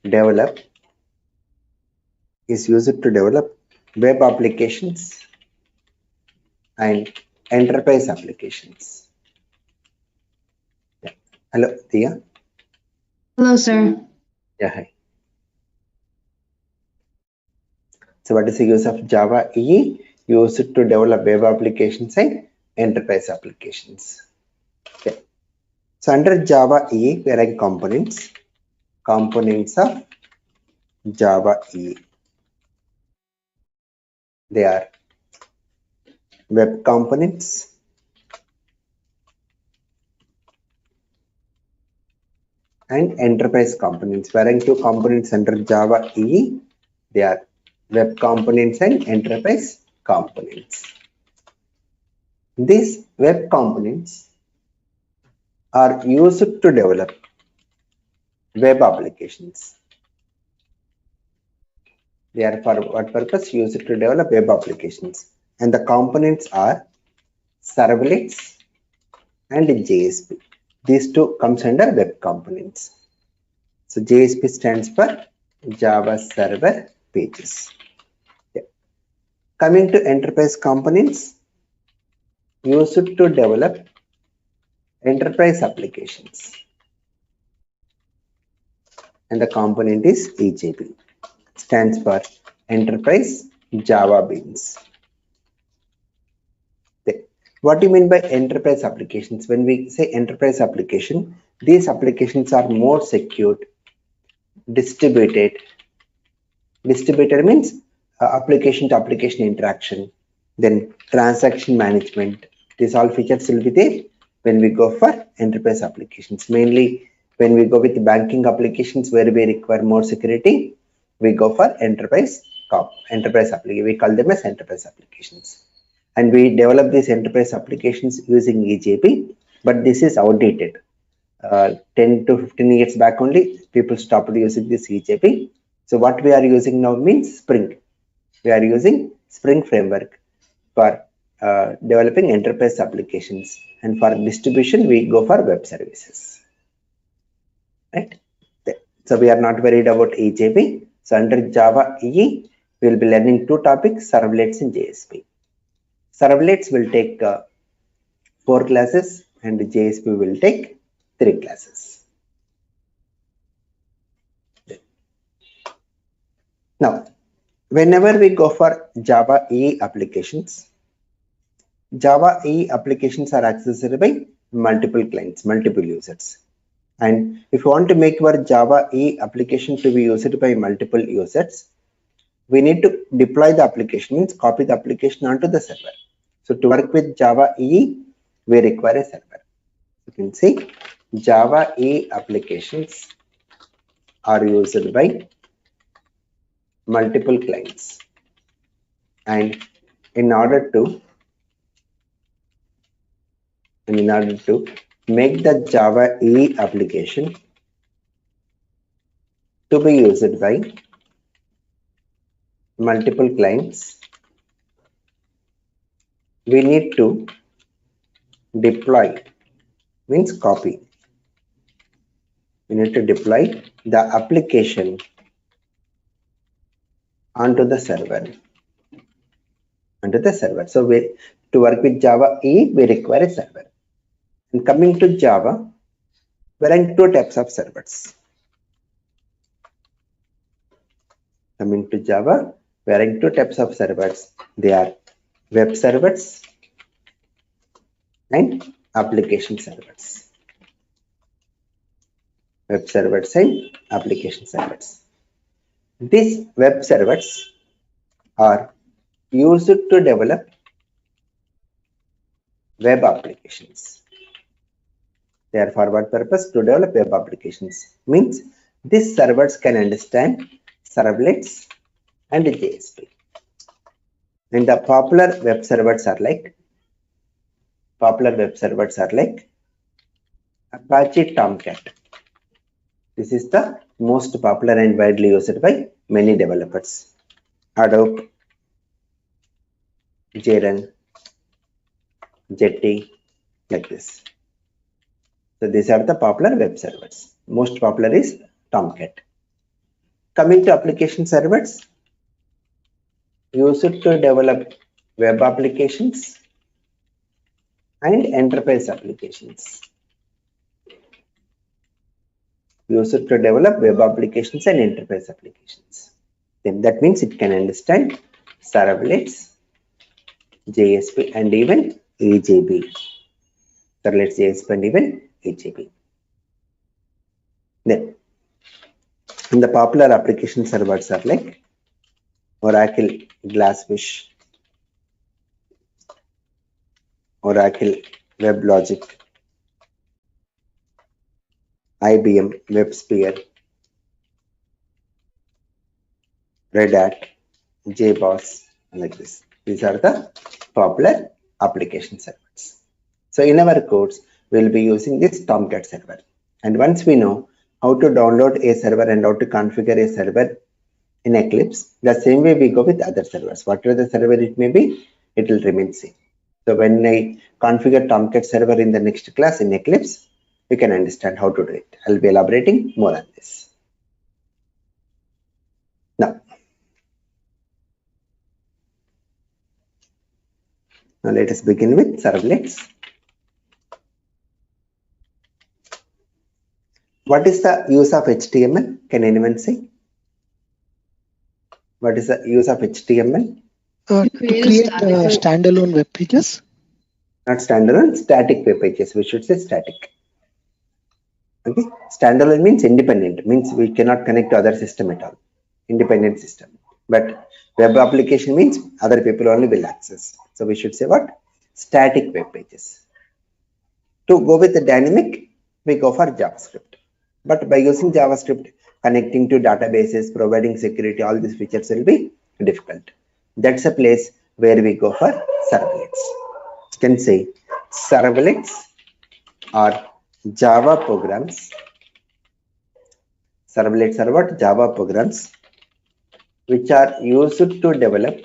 develop is used to develop web applications and enterprise applications. Yeah. Hello, Tia. Hello, sir. Yeah, hi. So what is the use of Java EE? Used to develop web applications and enterprise applications. Okay. So under Java EE, we are having components of Java EE. They are web components, and enterprise components. We are having two components under Java EE. They are web components and enterprise components. These web components are used to develop web applications. They are for what purpose? Used to develop web applications. And the components are servlets and JSP. These two comes under web components. So JSP stands for Java Server Pages. Yeah. Coming to enterprise components, used to develop enterprise applications. And the component is EJB. Stands for Enterprise Java Beans. What do you mean by enterprise applications? When we say enterprise application, these applications are more secured, distributed. Distributed means application to application interaction, then transaction management. These all features will be there when we go for enterprise applications. Mainly when we go with banking applications where we require more security, we go for enterprise applications. We call them as enterprise applications. And we develop these enterprise applications using EJP, but this is outdated. 10 to 15 years back only, people stopped using this EJP. So what we are using now means Spring. We are using Spring framework for developing enterprise applications, and for distribution we go for web services. Right? So we are not worried about EJP. So under Java EE, we will be learning two topics: servlets and JSP. Servlets will take 4 classes and JSP will take 3 classes. Now, whenever we go for Java EE applications, Java EE applications are accessible by multiple clients, multiple users. And if you want to make your Java EE application to be used by multiple users, we need to deploy the application, means copy the application onto the server. So to work with Java EE, we require a server. You can see Java EE applications are used by multiple clients. And in order to make the Java EE application to be used by multiple clients, we need to deploy, means copy. We need to deploy the application onto the server. So to work with Java EE, we require a server. And coming to Java, we are having two types of servers. Coming to Java, we are having two types of servers. They are web servers and application servers. Web servers and application servers. These web servers are used to develop web applications. They are for what purpose? To develop web applications. Means these servers can understand servlets and JSP. And the popular web servers are like Apache Tomcat. This is the most popular and widely used by many developers. Hadoop, JRun, Jetty, like this. So these are the popular web servers. Most popular is Tomcat. Coming to application servers, used to develop web applications and enterprise applications. Used to develop web applications and enterprise applications. Then that means it can understand servlets, JSP, and even AJB. Servlets, JSP, and even AJB. Then, and the popular application servers are like Oracle Glassfish, Oracle WebLogic, IBM WebSphere, Red Hat, JBoss, like this. These are the popular application servers. So in our course, we will be using this Tomcat server. And once we know how to download a server and how to configure a server in Eclipse, the same way we go with other servers. Whatever the server it may be, it will remain same. So when I configure Tomcat server in the next class in Eclipse, you can understand how to do it. I'll be elaborating more on this. Now let us begin with servlets. What is the use of HTML? Can anyone say? What is the use of HTML? To create standalone web pages. Not standalone, static web pages. We should say static. Okay. Standalone means independent. Means we cannot connect to other system at all. Independent system. But web application means other people only will access. So we should say what? Static web pages. To go with the dynamic, we go for JavaScript. But by using JavaScript, connecting to databases, providing security, all these features will be difficult. That's a place where we go for servlets. You can say servlets are Java programs. Servlets are what? Java programs which are used to develop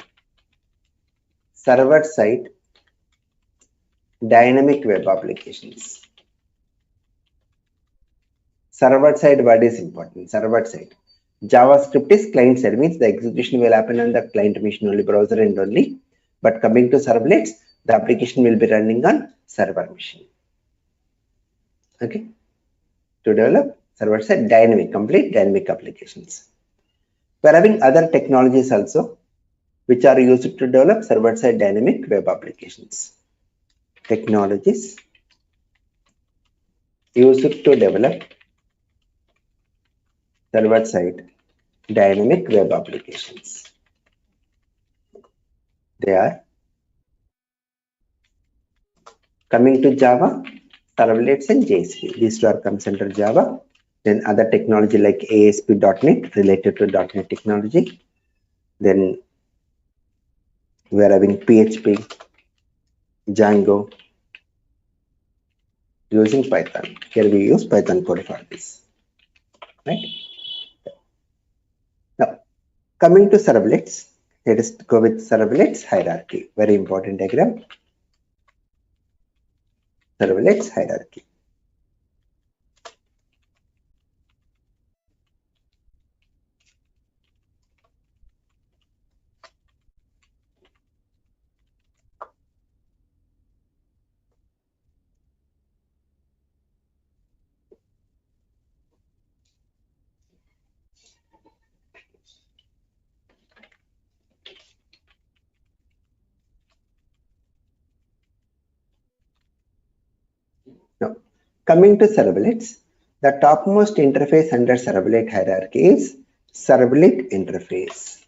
server-side dynamic web applications. Server side word is important. Server side. JavaScript is client side, means the execution will happen on the client machine only, browser and only. But coming to servlets, the application will be running on server machine. Okay. To develop server side dynamic, complete dynamic applications. We are having other technologies also, which are used to develop server side dynamic web applications. Technologies used to develop server-side dynamic web applications. They are coming to Java, servlets and JSP. These two are comes under Java. Then other technology like ASP.NET related to .NET technology. Then we are having PHP, Django, using Python. Here we use Python code for this. Right? Now, coming to servlets, let us go with servlets hierarchy. Very important diagram. Servlets hierarchy. Now, coming to servlets, the topmost interface under servlet hierarchy is servlet interface.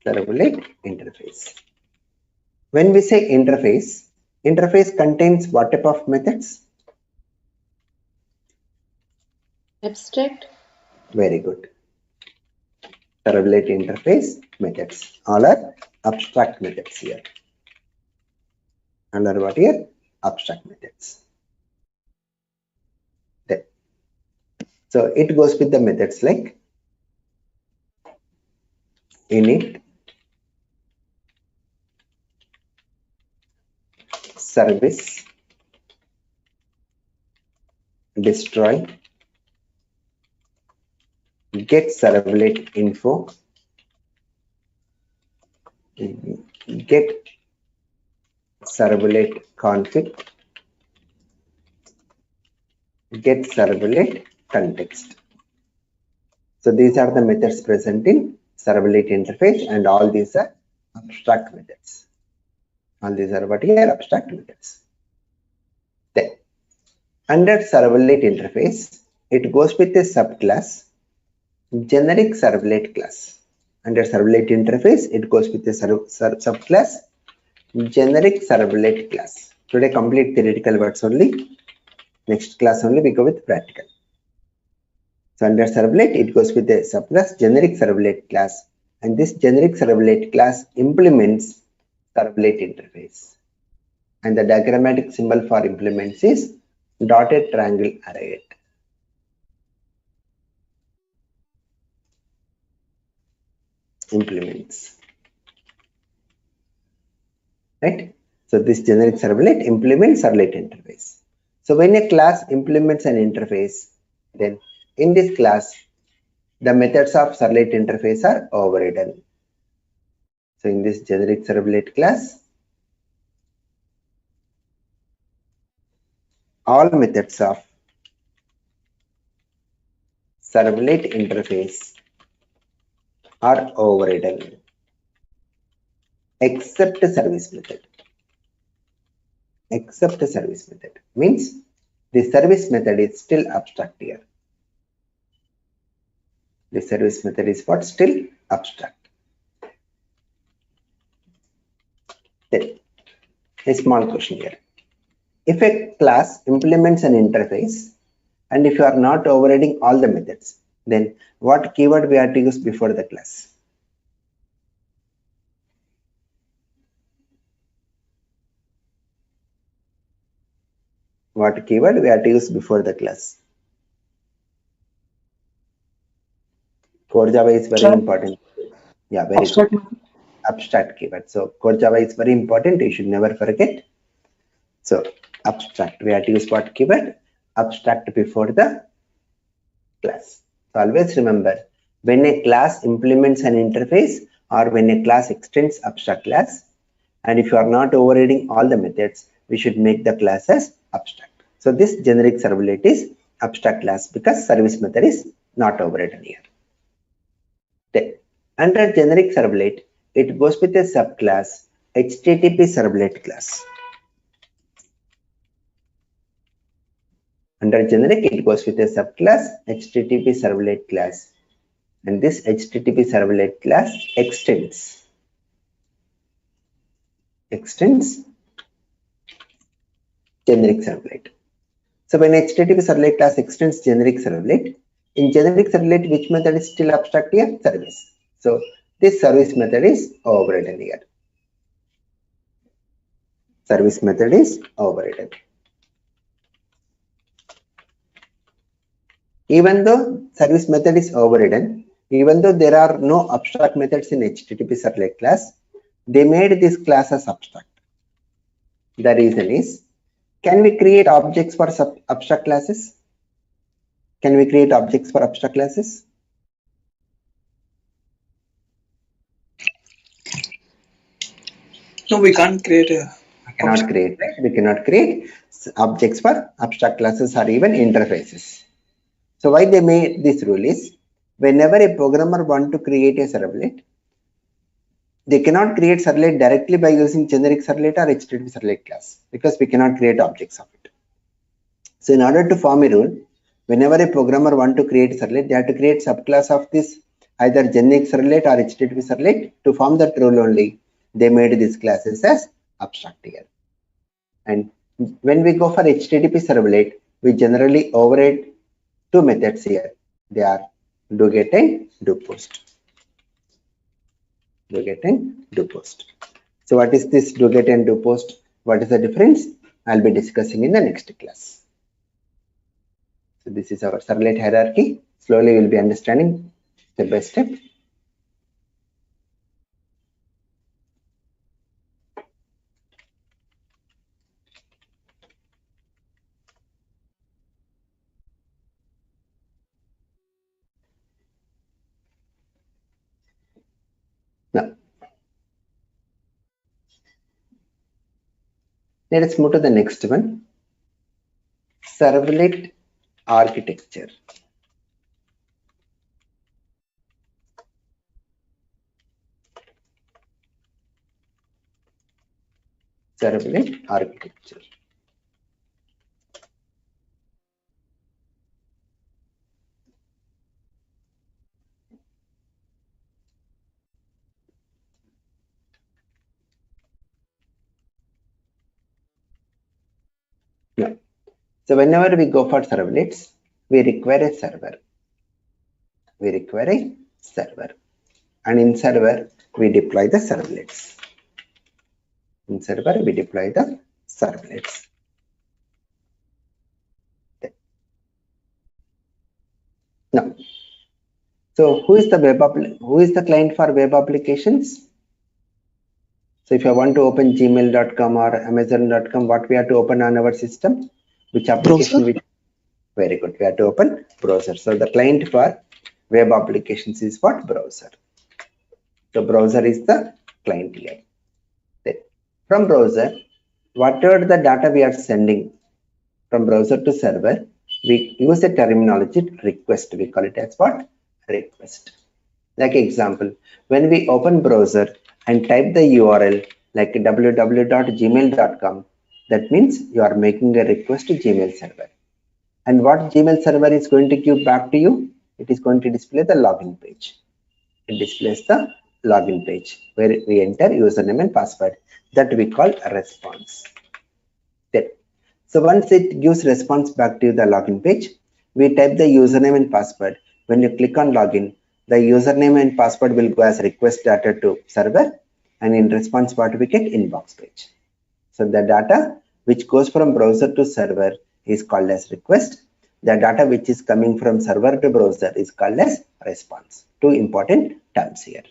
Servlet interface. When we say interface, interface contains what type of methods? Abstract. Very good. Servlet interface methods. All are abstract methods here. All are what here? Abstract methods. Then. So it goes with the methods like init, service, destroy, get servlet info, get servlet config, get servlet context. So these are the methods present in servlet interface, and all these are abstract methods. All these are what here abstract methods. Then under servlet interface, it goes with a subclass generic servlet class. Under servlet interface, it goes with a subclass generic servlet class. Today complete theoretical words only. Next class only we go with practical. So under servlet, it goes with a subclass generic servlet class, and this generic servlet class implements servlet interface. And the diagrammatic symbol for implements is dotted triangle array. Implements. Right? So this generic servlet implements servlet interface. So when a class implements an interface, then in this class, the methods of servlet interface are overridden. So in this generic servlet class, all methods of servlet interface are overridden except service method. Except service method means the service method is still abstract here. The service method is what? Still abstract. Then a small question here. If a class implements an interface and if you are not overriding all the methods, then what keyword we have to use before the class? What keyword we have to use before the class? Core Java is very important. Yeah, very Abstract good. Abstract keyword. So Core Java is very important. You should never forget. So abstract, we have to use what keyword? Abstract before the class. So always remember, when a class implements an interface or when a class extends abstract class, and if you are not overriding all the methods, we should make the class as abstract. So this generic servlet is abstract class because service method is not overridden here. Then under generic servlet, it goes with a subclass HTTP servlet class. Under generic, it goes with a subclass HTTP servlet class, and this HTTP servlet class extends generic servlet. So when HTTP servlet class extends generic servlet, in generic servlet, which method is still abstract here? Service. So this service method is overridden here. Service method is overridden. Even though service method is overridden, even though there are no abstract methods in HTTP servlet class, they made this class as abstract. The reason is, can we create objects for abstract classes? Can we create objects for abstract classes? No, we can't create a. We cannot create objects for abstract classes or even interfaces. So why they made this rule is, whenever a programmer want to create a servlet, they cannot create servlet directly by using generic servlet or HTTP servlet class because we cannot create objects of it. So in order to form a rule, whenever a programmer want to create a servlet, they have to create subclass of this either generic servlet or HTTP servlet. To form that rule only, they made these classes as abstract here. And when we go for HTTP servlet, we generally override two methods here. They are doGet and doPost. doGet and doPost. So what is this doGet and doPost? What is the difference? I'll be discussing in the next class. So this is our servlet hierarchy. Slowly we'll be understanding step by step. Now, let us move to the next one. Servlet architecture. Servlet architecture. Now, so whenever we go for servlets, we require a server. We require a server. And in server, we deploy the servlets. In server, we deploy the servlets. Now, so who is the client for web applications? So if I want to open gmail.com or amazon.com, what we have to open on our system? Which application? Browser. Very good. We have to open browser. So the client for web applications is what? Browser. So browser is the client here. Then from browser, whatever the data we are sending from browser to server, we use a terminology request. We call it as what? Request. Like example, when we open browser and type the URL like www.gmail.com, that means you are making a request to Gmail server. And what Gmail server is going to give back to you? It is going to display the login page. It displays the login page where we enter username and password. That we call a response. Then, so once it gives response back to the login page, we type the username and password. When you click on login, the username and password will go as request data to server, and in response what we get? Inbox page. So the data which goes from browser to server is called as request. The data which is coming from server to browser is called as response. Two important terms here.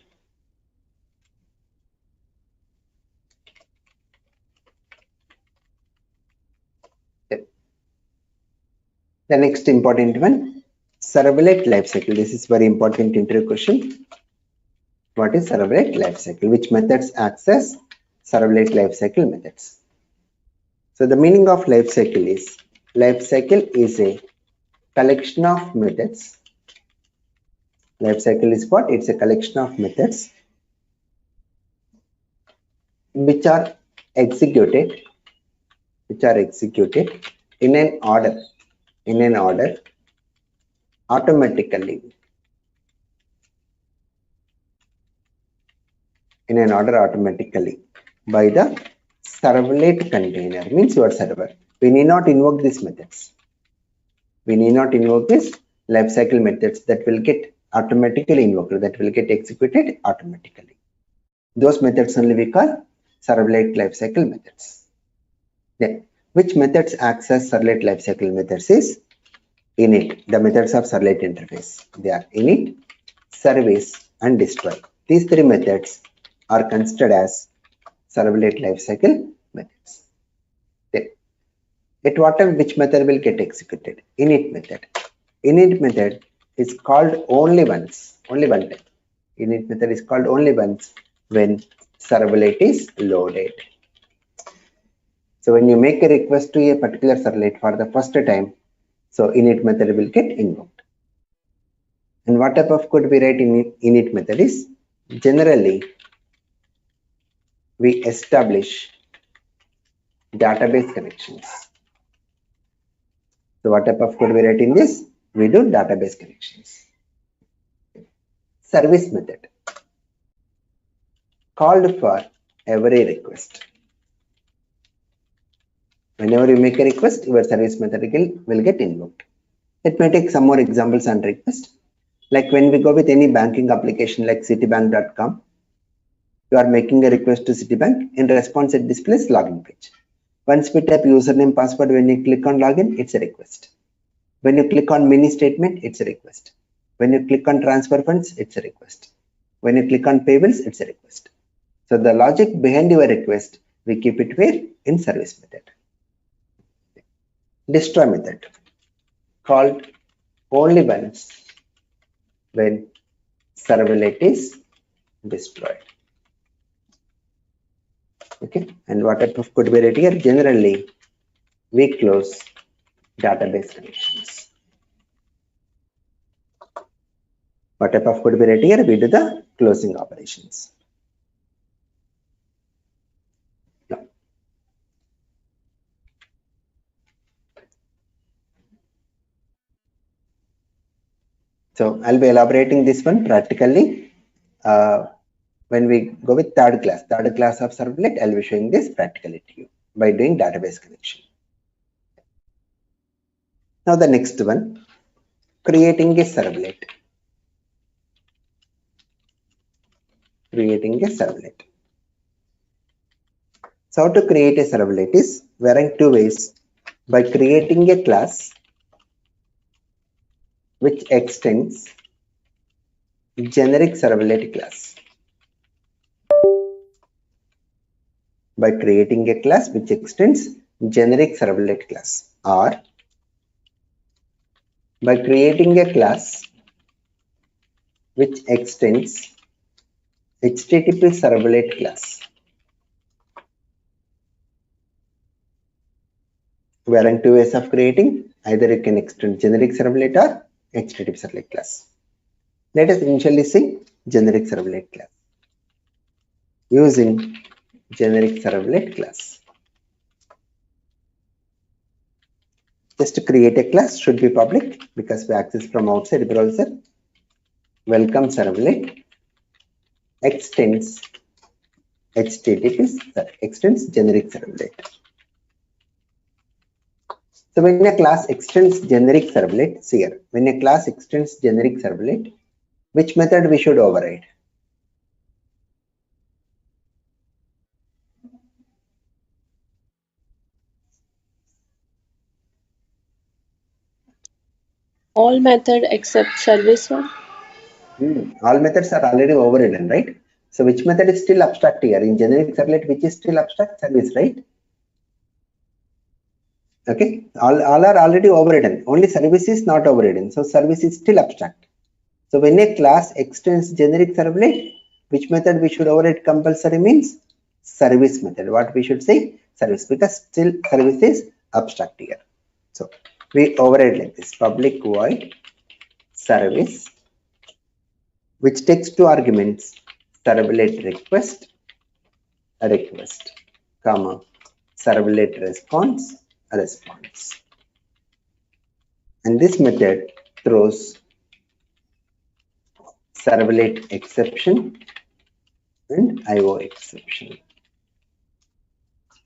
The next important one, servlet lifecycle. This is very important interview question. What is servlet lifecycle? Which methods access servlet lifecycle methods? So the meaning of lifecycle is a collection of methods. Lifecycle is what? It's a collection of methods which are executed in an order automatically by the servlet container, means your server. We need not invoke these methods. We need not invoke these lifecycle methods that will get automatically invoked, that will get executed automatically. Those methods only we call servlet lifecycle methods. Then, which methods access servlet lifecycle methods is init, the methods of servlet interface. They are init, service, and destroy. These three methods are considered as servlet lifecycle methods. Then, at what time which method will get executed? Init method. Init method is called only once, only one time. Init method is called only once when servlet is loaded. So when you make a request to a particular servlet for the first time, so init method will get invoked. And what type of code we write in init method is, generally we establish database connections. So what type of code we write in this? We do database connections. Service method called for every request. Whenever you make a request, your service method will get invoked. Let me take some more examples on request. Like when we go with any banking application like citibank.com, you are making a request to Citibank. In response, it displays login page. Once we type username, password, when you click on login, it's a request. When you click on mini statement, it's a request. When you click on transfer funds, it's a request. When you click on pay bills, it's a request. So the logic behind your request, we keep it where? In service method. Destroy method called only once when servlet is destroyed. Okay, and what type of could be written here? Generally, we close database connections. What type of could be written here? We do the closing operations. Now, so I'll be elaborating this one practically when we go with third class of servlet. I'll be showing this practically to you by doing database connection. Now the next one, creating a servlet. Creating a servlet. So how to create a servlet is there are two ways. By creating a class which extends generic servlet class. By creating a class which extends generic servlet class, or by creating a class which extends HTTP servlet class. We are in two ways of creating. Either you can extend generic servlet or HTTP servlet class. Let us initially see generic servlet class. Using generic servlet class. Just to create a class should be public because we access from outside browser. Welcome servlet extends HTTP, extends generic servlet. So when a class extends generic servlet, see here, when a class extends generic servlet, which method we should override? All method except service one. All methods are already overridden, right? So which method is still abstract here? In generic servlet, which is still abstract? Service, right? Okay, all are already overridden. Only service is not overridden. So service is still abstract. So when a class extends generic servlet, which method we should override compulsory means service method. What we should say? Service, because still service is abstract here. So we override like this: public void service, which takes two arguments: servlet request, comma, servlet response. And this method throws servlet exception and IO exception.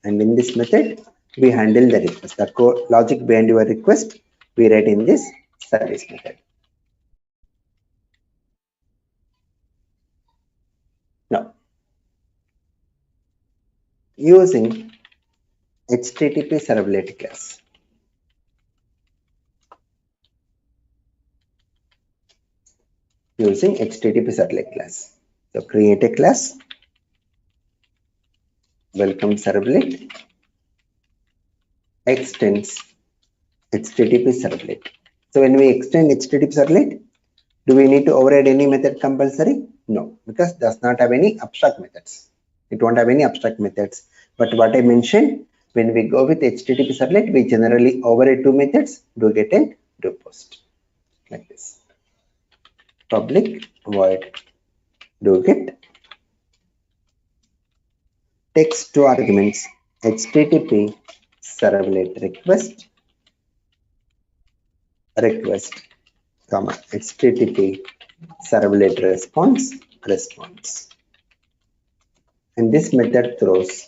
And in this method, we handle the request. The code logic behind your request, we write in this service method. Now, using HTTP servlet class. Using HTTP servlet class. So create a class, welcome servlet, extends HTTP servlet. So when we extend HTTP servlet, do we need to override any method compulsory? No, because it does not have any abstract methods. It won't have any abstract methods. But what I mentioned, when we go with HTTP servlet, we generally override two methods, do get and do post. Like this. Public void do get takes two arguments: HTTP servlet request, comma, HTTP servlet response. And this method throws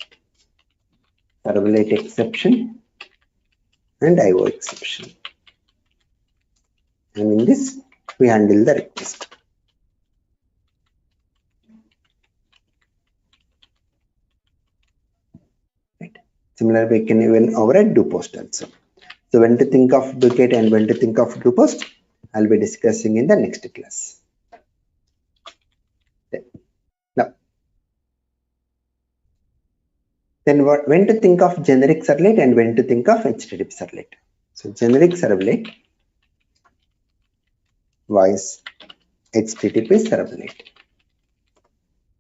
servlet exception and IO exception. And in this, we handle the request. Right. Similarly, we can even override do post also. So when to think of do get and when to think of do post, I'll be discussing in the next class. Now, then when to think of generic servlet and when to think of HTTP servlet. So generic servlet voice HTTP servlet.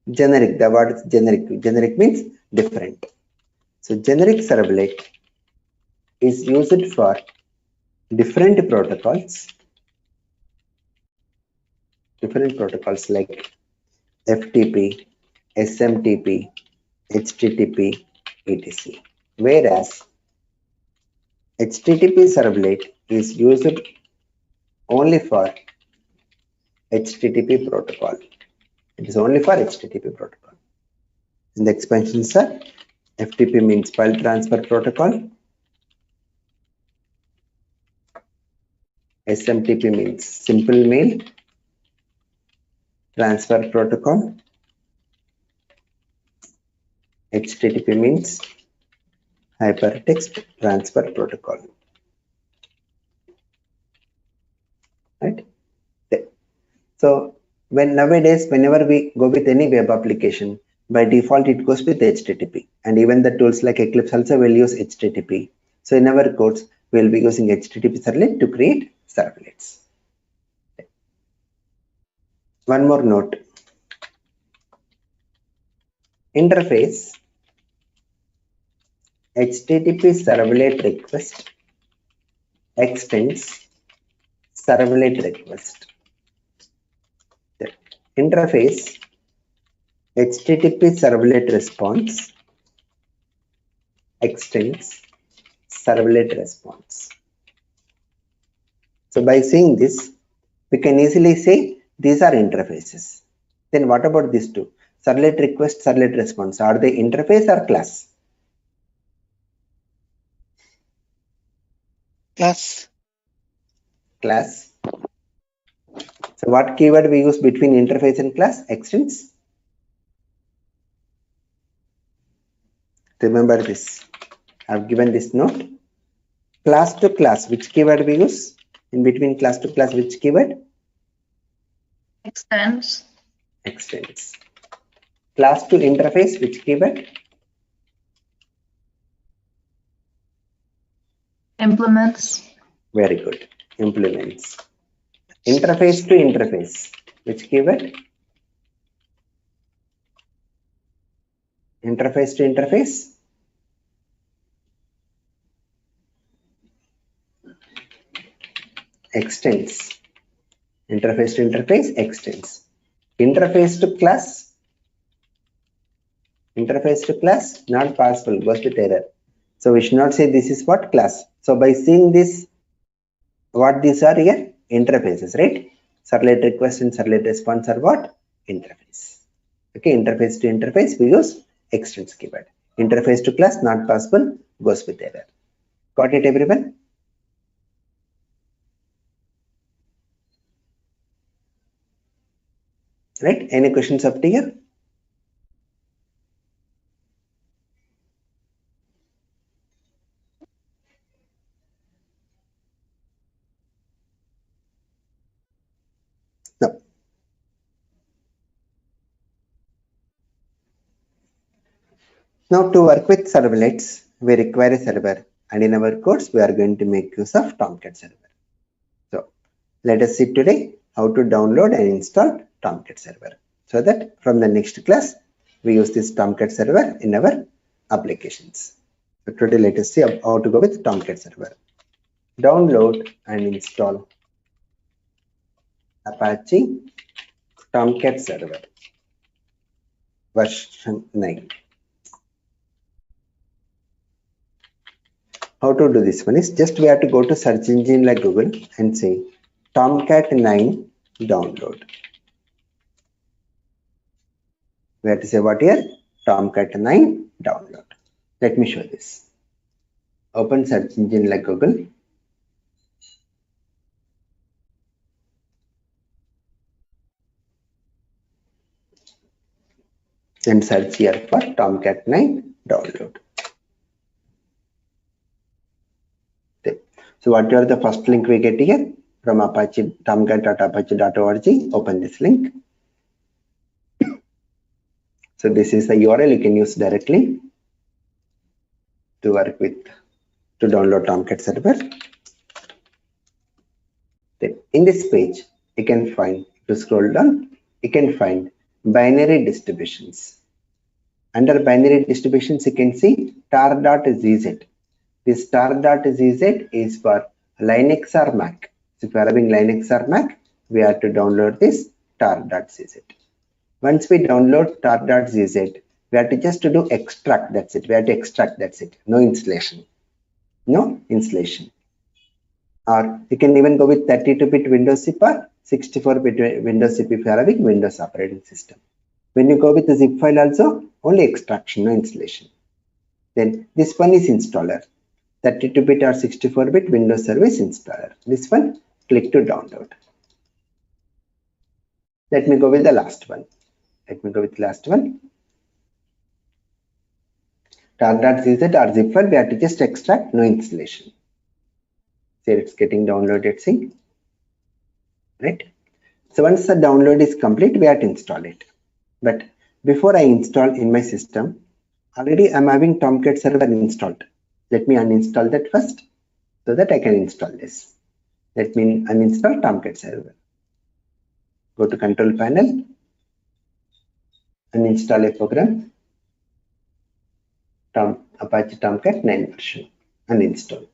Generic, the word is generic. Generic means different. So generic servlet is used for different protocols like FTP, SMTP, HTTP, etc. Whereas HTTP servlet is used only for HTTP protocol. It is only for HTTP protocol. And the expansions are FTP means file transfer protocol. SMTP means simple mail transfer protocol. HTTP means hypertext transfer protocol. Right? So nowadays, whenever we go with any web application, by default it goes with HTTP, and even the tools like Eclipse also will use HTTP. So in our codes, we will be using HTTP servlet to create servlets. One more note. Interface HTTP servlet request extends servlet request. The interface HTTP servlet response extends servlet response. So by seeing this, we can easily say these are interfaces. Then what about these two? Servlet request, servlet response. Are they interface or class? Class. Class. So what keyword we use between interface and class? Extends. Remember this. I've given this note. Class to class, which keyword we use? In between class to class, which keyword? Extends. Extends. Class to interface, which keyword? Implements. Very good. Implements. Interface to interface, which keyword? Interface to interface. Extends. Interface to interface extends. Interface to class. Interface to class not possible, goes with error. So we should not say this is what? Class. So by seeing this, what these are here? Interfaces, right? Servlet request and servlet response are what? Interface. Okay, interface to interface we use extends keyword. Interface to class not possible, goes with error. Got it, everyone? Right? Any questions up to here? No. Now to work with servlets, we require a server, and in our course, we are going to make use of Tomcat server. So let us see today how to download and install Tomcat server, so that from the next class, we use this Tomcat server in our applications. So today, let us see how to go with Tomcat server. Download and install Apache Tomcat server version 9. How to do this one is just we have to go to search engine like Google and say Tomcat 9 download. We have to say what here? Tomcat 9 download. Let me show this. Open search engine like Google. And search here for Tomcat 9 download. Okay. So what are the first link we get here? From Apache, tomcat.apache.org. Open this link. So this is the URL you can use directly to work with, to download Tomcat server. Then in this page, you can find, to scroll down, you can find binary distributions. Under binary distributions, you can see tar.zz. This tar.zz is for Linux or Mac. So if you are having Linux or Mac, we have to download this tar.zz. Once we download tar.zz, we have to just do extract. That's it. We have to extract. That's it. No installation. No installation. Or you can even go with 32-bit Windows zip or 64-bit Windows zip if you are having Windows operating system. When you go with the zip file also, only extraction, no installation. Then this one is installer. 32-bit or 64-bit Windows Service Installer. This one, click to download. Let me go with the last one. tar.zz or zip file, we have to just extract, no installation. See, it's getting downloaded, see? Right? So once the download is complete, we have to install it. But before I install in my system, already I'm having Tomcat server installed. Let me uninstall that first so that I can install this. Let me uninstall Tomcat server. Go to control panel, uninstall a program, Apache Tomcat 9 version, uninstall.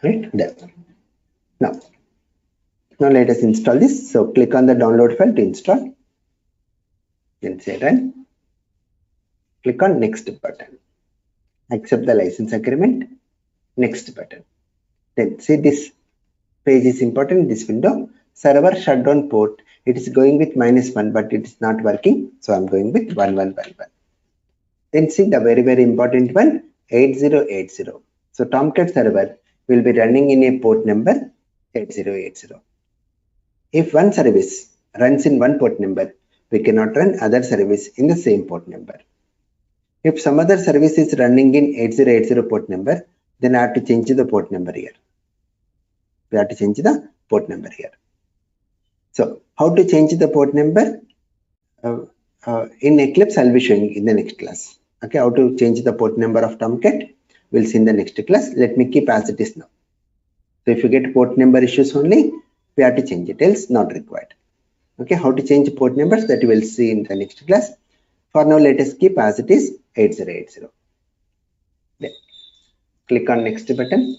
Right, there. Now let us install this. So click on the download file to install. Then say run. Click on next button. Accept the license agreement. Next button. Then see this page is important. This window, server shutdown port. It is going with -1, but it is not working. So I'm going with 1111. Then see the very important one, 8080. So Tomcat server will be running in a port number 8080. If one service runs in one port number, we cannot run other service in the same port number. If some other service is running in 8080 port number, then I have to change the port number here. We have to change the port number here. So how to change the port number? In Eclipse, I'll be showing in the next class. Okay, how to change the port number of Tomcat, we'll see in the next class. Let me keep as it is now. So if you get port number issues only, we have to change it, else not required. Okay, how to change port numbers, that you will see in the next class. For now, let us keep as it is 8080. Then click on next button.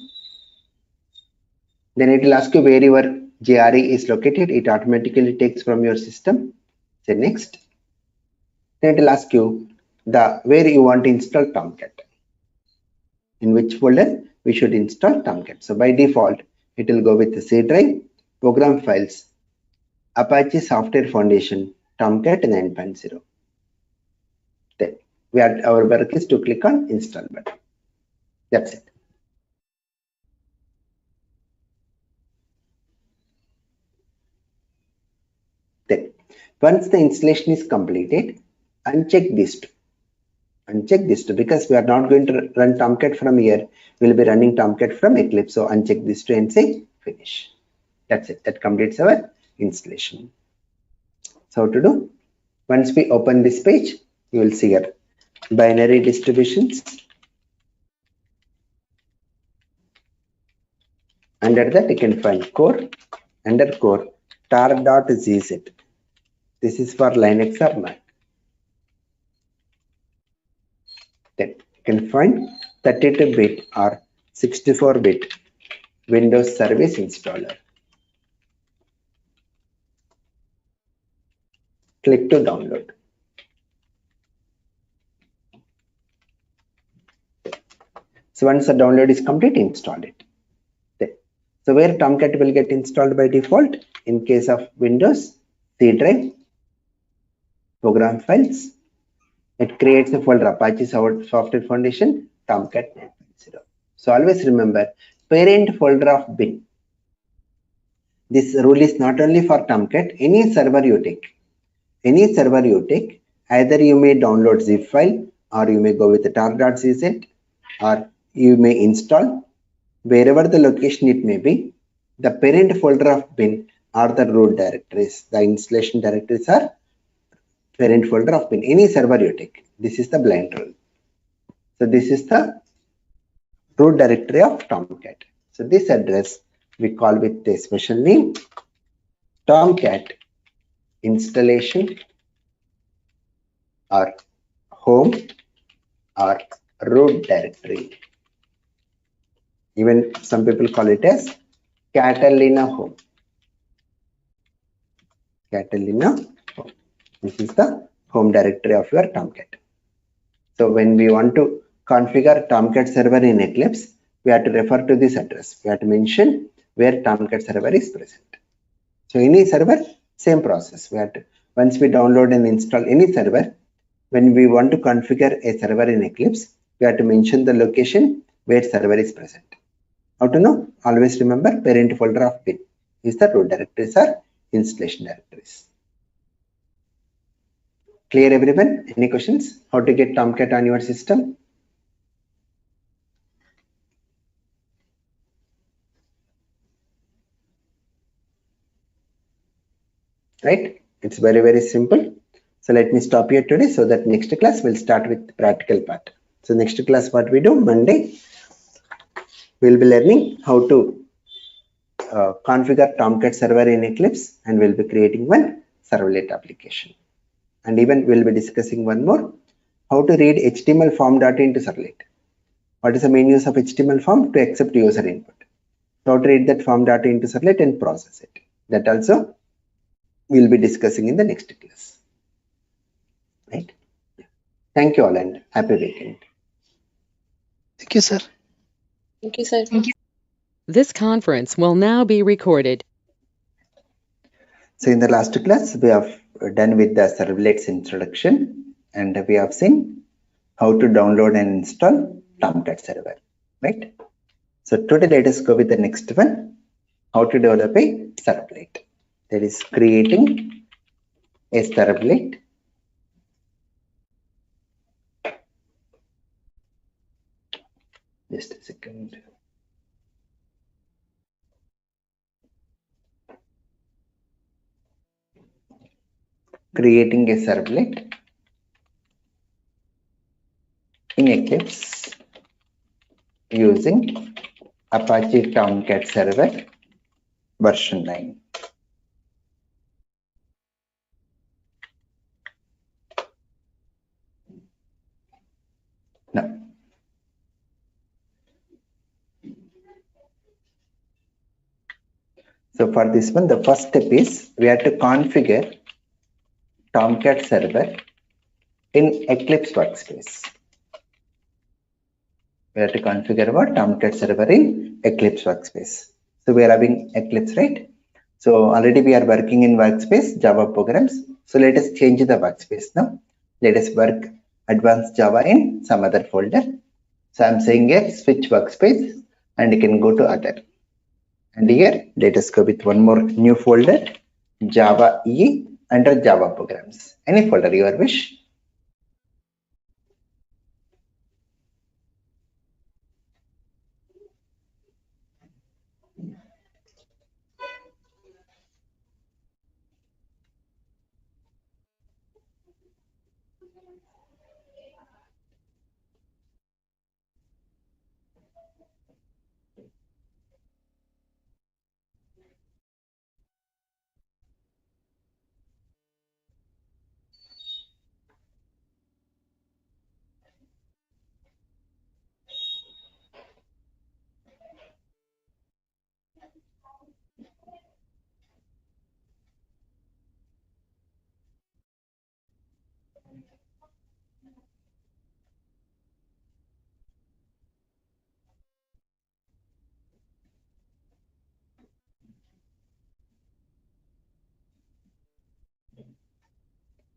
Then it will ask you where your GRE is located. It automatically takes from your system. Say next. Then it will ask you where you want to install Tomcat. In which folder we should install Tomcat. So by default, it will go with the C drive, program files, Apache Software Foundation, Tomcat 9.0. Then our work is to click on install button. That's it. Then once the installation is completed, uncheck these two. Uncheck this two because we are not going to run Tomcat from here. We'll be running Tomcat from Eclipse. So uncheck this two and say finish. That's it. That completes our installation. So how to do? Once we open this page, you will see here binary distributions. Under that, you can find core, under core, tar.zz. This is for Linux or Mac. Then you can find 32-bit or 64-bit Windows Service Installer. Click to download. So once the download is complete, install it. So where Tomcat will get installed by default? In case of Windows, C drive, program files. It creates a folder Apache Software Foundation, Tomcat 9.0. So always remember, parent folder of bin. This rule is not only for Tomcat, any server you take, either you may download zip file or you may go with the tar.zz or you may install. Wherever the location it may be, the parent folder of bin are the root directories. The installation directories are parent folder of bin. Any server you take. This is the blind rule. So this is the root directory of Tomcat. So this address we call with a special name, Tomcat installation or home or root directory. Even some people call it as Catalina home. Catalina home. This is the home directory of your Tomcat. So when we want to configure Tomcat server in Eclipse, we have to refer to this address. We have to mention where Tomcat server is present. So any server, same process. We have to, once we download and install any server, when we want to configure a server in Eclipse, we have to mention the location where server is present. How to know? Always remember parent folder of bin is the root directories or installation directories. Clear everyone? Any questions? How to get Tomcat on your system? Right? It's very, very simple. So let me stop here today so that next class we'll start with the practical part. So next class what we do, Monday, we'll be learning how to configure Tomcat server in Eclipse, and we'll be creating one servlet application. And even we'll be discussing one more, how to read HTML form data into servlet. What is the main use of HTML form? To accept user input. So how to read that form data into servlet and process it. That also we'll be discussing in the next class. Right? Thank you all and happy weekend. Thank you, sir. Thank you, sir. This conference will now be recorded. So in the last class, we have done with the servlets introduction, and we have seen how to download and install Tomcat server, right? So today let us go with the next one, how to develop a servlet. That is creating a servlet. Just a second. Creating a servlet in Eclipse using Apache Tomcat server version 9. Now, so for this one, the first step is we have to configure Tomcat server in Eclipse workspace. We have to configure our Tomcat server in Eclipse workspace. So we are having Eclipse, right? So already we are working in workspace Java programs. So let us change the workspace now. Let us work advanced Java in some other folder. So I'm saying here switch workspace, and you can go to other. And here let us go with one more new folder, Java EE under Java programs. Any folder your wish.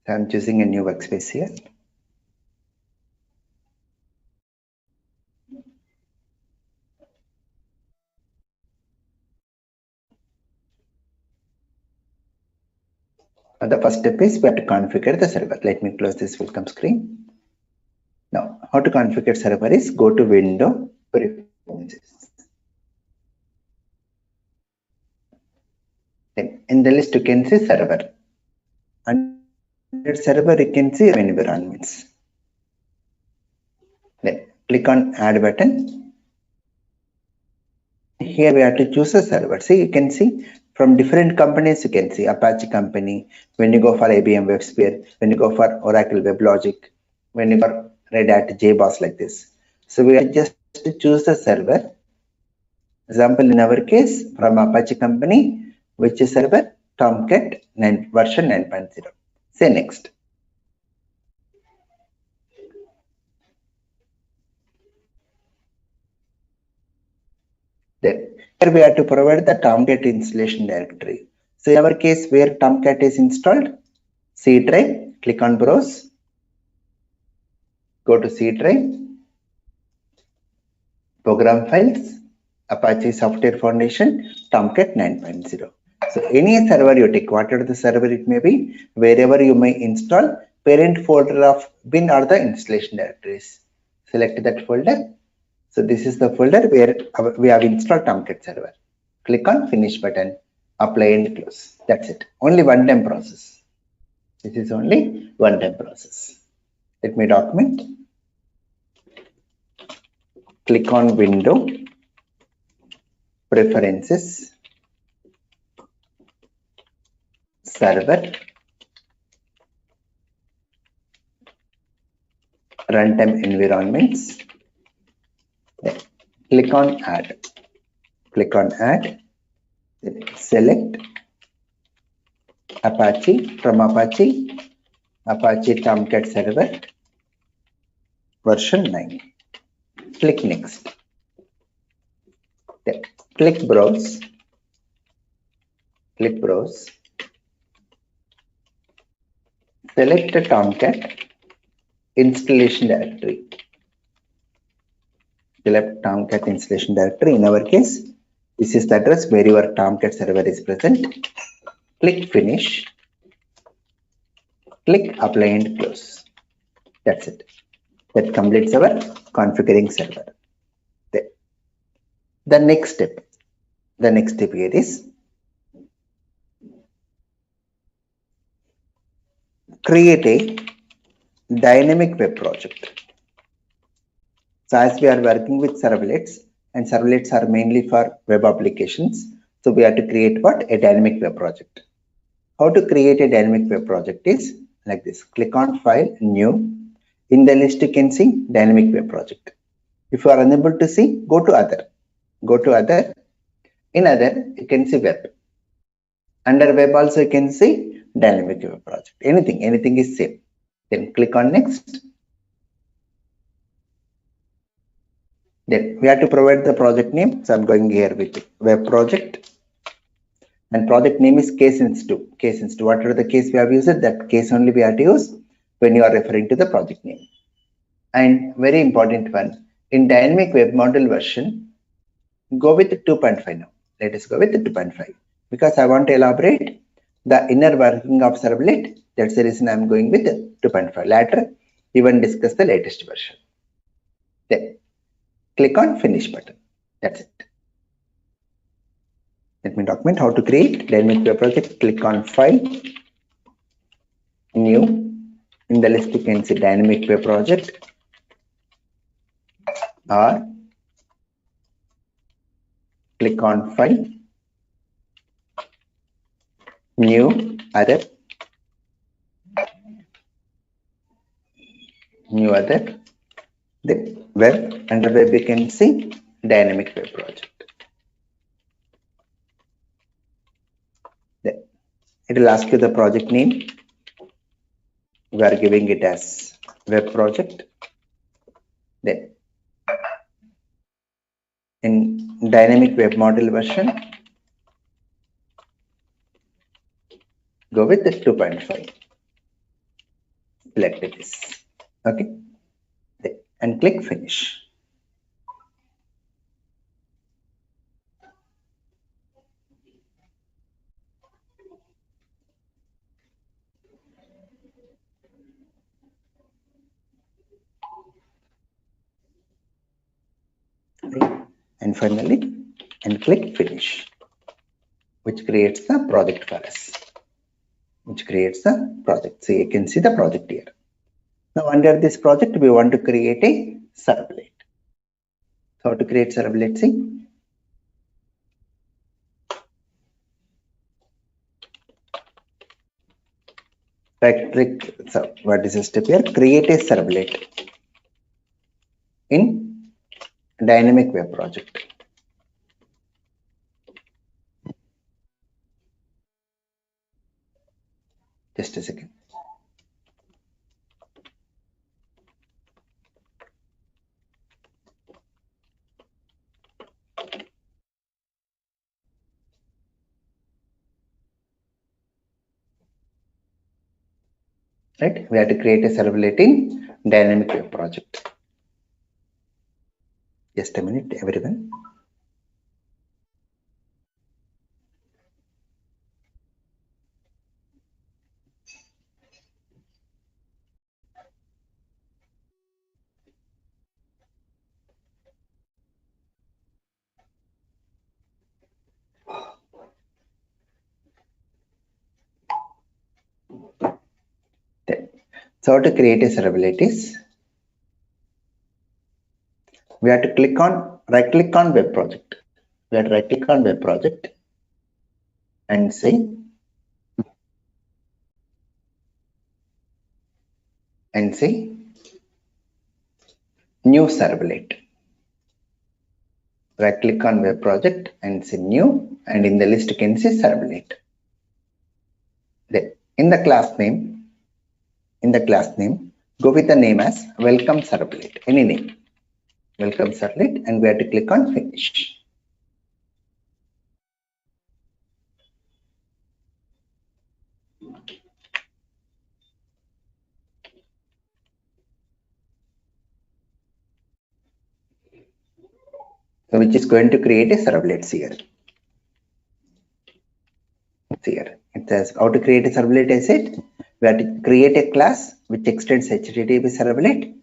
So I'm choosing a new workspace here. The first step is we have to configure the server. Let me close this welcome screen. Now, how to configure server is go to Window, Preferences. Then in the list you can see server. Under server you can see environments. Then click on Add button. here we have to choose a server. See, you can see from different companies, you can see Apache company, when you go for IBM WebSphere, when you go for Oracle WebLogic, when you go for Red Hat JBoss, like this. So we have just to choose the server. Example, in our case, from Apache company, which is server Tomcat 9 version 9.0. Say next. Then here we have to provide the Tomcat installation directory. So in our case, where Tomcat is installed, C drive, click on browse, go to C drive, program files, Apache Software Foundation, Tomcat 9.0. So any server you take, whatever the server it may be, wherever you may install, parent folder of bin or the installation directories. Select that folder. So this is the folder where we have installed Tomcat server. Click on finish button, apply and close. That's it. Only one time process. This is only one time process. Let me document. Click on window, preferences, server, runtime environments. Then click on add. Click on add. Then select Apache from Apache Tomcat server version 9. Click next. Then click browse. Click browse. Select the Tomcat installation directory. Select Tomcat installation directory. In our case, this is the address where your Tomcat server is present. Click finish. Click apply and close. That's it. That completes our configuring server. The next step here is create a dynamic web project. So as we are working with servlets, and servlets are mainly for web applications, so we have to create what? A dynamic web project. How to create a dynamic web project is like this. Click on file, new. In the list you can see dynamic web project. If you are unable to see, go to other. Go to other. In other, you can see web. Under web also you can see dynamic web project. Anything is same. Then click on next. Then we have to provide the project name. So I'm going here with web project. And project name is case instance. Case instance. Whatever the case we have used, that case only we have to use when you are referring to the project name. And very important one, in dynamic web model version, go with 2.5 now. Let us go with 2.5 because I want to elaborate the inner working of servlet. That's the reason I'm going with 2.5. Later, even discuss the latest version. Then click on finish button. That's it. Let me document how to create dynamic web project. Click on file, new. In the list you can see dynamic web project, or click on file, new, other, then web. Under web you can see dynamic web project. Then it will ask you the project name. We are giving it as web project. Then in dynamic web model version, go with the 2.5. Select this. Okay. And click finish. And finally, and click finish, which creates the project for us. So you can see the project here. Now under this project, we want to create a servlet. So how to create servlet? See, right click. So what is the step here? Create a servlet in dynamic web project. Just a second. Right, we have to create a servlet in dynamic web project. Just a minute, everyone. So how to create a servlet is, we have to click on right click on web project. We have to right click on web project and say new servlet. Right click on web project and say new, and in the list you can say servlet. Then in the class name, go with the name as welcome servlet, any name, welcome servlet, and we have to click on finish. So which is going to create a servlet here. Here it says how to create a servlet. I said we have to create a class which extends HTTP servlet,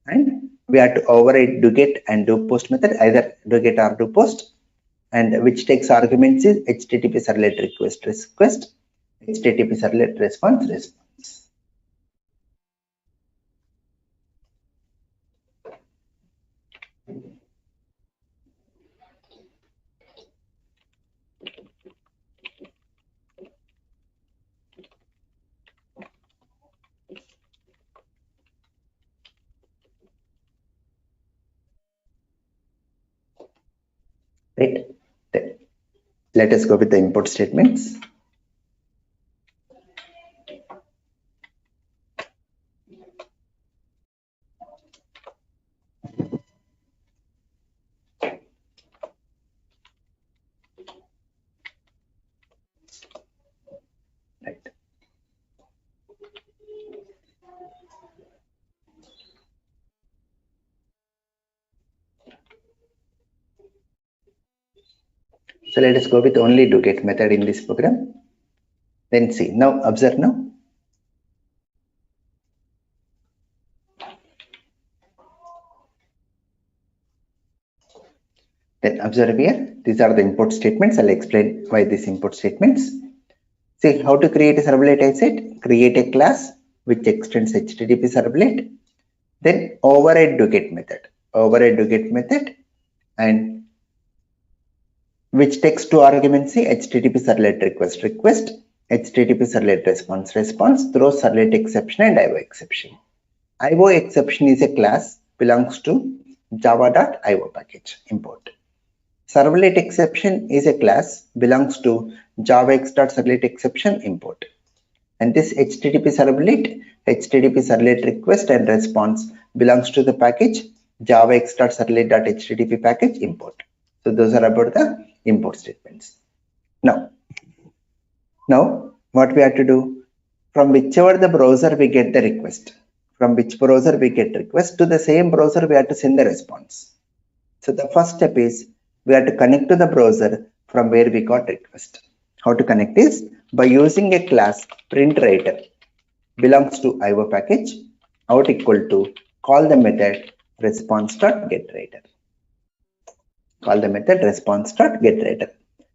and we have to override doGet and doPost method, either doGet or doPost, and which takes arguments is HTTP servlet request, HTTP servlet response. Right. Then let us go with the import statements. Right. So let us go with only doGet method in this program. Then see, now observe now. Then observe here, these are the import statements. I'll explain why these import statements. See how to create a servlet. I said create a class which extends HTTP servlet, then override doGet method, and which takes two arguments, say HTTP servlet request, HTTP servlet response, throws servlet exception and IO exception. IO exception is a class belongs to java.io package import. Servlet exception is a class belongs to javax.servlet exception import. And this HTTP servlet request and response belongs to the package javax.servlet.http package import. So those are about the import statements. Now what we have to do, from whichever the browser we get the request, to the same browser we have to send the response. So the first step is we have to connect to the browser from where we got request. How to connect is by using a class printWriter belongs to IO package out equal to call the method response.getWriter.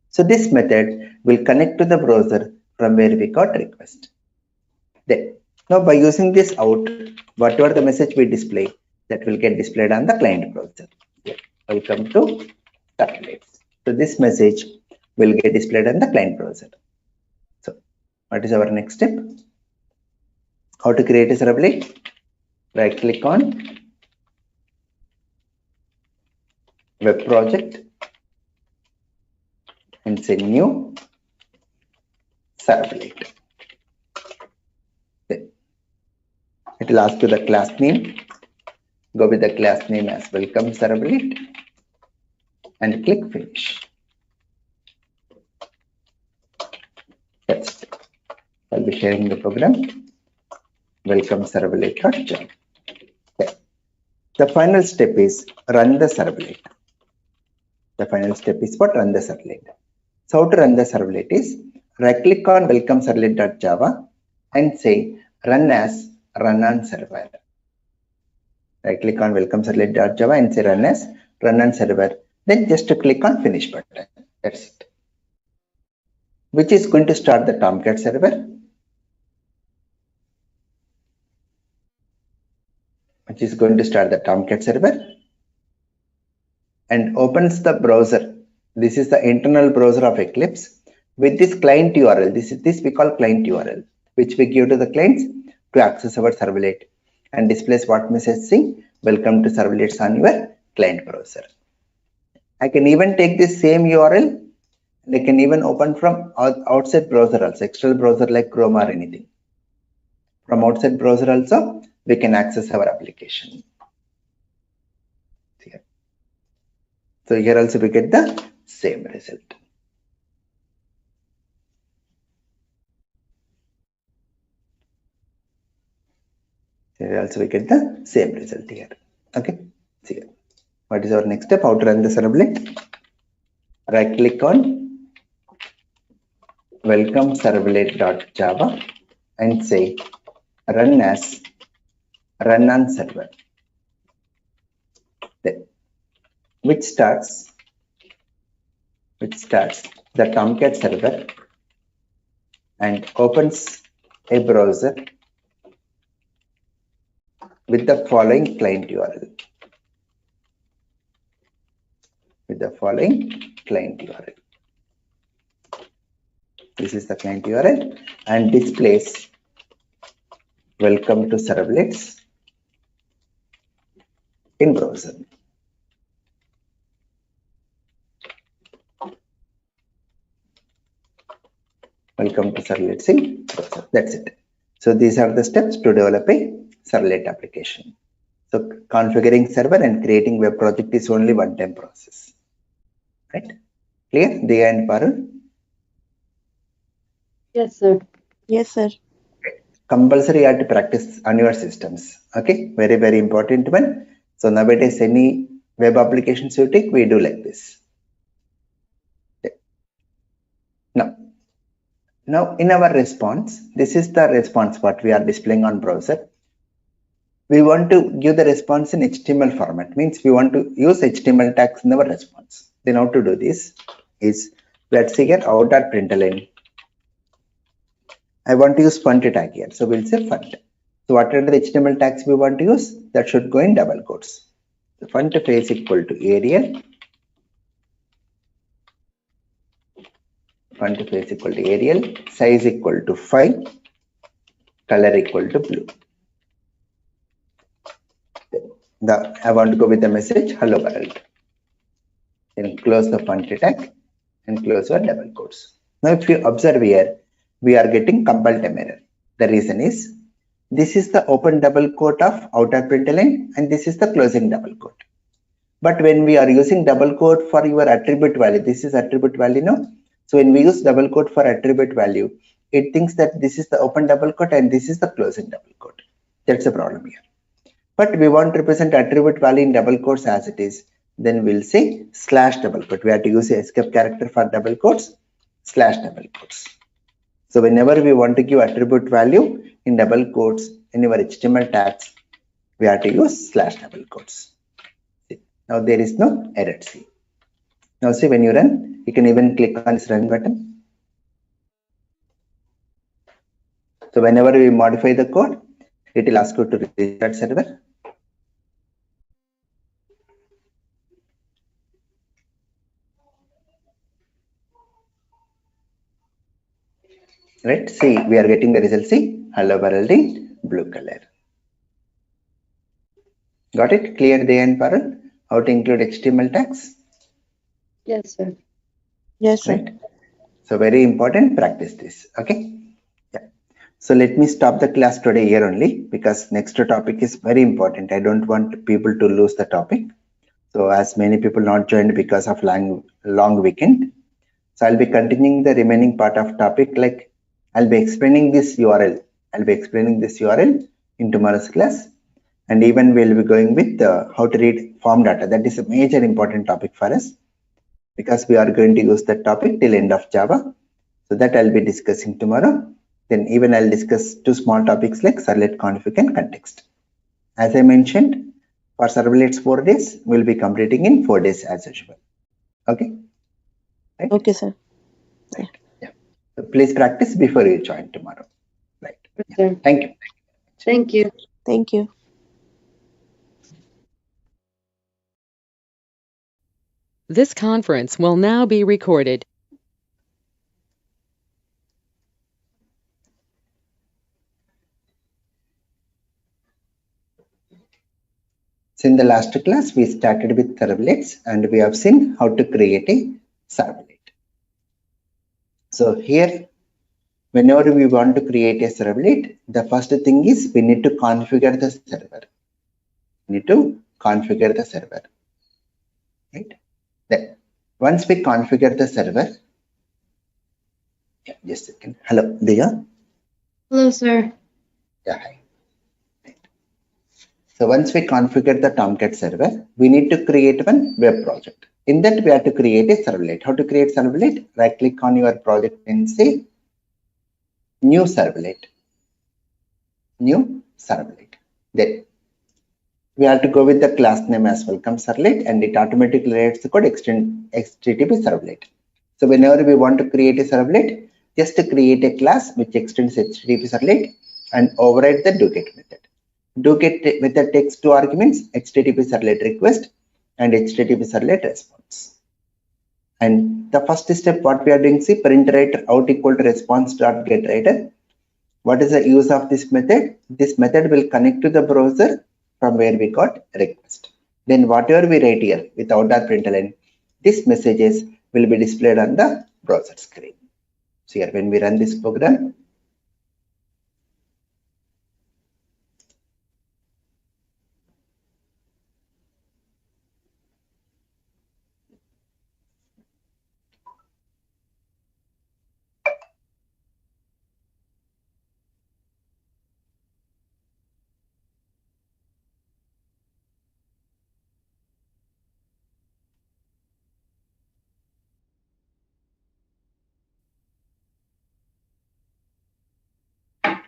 So this method will connect to the browser from where we got request. Then now by using this out, whatever the message we display, that will get displayed on the client browser. Yeah. Welcome to servlets. So this message will get displayed on the client browser. So what is our next step? How to create a servlet? Right click on web project and say new servlet. It will ask you the class name. Go with the class name as welcome servlet and click finish. That's it. I'll be sharing the program. Welcome servlet.java. Okay. The final step is run the servlet. The final step is what? Run the servlet. So how to run the servlet is right click on welcome servlet.java and say run as run on server. Right click on welcome servlet.java and say run as run on server. Then just to click on finish button. That's it. Which is going to start the Tomcat server. Which is going to start the Tomcat server and opens the browser. This is the internal browser of Eclipse with this client URL. This we call client URL, which we give to the clients to access our servlet and displays what message saying welcome to servlets on your client browser. I can even take this same URL. They can even open from outside browser also, external browser like Chrome or anything. From outside browser also, we can access our application. Here. So here also we get the same result. Here also we get the same result here. Okay. See here. What is our next step? How to run the servlet? Right click on welcome servlet.java and say run as run on server. Then, which starts the Tomcat server and opens a browser with the following client URL. This is the client URL and displays welcome to servlets in browser. Welcome to servlets in browser. That's it. So these are the steps to develop a servlet application. So configuring server and creating web project is only one-time process. Right? Clear? Diya and Parul? Yes, sir. Yes, sir. Compulsory you have to practice on your systems. Okay, very, very important one. So nowadays, any web applications you take, we do like this. Okay. Now in our response, this is the response what we are displaying on browser. We want to give the response in HTML format, means we want to use HTML tags in our response. Then how to do this is, let's see here out.println. I want to use font tag here, so we'll say font. So what are the HTML tags we want to use? That should go in double quotes. The font face equal to Arial. Font face equal to Arial. Size equal to 5. Color equal to blue. I want to go with the message hello world. Then close the font tag and close your double quotes. Now if you observe here, we are getting compile time error. The reason is, this is the open double quote of out.println and this is the closing double quote. But when we are using double quote for your attribute value, this is attribute value now. So when we use double quote for attribute value, it thinks that this is the open double quote and this is the closing double quote. That's the problem here. But we want to represent attribute value in double quotes as it is. Then we'll say slash double quote. We have to use a escape character for double quotes, slash double quotes. So whenever we want to give attribute value in double quotes in our HTML tags, we have to use slash double quotes. See, now there is no error. See. Now see, when you run, you can even click on this run button. So whenever we modify the code, it will ask you to restart server. Right, see, we are getting the result. See, hello world in blue color. Got it? Clear, Deya and Parul? How to include HTML tags? Yes, sir. Yes, sir. Right? So very important, practice this. Okay. Yeah. So let me stop the class today here only, because next topic is very important. I don't want people to lose the topic. So as many people not joined because of long weekend. So I'll be continuing the remaining part of topic, like I'll be explaining this URL. I'll be explaining this URL in tomorrow's class. And even we'll be going with how to read form data. That is a major important topic for us, because we are going to use that topic till end of Java. So that I'll be discussing tomorrow. Then even I'll discuss two small topics like servlet config and context. As I mentioned, for servlets 4 days, we'll be completing in 4 days as usual. Okay. Right? Okay, sir. Right. Yeah. So please practice before you join tomorrow. Right. Yeah. Sir. Thank you. Thank you. Thank you. This conference will now be recorded. So in the last class, we started with servlets and we have seen how to create a servlet. So here, whenever we want to create a servlet, the first thing is we need to configure the server. We need to configure the server. Right? Then once we configure the server, yeah, just a second. Hello, Deya. Hello, sir. Yeah, hi. Right. So once we configure the Tomcat server, we need to create one web project. In that, we have to create a servlet. How to create servlet? Right click on your project and say new servlet. New servlet. Then we have to go with the class name as welcome servlet, and it automatically writes the code extend HTTP servlet. So whenever we want to create a servlet, just to create a class which extends HTTP servlet and override the doGet method. doGet method takes two arguments, HTTP servlet request and HTTP servlet response. And the first step, what we are doing, see print writer out equal to response dot get writer. What is the use of this method? This method will connect to the browser from where we got request. Then whatever we write here without our println, these messages will be displayed on the browser screen. So here when we run this program,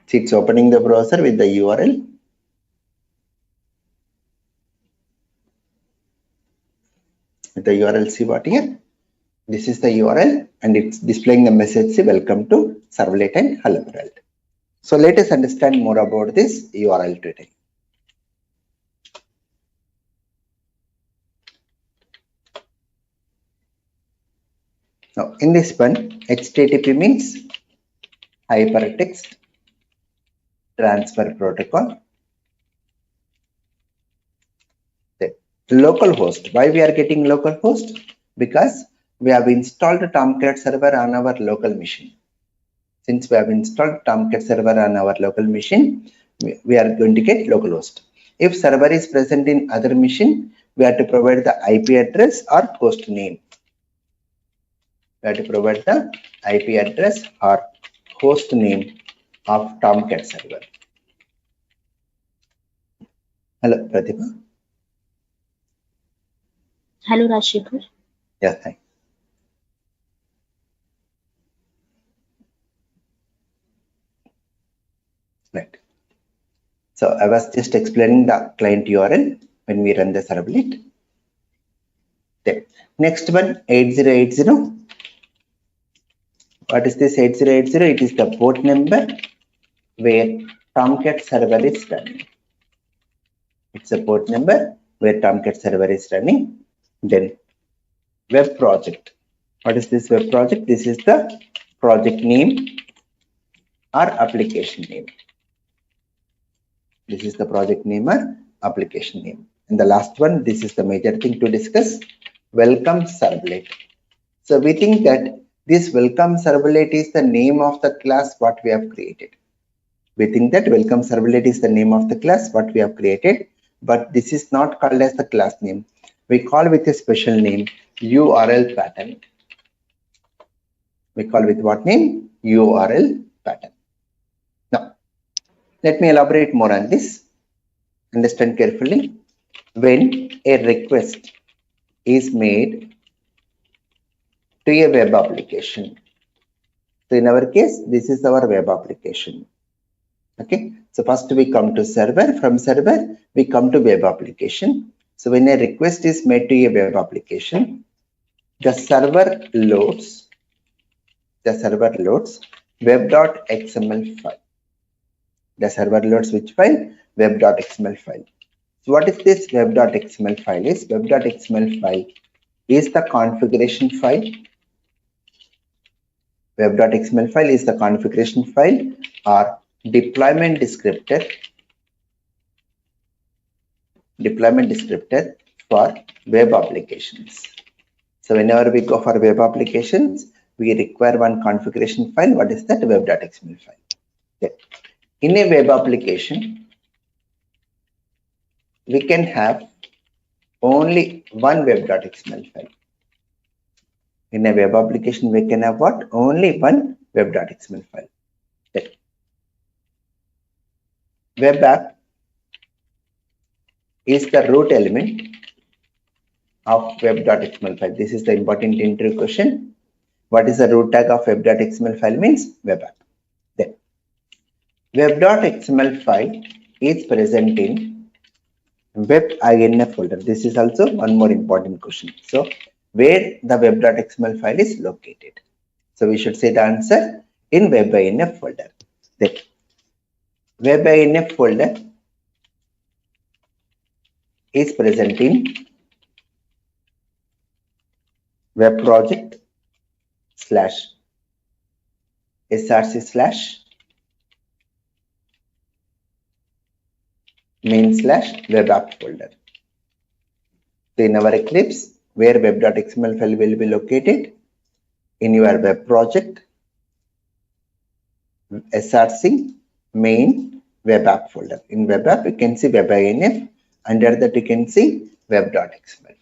see it's opening the browser with the URL. With the URL, see what here? This is the URL and it's displaying the message, say welcome to servlet and hello world. So let us understand more about this URL today. Now in this one, HTTP means hypertext transfer protocol. Then localhost. Why we are getting localhost? Because we have installed Tomcat server on our local machine. Since we have installed Tomcat server on our local machine, we are going to get localhost. If server is present in other machine, we have to provide the IP address or host name. We have to provide the IP address or host name of Tomcat server. Hello, Pratibha. Hello, Rajshekhar. Yeah, hi. Right. So I was just explaining the client URL when we run the servlet. Then next one, 8080. What is this 8080? It is the port number where Tomcat server is running. It's a port number where Tomcat server is running. Then web project. What is this web project? This is the project name or application name. This is the project name or application name. And the last one, this is the major thing to discuss, welcome servlet. So we think that this welcome servlet is the name of the class what we have created. We think that welcome servlet is the name of the class what we have created, but this is not called as the class name. We call with a special name, URL pattern. We call with what name? URL pattern. Now, let me elaborate more on this. Understand carefully. When a request is made to a web application, so in our case, this is our web application. Okay, so first we come to server, from server we come to web application. So when a request is made to a web application, the server loads web.xml file. The server loads which file? Web.xml file. So what is this web.xml file? Web.xml file is the configuration file. Web.xml file is the configuration file or deployment descriptor for web applications. So whenever we go for web applications, we require one configuration file. What is that? Web.xml file. Okay. In a web application, we can have only one web.xml file. In a web application, we can have what? Only one web.xml file. Okay. Web app is the root element of web.xml file. This is the important interview question. What is the root tag of web.xml file? Means web app. Then web.xml file is present in web.inf folder. This is also one more important question. So where the web.xml file is located? So we should say the answer in web.inf folder. Then web.inf folder is present in web project / src / main / web app folder. So in our Eclipse, where web.xml file will be located? In your web project src main web app folder. In web app, you can see web.inf. Under that, you can see web.xml file.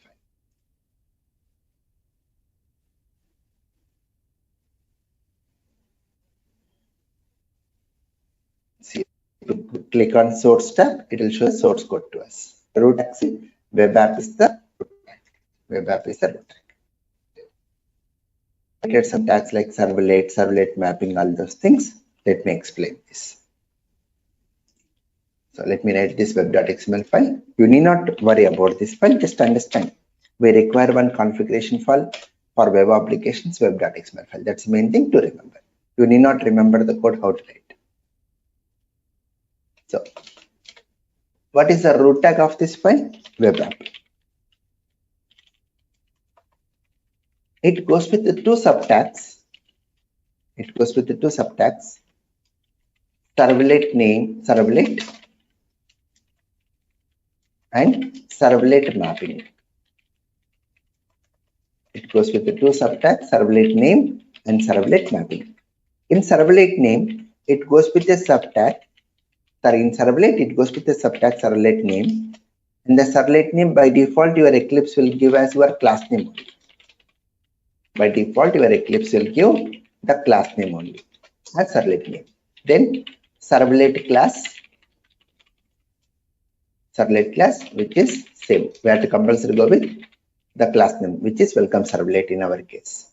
See, click on source tab, it will show the source code to us. Root tag, web app is the root tag. Web app is the root tag. Get some tags like servlet mapping, all those things. Let me explain this. So let me write this web.xml file. You need not worry about this file, just understand. We require one configuration file for web applications, web.xml file. That's the main thing to remember. You need not remember the code how to write. So what is the root tag of this file? Web app. It goes with the two subtags. Servlet name, servlet, and servlet mapping. It goes with the two subtags, servlet name and servlet mapping. In servlet name, it goes with a subtag. Sorry, in servlet, it goes with the subtag servlet name. And the servlet name, by default, your Eclipse will give as your class name only. By default, your Eclipse will give the class name only as servlet name. Then servlet class, which is same. We have to compulsory go with the class name, which is welcome servlet in our case.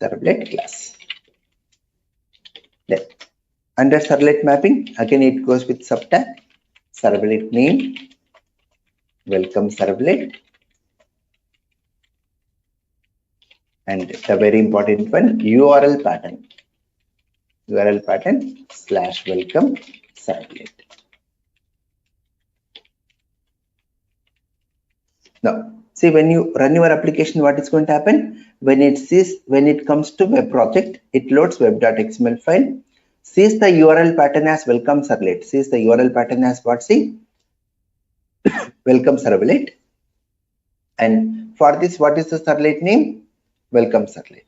Servlet class. Then under servlet mapping, again it goes with subtag, servlet name, welcome servlet, and the very important one, URL pattern / welcome servlet. Now, see, when you run your application, what is going to happen? When it comes to web project, it loads web.xml file. sees the URL pattern as welcome servlet. Sees the URL pattern as what? See, welcome servlet. And for this, what is the servlet name? Welcome servlet.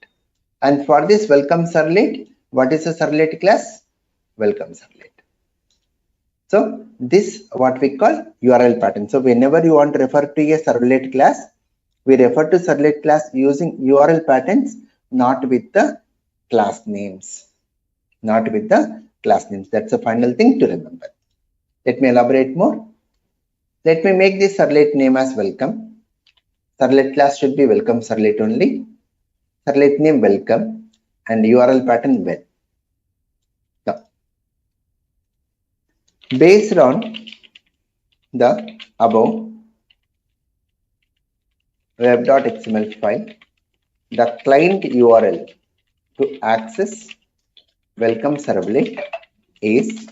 And for this welcome servlet, what is the servlet class? Welcome servlet. So this what we call URL pattern. So whenever you want to refer to a servlet class, we refer to servlet class using URL patterns, not with the class names. Not with the class names. That's the final thing to remember. Let me elaborate more. Let me make this servlet name as welcome. Servlet class should be welcome servlet only. Servlet name welcome and URL pattern well. Now, based on the above web.xml file, the client URL to access welcome servlet is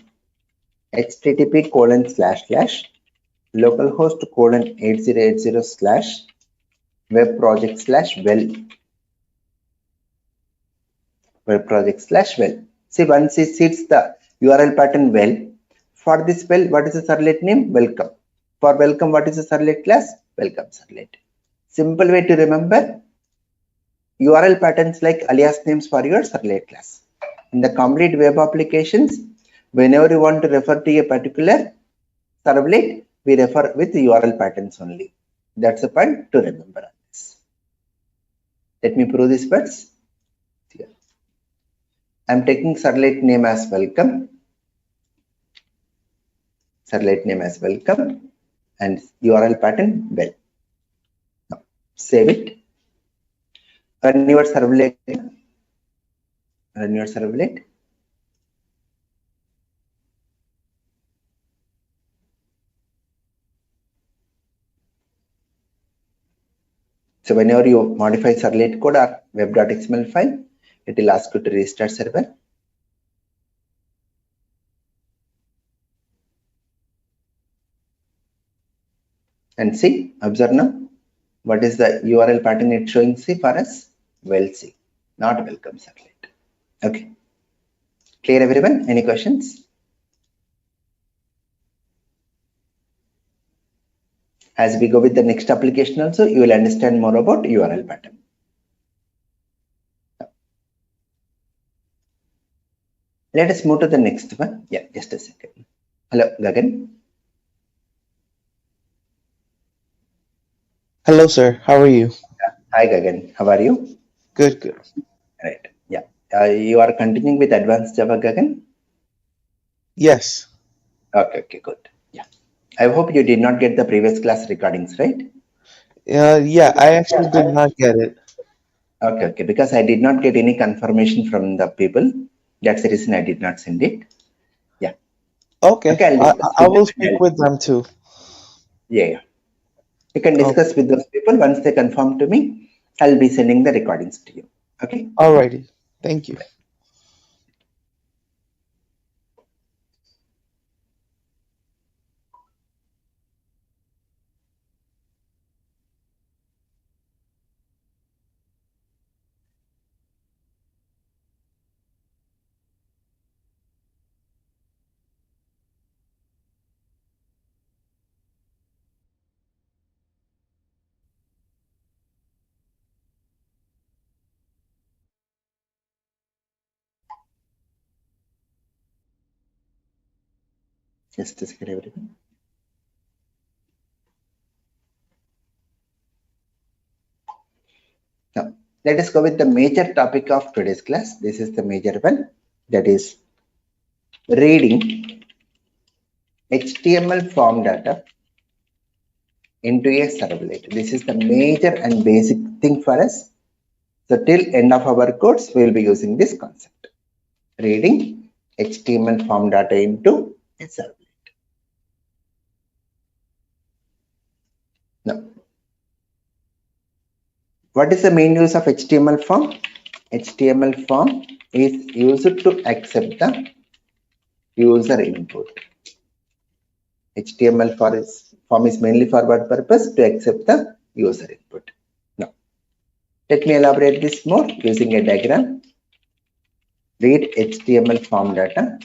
http://localhost:/webproject/well. See, once it sees the URL pattern well, for this well, what is the servlet name? Welcome. For welcome, what is the servlet class? Welcome servlet. Simple way to remember, URL patterns like alias names for your servlet class. In the complete web applications, whenever you want to refer to a particular servlet, we refer with URL patterns only. That's the point to remember on this. Let me prove these words. Here. I'm taking servlet name as welcome. Servlet name as welcome and URL pattern well. Now, save it. Run your servlet. Run your servlet. So whenever you modify servlet code or web.xml file, it will ask you to restart server. And see, observe now, what is the URL pattern it's showing? See for us, well see, not welcome servlet. Okay, clear everyone? Any questions? As we go with the next application also, you will understand more about URL pattern. Let us move to the next one. Yeah, just a second. Hello, Gagan. Hello, sir. How are you? Hi, Gagan. How are you? Good, good. Right. Yeah. You are continuing with advanced Java, Gagan? Yes. Okay, okay, good. Yeah. I hope you did not get the previous class recordings, right? Yeah, I actually did not get it. Okay, okay. Because I did not get any confirmation from the people. That's the reason I did not send it. Yeah. Okay. Okay, I will speak with them too. Yeah, yeah. You can discuss with those people. Once they confirm to me, I'll be sending the recordings to you. Okay. Alrighty. Thank you. Just a second, everyone. Now, let us go with the major topic of today's class. This is the major one, that is reading HTML form data into a servlet. This is the major and basic thing for us. So till end of our course, we will be using this concept. Reading HTML form data into a servlet. Now, what is the main use of HTML form? HTML form is used to accept the user input. HTML form is mainly for what purpose? To accept the user input. Now, let me elaborate this more using a diagram. read HTML form data.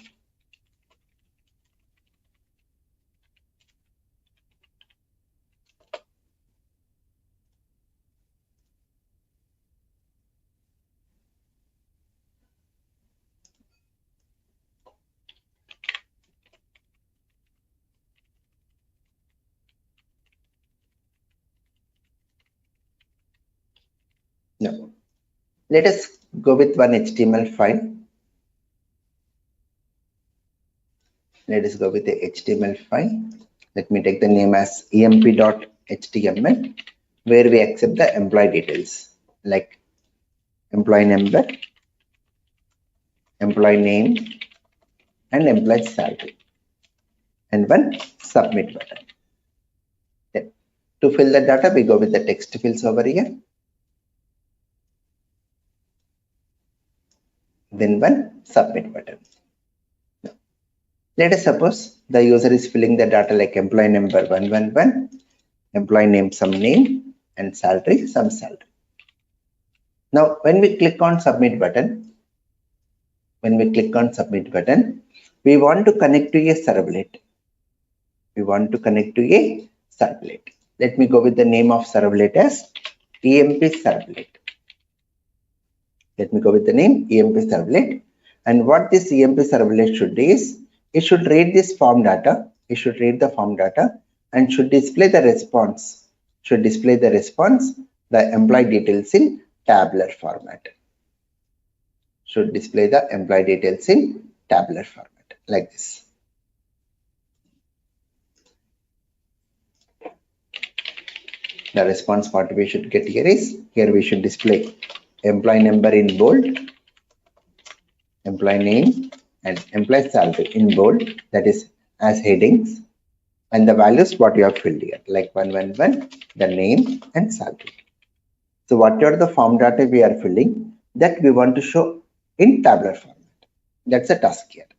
No. Let us go with one HTML file. Let us go with the HTML file. Let me take the name as emp.html, where we accept the employee details like employee number, employee name, and employee salary, and one submit button. Then, to fill the data, we go with the text fields over here. Then one submit button. Now, let us suppose the user is filling the data like employee number 111, employee name some name, and salary some salary. Now when we click on submit button, we want to connect to a servlet. Let me go with the name of servlet as EMP servlet. And what this EMP servlet should do is, it should read this form data. And should display the response. The employee details in tabular format. Like this. The response part we should get here is, here we should display employee number in bold, employee name, and employee salary in bold, that is as headings, and the values what you have filled here, like 111, the name and salary. So whatever the form data we are filling, that we want to show in tabular format. That's a task here.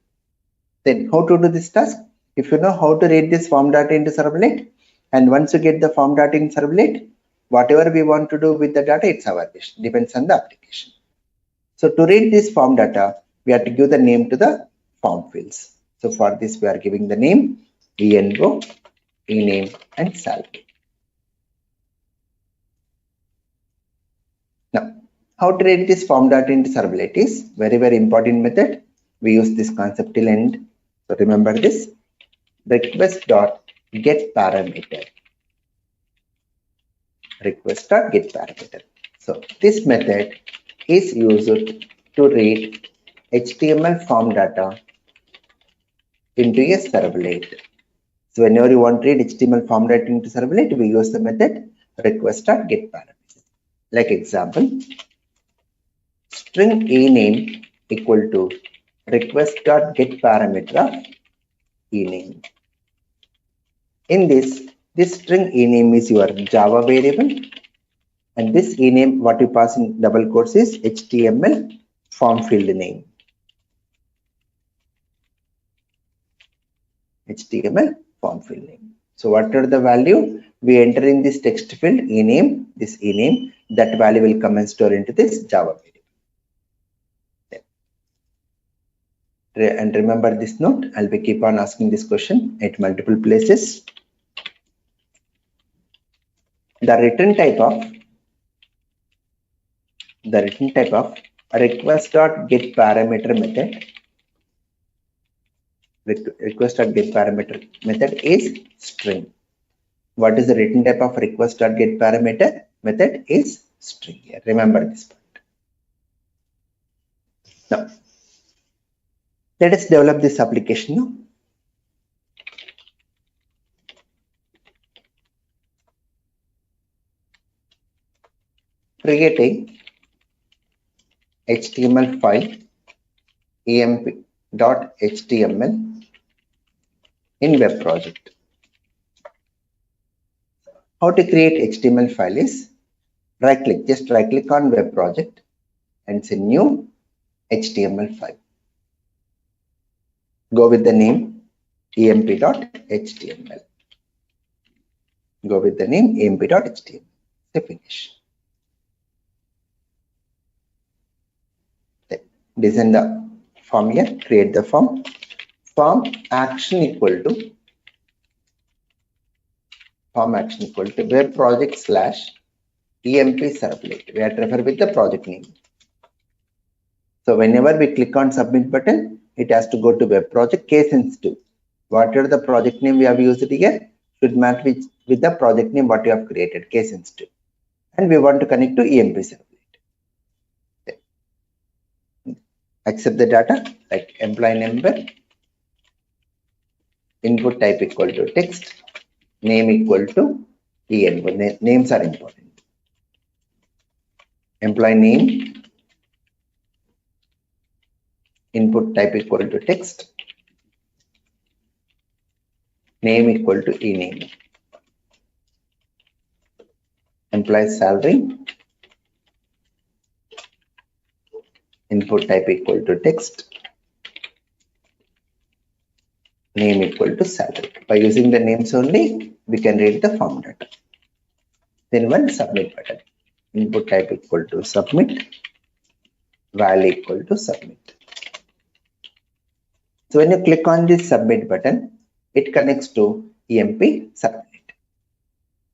Then how to do this task? If you know how to read this form data into servlet, and once you get the form data in servlet, whatever we want to do with the data, it's our wish, depends on the application. So to read this form data, we have to give the name to the form fields. So for this, we are giving the name ENO, ename, and salary. Now, how to read this form data into servlet is very, very important method. We use this concept till end. So remember this, request.getParameter. So this method is used to read HTML form data into a servlet. So whenever you want to read HTML form data into servlet, we use the method request.getParameter. Like example, string ename equal to request.getParameter of ename. In this string ename is your Java variable, and this ename what you pass in double quotes is HTML form field name. So whatever the value we enter in this text field ename, that value will come and store into this Java variable. And remember this note, I'll be keep on asking this question at multiple places. The return type of request.getParameter method is string. What is the return type of request.getParameter method is string here. Remember this point. Now, let us develop this application now. Creating HTML file emp.html in web project. How to create HTML file is right click on web project and say new HTML file. Go with the name emp.html. Say finish. Design the form here, create the form. Form action equal to web project / EMP servlet. We have to refer with the project name. So whenever we click on submit button, it has to go to web project case sensitive. Whatever the project name we have used here should match with the project name what you have created, case sensitive. And we want to connect to EMP servlet. Accept the data like employee number, input type equal to text, name equal to EN. Names are important. Employee name, input type equal to text, name equal to ename. Employee salary, input type equal to text, name equal to salary. By using the names only, we can read the form data. Then one submit button. Input type equal to submit, value equal to submit. So when you click on this submit button, it connects to EMP servlet.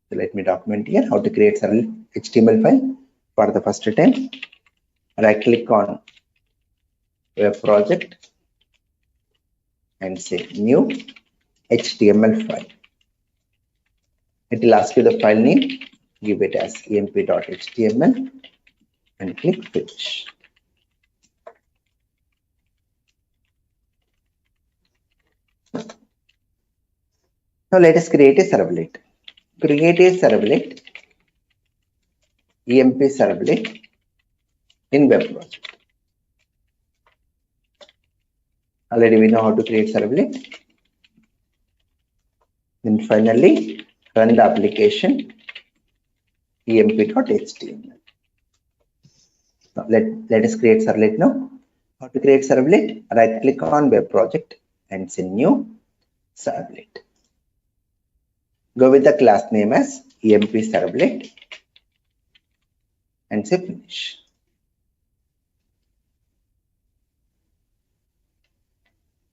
So let me document here how to create servlet HTML file for the first time. Right click on web project and say new HTML file. It will ask you the file name, give it as emp.html and click finish. Now let us create a servlet. Create a servlet, EMP servlet in web project. Already we know how to create servlet. Then finally run the application emp.html. Now let us create servlet now. How to create servlet? Right click on web project and say new servlet. Go with the class name as EMP servlet and say finish.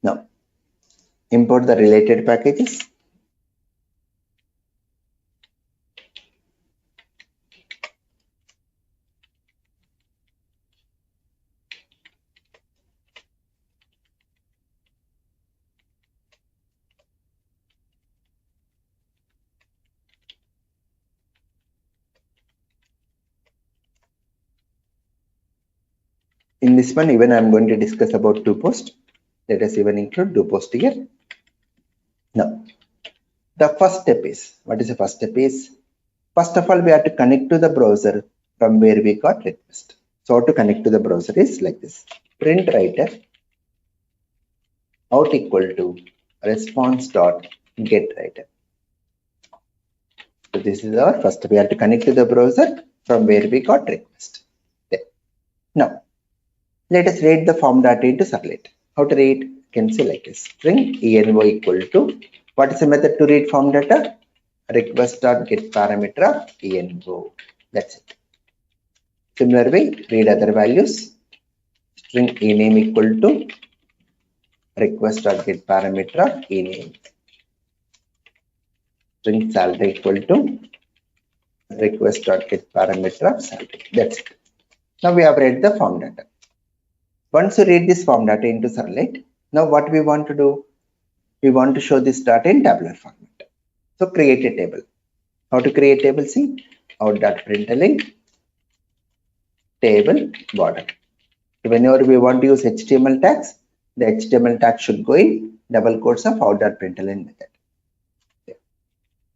Now import the related packages. In this one, even I'm going to discuss about DoPost. Let us even include DoPost here. Now, the first step is, what is the first step is? First of all, we have to connect to the browser from where we got request. So how to connect to the browser is like this. Print writer out equal to response.get writer. So this is our first step. We have to connect to the browser from where we got request. There. Now, let us read the form data into servlet. How to read? You can say like this. String envo equal to, what is the method to read form data? Request.get parameter of envo. That's it. Similar way, read other values. String ename equal to request.get parameter of ename. String salary equal to request.get parameter of salary. That's it. Now we have read the form data. Once you read this form data into servlet, now what we want to do? We want to show this data in tabular format. So create a table. How to create table? See, out.println table border. So whenever we want to use HTML tags, the HTML tag should go in double quotes of out.println method.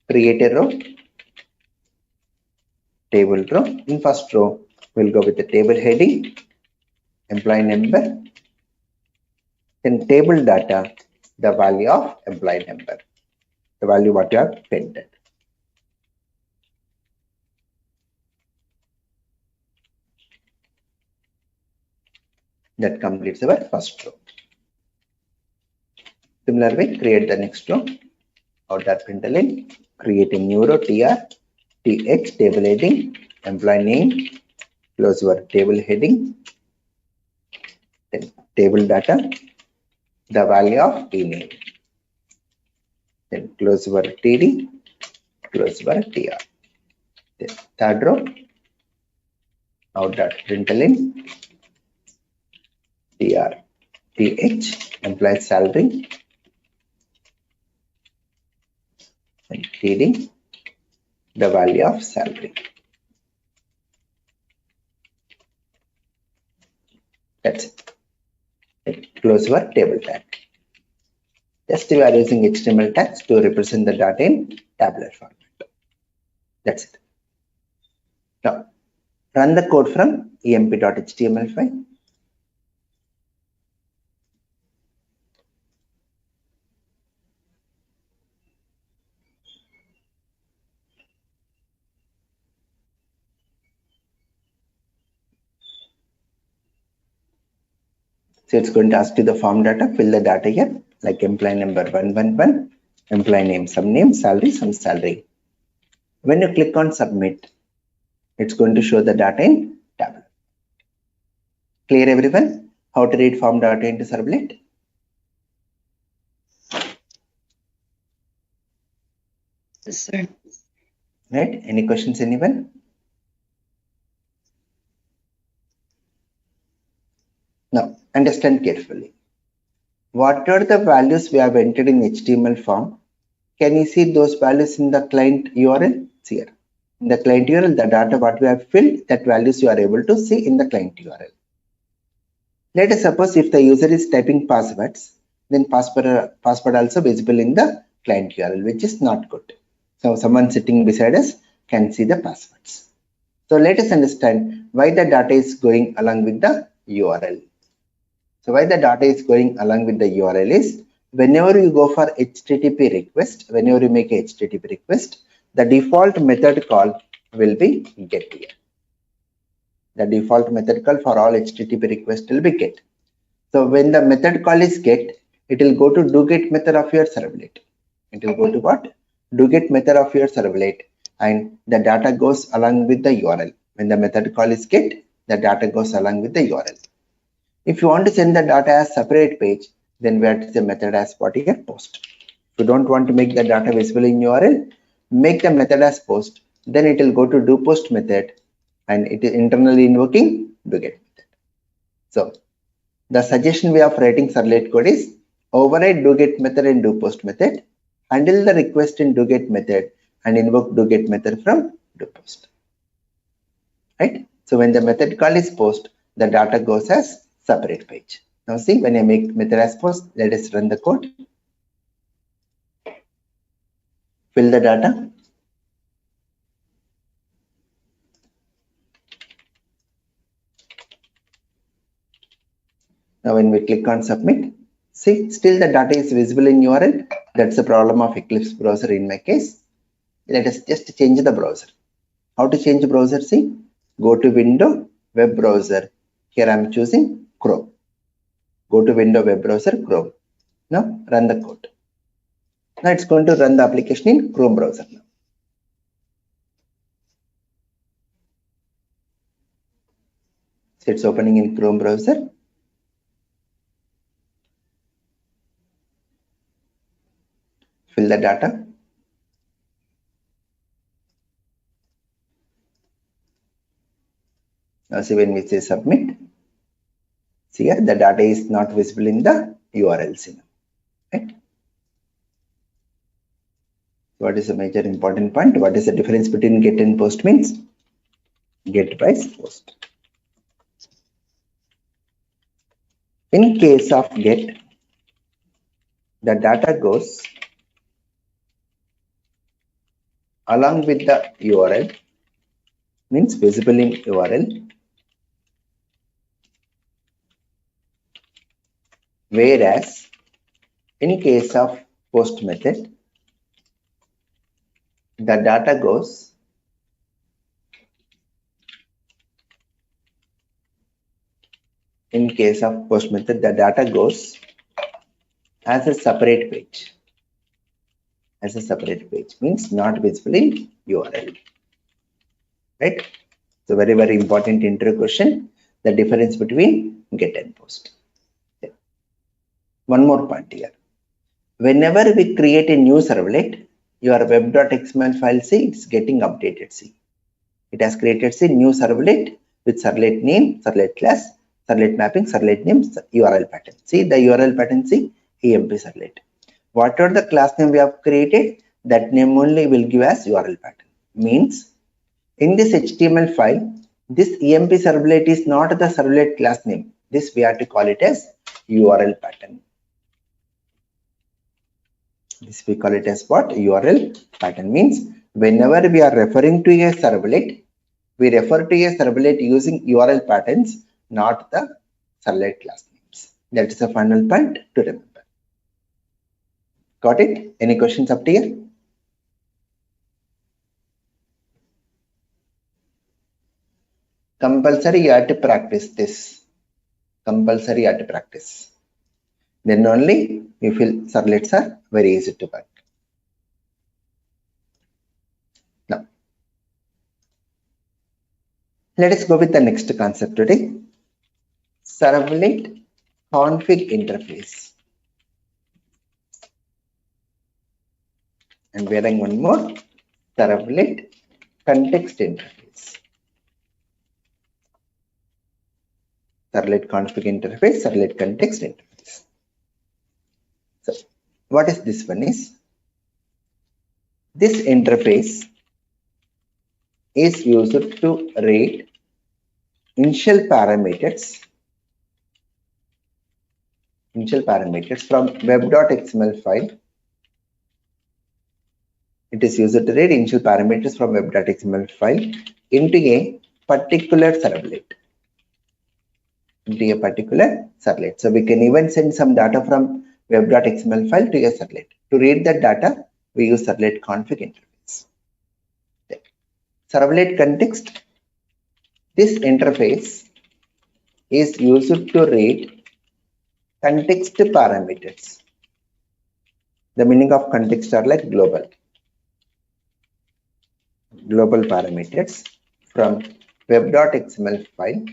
Create a row, table row. In first row, we'll go with the table heading, employee number, then table data, the value of employee number, the value what you have printed. That completes our first row. Similar way, create the next row, out.println, create a new row, th, table heading, employee name, close your table heading, Then table data, the value of email. Then close over TD, close over TR. Then third row, out.println TR, TH, employee salary, and TD, the value of salary. That's it. Close our table tag. Just we are using HTML tags to represent the data in tabular format. That's it. Now, run the code from emp.html file. So it's going to ask you the form data, fill the data here, like employee number 111, employee name, some name, salary, some salary. When you click on submit, it's going to show the data in tabular. Clear everyone? How to read form data into Servlet? Yes, sir. Right? Any questions, anyone? Now, understand carefully. What are the values we have entered in HTML form? Can you see those values in the client URL? It's here. In the client URL, the data what we have filled, that values you are able to see in the client URL. Let us suppose if the user is typing passwords, then password also visible in the client URL, which is not good. So someone sitting beside us can see the passwords. So let us understand why the data is going along with the URL. So why the data is going along with the URL is, whenever you go for HTTP request, whenever you make a HTTP request, the default method call will be get here. The default method call for all HTTP requests will be get. So when the method call is get, it will go to doGet method of your servlet. It will go to what? doGet method of your servlet, and the data goes along with the URL. When the method call is get, the data goes along with the URL. If you want to send the data as separate page, then we have to say method as what here post. If you don't want to make the data visible in URL, make the method as post. Then it will go to doPost method, and it is internally invoking doGet method. So the suggestion way of writing Servlet code is override doGet method and doPost method, handle the request in doGet method, and invoke doGet method from doPost. Right? So when the method call is post, the data goes as separate page. Now see, when I make method as post, let us run the code. Fill the data. Now when we click on submit, see, still the data is visible in URL. That's the problem of Eclipse browser in my case. Let us just change the browser. How to change the browser? See, go to window, web browser. Here I am choosing Chrome. Go to window, web browser, Chrome. Now run the code. Now it's going to run the application in Chrome browser now. So it's opening in Chrome browser. Fill the data. Now see, when we say submit, see here the data is not visible in the URLs. Right? What is the major important point? What is the difference between get and post means? Get by post. In case of get, the data goes along with the URL, means visible in URL, whereas in case of post method, the data goes in case of post method, the data goes as a separate page. As a separate page means not visible in URL. Right? So very, very important intro question, the difference between get and post. One more point here. Whenever we create a new servlet, your web.xml file, see, it's getting updated. See, it has created a new servlet with servlet name, servlet class, servlet mapping, servlet name, URL pattern. See the URL pattern, see, EMP servlet. Whatever the class name we have created, that name only will give us URL pattern. Means in this HTML file, this EMP servlet is not the servlet class name. This we have to call it as URL pattern. This we call it as what? URL pattern. Means whenever we are referring to a servlet, we refer to a servlet using URL patterns, not the servlet class names. That is the final point to remember. Got it? Any questions up to here? Compulsory you have to practice this. Compulsory you have to practice. Then only you feel servlets are very easy to work. Now, let us go with the next concept today. Servlet config interface. And we are doing one more. Servlet context interface. Servlet config interface, servlet context interface. So, what is this one is? This interface is used to read initial parameters from web.xml file. It is used to read initial parameters from web.xml file into a particular servlet. So we can even send some data from web.xml file to a servlet. To read that data, we use servlet config interface. Servlet context. This interface is used to read context parameters. The meaning of context are like global parameters from web.xml file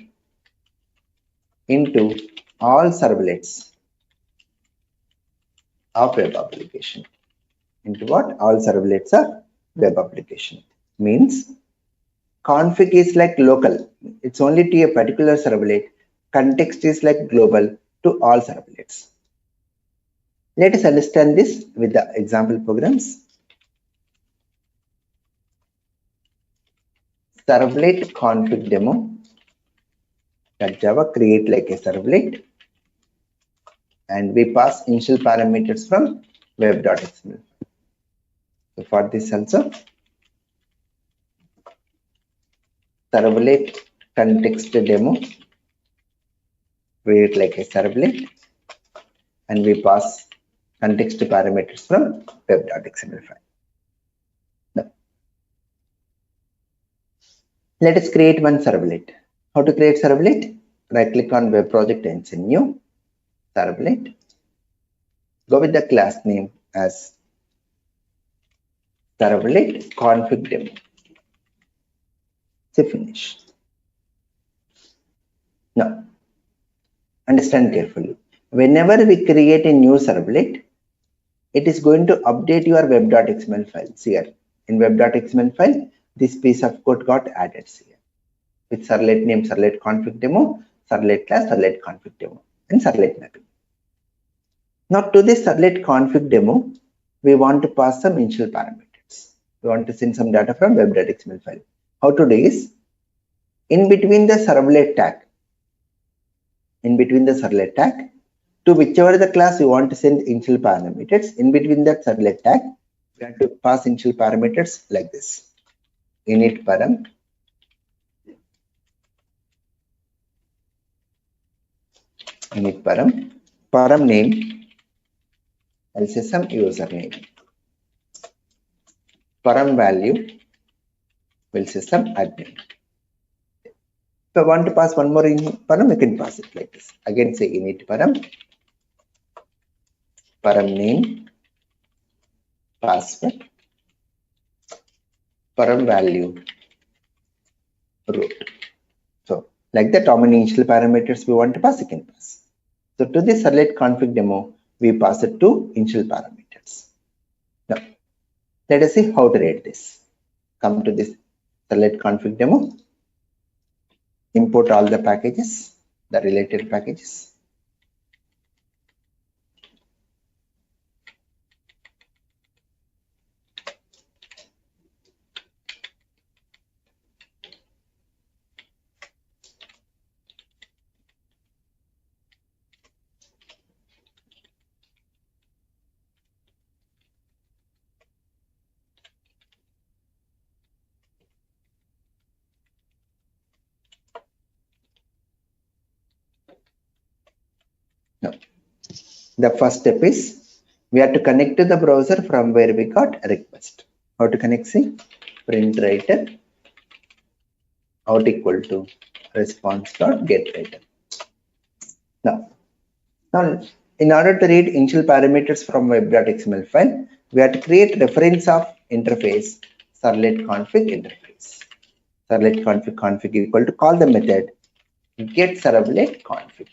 into all servlets of web application. Into what? All servlets of web application. Means config is like local. It's only to a particular servlet. Context is like global to all servlets. Let us understand this with the example programs. Servlet config demo. Java create like a servlet and we pass initial parameters from web.xml. So for this also, servlet context demo, create like a servlet and we pass context parameters from web.xml file. Now, let us create one servlet. How to create servlet? Right click on web project and say new servlet. Go with the class name as servlet config demo. Say finish. Now, understand carefully. Whenever we create a new servlet, it is going to update your web.xml files here. In web.xml file, this piece of code got added here. With servlet name, servlet config demo, servlet class, servlet config demo, and servlet mapping. Now to this servlet config demo, we want to pass some initial parameters. We want to send some data from web.xml file. How to do is, in between the servlet tag, to whichever the class you want to send initial parameters, in between that servlet tag, we have to pass initial parameters like this. Init param. Init param name, I'll say some username. Param value, we'll say some admin. If I want to pass one more in param, I can pass it like this. Again say init param name, password, param value, root. So like that, how many initial parameters we want to pass, you can pass. So to this servlet config demo, we pass it to initial parameters. Now, let us see how to read this. Come to this servlet config demo. Import all the packages, the related packages. Now, the first step is we have to connect to the browser from where we got a request. How to connect? See, print writer out equal to response.getWriter. Now, in order to read initial parameters from web.xml file, we have to create reference of interface servlet config interface. Servlet config equal to call the method get servlet config.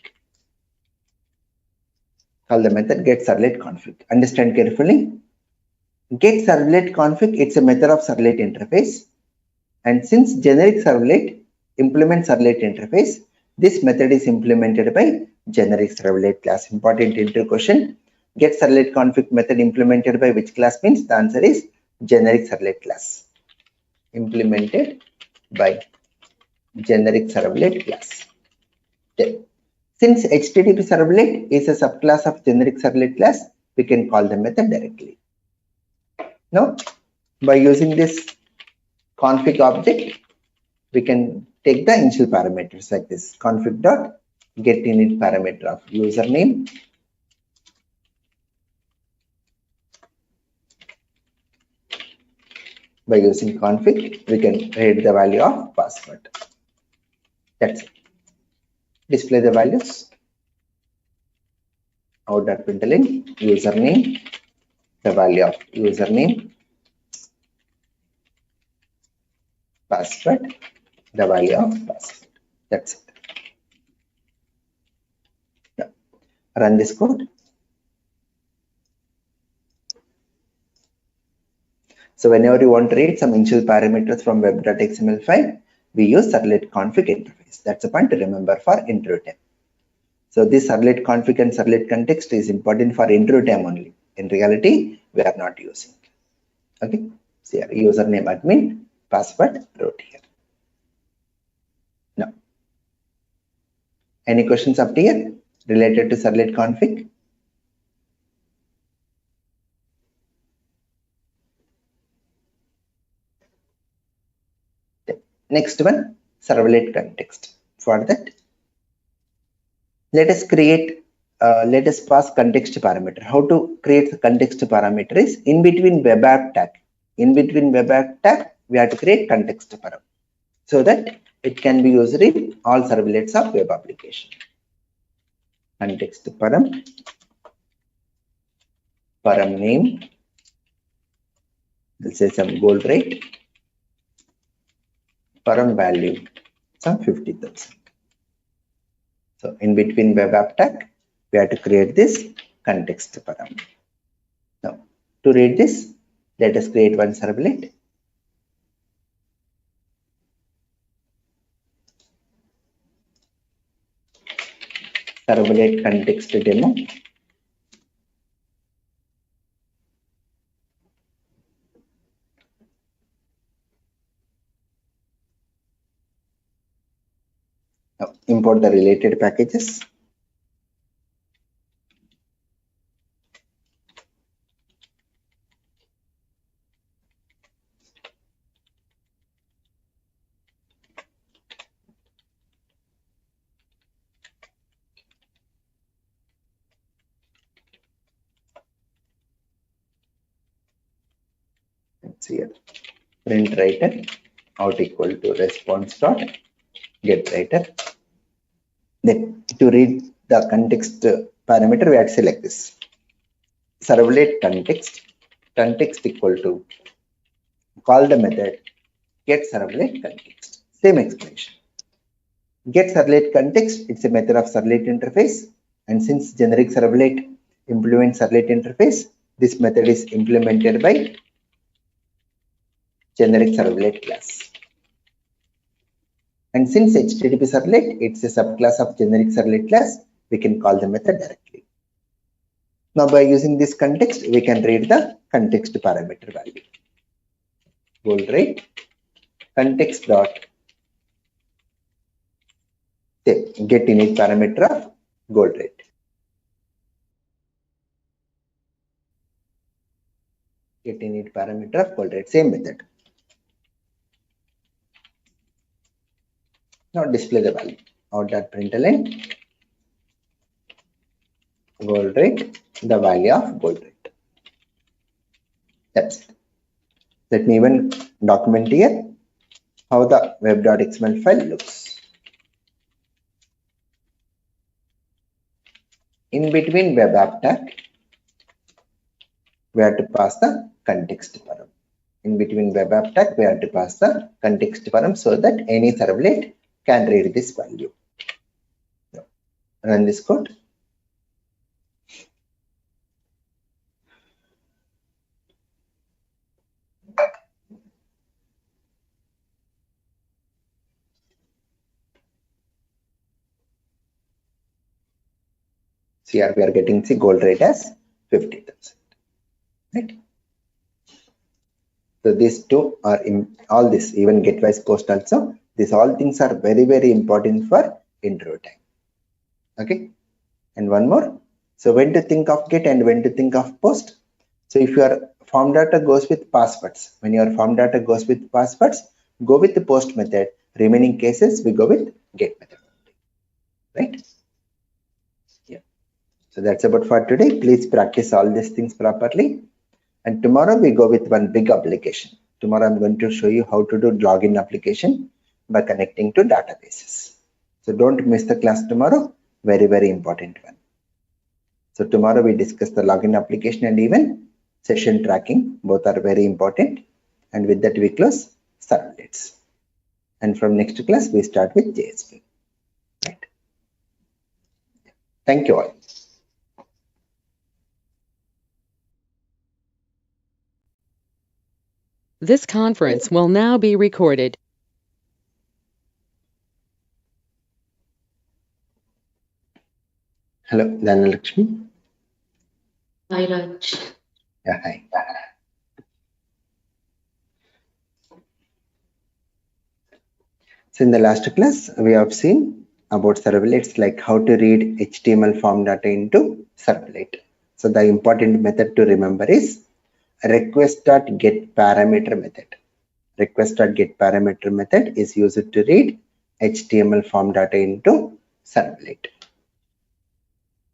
Call the method get servlet config. Understand carefully. Get servlet config, it's a method of servlet interface. And since generic servlet implements servlet interface, this method is implemented by generic servlet class. Important intro question. Get servlet config method implemented by which class means? The answer is generic servlet class. Implemented by generic servlet class. Then, since HTTP servlet is a subclass of generic servlet class, we can call the method directly. Now, by using this config object, we can take the initial parameters like this. Config dot get init parameter of username, by using config, we can read the value of password. That's it. Display the values. Out.println username, the value of username, password, the value of password. That's it. Now, run this code. So whenever you want to read some initial parameters from web.xml file, we use servlet config interface. That's a point to remember for intro time. So this servlet config and servlet context is important for intro time only. In reality, we are not using. Okay. So here, username admin, password wrote here. Now, any questions up here related to servlet config? Next one, servlet context. For that, let us pass context parameter. How to create the context parameter is in between web app tag. In between web app tag, we have to create context param so that it can be used in all servlets of web application. Context param, param name, let's say some gold rate, param value, some 50,000. So in between web app tag, we have to create this context param. Now, to read this, let us create one servlet. Servlet context demo. Now, import the related packages. Let's see here. Print writer out equal to response dot get writer. Then to read the context parameter, we have to select this. Servlet context equal to call the method get servlet context. Same explanation. Get servlet context, it's a method of servlet interface, and since generic servlet implement servlet interface, this method is implemented by generic servlet class. And since HTTP servlet, it's a subclass of generic servlet class, we can call the method directly. Now by using this context, we can read the context parameter value. Bold rate context dot get init parameter of gold rate. Get init parameter of gold rate, same method. Now display the value. Out.println gold rate, the value of gold rate. That's it. Let me even document here how the web.xml file looks. In between web app tag, we have to pass the context param. In between web app tag, we have to pass the context param so that any servlet can read this value. Run this code. Here we are getting the gold rate as 50,000. Right? So these two are in all this, even get-wise cost also. These all things are very, very important for intro time. Okay. And one more. So when to think of get and when to think of post. So if your form data goes with passwords, when your form data goes with passwords, go with the post method. Remaining cases, we go with get method. Right? Yeah. So that's about for today. Please practice all these things properly. And tomorrow we go with one big application. Tomorrow I'm going to show you how to do login application by connecting to databases. So don't miss the class tomorrow. Very, very important one. So tomorrow we discuss the login application and even session tracking. Both are very important. And with that we close servlets. And from next class we start with JSP. Right. Thank you all. This conference will now be recorded. Hello, Dhanalakshmi. Hi, Raj. Yeah, hi. So in the last class, we have seen about servlets, like how to read HTML form data into servlet. So the important method to remember is request.getParameter method. Request.getParameter method is used to read HTML form data into servlet.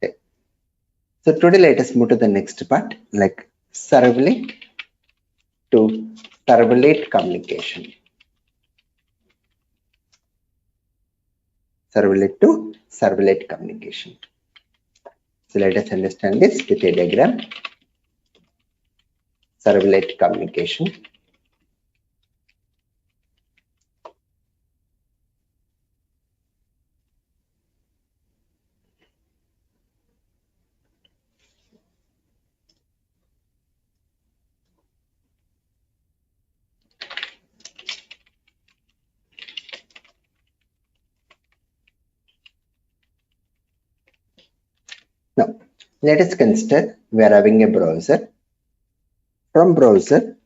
Okay. So today let us move to the next part, like servlet to servlet communication. Servlet to servlet communication. So let us understand this with a diagram. Servlet communication. Now, let us consider we are having a browser. From browser,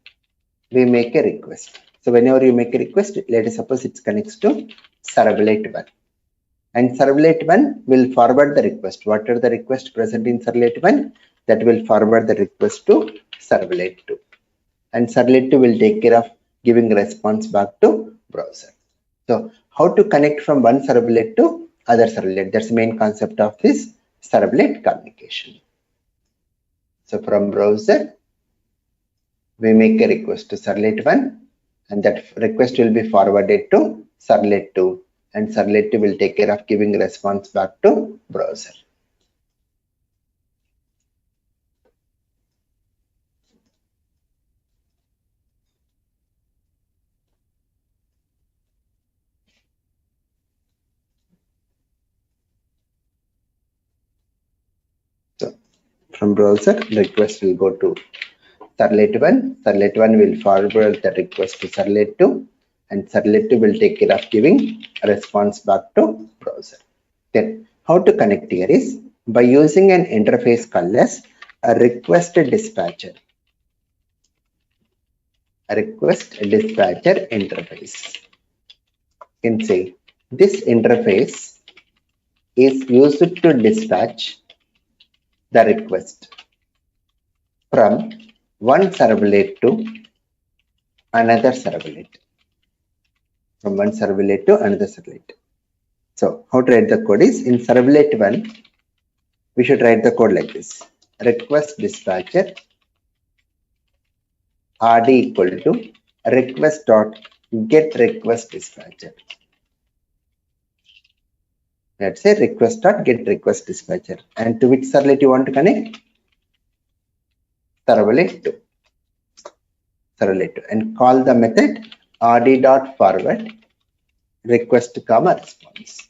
we make a request. So whenever you make a request, let us suppose it connects to servlet 1. And servlet 1 will forward the request. Whatever the request present in servlet 1, that will forward the request to servlet 2. And servlet 2 will take care of giving response back to browser. So how to connect from one servlet to other servlet? That's the main concept of this servlet communication. So from browser, we make a request to servlet 1 and that request will be forwarded to servlet 2 and servlet 2 will take care of giving response back to browser. So from browser, request will go to servlet 1. Servlet 1 will forward the request to servlet 2, and servlet 2 will take care of giving a response back to browser. Then how to connect here is by using an interface called as a request dispatcher. A request dispatcher interface. You can say this interface is used to dispatch the request from one servlet to another servlet. From one servlet to another servlet. So how to write the code is in servlet 1, we should write the code like this. Request dispatcher rd equal to request dot get request dispatcher. Let's say request dot get request dispatcher. And to which servlet you want to connect? Servlet 2. Servlet 2. And call the method rd dot forward request comma response.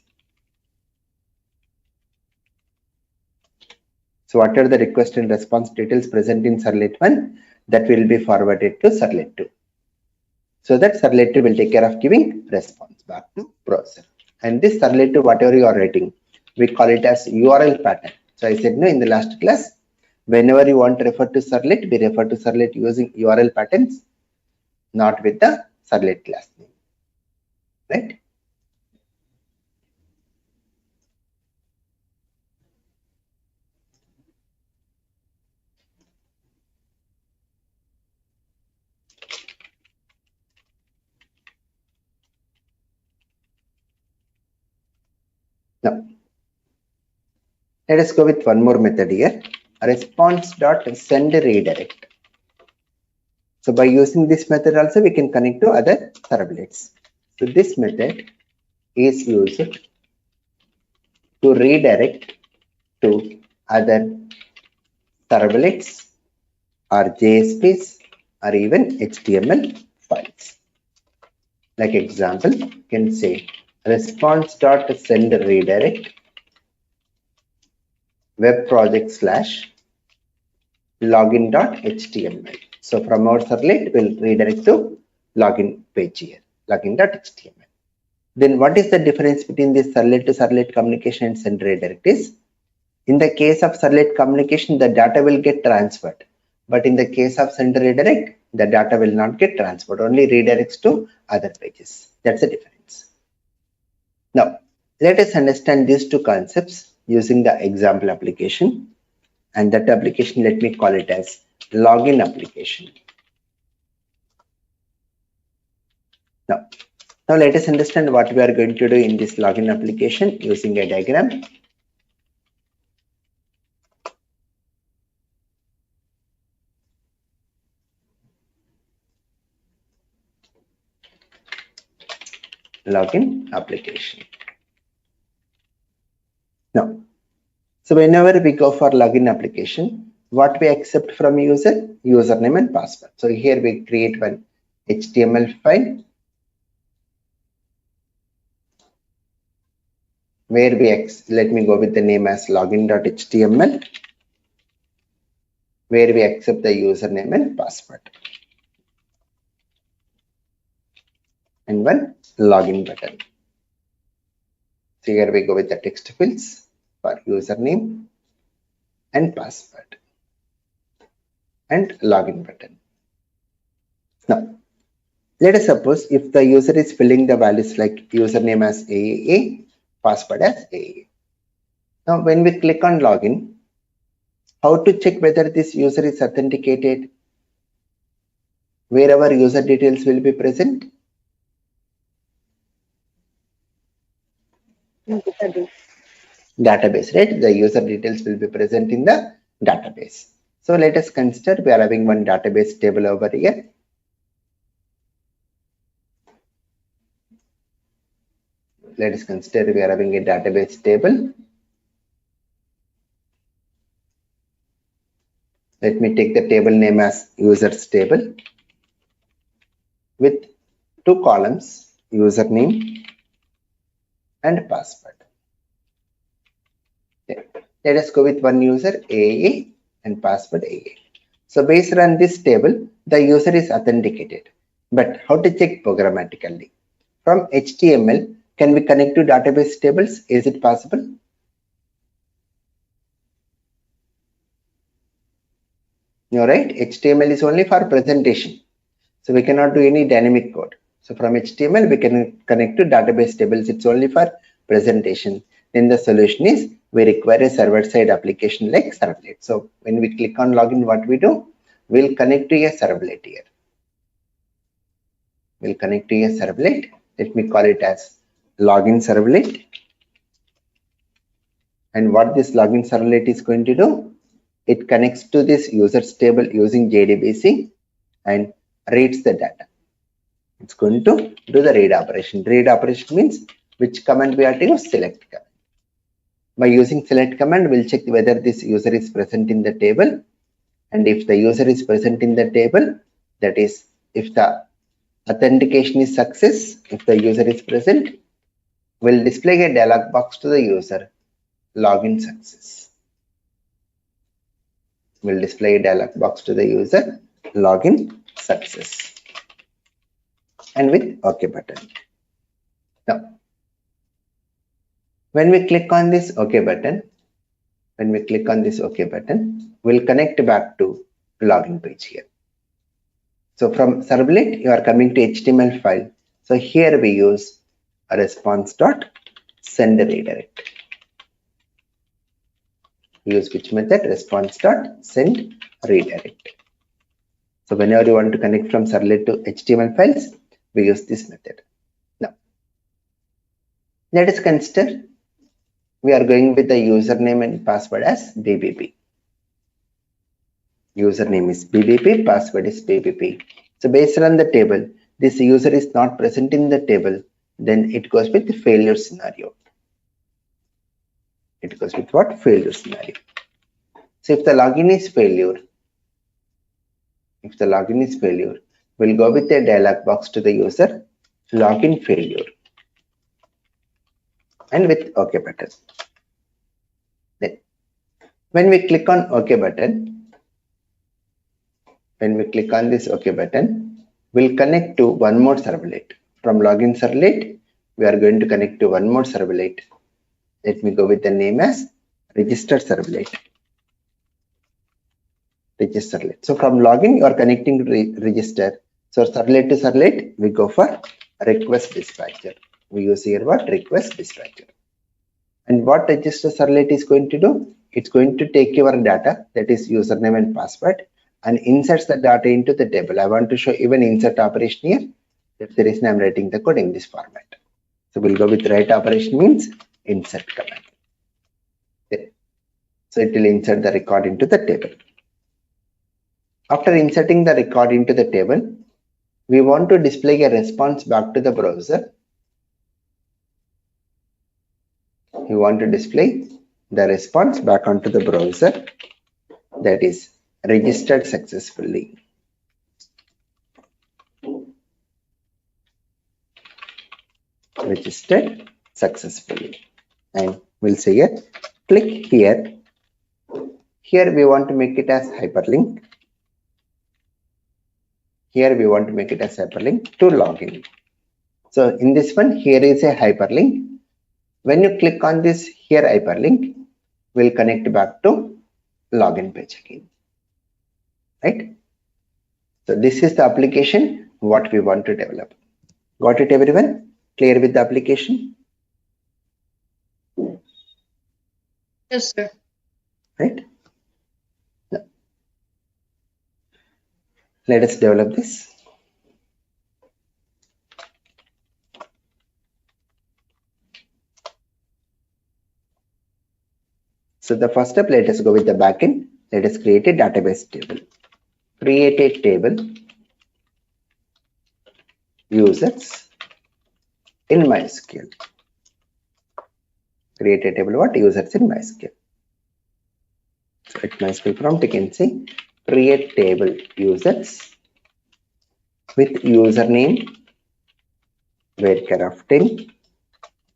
So whatever the request and response details present in servlet 1, that will be forwarded to servlet 2. So that servlet 2 will take care of giving response back to browser. And this servlet 2, whatever you are writing, we call it as URL pattern. So I said no in the last class, whenever you want to refer to servlet, we refer to servlet using URL patterns, not with the servlet class name. Right? Now, let us go with one more method here. Response.send redirect. So by using this method also we can connect to other servlets. So this method is used to redirect to other servlets or JSPs or even HTML files. Like example, you can say response.send redirect web project / login.html. So from our servlet, we'll redirect to login page here, login.html. Then what is the difference between this servlet to servlet communication and send redirect is, in the case of servlet communication, the data will get transferred. But in the case of send redirect, the data will not get transferred, only redirects to other pages. That's the difference. Now, let us understand these two concepts using the example application. And that application, let me call it as login application. Now let us understand what we are going to do in this login application using a diagram. Login application. Now, so whenever we go for login application, what we accept from user? Username and password. So here we create one HTML file where we let me go with the name as login.html, where we accept the username and password, and one login button. So here we go with the text fields for username and password and login button. Now, let us suppose if the user is filling the values like username as AAA, password as AAA. Now, when we click on login, how to check whether this user is authenticated? Where our user details will be present? Database, right? The user details will be present in the database. So let us consider we are having one database table over here. Let us consider we are having a database table. Let me take the table name as users table with two columns, username and password. Let us go with one user, AAA, and password AA. So based on this table, the user is authenticated. But how to check programmatically? From HTML, can we connect to database tables? Is it possible? No, right? HTML is only for presentation. So we cannot do any dynamic code. So from HTML, we can connect to database tables. It's only for presentation. Then the solution is we require a server-side application like servlet. So when we click on login, what we do? We'll connect to a servlet here. We'll connect to a servlet. Let me call it as login servlet. And what this login servlet is going to do? It connects to this users table using JDBC and reads the data. It's going to do the read operation. Read operation means which command we have to use? Select command. By using select command, we'll check whether this user is present in the table. And if the user is present in the table, that is, if the authentication is success, if the user is present, we'll display a dialog box to the user. Login success. We'll display a dialog box to the user. Login success. And with OK button. Now, when we click on this OK button, we'll connect back to login page here. So from servlet, you are coming to HTML file. So here we use a response.send redirect. Use which method? Response.send redirect. So whenever you want to connect from servlet to HTML files, we use this method. Now, let us consider we are going with the username and password as BBP. Username is BBP, password is BBP. So based on the table, this user is not present in the table, then it goes with the failure scenario. It goes with what? Failure scenario. So if the login is failure, we'll go with a dialog box to the user, login failure, and with OK button. Then when we click on OK button, we'll connect to one more servlet. From login servlet, we are going to connect to one more servlet. Let me go with the name as register servlet. So from login, you are connecting to register. So servlet to servlet, we go for request dispatcher. We use here what? Request dispatcher. And what register servlet is going to do? It's going to take your data, that is username and password, and inserts the data into the table. I want to show even insert operation here. That's the reason I'm writing the code in this format. So we'll go with write operation means insert command. Okay. So it will insert the record into the table. After inserting the record into the table, we want to display a response back to the browser. We want to display the response back onto the browser, that is registered successfully. Registered successfully. And we'll say here, click here. Here we want to make it as hyperlink. Here we want to make it as hyperlink to login. So in this one, here is a hyperlink. When you click on this here hyperlink, we'll connect back to login page again. Right? So this is the application what we want to develop. Got it, everyone? Clear with the application? Yes, sir. Right? Now, let us develop this. So the first step, let us go with the backend. Let us create a database table. Create a table users in MySQL. Create a table what? Users in MySQL. So at MySQL prompt you can say create table users with username varchar of 10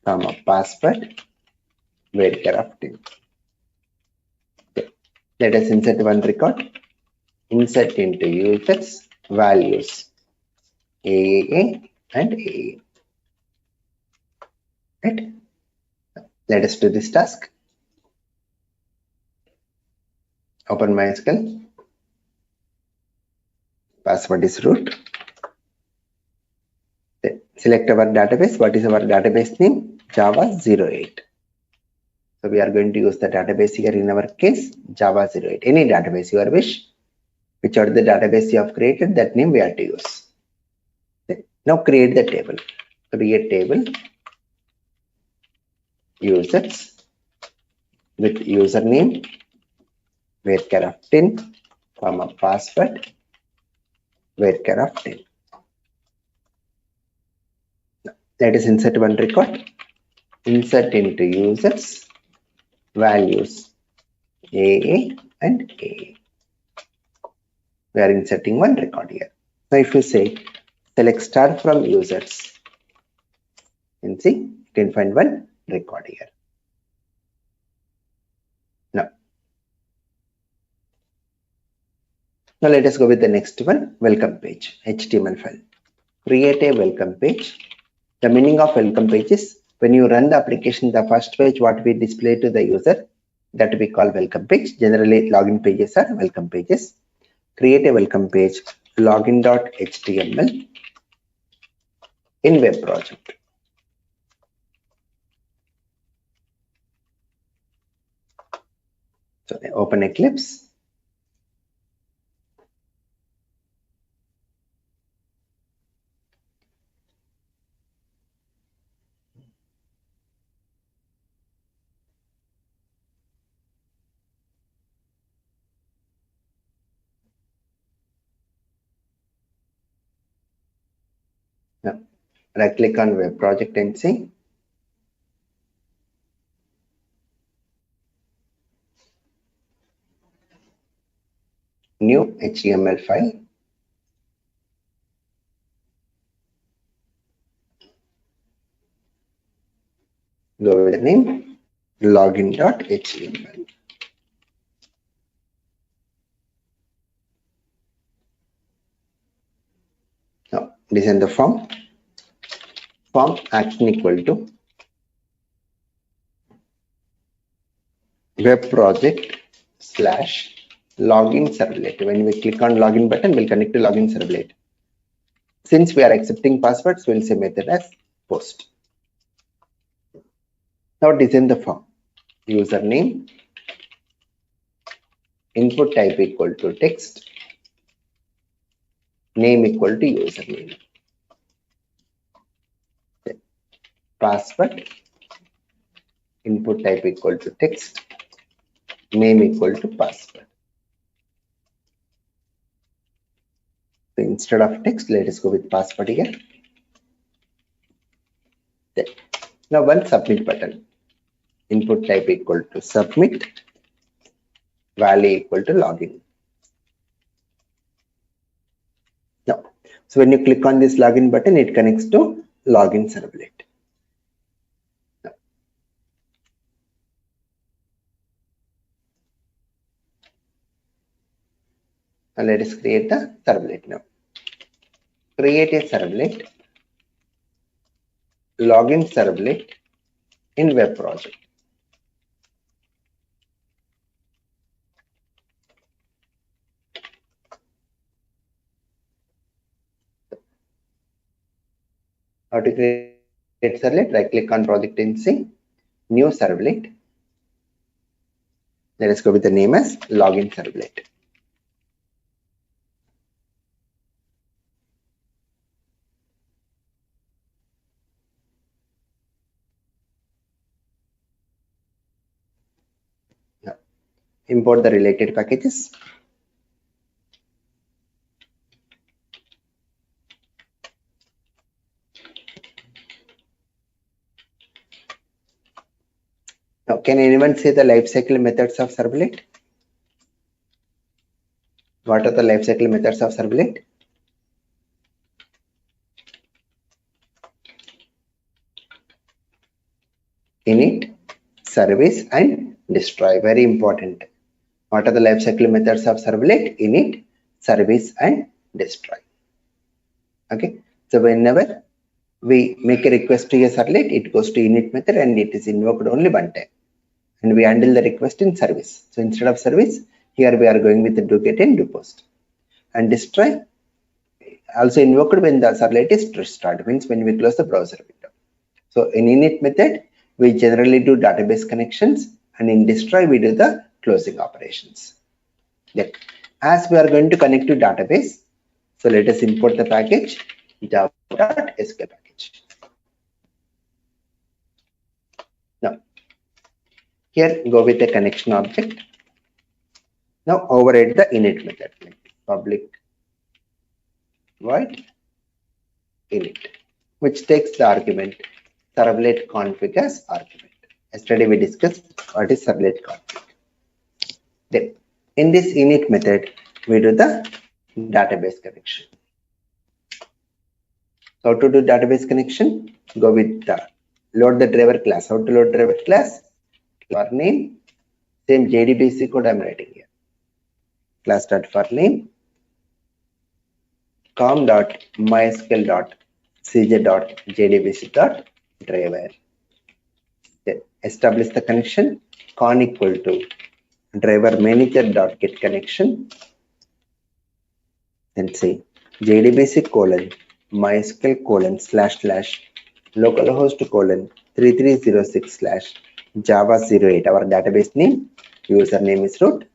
comma password varchar of 10. Okay. Let us insert one record. Insert into users values AAA and AA. Right? Let us do this task. Open MySQL. Password is root. Then select our database. What is our database name? Java 08. So we are going to use the database here in our case Java 08. Any database your wish. Whichever the database you have created, that name we have to use. Now create the table. Create table users with username varchar of 10 comma password varchar of 10. Now, let us insert one record. Insert into users values AA and AA. We are inserting one record here. Now if you say select star from users, you can see you can find one record here. Now let us go with the next one, welcome page, HTML file. Create a welcome page. The meaning of welcome page is when you run the application, the first page what we display to the user, that we call welcome page. Generally login pages are welcome pages. Create a welcome page, login.html in web project. So open Eclipse. Now, right click on web project and say new HTML file. Go with the name login.html. Now design the form. Form action equal to web project slash login servlet. When we click on login button, we'll connect to login servlet. Since we are accepting passwords, we'll say method as post. Now design the form. Username, input type equal to text, name equal to username, password, input type equal to text, name equal to password. So instead of text, let us go with password here. There. Now one submit button. Input type equal to submit, value equal to login. Now, so when you click on this login button, it connects to login servlet. Now let us create the servlet now. Create a servlet, login servlet in web project. How to create servlet? Right click on project and say new servlet. Let us go with the name as login servlet. Now, import the related packages. Now, can anyone say the lifecycle methods of servlet? What are the lifecycle methods of servlet? Init, service, and destroy. Very important. What are the lifecycle methods of servlet? Init, service, and destroy. Okay. So whenever we make a request to a servlet, it goes to init method and it is invoked only one time. And we handle the request in service. So instead of service, here we are going with the do get and do post. And destroy also invoked when the servlet is restored, means when we close the browser window. So in init method, we generally do database connections, and in destroy we do the closing operations. Then, as we are going to connect to database, so let us import the package java.sql package. Now, here go with the connection object. Now override the init method, like public void init, which takes the argument servlet config as argument. Yesterday we discussed what is servlet config. Then in this init method, we do the database connection. So how to do database connection? Go with the load the driver class. How to load driver class? For name, same JDBC code I'm writing here. Class.forName com.mysql.cj.jdbc.driver. Then establish the connection con equal to driver manager.get connection. Then say jdbc colon mysql colon / localhost colon 3306 / java 08. Our database name, username is root,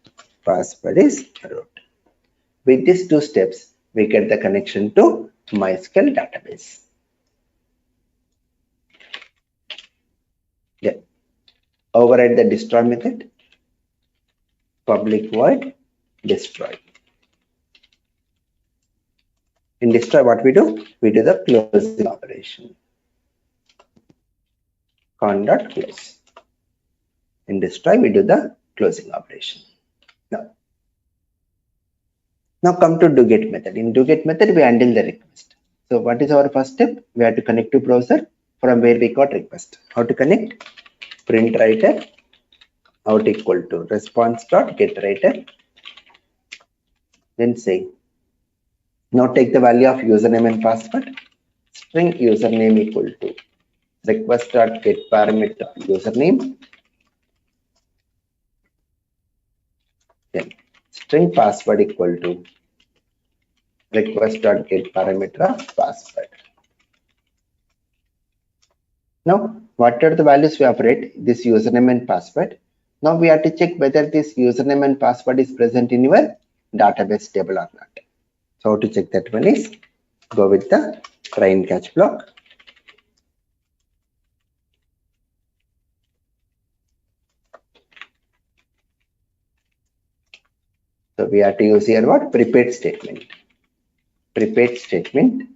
password is root. With these two steps, we get the connection to MySQL database. Then override the destroy method, public void destroy. In destroy, what we do? We do the closing operation. Con.close. In destroy, we do the closing operation. Now come to do get method. In do get method, we handle the request. So what is our first step? We have to connect to browser from where we got request. How to connect? Print writer out equal to response.get writer. Then say, now take the value of username and password. String username equal to request.get parameter username. Then string password equal to request.get parameter of password. Now, what are the values we operate? This username and password. Now we have to check whether this username and password is present in your database table or not. So how to check that one is go with the try and catch block. So we have to use here what? Prepared statement. Prepared statement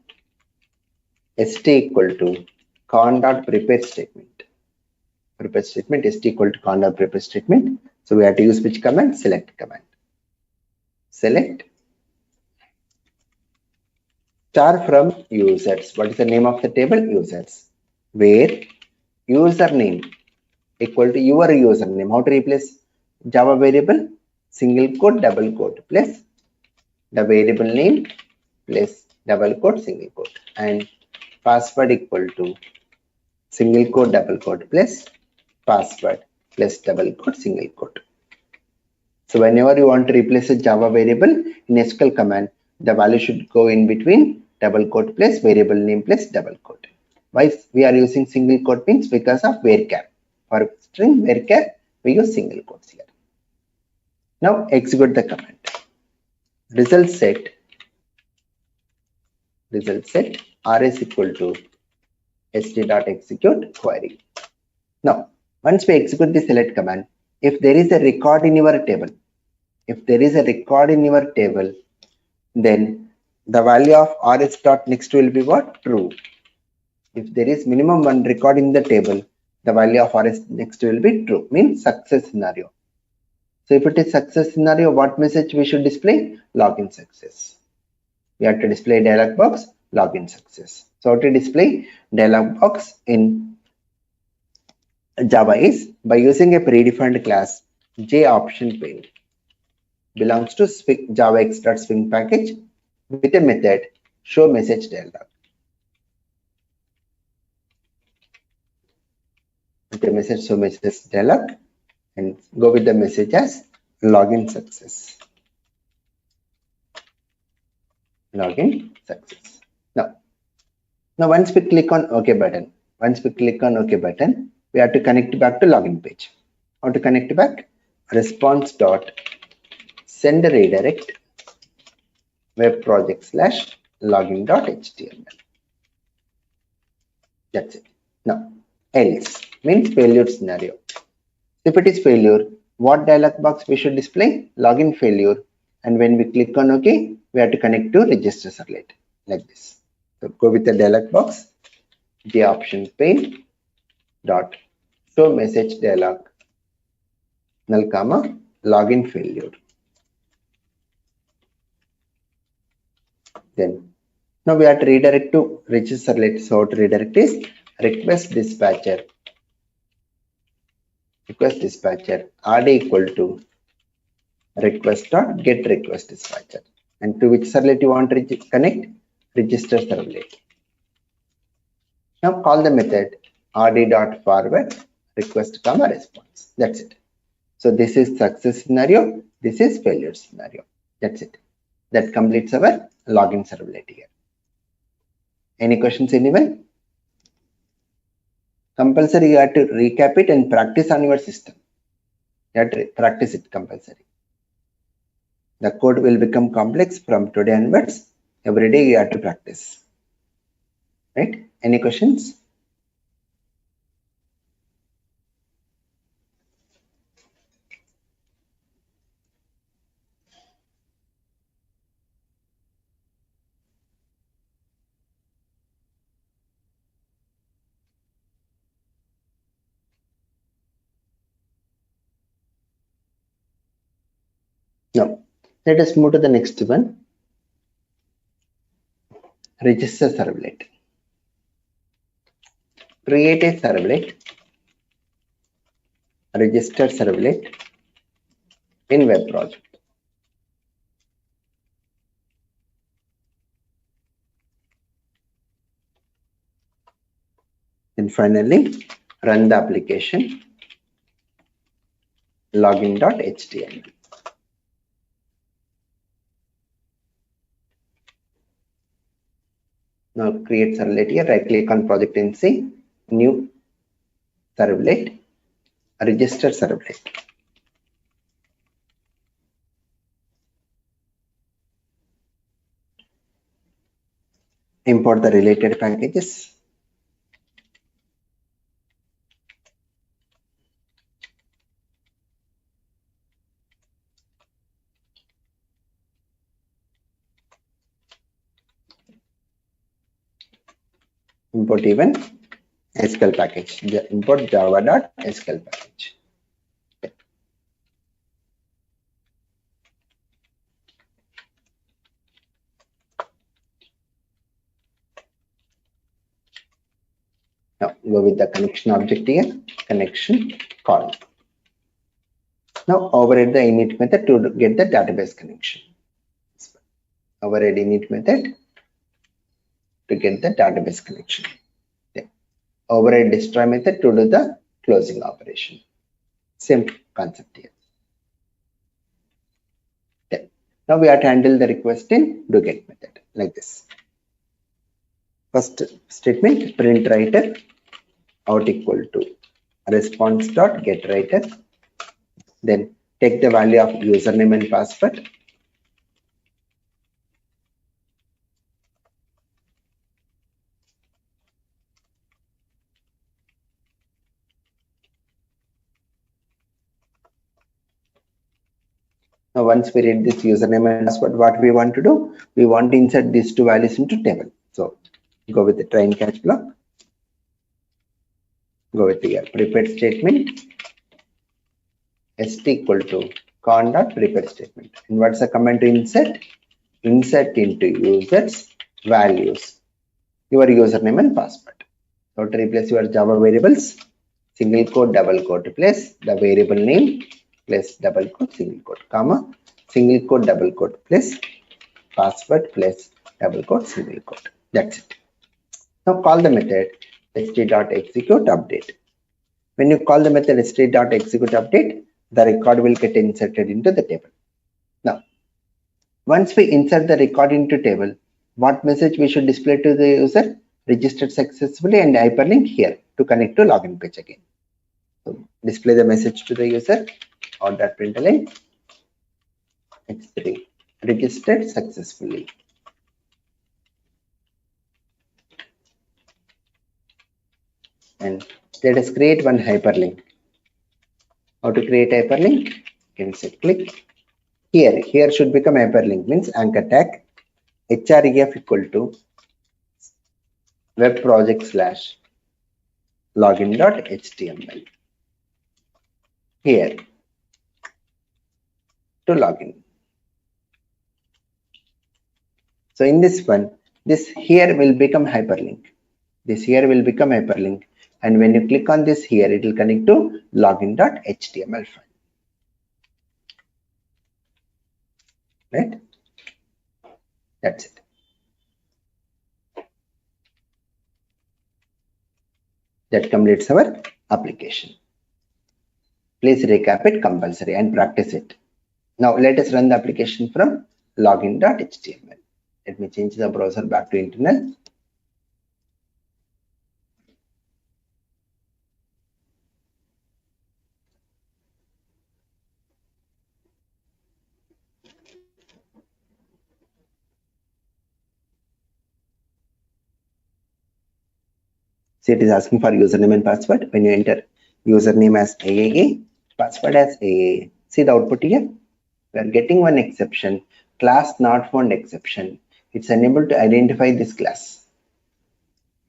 st equal to con.prepared statement. Prepared statement st equal to con.prepared statement. So we have to use which command? Select command. Select star from users. What is the name of the table? Users. Where username equal to your username. How to replace Java variable? Single quote, double quote plus the variable name plus double quote, single quote, and password equal to single quote, double quote plus password plus double quote, single quote. So whenever you want to replace a Java variable in SQL command, the value should go in between double quote plus variable name plus double quote. Why we are using single quote means because of varchar. For string varchar, we use single quotes here. Now execute the command. Result set rs equal to st.execute query. Now once we execute the select command, if there is a record in your table, then the value of rs dot next will be what? True. If there is minimum one record in the table, the value of rs next will be true, means success scenario. So if it is success scenario, what message we should display? Login success. We have to display dialog box, login success. So how to display dialog box in Java is by using a predefined class JOptionPane. belongs to javax.swing package with a method show message dialog. With a message show message dialog and go with the message as login success. Login success. Now once we click on OK button, we have to connect back to login page. How to connect back? Response dot send redirect web project / login.html. That's it. Now else means failure scenario. If it is failure, what dialog box we should display? Login failure. And when we click on OK, we have to connect to register servlet like this. So go with the dialog box, the option pane dot show message dialog null comma login failure. Then now we have to redirect to register servlet. So to redirect is request dispatcher rd equal to request dot get request dispatcher, and to which servlet you want to connect? Register servlet. Now call the method rd.forward request comma response. That's it. So this is success scenario, this is failure scenario. That's it. That completes our login servlet here. Any questions, anyone? Compulsory you have to recap it and practice on your system. You have to practice it compulsory. The code will become complex from today onwards. Every day you have to practice. Right? Any questions? No. Let us move to the next one. Register servlet. Create a servlet, register servlet in web project. And finally, run the application login.html. Now create servlet here, right click on project and say new servlet, register servlet. Import the related packages. Import even SQL package. Import java.sql package. Now go with the connection object here, connection call. Now override the init method to get the database connection. Override init method to get the database connection. Then override destroy method to do the closing operation. Same concept here. Then now we have to handle the request in do get method like this. First statement print writer out equal to response dot get writer. Then take the value of username and password. Now once we read this username and password, what we want to do? We want to insert these two values into table. So go with the try and catch block. Go with the prepared statement. st equal to con dot prepared statement. And what's the command to insert? Insert into users values your username and password. So to replace your Java variables, single quote, double quote, replace the variable name, place double quote, single quote, comma, single quote, double quote, plus password plus double quote, single quote. That's it. Now call the method st.execute update. When you call the method st.execute update, the record will get inserted into the table. Now, once we insert the record into table, what message we should display to the user? Registered successfully and hyperlink here to connect to login page again. So display the message to the user out.println x3 registered successfully. And let us create one hyperlink. How to create hyperlink? You can say click here. Here should become hyperlink, means anchor tag href equal to web project / login.html. Here to login. So in this one, this here will become hyperlink. This here will become hyperlink. And when you click on this here, it will connect to login.html file. Right? That's it. That completes our application. Please recap it compulsory and practice it. Now let us run the application from login.html. Let me change the browser back to internal. So it is asking for username and password. When you enter username as AAA, password as AAA. See the output here. We are getting one exception, class not found exception. It's unable to identify this class.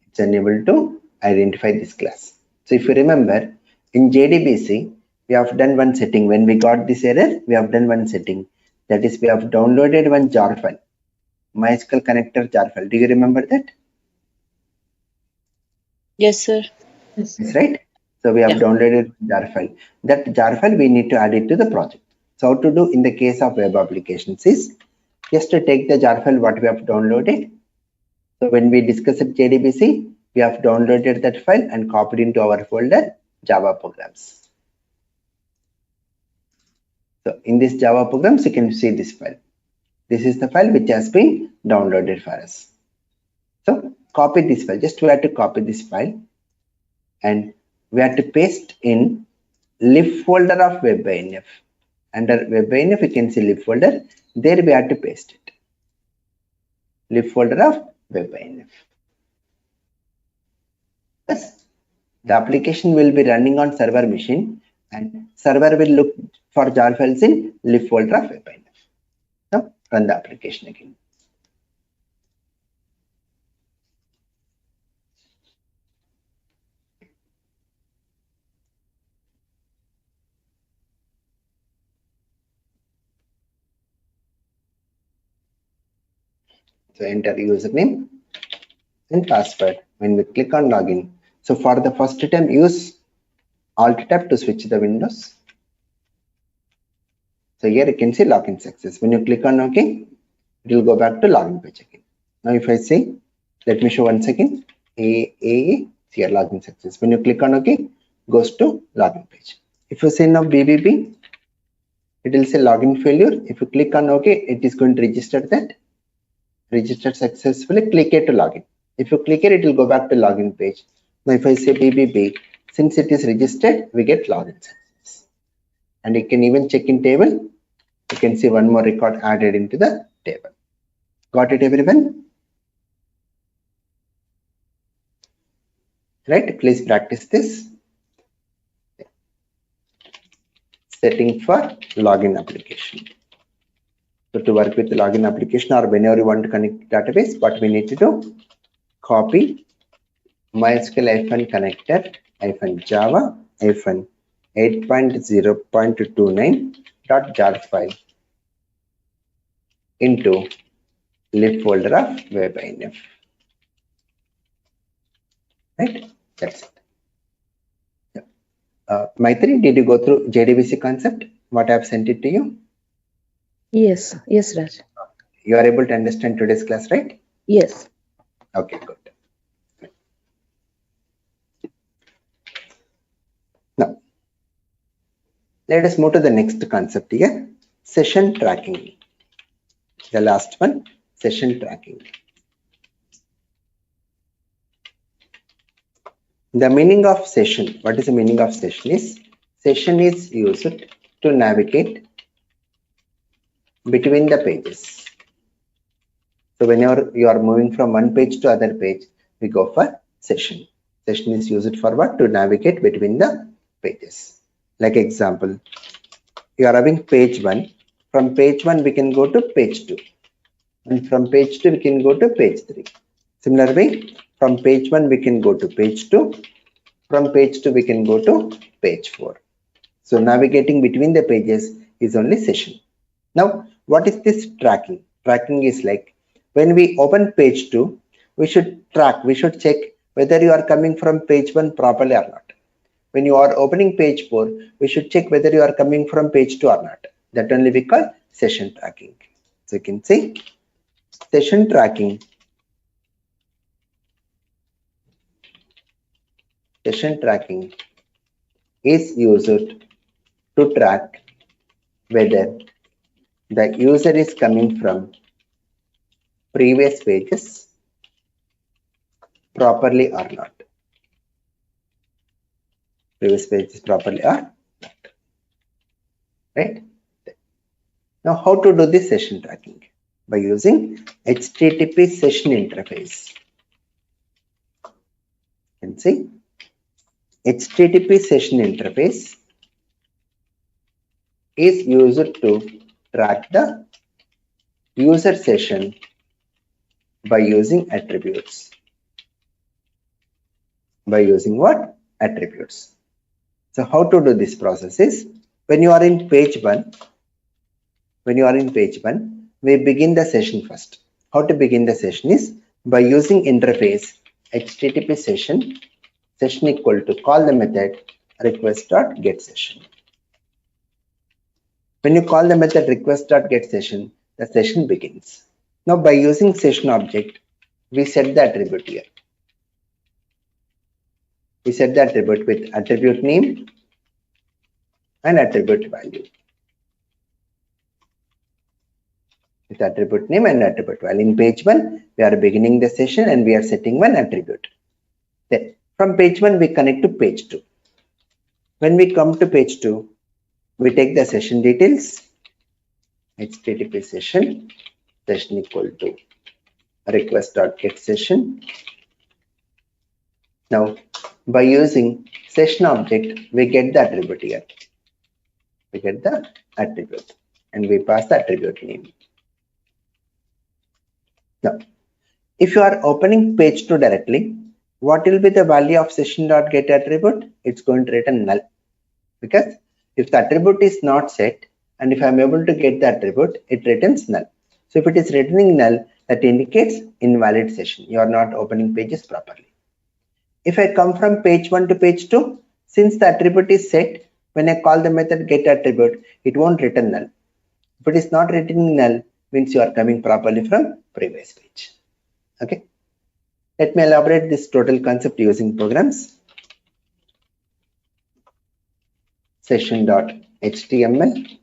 It's unable to identify this class. So if you remember, in JDBC, we have done one setting. When we got this error, we have done one setting. That is, we have downloaded one jar file, MySQL connector jar file. Do you remember that? Yes, sir. Yes. That's right. So we have downloaded jar file. That jar file we need to add it to the project. So how to do in the case of web applications is just to take the jar file what we have downloaded. So when we discuss at JDBC, we have downloaded that file and copied into our folder Java programs. So in this Java programs, you can see this file. This is the file which has been downloaded for us. So copy this file. Just we have to copy this file and we have to paste in lib folder of web.inf. Under web.inf, you can see lib folder. There we have to paste it. Lib folder of web.inf. Yes. The application will be running on server machine and server will look for jar files in lib folder of web.inf. Now run the application again. So enter username and password. When we click on login, so for the first time use Alt tab to switch the windows. So here you can see login success. When you click on OK, it will go back to login page again. Now if I say, let me show once again, here login success. When you click on OK, goes to login page. If you say now BBB, it will say login failure. If you click on OK, it is going to register that. Registered successfully, click here to login. If you click here, it will go back to login page. Now if I say BBB, since it is registered, we get login success. And you can even check in table. You can see one more record added into the table. Got it, everyone? Right, please practice this. Setting for login application. So to work with the login application or whenever you want to connect database, what we need to do, copy MySQL connector Java 8.0.29.jar file into lib folder of web.inf. Right, that's it. Maitri, did you go through JDBC concept? What I have sent it to you? Yes. Yes, Raj. You are able to understand today's class, right? Yes. Okay, good. Now, let us move to the next concept here, session tracking. The last one, session tracking. The meaning of session, what is the meaning of session is, session is used to navigate between the pages. So whenever you are moving from one page to other page, we go for session. Session is used for what? To navigate between the pages. Like example, you are having page 1. From page 1 we can go to page 2. And from page 2 we can go to page 3. Similarly, from page 1 we can go to page 2. From page 2 we can go to page 4. So navigating between the pages is only session. Now, what is this tracking? Tracking is like when we open page 2, we should check whether you are coming from page 1 properly or not. When you are opening page 4, we should check whether you are coming from page 2 or not. That only we call session tracking. So you can say session tracking. Session tracking is used to track whether the user is coming from previous pages properly or not. Previous pages properly or not. Right? Now, how to do this session tracking? By using HTTP session interface. You can see HTTP session interface is used to track the user session by using attributes. By using what? Attributes. So how to do this process is, when you are in page 1, we begin the session first. How to begin the session is by using interface HTTP session equal to call the method request.getSession. When you call the method request.getSession, the session begins. Now by using session object, we set the attribute here. We set the attribute with attribute name and attribute value. With attribute name and attribute value. In page 1, we are beginning the session and we are setting one attribute. Then from page 1, we connect to page 2. When we come to page 2, we take the session details, HTTP session equal to request.getSession. Now, by using session object, we get the attribute here. We get the attribute and we pass the attribute name. Now, if you are opening page 2 directly, what will be the value of session.get attribute? It's going to return null. Because if the attribute is not set and if I am able to get the attribute, it returns null. So if it is returning null, that indicates invalid session. You are not opening pages properly. If I come from page 1 to page 2, since the attribute is set, when I call the method get attribute, it won't return null. If it is not returning null, means you are coming properly from previous page. Okay. Let me elaborate this total concept using programs. Session.html.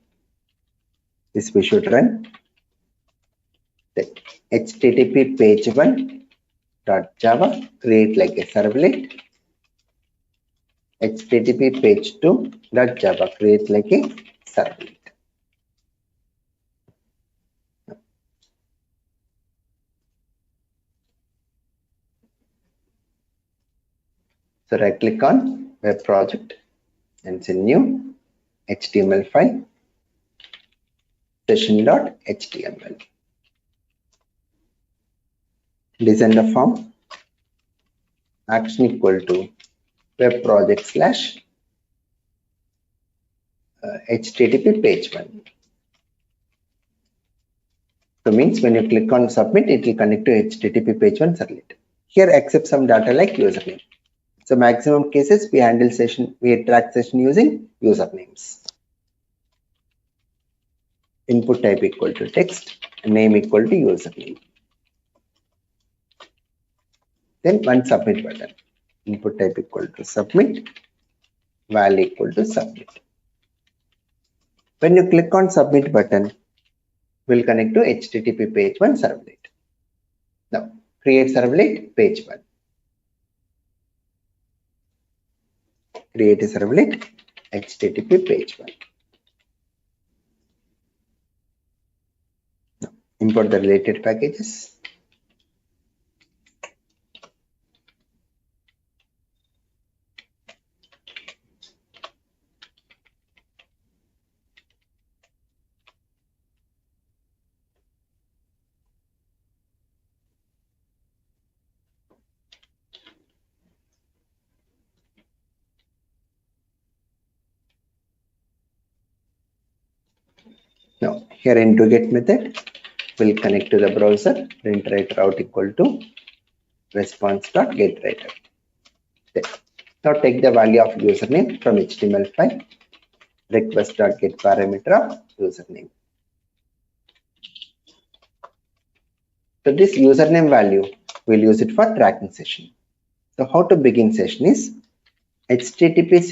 This we should run. Then HTTP page 1.java, create like a servlet. HTTP page 2.java, create like a servlet. So right click on web project and say new HTML file, session.html. Design the form, action equal to web project / HTTP page 1. So means when you click on submit, it will connect to HTTP page 1 servlet. Here accept some data like username. So maximum cases we track session using usernames. input type equal to text, name equal to username. Then one submit button. Input type equal to submit, val equal to submit. When you click on submit button, will connect to HTTP page 1 servlet. Now create servlet page 1. Create a servlet HTTP page 1. Now import the related packages. Now here into get method will connect to the browser, print write route equal to response.getWriter. Now take the value of username from HTML file, request.get parameter of username. So this username value, we'll use it for tracking session. So how to begin session is HTTP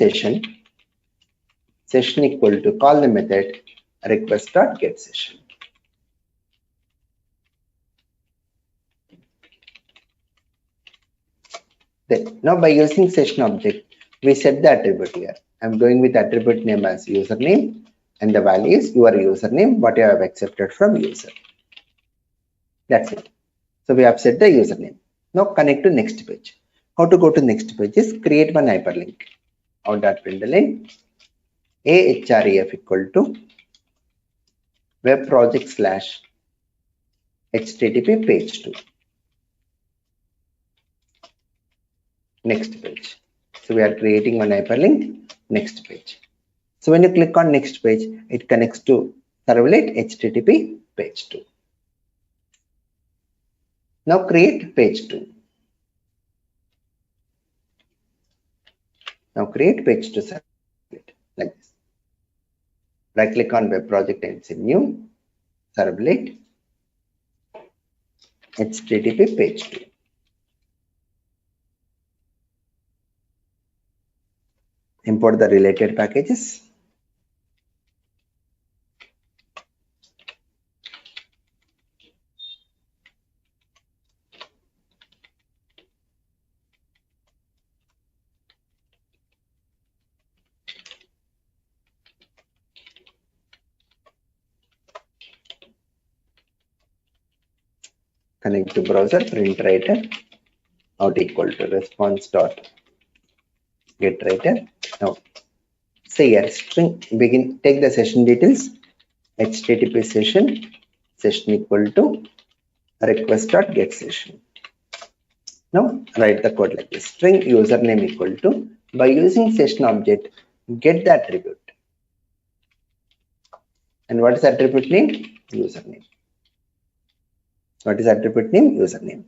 session equal to call the method request.getSession. Then now by using session object, we set the attribute here. I'm going with attribute name as username and the value is your username, what you have accepted from user. That's it. So we have set the username. Now connect to next page. How to go to next page is create one hyperlink. Out.println ahref equal to web project / http page 2. Next page. So we are creating one hyperlink next page. So when you click on next page, it connects to servlet http page 2. Now create page 2. Now create page 2 servlet like this. Right click on web project and say new servlet http page 2. Import the related packages. Connect to browser, print writer, out equal to response.getWriter. Now say here string begin, take the session details, http session equal to request.getSession. Now write the code like this. String username equal to, by using session object, get the attribute. And what is attribute name? Username. What is attribute name? Username.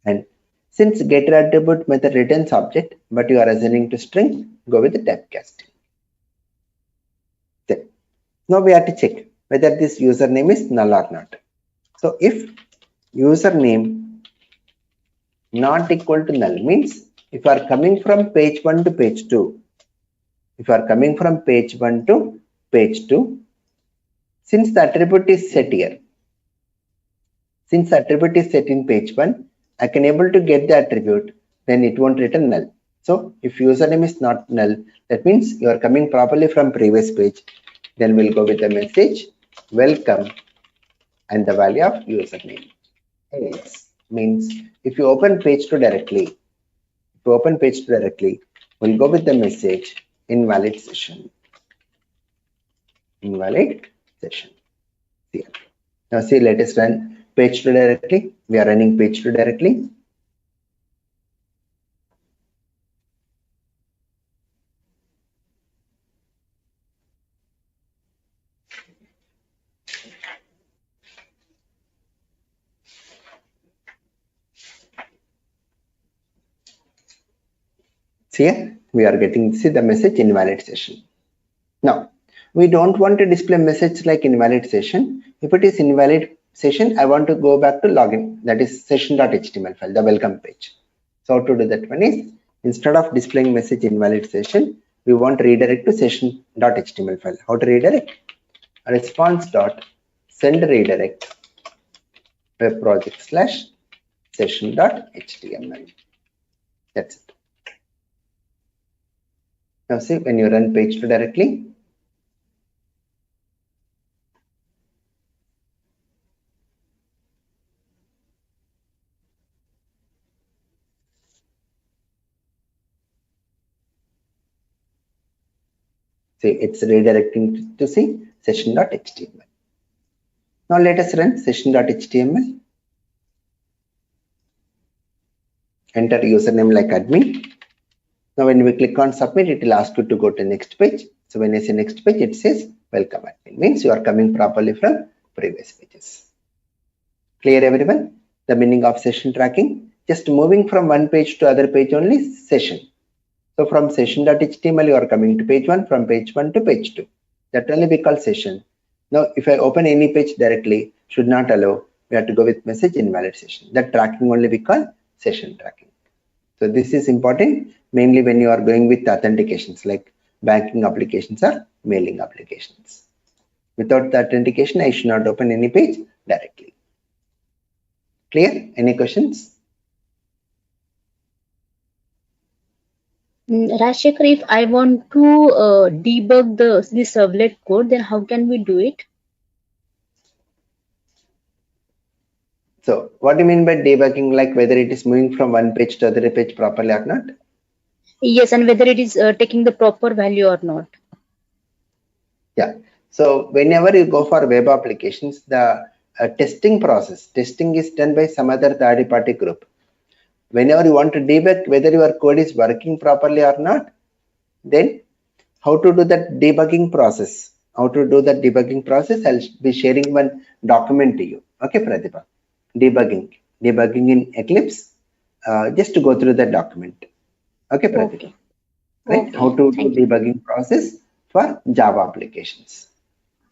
And since getter attribute method returns object, but you are assigning to string, go with the typecasting. Then now we have to check whether this username is null or not. So if username not equal to null means if you are coming from page 1 to page 2, if you are coming from page 1 to page 2, since the attribute is set here, since the attribute is set in page 1, I can able to get the attribute, then it won't return null. So if username is not null, that means you are coming properly from previous page, then we'll go with the message welcome and the value of username. Else means if you open page 2 directly, we'll go with the message invalid session. Invalid session. Here. Now see, let us run page 2 directly. We are running page 2 directly. See here, we are getting, see the message invalid session. Now we don't want to display message like invalid session. If it is invalid session, I want to go back to login, that is session.html file, the welcome page. So how to do that one is, instead of displaying message invalid session, we want to redirect to session.html file. How to redirect? Response.send redirect web project / session.html. That's it. Now see, when you run page 2 directly, see, it's redirecting to see session.html. Now let us run session.html. Enter username like admin. Now when we click on submit, it will ask you to go to next page. So when I say next page, it says welcome admin, means you are coming properly from previous pages. Clear everyone? The meaning of session tracking, just moving from one page to other page only, session. So from session.html you are coming to page 1, from page 1 to page 2. That only we call session. Now if I open any page directly, should not allow, we have to go with message invalid session. That tracking only we call session tracking. So this is important mainly when you are going with authentications like banking applications or mailing applications. Without the authentication, I should not open any page directly. Clear? Any questions? Rajshekhar, if I want to debug the servlet code, then how can we do it? So what do you mean by debugging, like whether it is moving from one page to other page properly or not? Yes, and whether it is taking the proper value or not. Yeah. So whenever you go for web applications, the testing is done by some other third-party group. Whenever you want to debug whether your code is working properly or not, then how to do that debugging process? How to do that debugging process? I'll be sharing one document to you. Okay, Pratibha. Debugging in Eclipse. Just to go through the document. Okay, Pratibha. Okay. Right? Okay. How to do Thank you. debugging process for Java applications.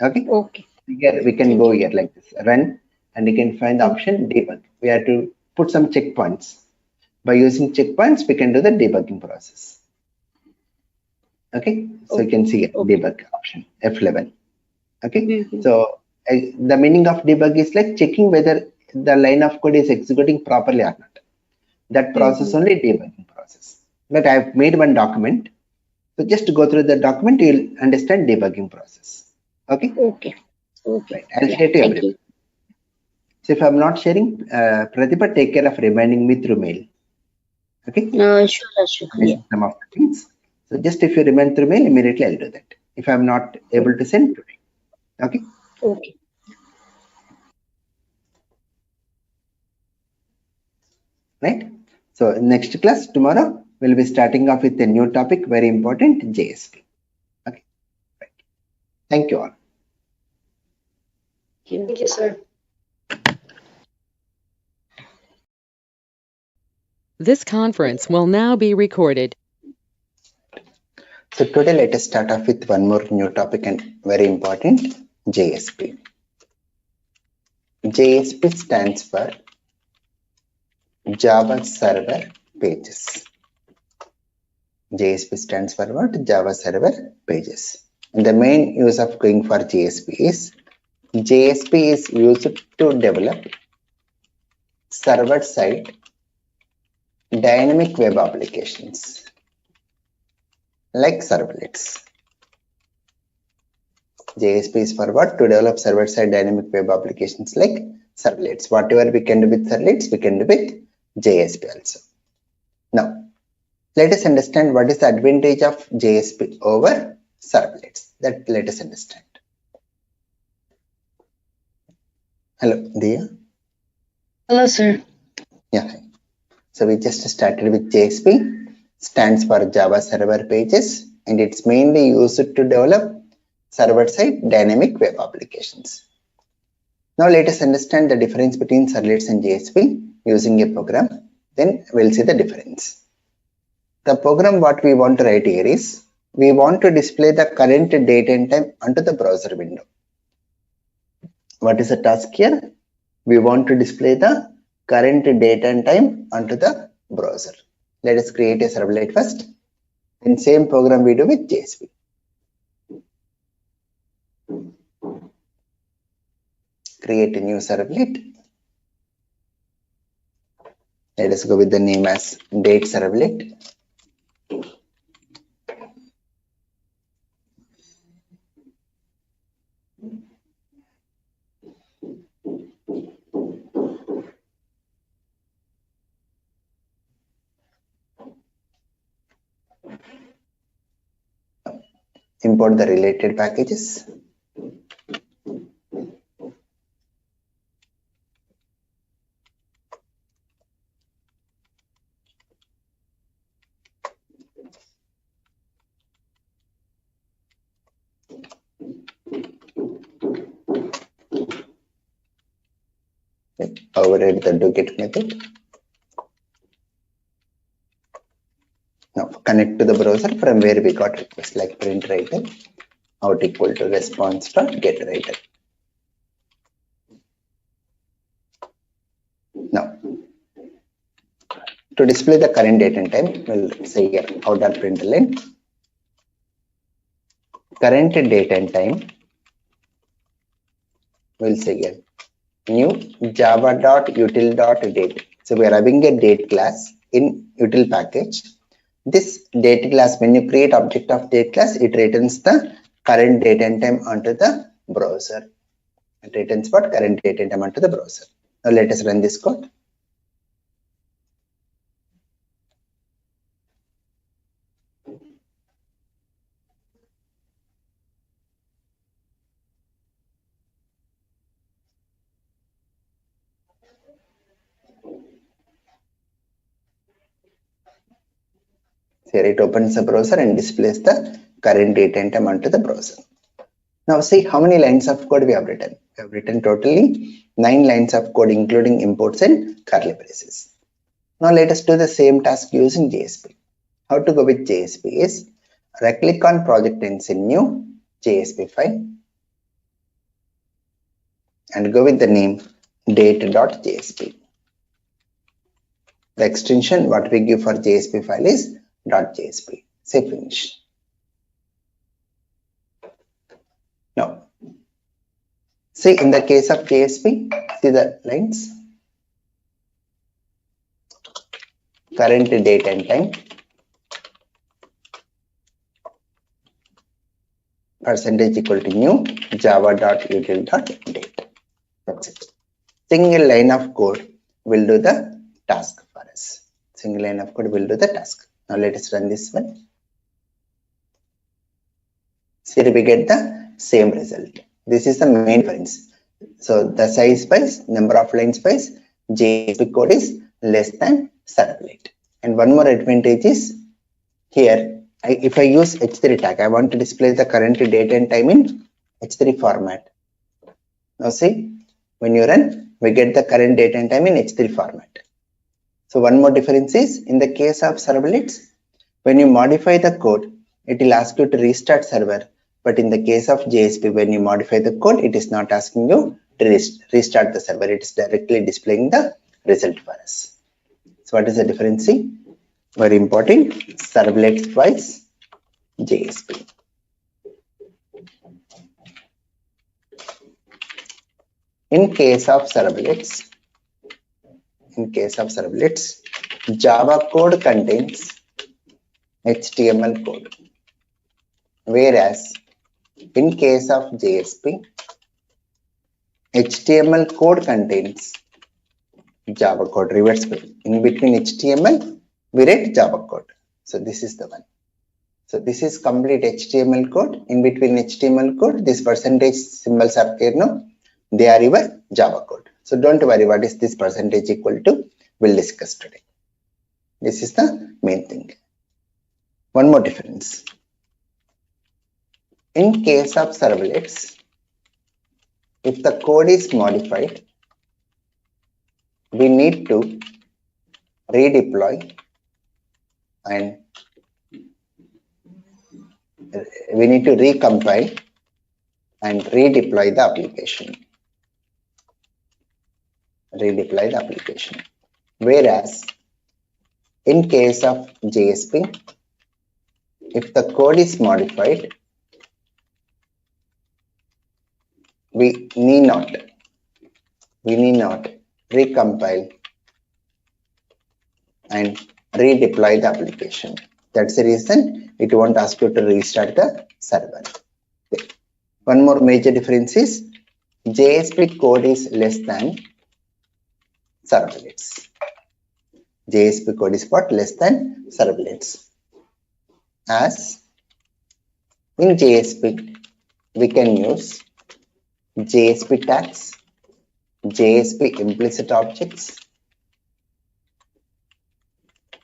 Okay. Okay. Here we can Thank go you. here like this, run, and you can find the option debug. We have to put some checkpoints. By using checkpoints, we can do the debugging process. Okay, so you can see it, debug option F11. Okay, so the meaning of debug is like checking whether the line of code is executing properly or not. That process only debugging process. But I have made one document. So just to go through the document, you will understand debugging process. Okay. Okay. Okay. Right. I'll share to Thank everyone. you. So if I'm not sharing, Pratibha, take care of reminding me through mail. Okay. Sure, Rajshekhar. Yeah. Some of the things. So just if you remind through mail, immediately I'll do that. If I'm not able to send today. Okay. Okay. Right. So next class tomorrow we'll be starting off with a new topic, very important, JSP. Okay. Right. Thank you all. Thank you, sir. This conference will now be recorded. So today let us start off with one more new topic and very important, JSP. JSP stands for Java Server Pages. JSP stands for what? Java Server Pages. And the main use of going for JSP is used to develop server-side dynamic web applications like servlets. JSP is for what? To develop server-side dynamic web applications like servlets. Whatever we can do with servlets, we can do with JSP also. Now, let us understand what is the advantage of JSP over servlets. That let us understand. Hello, Dia. Hello, sir. Yeah. So we just started with JSP, stands for Java Server Pages, and it's mainly used to develop server-side dynamic web applications. Now let us understand the difference between servlets and JSP using a program. Then we'll see the difference. The program what we want to write here is we want to display the current date and time onto the browser window. What is the task here? We want to display the current date and time onto the browser. Let us create a servlet first. In same program we do with JSP. Create a new servlet. Let us go with the name as date servlet. Import the related packages. Override the doGet method. Now connect to the browser from where we got request, like print writer out equal to response dot get writer. Now to display the current date and time, we'll say here out.println current date and time. We'll say here new java.util.date. So we are having a date class in util package. This date class, when you create object of date class, it returns the current date and time onto the browser. It returns what? Current date and time onto the browser. Now let us run this code. Here it opens the browser and displays the current date and time onto the browser. Now see how many lines of code we have written. We have written totally 9 lines of code, including imports and curly braces. Now let us do the same task using JSP. How to go with JSP is right click on project and in new JSP file and go with the name date.jsp. The extension what we give for JSP file is .jsp. Say finish. Now, see in the case of JSP, see the lines, current date and time, percentage equal to new java.util.date. That's it. Single line of code will do the task for us. Single line of code will do the task. Now let us run this one. Here we get the same result. This is the main difference. So the size wise, number of lines wise, JSP code is less than servlet. And one more advantage is here, if I use H3 tag, I want to display the current date and time in H3 format. Now see, when you run, we get the current date and time in H3 format. So one more difference is in the case of servlets, when you modify the code, it will ask you to restart server. But in the case of JSP, when you modify the code, it is not asking you to restart the server. It is directly displaying the result for us. So what is the difference? Very important, servlets wise JSP. In case of servlets, Java code contains HTML code, whereas in case of JSP, HTML code contains Java code. Reverse in between HTML, we write Java code. So this is the one. So this is complete HTML code. In between HTML code, this percentage symbols are here now. They are your Java code. So don't worry what is this percentage equal to. We'll discuss today. This is the main thing. One more difference. In case of servlets, if the code is modified, we need to redeploy and we need to recompile and redeploy the application. Redeploy the application. Whereas in case of JSP, if the code is modified, we need not recompile and redeploy the application. That's the reason it won't ask you to restart the server. Okay. One more major difference is JSP code is less than servlets. JSP code is what? Less than servlets. As in JSP, we can use JSP tags, JSP implicit objects,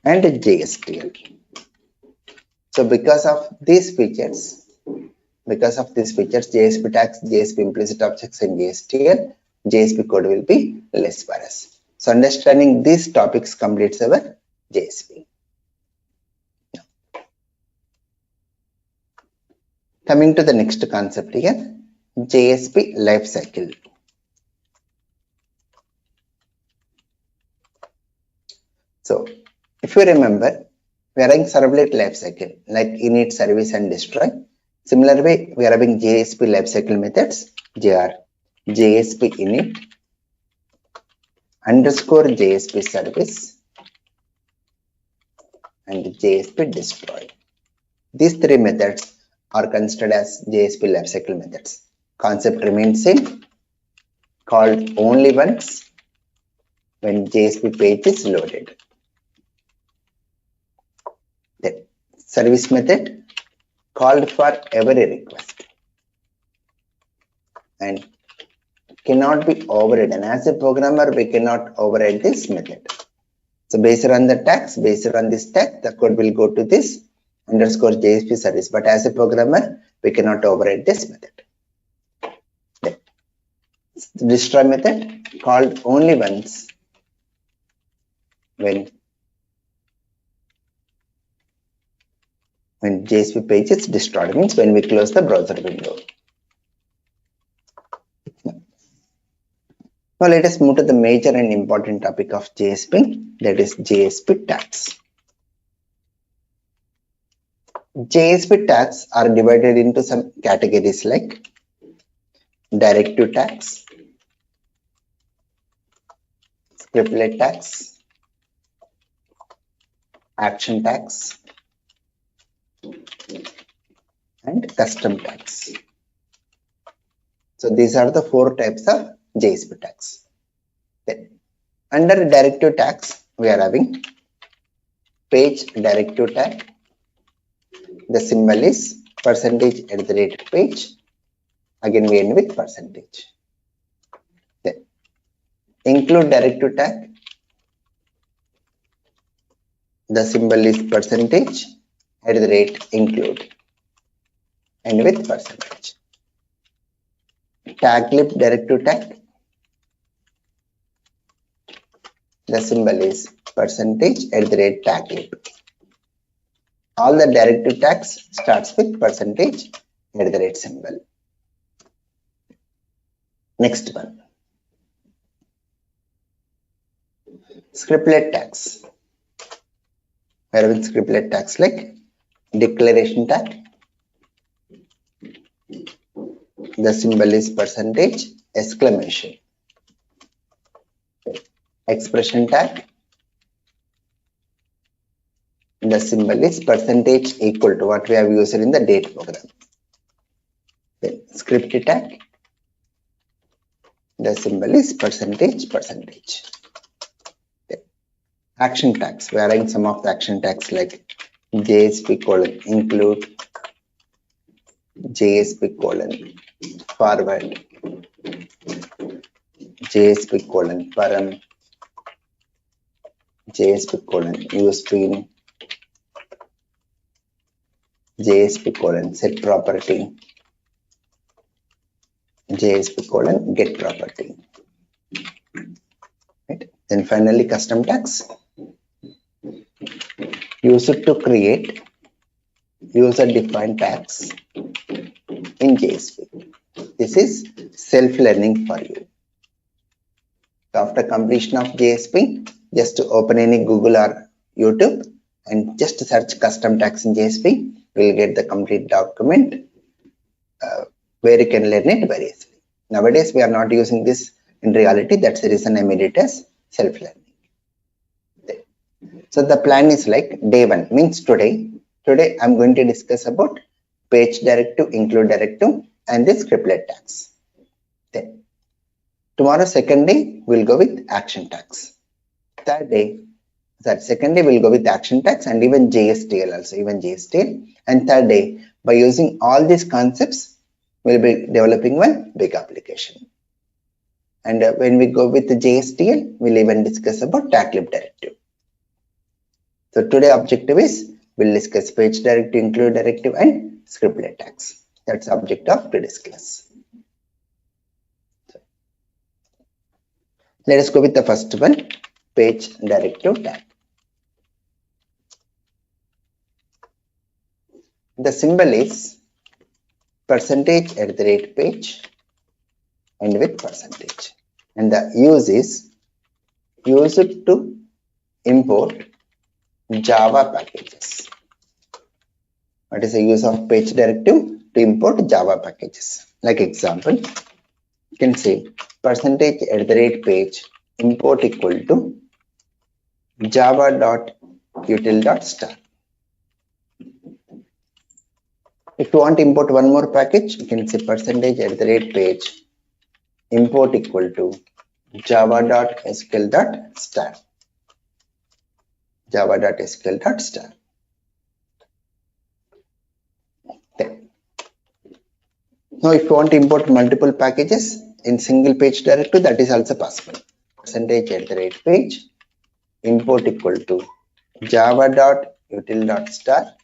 and JSTL. So because of these features, JSP tags, JSP implicit objects, and JSTL, JSP code will be less for us. So understanding these topics completes our JSP. Coming to the next concept here, JSP lifecycle. So if you remember, we are having servlet lifecycle like init, service, and destroy. Similar way, we are having JSP lifecycle methods. They are JSP init underscore JSP service and JSP destroy. These three methods are considered as JSP lifecycle methods. Concept remains same, called only once when JSP page is loaded. The service method called for every request and cannot be overridden. As a programmer, we cannot override this method. So based on the tags, based on this tag, the code will go to this underscore JSP service. But as a programmer, we cannot override this method. The destroy method called only once when JSP page is destroyed, means when we close the browser window. Now let us move to the major and important topic of JSP, that is JSP tags. JSP tags are divided into some categories like directive tags, scriptlet tags, action tags, and custom tags. So these are the four types of JSP tags. Then under directive tags, we are having page directive tag. The symbol is %@page. Again, we end with %. Then include directive tag. The symbol is %include. End with %. Tag lib directive tag. The symbol is %taglib. All the directive tags starts with %@ symbol. Next one. Scriptlet tags. We are with scriptlet tags like declaration tag. The symbol is %! Expression tag. The symbol is %= to what we have used in the date program. Then script tag. The symbol is %. Then action tags. We are having some of the action tags like JSP:include, JSP:forward, JSP:param, JSP:usefin, JSP:set property, JSP:get property. Right. Then finally custom tags used to create user defined tags in JSP. This is self-learning for you. So after completion of JSP, just open any Google or YouTube and just search custom tags in JSP. You will get the complete document where you can learn it very easily. Nowadays, we are not using this in reality. That's the reason I made it as self-learning. So the plan is like day one, means today. Today, I'm going to discuss about page directive, include directive, and the scriptlet tags. Then tomorrow, second day, we'll go with action tags. Third day, second day, we'll go with action tags and even JSTL also, even JSTL. And third day, by using all these concepts, we'll be developing one big application. And when we go with the JSTL, we'll even discuss about tag-lib directive. So today objective is we'll discuss page directive, include directive, and scriptlet tags. That's the object of today's class. So, let us go with the first one, page directive tag. The symbol is %@page and with percentage. And the use is used to import Java packages. What is the use of page directive? To import Java packages. Like example, you can say %@page import equal to java.util.star. If you want to import one more package, you can say %@page import equal to java.sql.star. Java.sql.star. Now, if you want to import multiple packages in single page directive, that is also possible. %@page import equal to java.util.star,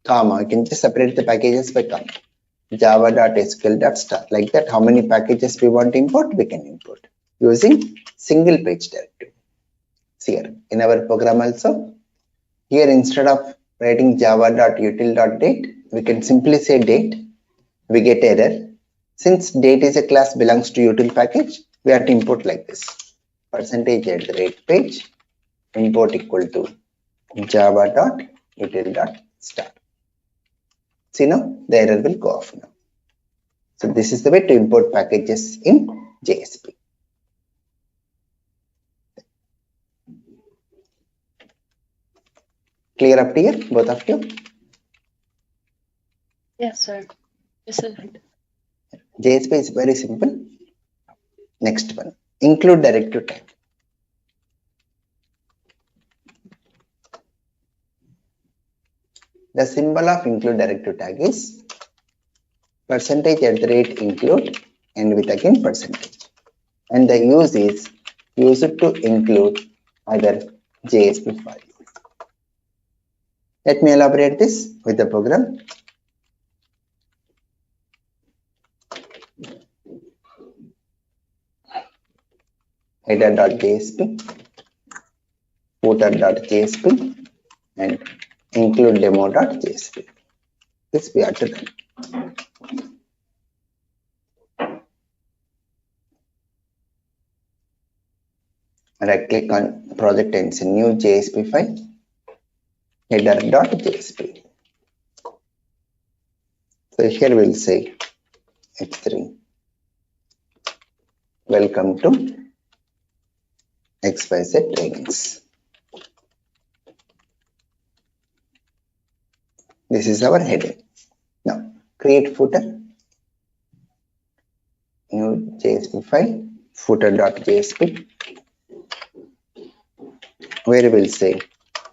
comma. You can just separate the packages by comma. Java.sql.star. Like that, how many packages we want to import, we can import using single page directive. Here in our program also, here instead of writing java.util.date, we can simply say date. We get error. Since date is a class belongs to util package, we have to import like this. %@page import equal to java.util.star. See now, the error will go off now. So this is the way to import packages in JSP. Clear up here, both of you? Yes, sir. Yes, sir. JSP is very simple. Next one, include directive tag. The symbol of include directive tag is %@include and with again percentage. And the use is used to include other JSP file. Let me elaborate this with the program. Header.jsp, footer.jsp, and include demo.jsp. This we have to run. Right click on project and it's a new JSP file, header.jsp. So here we'll say X3. Welcome to XYZ trainings. This is our header. Now create footer, new JSP file, footer.jsp, where we'll say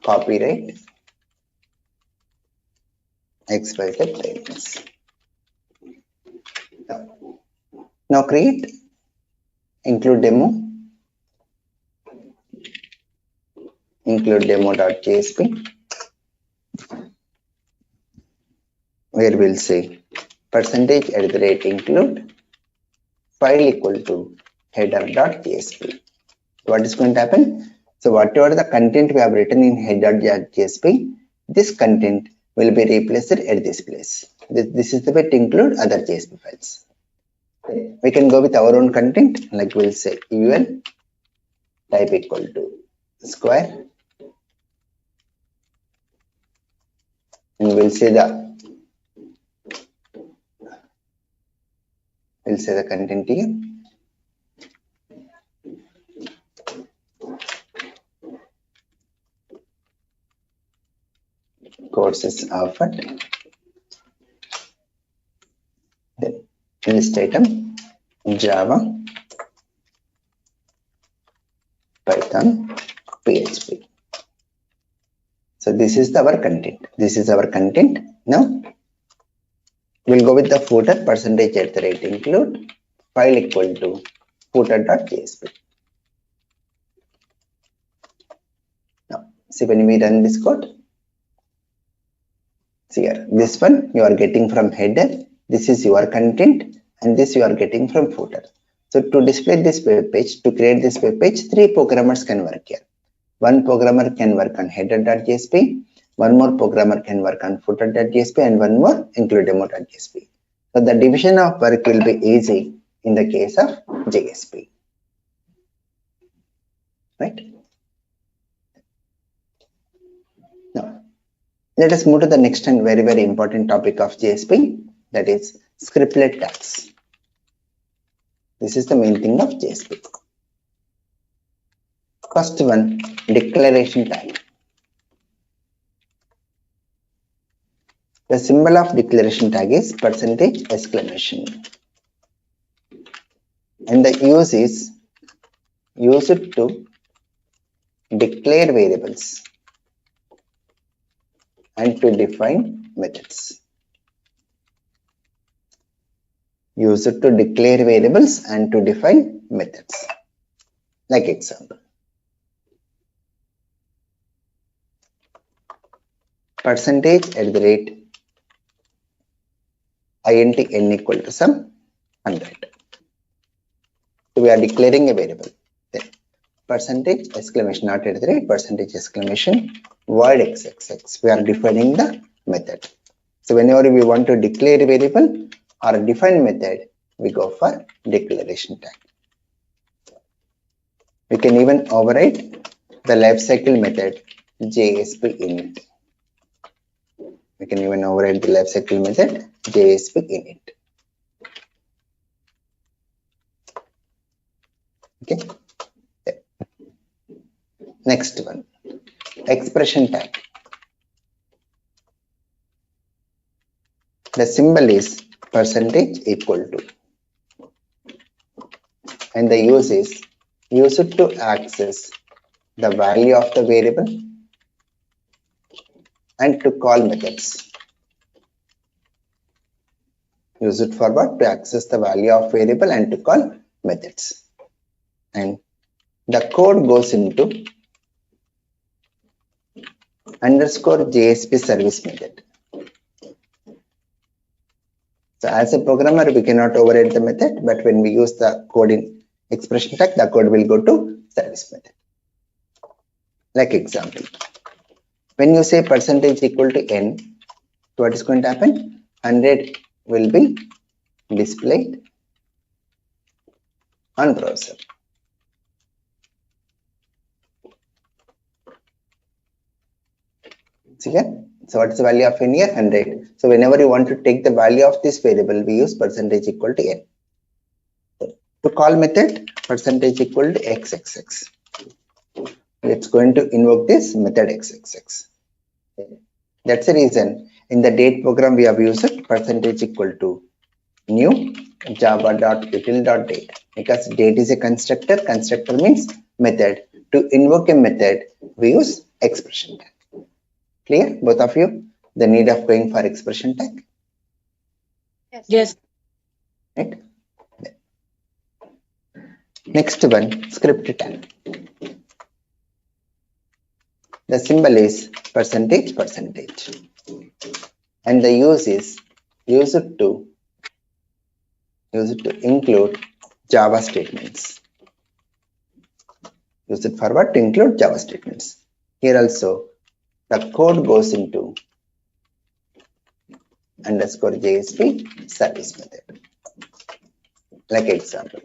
copyright XYZ trainings. Now create include demo, include demo.jsp, where we'll say %include file equal to header.jsp. What is going to happen? So whatever the content we have written in header.jsp, this content will be replaced at this place. This is the way to include other JSP files. We can go with our own content, like we'll say ul type equal to square, and we'll say the content here. Courses offered. Then list item Java, Python, PHP. So this is our content. This is our content. Now we'll go with the footer %@ include file equal to footer.jsp. Now see, when we run this code, see here, this one you are getting from header, this is your content, and this you are getting from footer. So to display this web page, to create this web page, 3 programmers can work here. One programmer can work on header.jsp, one more programmer can work on footer.jsp, and one more include demo.jsp. So the division of work will be easy in the case of JSP. Right? Now, let us move to the next and very, very important topic of JSP, that is scriptlet tags. This is the main thing of JSP. First one, declaration tag. The symbol of declaration tag is %! And the use is used to declare variables and to define methods. Use it to declare variables and to define methods. Like example, %@ int n equal to some 100. So we are declaring a variable. Then %! not at the rate, %! void xxx. We are defining the method. So whenever we want to declare a variable or define method, we go for declaration tag. We can even override the lifecycle method JSP init. We can even override the lifecycle method JSP init. Okay. Next one, expression tag. The symbol is %, and the use is used to access the value of the variable and to call methods. Use it for what? To access the value of variable and to call methods. And the code goes into _JSP service method. So as a programmer, we cannot override the method, but when we use the code in expression tag, the code will go to service method. Like example, when you say %= n, what is going to happen? 100 will be displayed on browser. See here? So what is the value of n here? 100. So whenever you want to take the value of this variable, we use %= n. To call method, %= xxx. It's going to invoke this method xxx. That's the reason in the date program we have used %= new java.util.date, because date is a constructor. Constructor means method. To invoke a method, we use expression tag. Clear, both of you, the need of going for expression tag? Yes. Right. Next one, script tag. The symbol is %, and the use is used to include Java statements. Use it for what? To include Java statements. Here also, the code goes into underscore JSP service method. Like example,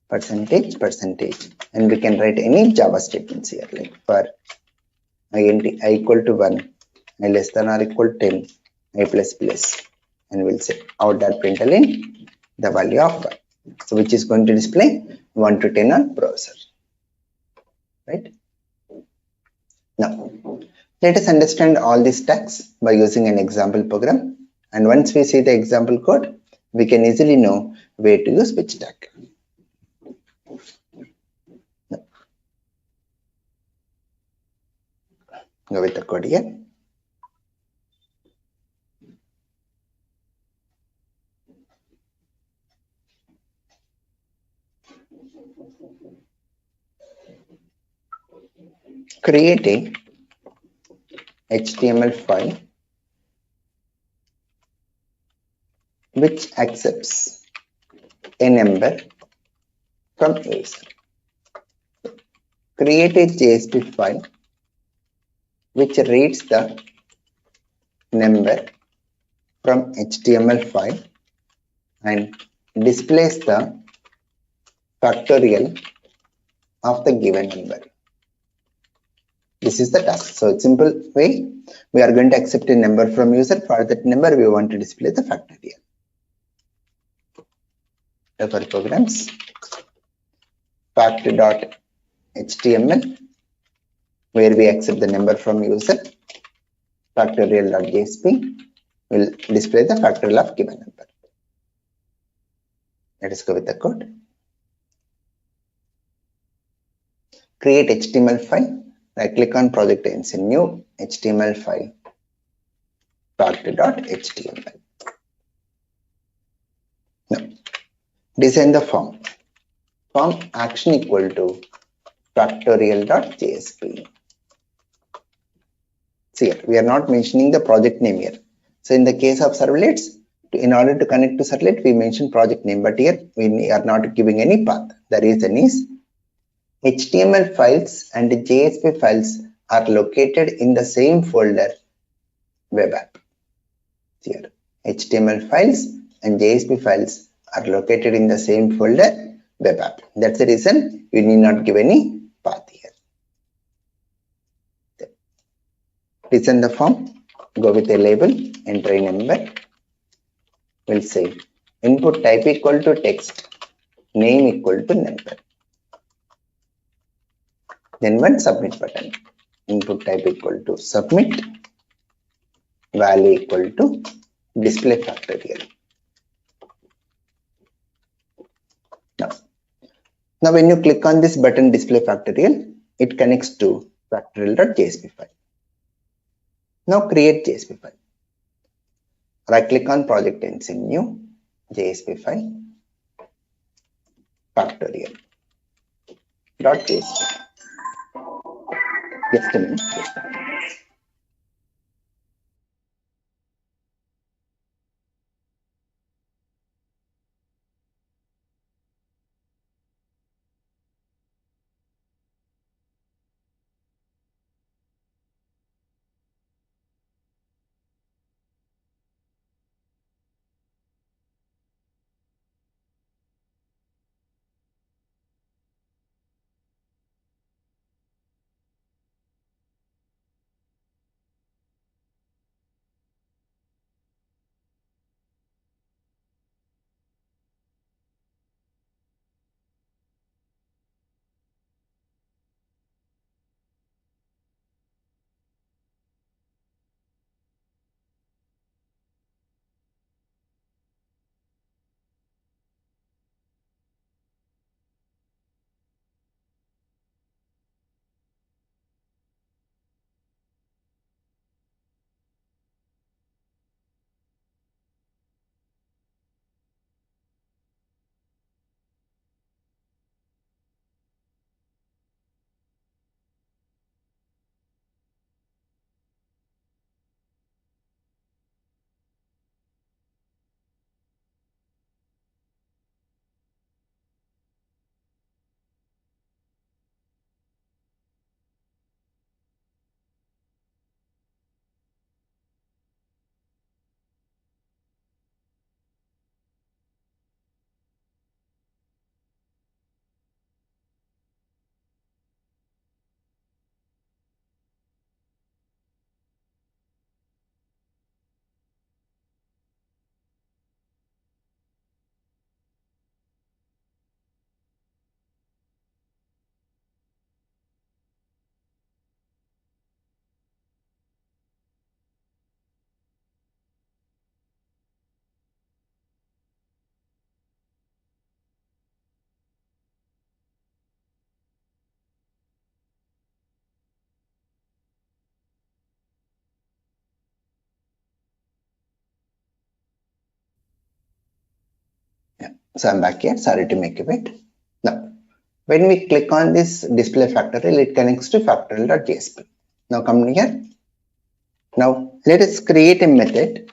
percentage, and we can write any Java statements here, like for int I equal to 1, I less than or equal 10, I plus plus, and we'll say out.println the value of 1. So which is going to display 1 to 10 on browser, right? Now, let us understand all these tags by using an example program. And once we see the example code, we can easily know where to use which tag. Now, go with the code here. Create a HTML file which accepts a number from user. Create a JSP file which reads the number from HTML file and displays the factorial of the given number. This is the task. So it's simple way. We are going to accept a number from user. For that number, we want to display the factorial. For programs, fact.html, where we accept the number from user. Factorial.jsp will display the factorial of given number. Let us go with the code. Create HTML file. Right click on project and say new HTML file. Fact.html. Now, design the form. Form action equal to factorial.jsp. See here, we are not mentioning the project name here. So in the case of servlets, in order to connect to servlet, we mention project name, but here we are not giving any path. The reason is HTML files and JSP files are located in the same folder web app. Here, HTML files and JSP files are located in the same folder web app. That's the reason we need not give any path here. Design the form, go with a label, enter a number. We'll say input type equal to text, name equal to number. Then one submit button. Input type equal to submit, value equal to display factorial. Now when you click on this button display factorial, it connects to factorial.jsp file. Now create JSP file. Right click on project and say new JSP file factorial.jsp. Just a minute. So I'm back here. Sorry to make a bit. Now, when we click on this display factorial, it connects to factorial.jsp. Now come here. Now let us create a method.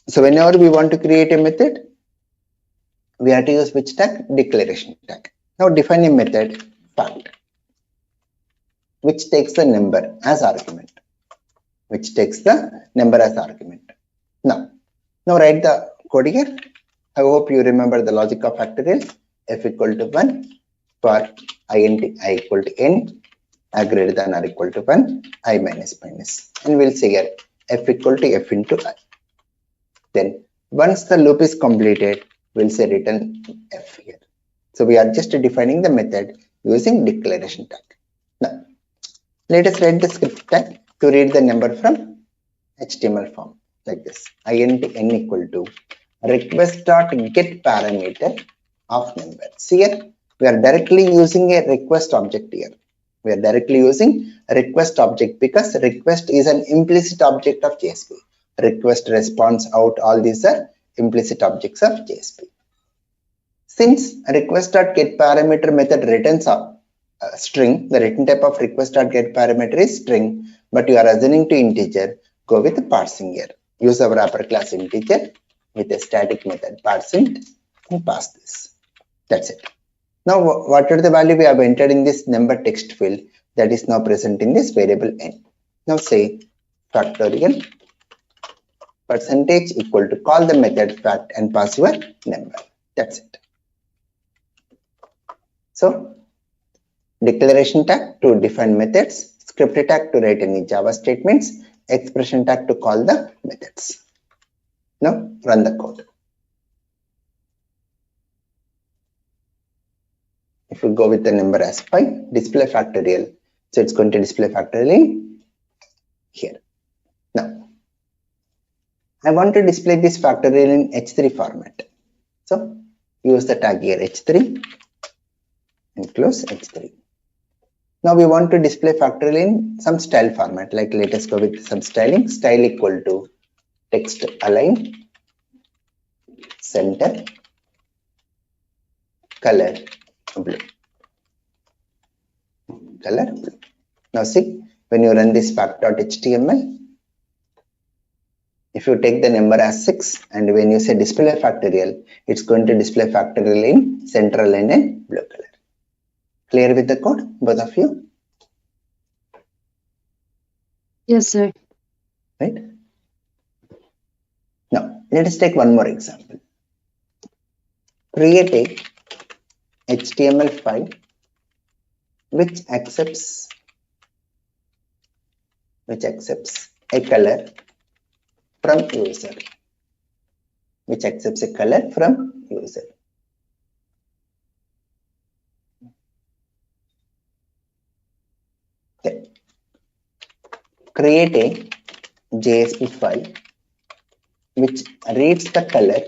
So whenever we want to create a method, we have to use which tag? Declaration tag. Now define a method fact, which takes the number as argument. Now write the code here. I hope you remember the logic of factorial. F equal to 1 for int I equal to n, I greater than or equal to 1, I minus. And we'll say here f equal to f into I. Then once the loop is completed, we'll say return f here. So we are just defining the method using declaration tag. Now let us write the script tag to read the number from HTML form like this. Int n equal to request.get parameter of number. See here, we are directly using a request object here. We are directly using a request object because request is an implicit object of JSP. Request, response, out, all these are implicit objects of JSP. Since request.get parameter method returns a string, the return type of request.get parameter is string, but you are assigning to integer, go with parsing here. Use our wrapper class integer with a static method parseInt and pass this. That's it. Now what are the value we have entered in this number text field that is now present in this variable n. Now say factorial percentage equal to call the method fact and pass your number. That's it. So declaration tag to define methods, script tag to write any Java statements, expression tag to call the methods. Now run the code. If you go with the number as 5, display factorial. So it's going to display factorial in here. Now I want to display this factorial in H3 format. So use the tag here H3 and close H3. Now we want to display factorial in some style format, like let us go with some styling. Style equal to text align, center, color blue. Now see, when you run this fact.html, if you take the number as 6 and when you say display factorial, it's going to display factorial in center line and blue color. Clear with the code, both of you? Yes, sir. Right? Now let us take one more example. Create a HTML file which accepts a color from user. Okay. Create a JSP file which reads the color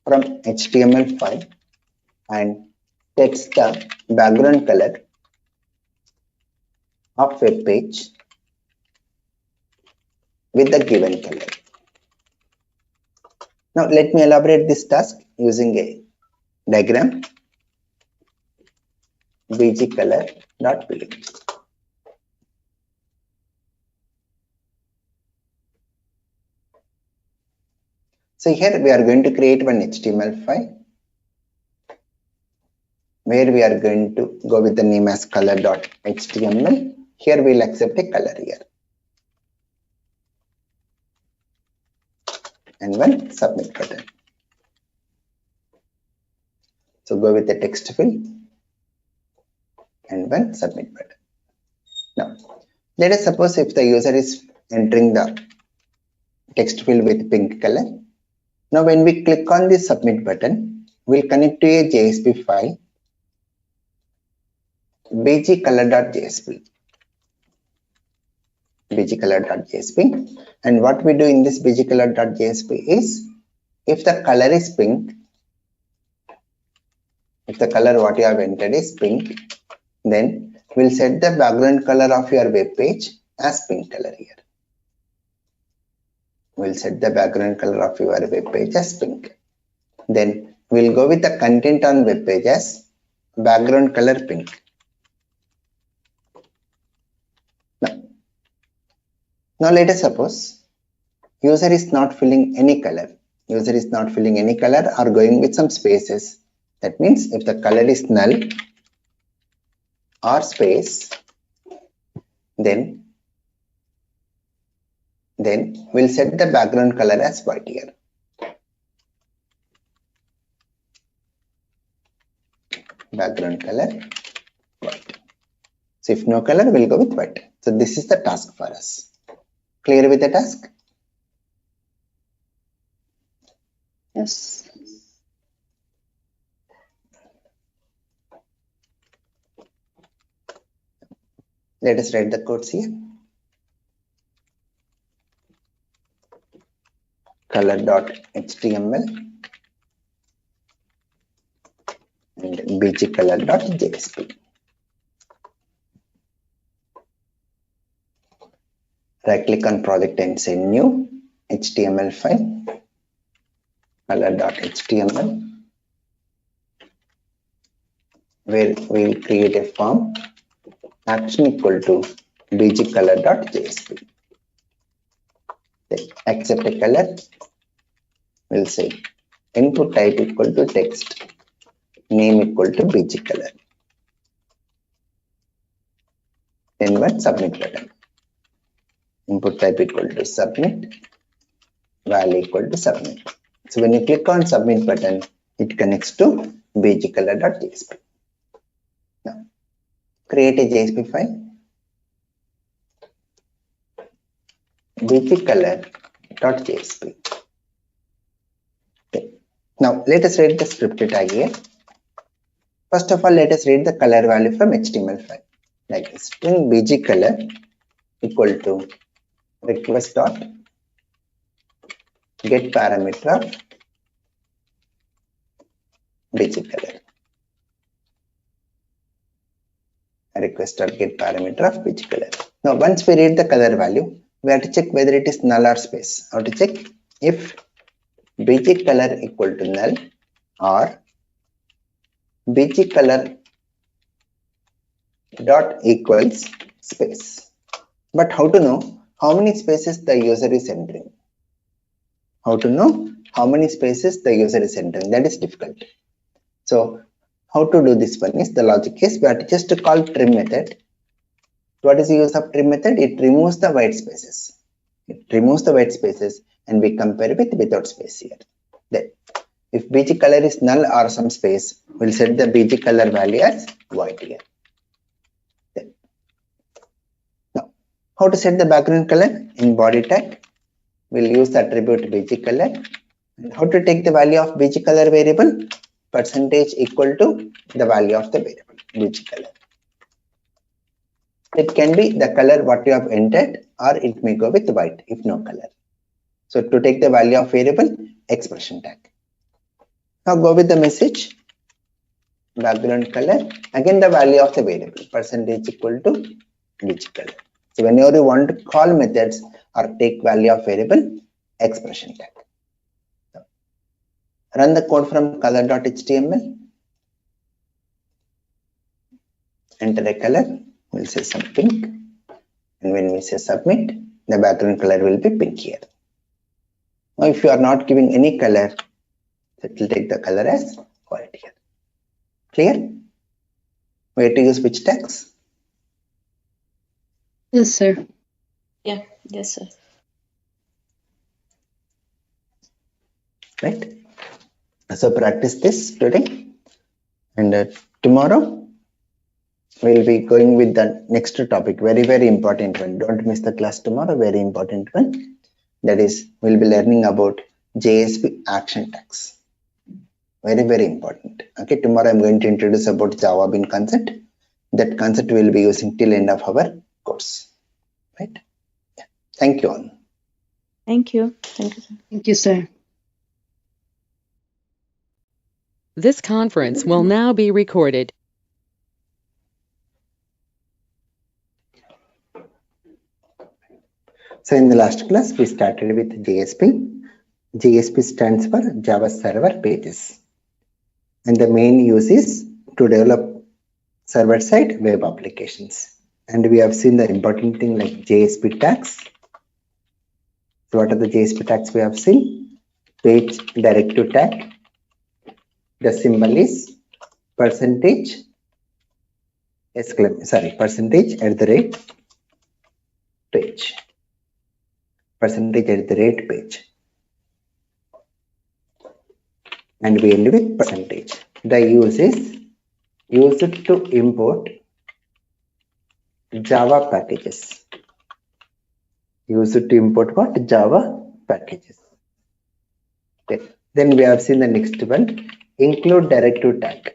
from HTML file and sets the background color of web page with the given color. Now let me elaborate this task using a diagram. bgcolor.png. So here we are going to create one HTML file where we are going to go with the name as color.html. Here we will accept a color here. And one submit button. So go with the text field and one submit button. Now let us suppose if the user is entering the text field with pink color. Now when we click on this submit button, we'll connect to a JSP file bgcolor.jsp. And what we do in this bgcolor.jsp is, if the color is pink, if the color what you have entered is pink, then we'll set the background color of your web page as pink color here. We'll set the background color of your web page as pink. Then we'll go with the content on web page as background color pink. Now let us suppose user is not filling any color. User is not filling any color or going with some spaces. That means if the color is null or space, then we'll set the background color as white here. Background color white. So if no color, we'll go with white. So this is the task for us. Clear with the task? Yes. Let us write the codes here. Color.html and bgcolor.jsp. Right click on project and say new HTML file, color.html, where we will create a form, action equal to bgcolor.jsp. Accept a color, we'll say input type equal to text, name equal to bgcolor. Then one submit button. Input type equal to submit, value equal to submit. So when you click on submit button, it connects to bgcolor.jsp. Now create a JSP file, bgcolor.jsp. Okay. Now let us write the script tag here. First of all, let us read the color value from HTML file, like string bgcolor equal to request dot get parameter of bgcolor. Request dot get parameter of bgcolor. Now once we read the color value, we have to check whether it is null or space. How to check? If bgcolor equal to null or bgcolor dot equals space. But how to know how many spaces the user is entering? How to know how many spaces the user is entering? That is difficult. So how to do this one is, the logic is we have to just call trim method. What is the use of trim method? It removes the white spaces. It removes the white spaces and we compare with without space here. Then if bgcolor is null or some space, we'll set the bgcolor value as white here. Then, now, how to set the background color? In body tag, we'll use the attribute bgcolor. And how to take the value of bgcolor variable? Percentage equal to the value of the variable bgcolor. It can be the color what you have entered, or it may go with white if no color. So to take the value of variable, expression tag. Now go with the message, background color, again the value of the variable, percentage equal to bgcolor. So whenever you want to call methods or take value of variable, expression tag. So, run the code from color.html, enter a color, we'll say some pink, and when we say submit, the background color will be pink here. Now if you are not giving any color, it will take the color as white here. Clear? Where to use which tags? Yes, sir. Yeah, yes, sir. Right? So practice this today, and tomorrow we'll be going with the next topic, very important one. Don't miss the class tomorrow, very important one. That is, we'll be learning about JSP action tags. Very important. Okay, tomorrow I'm going to introduce about Java Bean concept. That concept we'll be using till end of our course. Right? Yeah. Thank you all. Thank you. Thank you, sir. Thank you, sir. This conference will now be recorded. So in the last class, we started with JSP. JSP stands for Java Server Pages. And the main use is to develop server-side web applications. And we have seen the important thing like JSP tags. So what are the JSP tags we have seen? Page directive tag. The symbol is percentage %@ page. %@ page. And we end with percentage. The use is used to import Java packages. Used to import what? Java packages. Okay. Then we have seen the next one, include directive tag.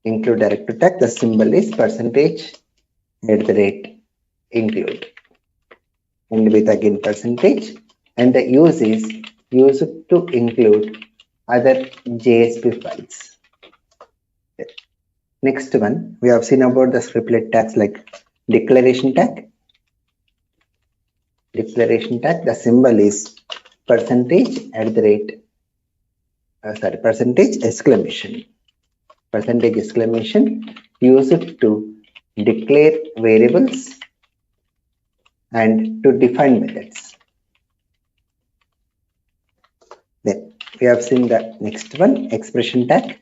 Include directive tag, the symbol is %@ include. And with again percentage, and the use is used to include other JSP files. Okay. Next one, we have seen about the scriptlet tags like declaration tag. Declaration tag, the symbol is %@ exclamation. %! Used to declare variables and to define methods. Then we have seen the next one, expression tag.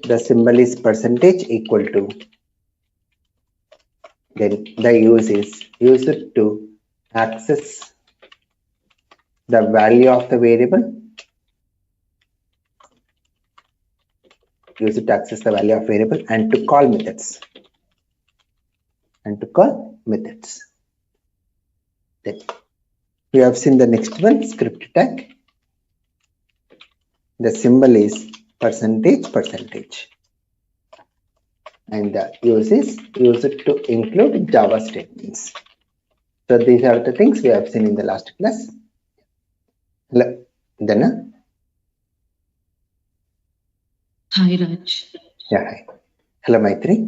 The symbol is %. Then the use is used to access the value of the variable. Use it to access the value of variable and to call methods. Then we have seen the next one, script tag. The symbol is %. And the use is used to include Java statements. So these are the things we have seen in the last class. Hello, Dana. Hi, Raj. Yeah, hi. Hello, Maitri.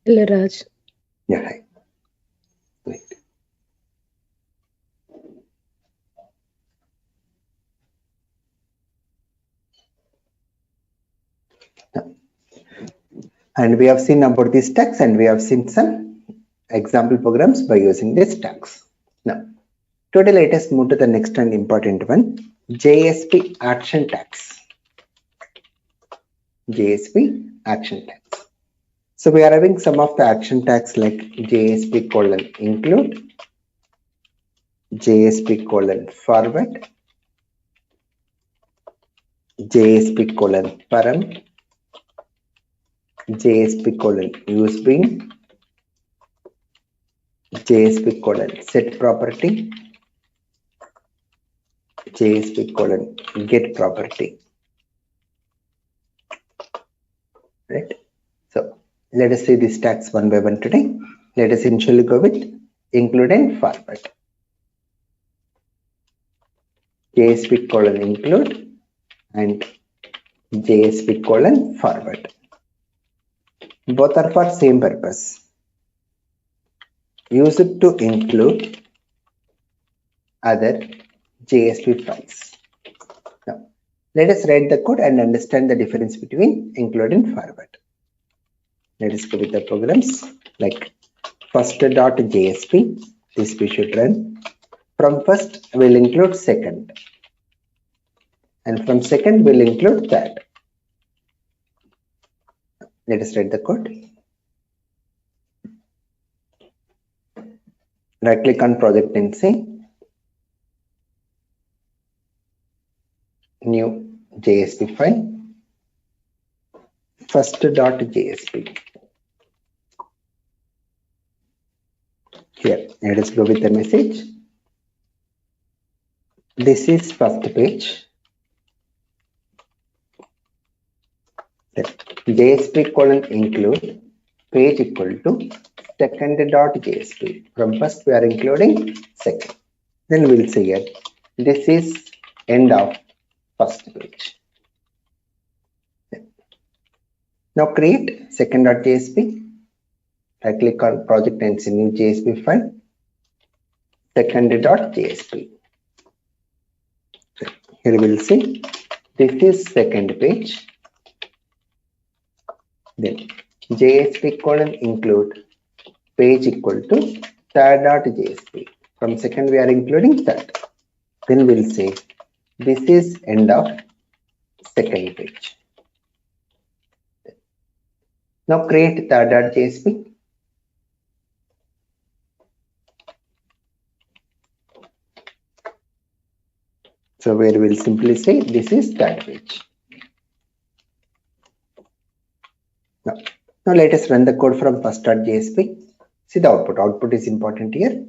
Hello, Raj. Yeah, hi. Great. And we have seen about these tags and we have seen some example programs by using these tags. Now, today let us move to the next and important one, JSP action tags. JSP action tags. So we are having some of the action tags like JSP::include, JSP::forward, JSP::param, JSP::useBean, JSP::set property, JSP::get property. Right? So let us see these tags one by one today. Let us initially go with include and forward. JSP::include and JSP::forward. Both are for same purpose. Use it to include other JSP files. Now, let us write the code and understand the difference between include and forward. Let us go with the programs like first.jsp. This we should run. From first, we'll include second. And from second, we'll include third. Let us write the code. Right click on project and say new JSP file. First.jsp. Here, let us go with the message. This is first page. JSP::include page equal to second.jsp. From first we are including second. Then we'll see here. This is end of first page. Now create second.jsp. Right click on project and say new JSP file. second.jsp. Here we will see this is second page. Then JSP colon include page equal to third.jsp. From second we are including third. Then we'll say this is end of second page. Now create third.jsp. So where we'll simply say this is third page. Now let us run the code from first.jsp. See the output. Output is important here.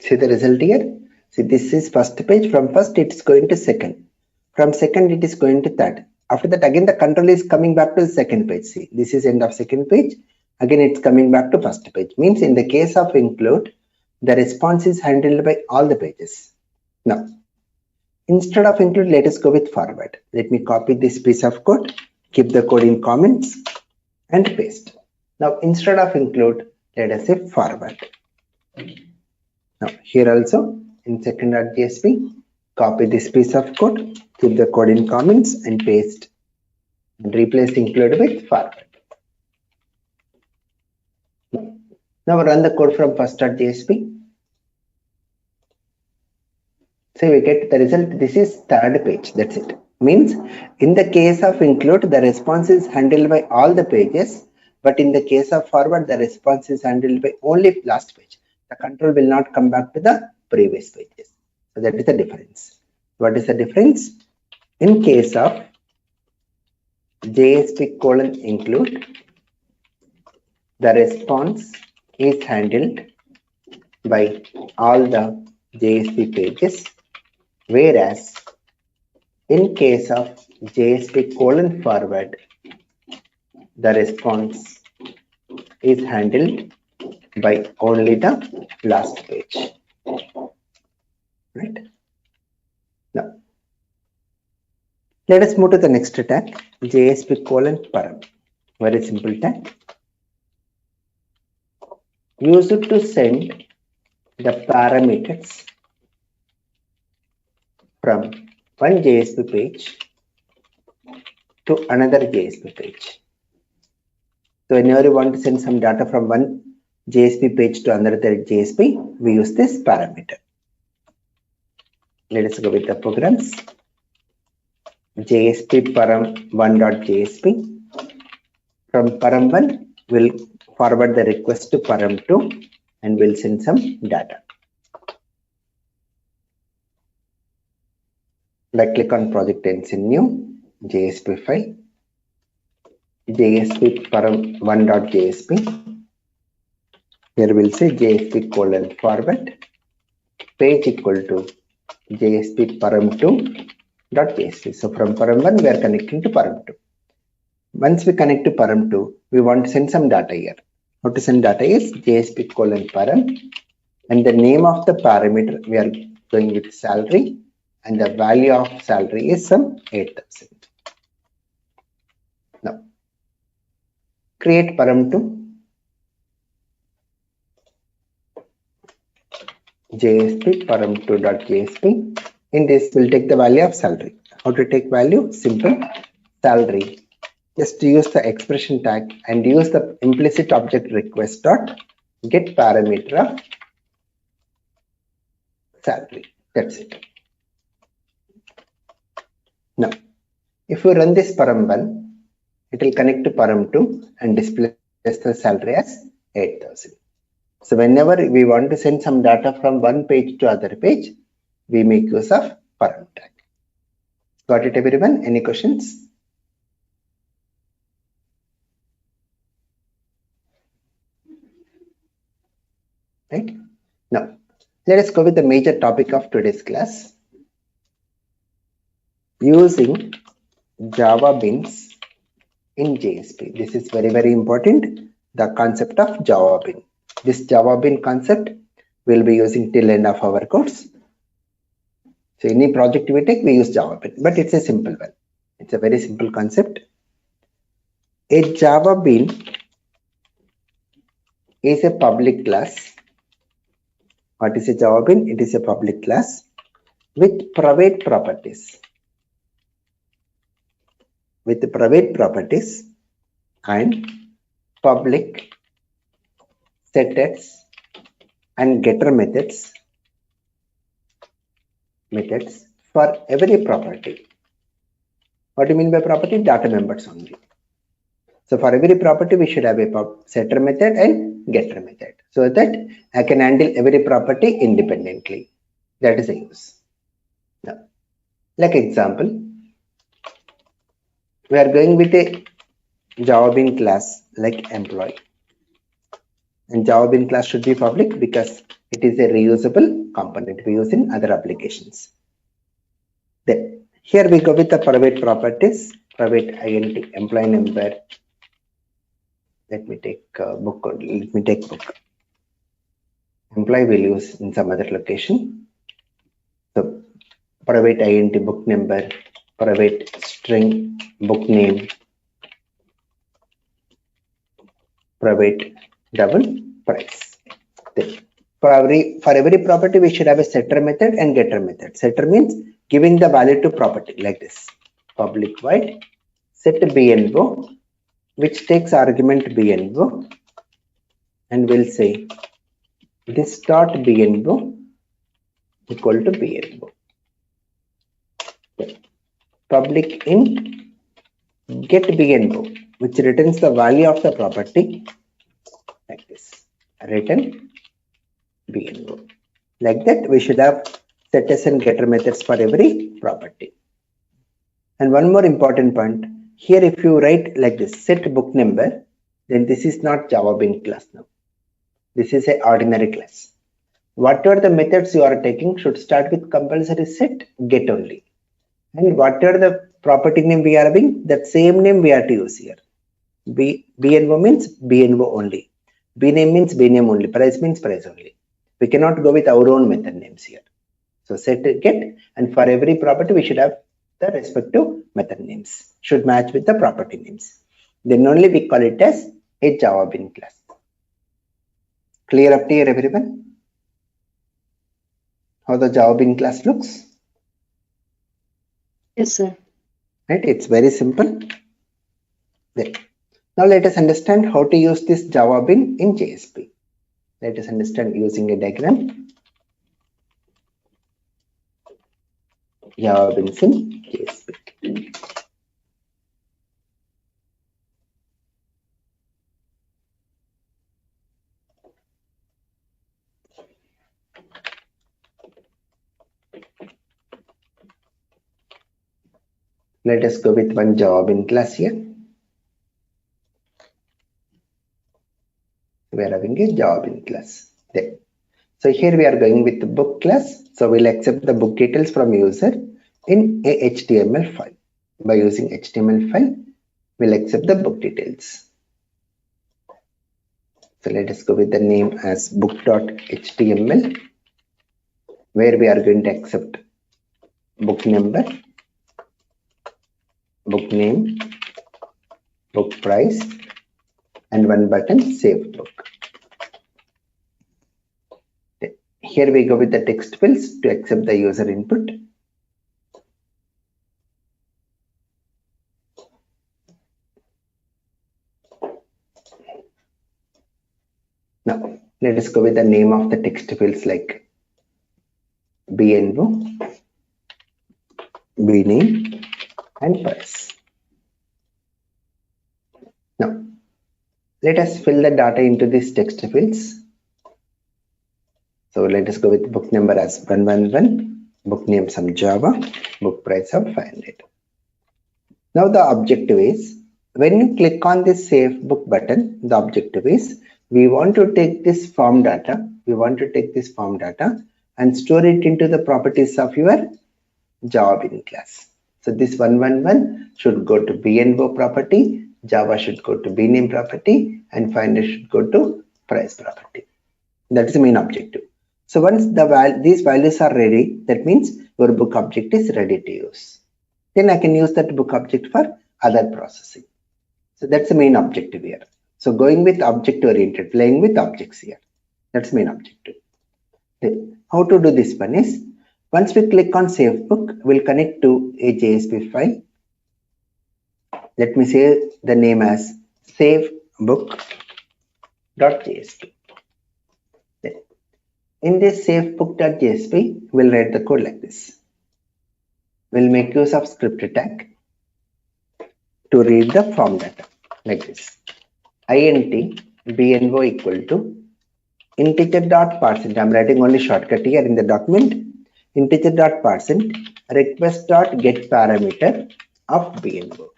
See the result here. See, this is first page. From first it is going to second. From second it is going to third. After that again the control is coming back to the second page. See, this is end of second page. Again it's coming back to first page. Means in the case of include, the response is handled by all the pages. Now, instead of include, let us go with forward. Let me copy this piece of code, keep the code in comments and paste. Now instead of include, let us say forward. Now here also in second.jsp, copy this piece of code, keep the code in comments and paste and replace include with forward. Now run the code from first.jsp. So we get the result. This is third page. That's it. Means in the case of include, the response is handled by all the pages, but in the case of forward, the response is handled by only last page. The control will not come back to the previous pages. So that is the difference. What is the difference? In case of JSP colon include, the response is handled by all the JSP pages, whereas in case of JSP colon forward, the response is handled by only the last page. Right? Now, let us move to the next tag, JSP colon param. Very simple tag. Use it to send the parameters from one JSP page to another JSP page. So whenever you want to send some data from one JSP page to another JSP, we use this parameter. Let us go with the programs. JSP param 1.jsp. From param 1, we'll forward the request to param 2 and we'll send some data. Right click on project and send new JSP file. JSP param 1.jsp. Here we'll say JSP colon forward page equal to JSP param 2.jsp. So from param 1 we are connecting to param 2. Once we connect to param 2, we want to send some data here. How to send data is JSP colon param, and the name of the parameter we are going with salary, and the value of salary is some 8,000. Now create param 2. JSP param 2.jsp. In this we'll take the value of salary. How to take value? Simple. Salary. Just use the expression tag and use the implicit object request dot get parameter of salary. That's it. Now, if we run this param 1, it will connect to param 2 and display the salary as 8,000. So whenever we want to send some data from one page to other page, we make use of param tag. Got it, everyone? Any questions? right? Now, let us go with the major topic of today's class. Using Java beans in JSP. This is very, very important. The concept of Java bean. This Java bean concept we'll be using till end of our course. So any project we take, we use Java bean, but it's a simple one. It's a very simple concept. A Java bean is a public class. What is a Java bean? It is a public class with private properties. With private properties and public setters and getter methods for every property. What do you mean by property? Data members only. So for every property, we should have a setter method and getter method, so that I can handle every property independently. That is the use. Now, like example, we are going with a Java bean class like employee. And Java bean class should be public because it is a reusable component we use in other applications. Then here we go with the private properties, private int employee number. Let me take book. Let me take book. Employee will use in some other location. So private int book number, private string book name, private double price. Then for every property, we should have a setter method and getter method. Setter means giving the value to property like this. Public void set BNO, which takes argument BNO, and will say this dot BNO equal to BNO. Public int get BNO, which returns the value of the property like this. Return BNO. Like that, we should have setters and getter methods for every property. And one more important point. Here, if you write like this, set book number, then this is not Java bean class now. This is an ordinary class. Whatever the methods you are taking should start with compulsory set get only. And whatever the property name we are having, that same name we have to use here. BNO means BNO only. Bname means bname only. Price means price only. We cannot go with our own method names here. So set get, and for every property we should have the respective method names. Should match with the property names. Then only we call it as a Java bean class. Clear up to here, everyone? How the Java bean class looks? Yes, sir. Right, it's very simple. There. Now let us understand how to use this Java bean in JSP. Let us understand using a diagram. Java beans in JSP. Let us go with one Java bean class here. We are having a Java bean class there. So here we are going with the book class. So we'll accept the book details from user in a HTML file. By using HTML file, we'll accept the book details. So let us go with the name as book.html, where we are going to accept book number, book name, book price, and one button save book. Here we go with the text fields to accept the user input. Now let us go with the name of the text fields like BNO, bname, and price. Now let us fill the data into these text fields. So let us go with book number as 111, book name some Java, book price of 500. Now the objective is, when you click on this save book button, the objective is we want to take this form data we want to take this form data and store it into the properties of your Java bin class. So this 111 should go to BNO property, Java should go to bname property, and Finder should go to price property. That is the main objective. So once these values are ready, that means your book object is ready to use. Then I can use that book object for other processing. So that's the main objective here. So going with object oriented, playing with objects here. That's the main objective. Then how to do this one is, once we click on save book, we'll connect to a JSP file. Let me say the name as savebook.jsp. In this savebook.jsp, we'll write the code like this. We'll make use of script tag to read the form data like this. int bno equal to integer.parseInt. I'm writing only shortcut here in the document. Integer.parseInt request.getParameter of bno.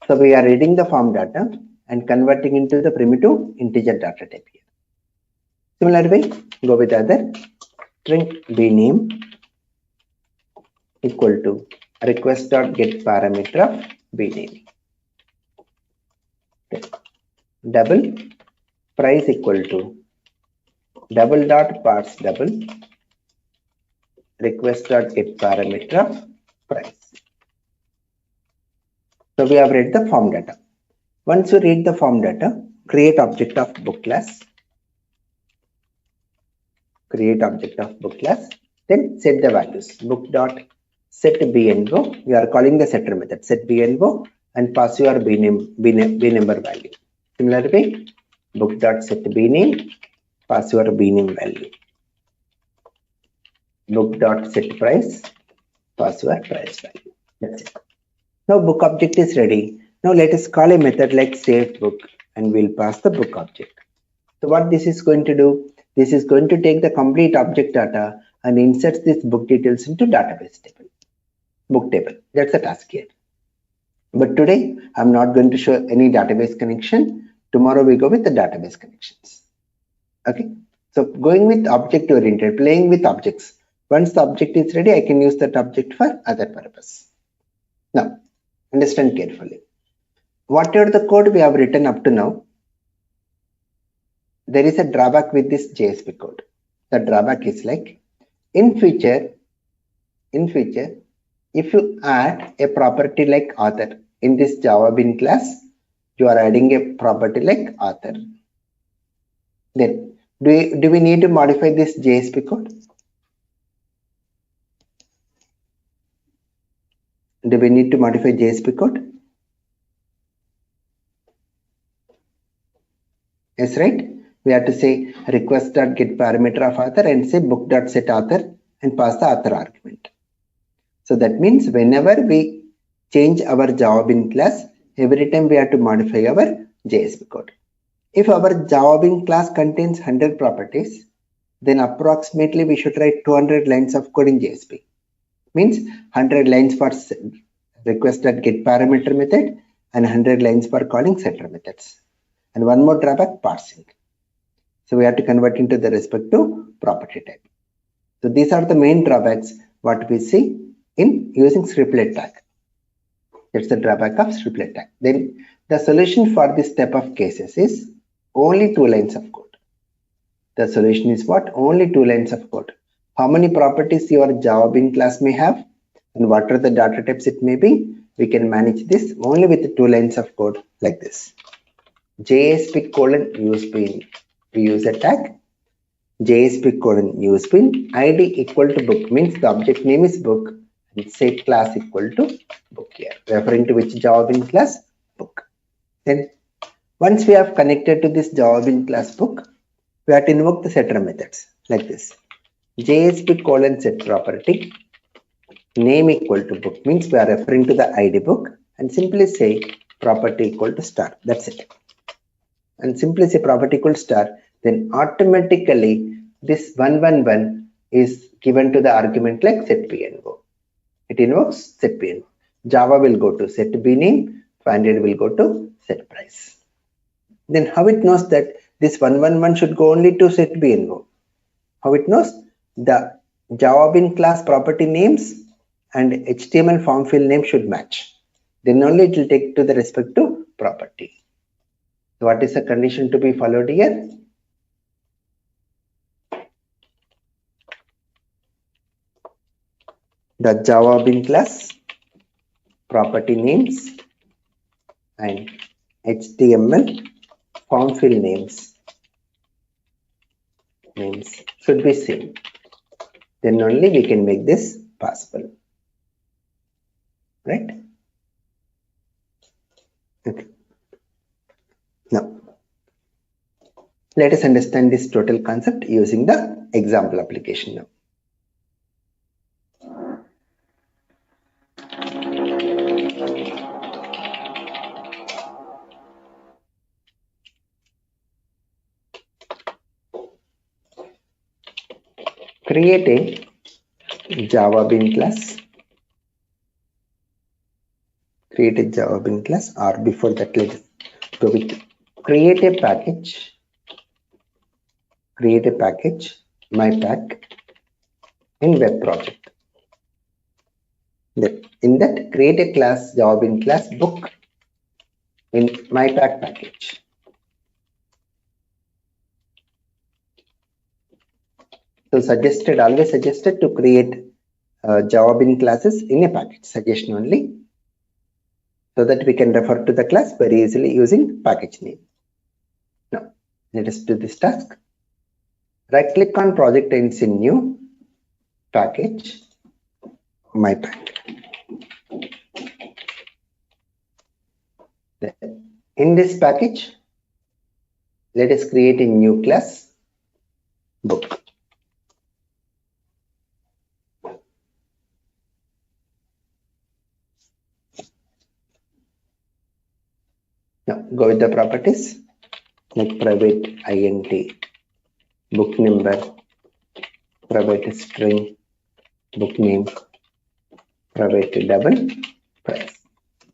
So we are reading the form data and converting into the primitive integer data type here. Similar way, go with other string bname equal to request.getParameter of bname. Double price equal to double.parse double request.getParameter of price. So we have read the form data. Once you read the form data, create object of book class. Create object of book class. Then set the values. Book.setBNO. We are calling the setter method. Set BNO and pass your bnumber value. Similar way, book.setBname, pass your bname value. Book.setPrice, pass your price value. That's it. Now book object is ready. Now let us call a method like save book and we'll pass the book object. So what this is going to do? This is going to take the complete object data and insert this book details into database table. Book table. That's the task here. But today I'm not going to show any database connection. Tomorrow we go with the database connections. Okay. So going with object oriented, playing with objects. Once the object is ready, I can use that object for other purpose. Now, understand carefully. Whatever the code we have written up to now, there is a drawback with this JSP code. The drawback is like, in future, if you add a property like author in this Java bin class, you are adding a property like author. Then, do we need to modify this JSP code? Do we need to modify JSP code? Yes, right? We have to say request.getParameter of author and say book.setAuthor and pass the author argument. So that means whenever we change our Java bin class, every time we have to modify our JSP code. If our Java bin class contains 100 properties, then approximately we should write 200 lines of code in JSP. Means 100 lines for request.getParameter method and 100 lines for calling setter methods. And one more drawback, parsing. So we have to convert into the respective property type. So these are the main drawbacks what we see in using scriptlet tag. That's the drawback of scriptlet tag. Then the solution for this type of cases is only 2 lines of code. The solution is what? Only 2 lines of code. How many properties your Java bin class may have and what are the data types it may be, we can manage this only with 2 lines of code like this. JSP:usebin, we use a tag. JSP:usebin, ID equal to book means the object name is book and say class equal to book here, referring to which Java bin class? Book. Then once we have connected to this Java bin class book, we have to invoke the setter methods like this. JSP:set property, name equal to book means we are referring to the ID book and simply say property equal to star. That's it. And simply say property equal to star, then automatically this 111 is given to the argument like setBNO. It invokes setBNO. Java will go to setBname, Finder will go to setPrice. Then how it knows that this 111 should go only to set BNO. How it knows? The Java Bean class property names and HTML form field name should match. Then only it will take to the respective property. So what is the condition to be followed here? The Java Bean class property names and HTML form field names should be same. Then only we can make this possible. Right? Okay. Now, let us understand this total concept using the example application now. Create a Java Bean class. Create a Java Bean class, or before that, let's go with create a package. Create a package, mypack, in web project. In that, create a class, Java Bean class book in mypack package. So always suggested to create Java Bean classes in a package, suggestion only, so that we can refer to the class very easily using package name. Now, let us do this task. Right click on project and say new package, mypack. In this package, let us create a new class, book. Now go with the properties like private int, book number, private string, book name, private double price.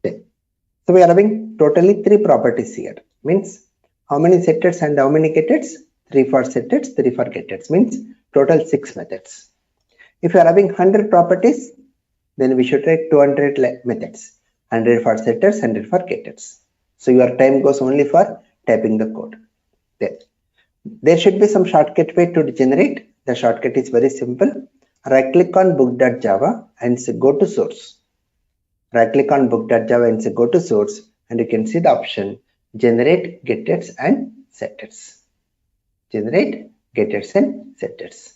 So we are having totally 3 properties here. Means how many setters and how many getters? 3 for setters, 3 for getters. Means total 6 methods. If you are having 100 properties, then we should write 200 methods. 100 for setters, 100 for getters. So your time goes only for typing the code. There should be some shortcut way to generate. The shortcut is very simple. Right click on book.java and say go to source. Right click on book.java and say go to source, and you can see the option generate getters and setters. Generate getters and setters.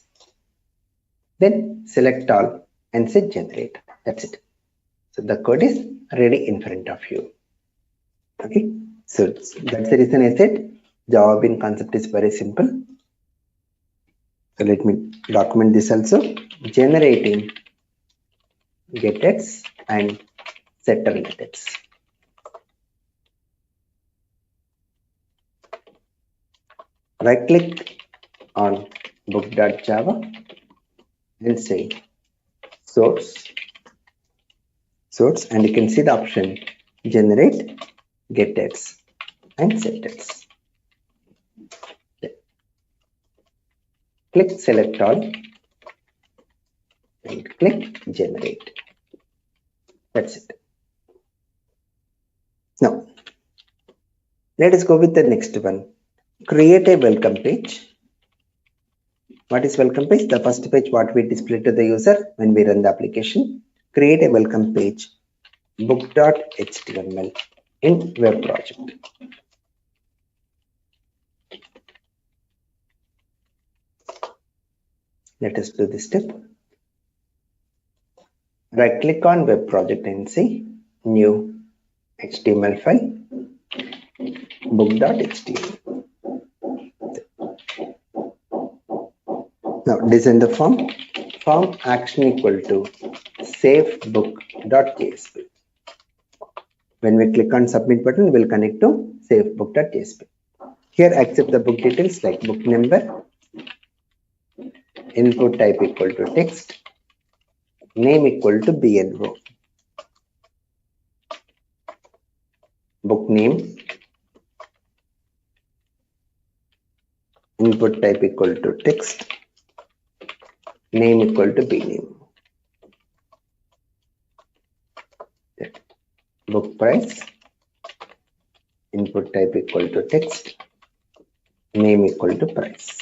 Then select all and say generate. That's it. So the code is ready in front of you. Okay, so that's the reason I said Java Bean concept is very simple. So let me document this also. Generating getters and setter methods. Right click on book.java and say source, and you can see the option generate getters and setters. Click select all and click generate. That's it. Now, let us go with the next one. Create a welcome page. What is welcome page? The first page what we display to the user when we run the application. Create a welcome page, book.html in web project. Let us do this step. Right click on web project and say new HTML file, book.html. Now design the form. Form action equal to save book.jsp. When we click on submit button, we'll connect to save book.jsp. Here accept the book details like book number, input type equal to text, name equal to BNO, book name, input type equal to text, name equal to bname. Book price, input type equal to text, name equal to price.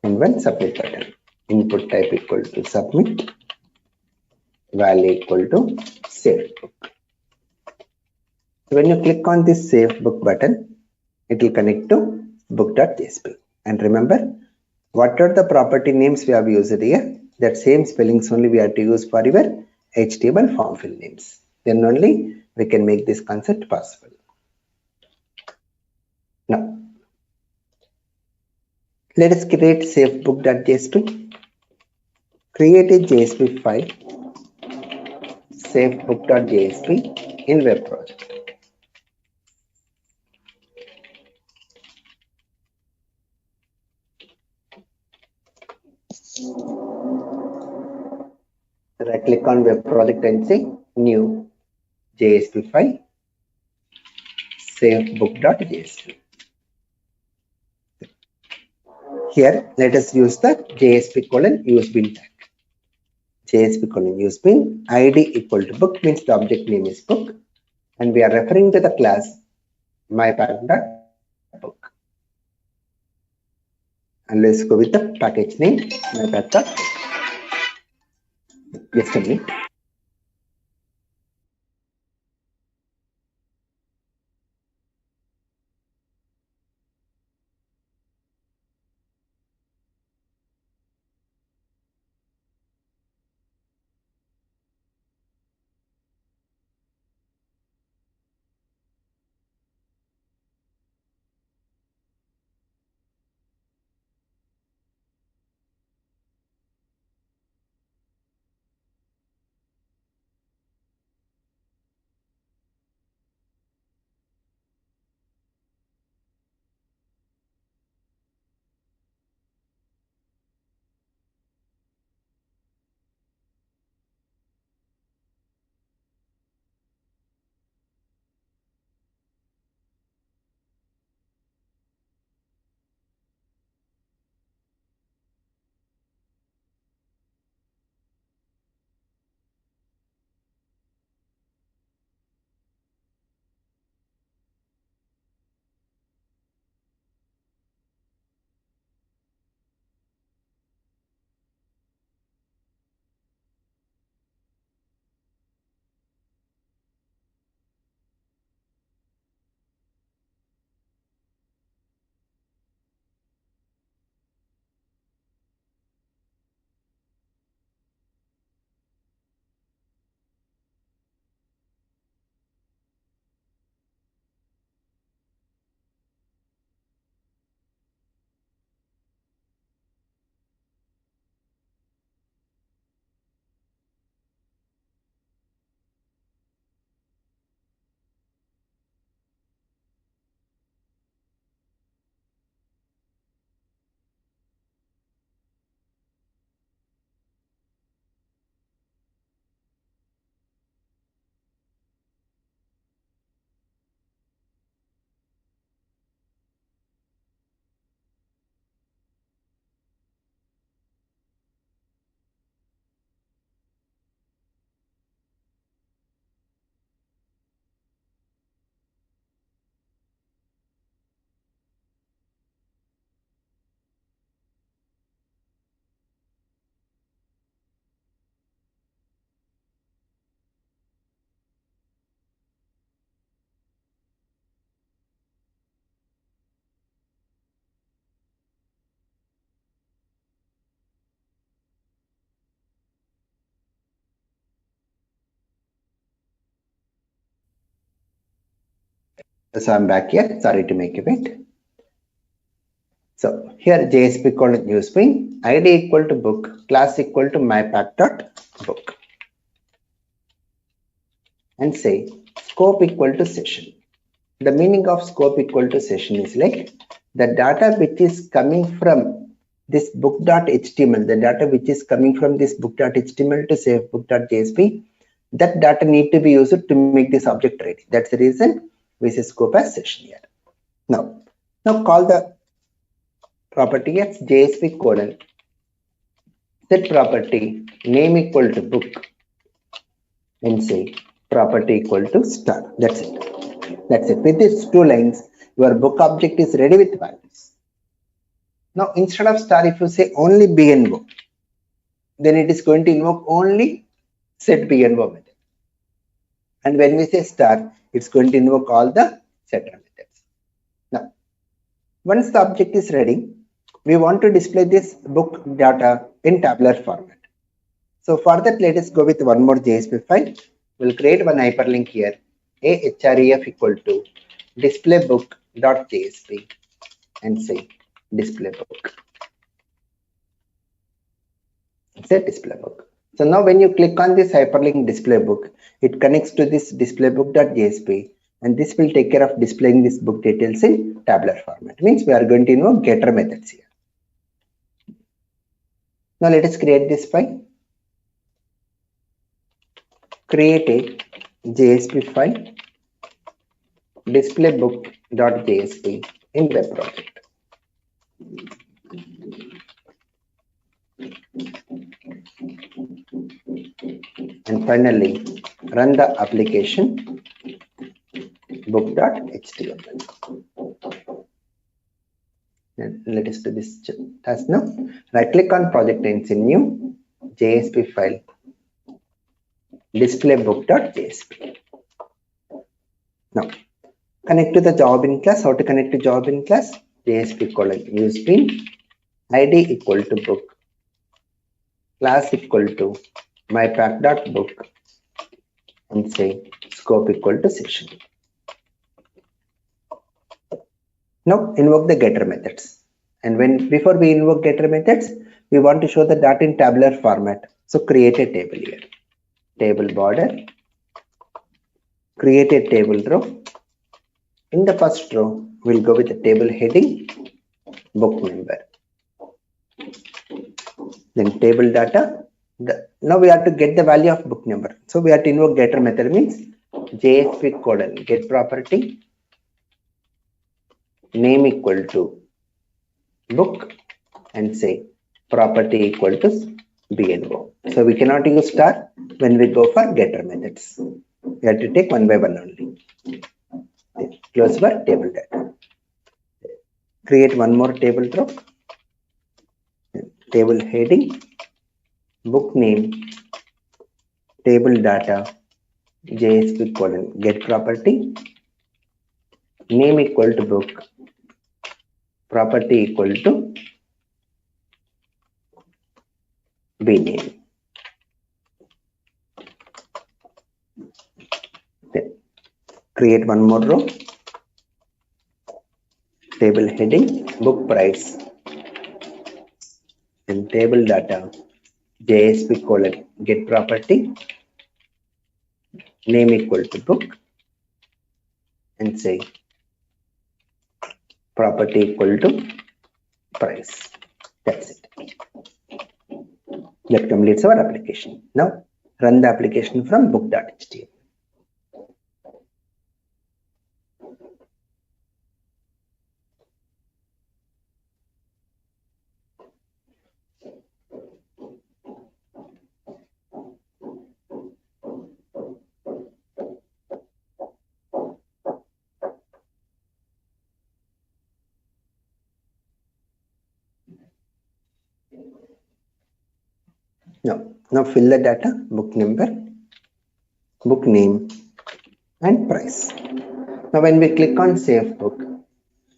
And one submit button. Input type equal to submit, value equal to save book. So when you click on this save book button, it will connect to book.jsp. And remember, what are the property names we have used here? That same spellings only we have to use for your HTML form fill names. Then only we can make this concept possible. Now, let us create savebook.jsp. Create a JSP file, savebook.jsp in web project. Right click on web project and say new JSP file, savebook.jsp. Here, let us use the JSP colon use bin tag. JSP colon use bin ID equal to book means the object name is book, and we are referring to the class mypack.book. And let's go with the package name mypack.book. Just a minute. So I'm back here. Sorry to make you wait. So here JSP colon use bin ID equal to book, class equal to mypack.book, and say scope equal to session. The meaning of scope equal to session is like the data which is coming from this book.html, the data which is coming from this book.html to save book.jsp, that data need to be used to make this object ready. That's the reason we say scope as session here. Now call the property as JSP colon set property name equal to book and say property equal to star. That's it. That's it. With these two lines, your book object is ready with values. Now instead of star, if you say only BNO, then it is going to invoke only set BNO method. And when we say star, it's going to invoke all the setter methods. Now, once the object is ready, we want to display this book data in tabular format. So for that, let us go with one more JSP file. We'll create one hyperlink here, href equal to displaybook.jsp and say display book. Say display book. So now when you click on this hyperlink display book, it connects to this displaybook.jsp, and this will take care of displaying this book details in tabular format. Means we are going to invoke getter methods here. Now let us create this file. Create a JSP file displaybook.jsp in web project. And finally, run the application book.html. And let us do this task now. Right click on project names in new JSP file displaybook.jsp. Now connect to the Java bin class. How to connect to Java bin class? JSP colon use bin id equal to book class equal to mypack.book and say scope equal to session. Now invoke the getter methods. And before we invoke getter methods, we want to show the data in tabular format. So create a table here. Table border. Create a table row. In the first row, we'll go with the table heading, book number. Then table data. Now we have to get the value of book number. So we have to invoke getter method, means JSP colon get property name equal to book and say property equal to BNO. So we cannot use star when we go for getter methods. We have to take one by one only. Close for table data. Create one more table row. Table heading, book name, table data, JSP colon get property, name equal to book, property equal to bname. Then create one more row. Table heading, book price, and table data, JSP colon get property, name equal to book, and say property equal to price. That's it. That completes our application. Now run the application from book.html. Now fill the data, book number, book name, and price. Now when we click on save book,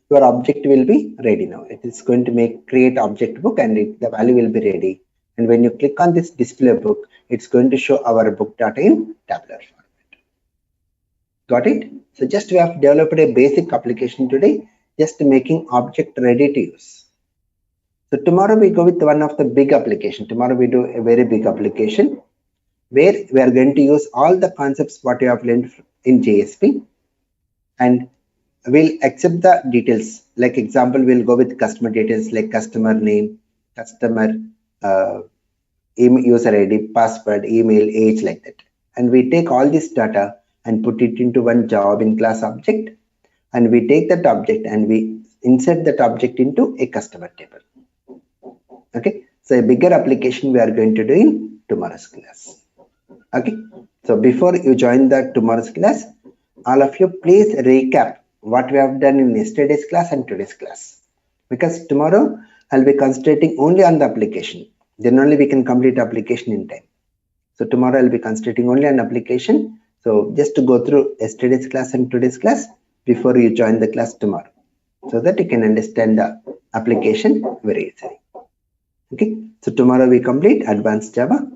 your object will be ready now. It is going to create object book and the value will be ready. And when you click on this display book, it's going to show our book data in tabular format. Got it? So just we have developed a basic application today, just making object ready to use. So tomorrow we go with one of the big application. Tomorrow we do a very big application where we are going to use all the concepts what you have learned in JSP, and we'll accept the details. Like example, we'll go with customer details like customer name, customer user ID, password, email, age, like that. And we take all this data and put it into one Java bin class object. and we take that object and we insert that object into a customer table. Okay, so a bigger application we are going to do in tomorrow's class. Okay, so before you join the tomorrow's class, all of you please recap what we have done in yesterday's class and today's class, because tomorrow I'll be concentrating only on the application. Then only we can complete application in time. So tomorrow I'll be concentrating only on application. So just to go through yesterday's class and today's class before you join the class tomorrow, so that you can understand the application very easily. Okay, so tomorrow we complete advanced Java.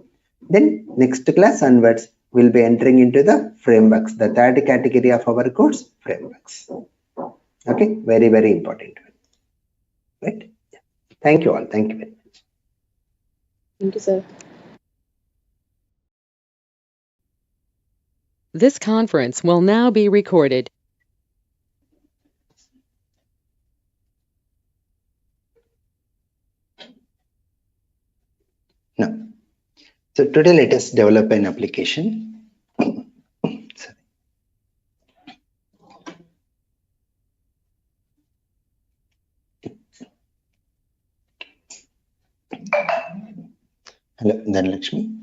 Then next class onwards we'll be entering into the frameworks, the third category of our course, frameworks. Okay, very, very important one. Right? Yeah. Thank you all. Thank you very much. Thank you, sir. This conference will now be recorded. Now, so today let us develop an application. Sorry. Hello, Dhanalakshmi.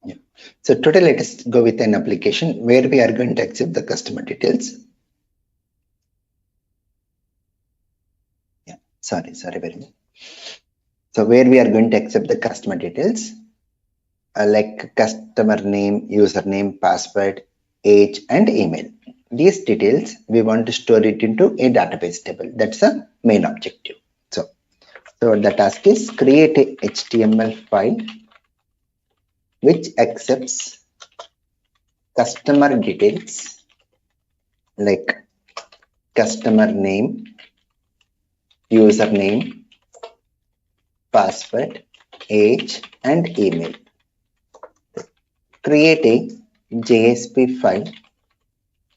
Yeah. So today let us go with an application where we are going to accept the customer details. Yeah, sorry very much. So where we are going to accept the customer details, like customer name, username, password, age, and email. These details we want to store it into a database table. That's the main objective. So the task is create a HTML file which accepts customer details like customer name, username, password, age, and email. Create a JSP file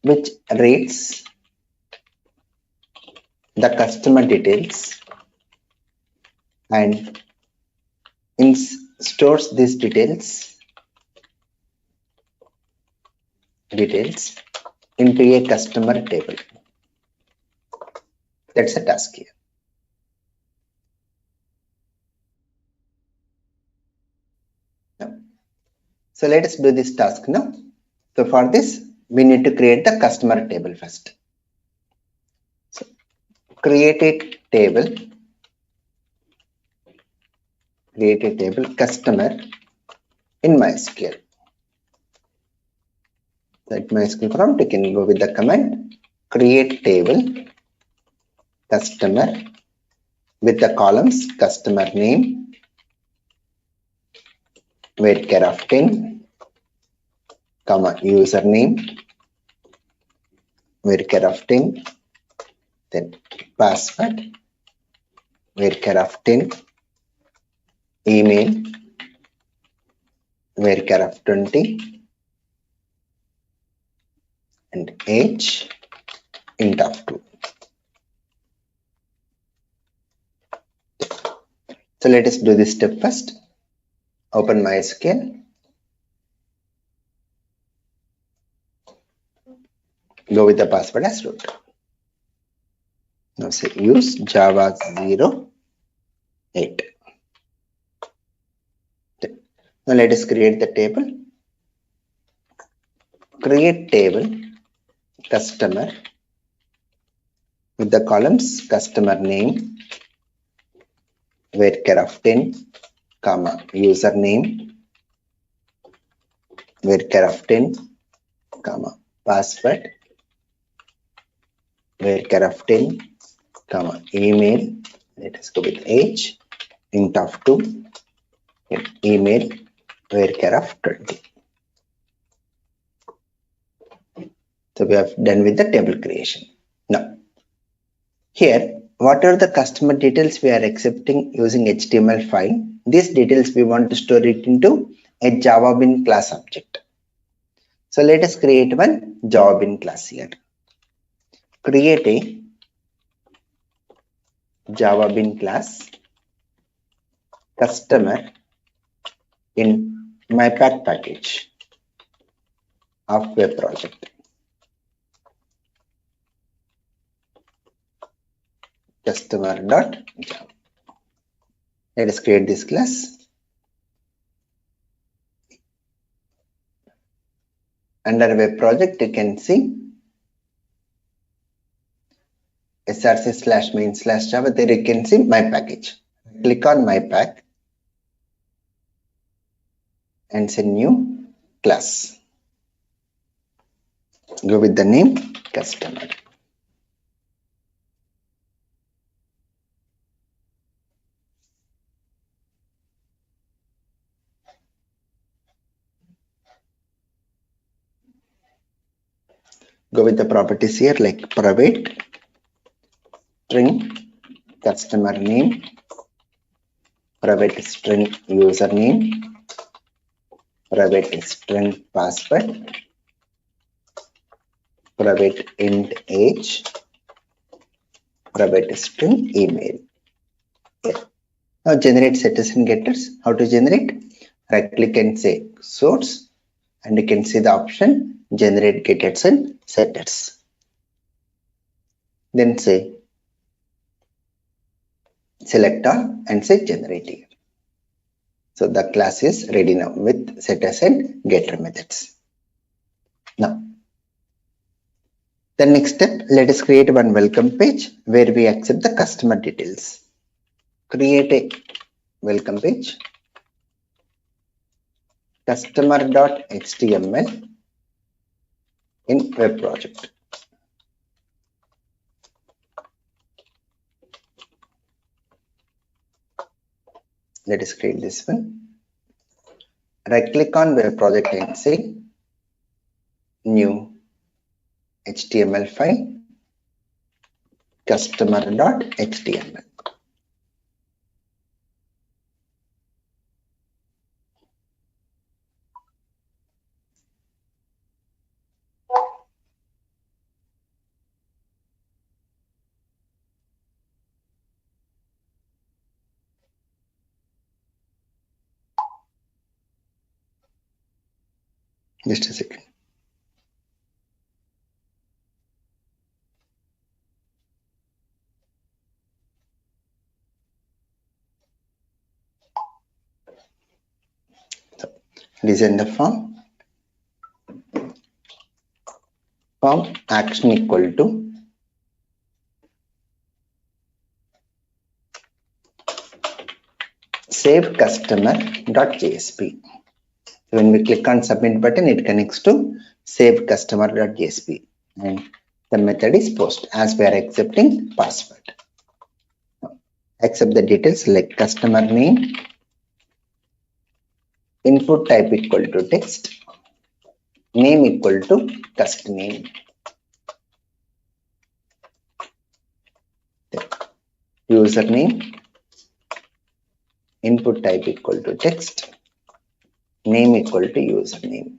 which reads the customer details and stores these details into a customer table. That's the task here. So let us do this task now. So for this, we need to create the customer table first. So create a table customer in MySQL. That MySQL prompt, you can go with the command create table customer with the columns customer name, varchar of 10, comma username, varchar of 10, then password, varchar of 10, email, varchar of 20, and age, int of 2. So let us do this step first. Open MySQL. Go with the password as root. Now say use Java 08. Now let us create the table. Create table customer with the columns customer name, varchar of 10, comma username, varchar of 10, comma password, varchar of 10, comma email. Let us go with age, int of 2, and email, varchar of 20. So we have done with the table creation. Now, here, what are the customer details we are accepting using HTML file? These details we want to store it into a Java Bean class object. So let us create one Java Bean class here. Create a Java Bean class customer in my package of web project. Customer.java. Let us create this class. Under web project, you can see src/main/java. There you can see my package. Click on my pack and say new class. Go with the name customer. Go with the properties here like private string customer name, private string username, private string password, private int age, private string email. Yeah. Now generate setters and getters. How to generate? Right click and say source, and you can see the option generate getters and setters. Then say select all and say generate here. So the class is ready now with setters and getter methods. Now the next step, let us create one welcome page where we accept the customer details. Create a welcome page, customer.html in web project. Let us create this one. Right click on web project and say new HTML file, customer.html. Just a second. So, design the form. Form action equal to save customer.jsp. When we click on submit button, it connects to save customer.jsp, and the method is post as we are accepting password. Accept the details like customer name, input type equal to text, name equal to cust name, username, input type equal to text, name equal to username,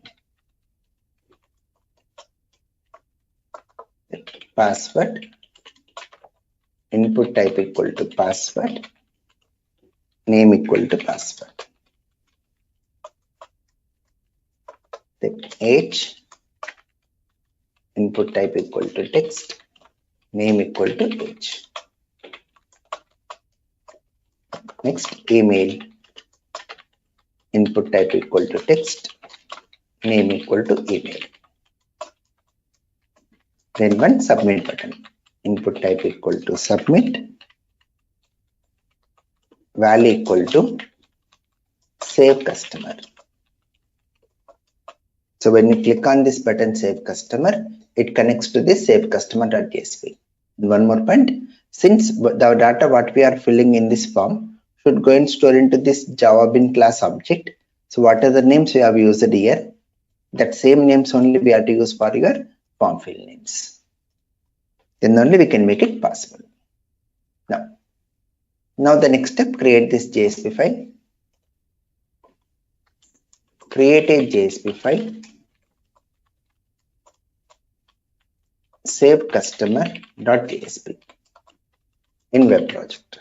password, input type equal to password, name equal to password, then age, input type equal to text, name equal to age. Next, email, input type equal to text, name equal to email. Then one submit button, input type equal to submit, value equal to save customer. So when you click on this button save customer, it connects to this save customer.jsp. And one more point, since the data what we are filling in this form should go and store into this Java bin class object. So what are the names we have used here? That same names only we have to use for your form field names. Then only we can make it possible. Now the next step, create this JSP file. Create a JSP file. Save customer.jsp in web project.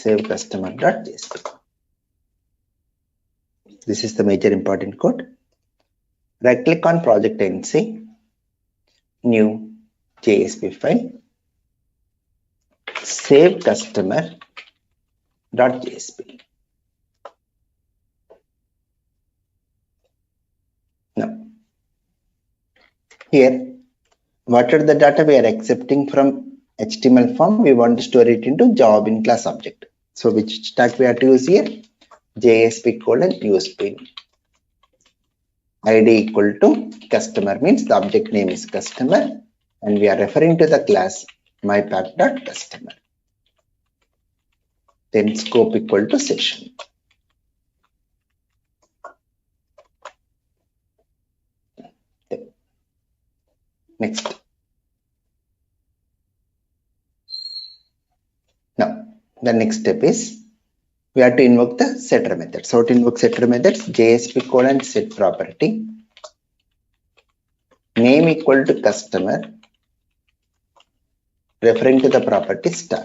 save customer.jsp. This is the major important code. Right click on project and say new JSP file, save customer.jsp. Now, here, what are the data we are accepting from HTML form? We want to store it into Java Bean class object. So which tag we have to use here? JSP:UseBean. ID equal to customer means the object name is customer and we are referring to the class mypack.customer. Then scope equal to session. Next. Now, the next step is we have to invoke the setter method. So to invoke setter methods, JSP:set property, name equal to customer, referring to the property star.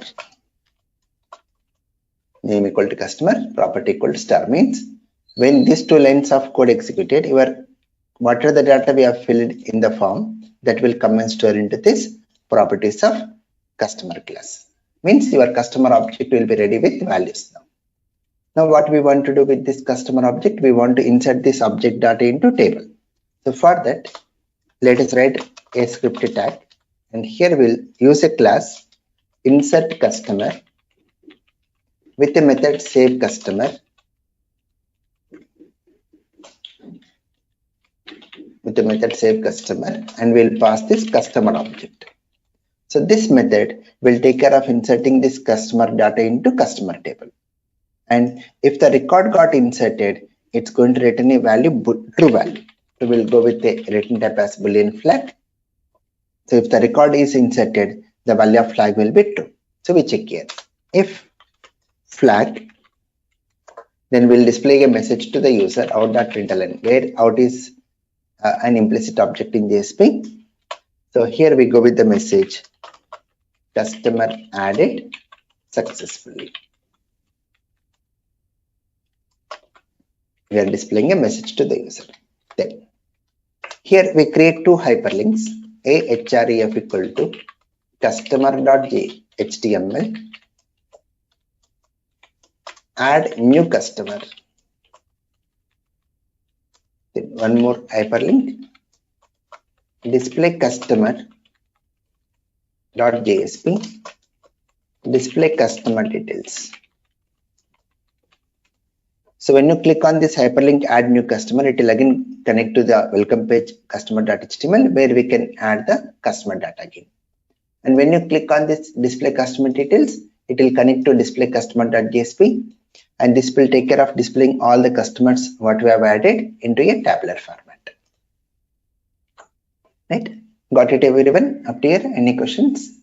Name equal to customer, property equal to star means when these two lines of code executed, whatever the data we have filled in the form, that will come and store into this properties of customer class. Means your customer object will be ready with values now. Now what we want to do with this customer object, we want to insert this object data into table. So for that, let us write a script tag and here we'll use a class insert customer with the method save customer and we'll pass this customer object. So this method will take care of inserting this customer data into customer table. And if the record got inserted, it's going to return a value, true value. So we'll go with the return type as boolean flag. So if the record is inserted, the value of flag will be true. So we check here. If flag, then we'll display a message to the user out.println, where out is an implicit object in JSP. So here we go with the message customer added successfully. We are displaying a message to the user. Then here we create two hyperlinks, a href equal to customer.html, add new customer. Then one more hyperlink, display customer.jsp, display customer details. So when you click on this hyperlink add new customer, it will again connect to the welcome page customer.html where we can add the customer data again. And when you click on this display customer details, it will connect to display customer.jsp and this will take care of displaying all the customers what we have added into a tabular format. Right? Got it everyone up to here? Any questions?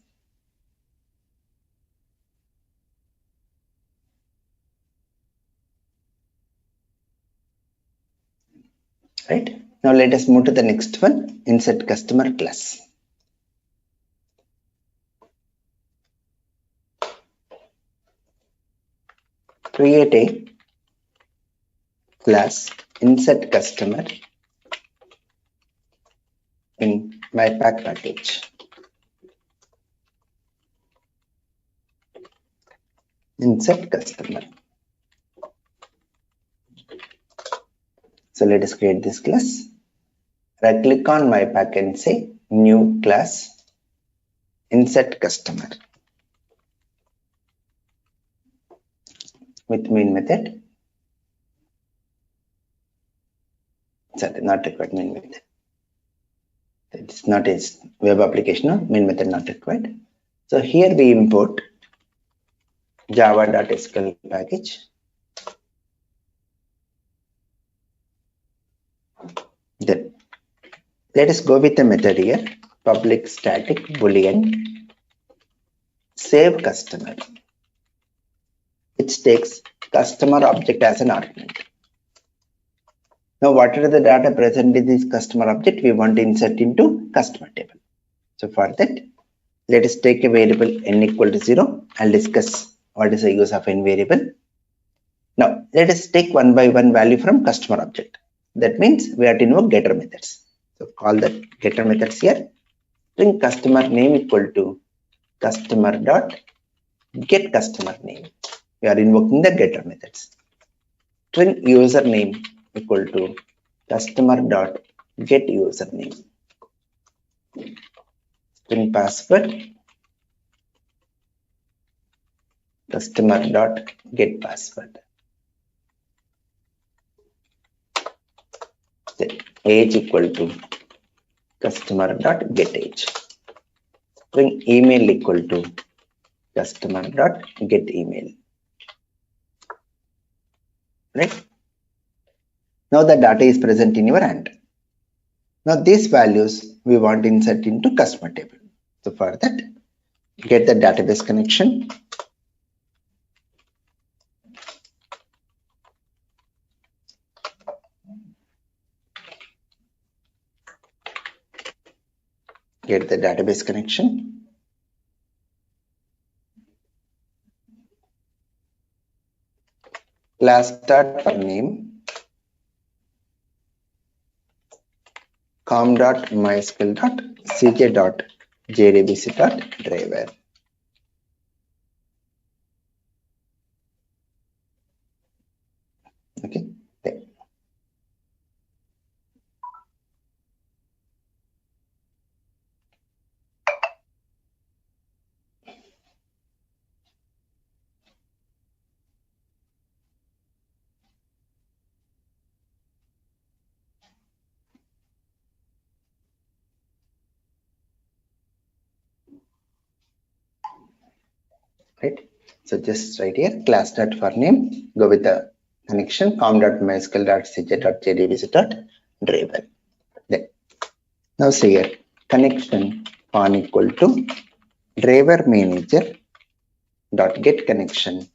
Right, now let us move to the next one, insert customer class. Create a class insert customer in my pack package. Insert customer. So let us create this class. Right click on my pack and say new class insert customer with main method. Sorry, not required main method. It's not a web application, no? Main method not required. So here we import java.sql package. Then let us go with the method here, public static boolean save customer, which takes customer object as an argument. Now whatever the data present in this customer object, we want to insert into customer table. So for that, let us take a variable n equal to 0. I'll discuss what is the use of n variable. Now let us take one by one value from customer object. That means we have to invoke getter methods. So call the getter methods here. String customer name equal to customer dot get customer name. We are invoking the getter methods. String username equal to customer dot get username. String password customer dot get password. Then age equal to customer dot get age. String email equal to customer dot get email. Right? Now the data is present in your hand. Now these values we want to insert into customer table. So for that, get the database connection. Get the database connection. Class start for name. com.mysql.cj.jdbc.driver. Okay. There. Right. So just right here, class start for name, go with the connection com.mysql.cj.jdbc.driver. Then now say here connection on equal to driver manager dot get connection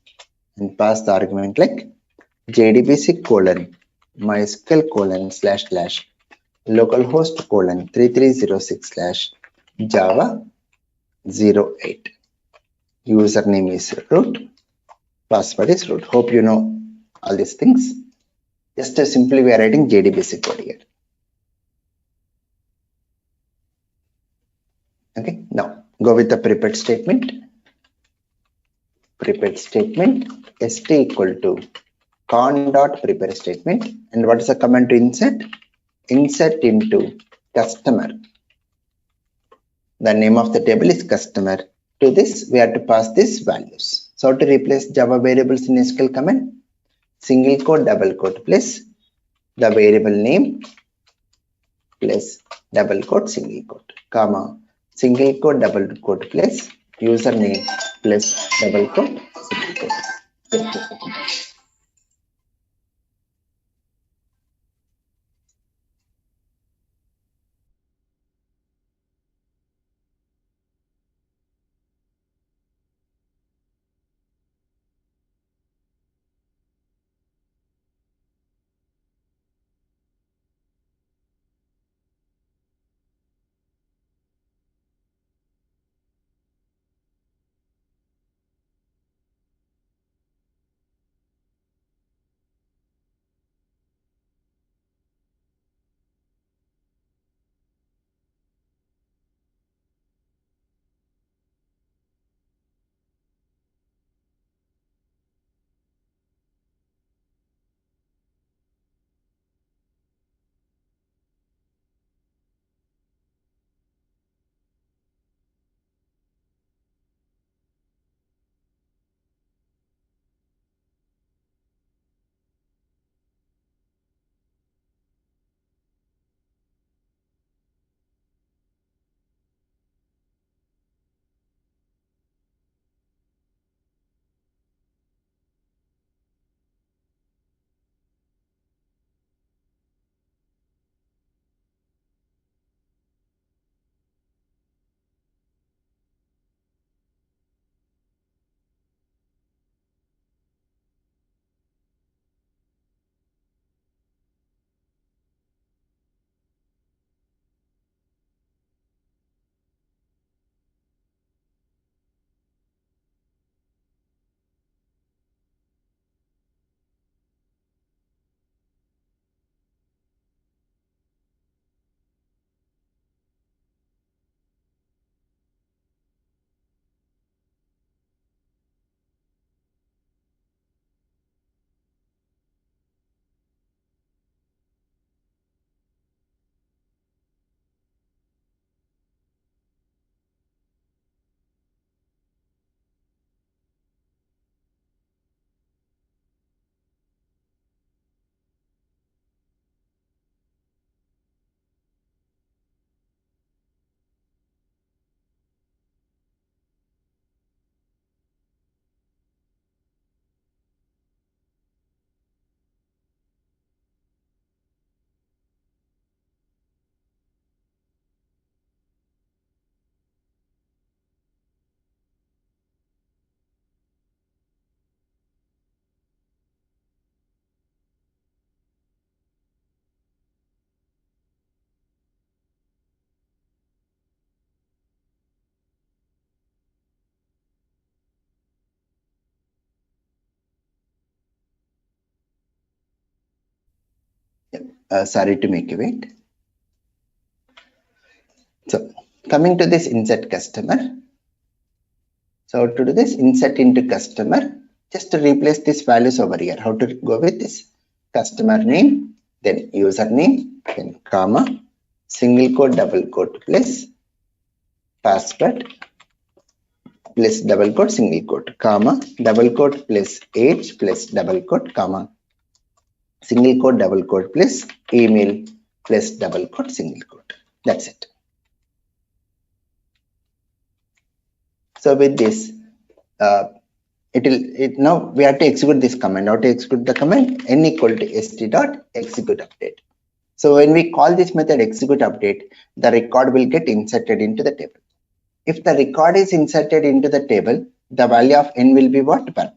and pass the argument like jdbc colon mysql colon slash slash localhost colon 3306 slash java 08. Username is root, password is root. Hope you know all these things. Just simply we are writing jdbc code here. Okay, now go with the prepared statement. Prepared statement st equal to con dot prepare statement, and what is the command to insert? Insert into customer. The name of the table is customer. To this we have to pass these values. So to replace Java variables in SQL command, single quote double quote plus the variable name plus double quote single quote comma single quote double quote plus username plus double quote single quote. Just a second. Sorry to make you wait. So coming to this insert customer. So to do this, insert into customer, just to replace these values over here. How to go with this? Customer name, then username, then comma, single quote, double quote, plus password, plus double quote, single quote, comma, double quote, plus age, plus double quote, comma, single quote, double quote, plus email, plus double quote, single quote. That's it. So with this, now we have to execute this command. How to execute the command? N equal to st dot execute update. So when we call this method execute update, the record will get inserted into the table. If the record is inserted into the table, the value of n will be what? 1.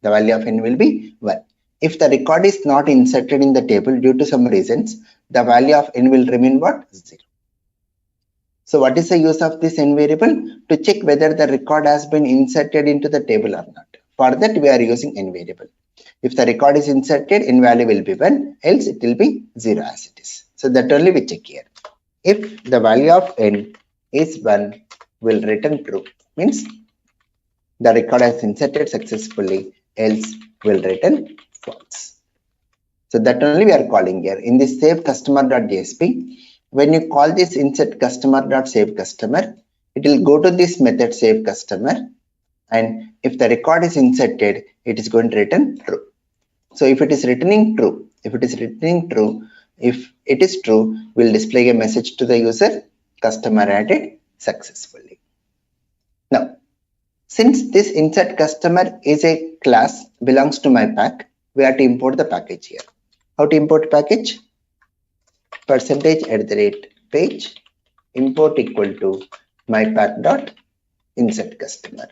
The value of n will be 1. If the record is not inserted in the table due to some reasons, the value of n will remain what? 0. So what is the use of this n variable? To check whether the record has been inserted into the table or not. For that we are using n variable. If the record is inserted, n value will be 1, else it will be 0 as it is. So that only we check here. If the value of n is 1, will return true. Means the record has inserted successfully, else will return false. So that only we are calling here. In this save customer.jsp, when you call this insert customer.save customer, it will go to this method save customer, and if the record is inserted, it is going to return true. So if it is returning true, if it is true, we'll display a message to the user, customer added successfully. Now, since this insert customer is a class belongs to my pack, we have to import the package here. How to import package? %@page import equal to mypack.insert customer.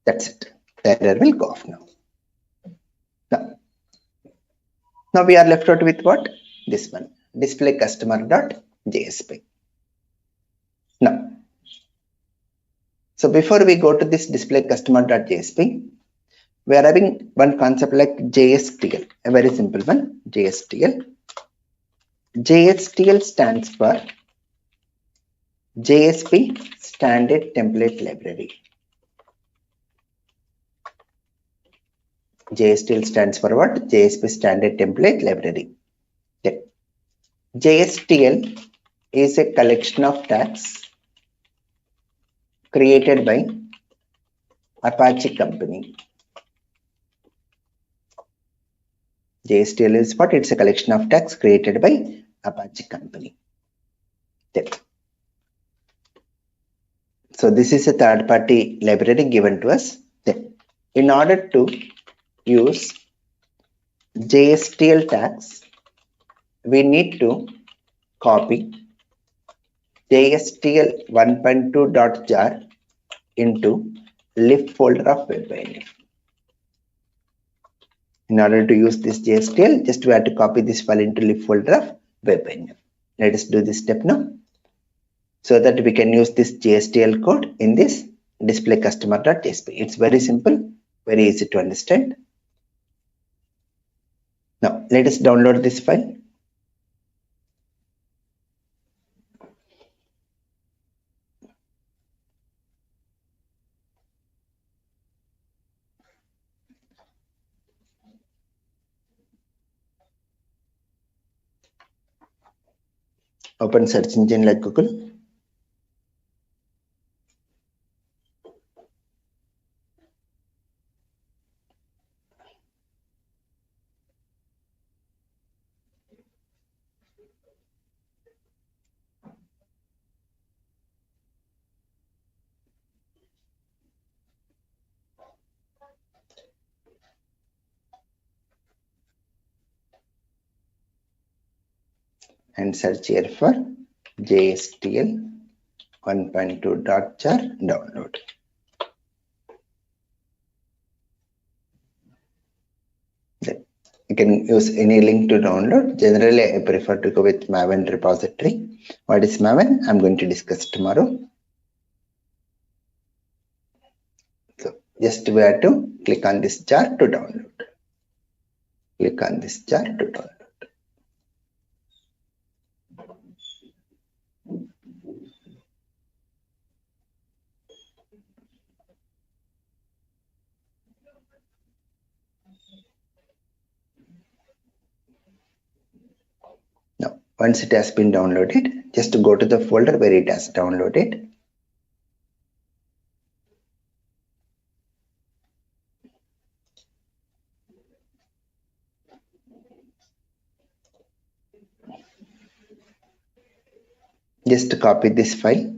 That's it. The error will go off now. Now we are left out with what? This one, display customer.jsp. Now, so before we go to this display customer.jsp, we are having one concept like JSTL, a very simple one, JSTL. JSTL stands for JSP Standard Template Library. JSTL stands for what? JSP Standard Template Library. Okay. JSTL is a collection of tags created by Apache company. JSTL is what? It's a collection of tags created by Apache company. Okay. So this is a third-party library given to us. Okay. In order to use JSTL tags, we need to copy JSTL 1.2.jar into lib folder of WebInf. In order to use this JSTL, just we have to copy this file into lib folder of WebInf. Let us do this step now, so that we can use this JSTL code in this display customer.jsp. It's very simple, very easy to understand. Now let us download this file. Open search engine like Google. And search here for JSTL 1.2.jar download. You can use any link to download. Generally, I prefer to go with Maven repository. What is Maven? I'm going to discuss tomorrow. So just we have to click on this jar to download. Click on this jar to download. Now, once it has been downloaded, just go to the folder where it has downloaded. Just copy this file.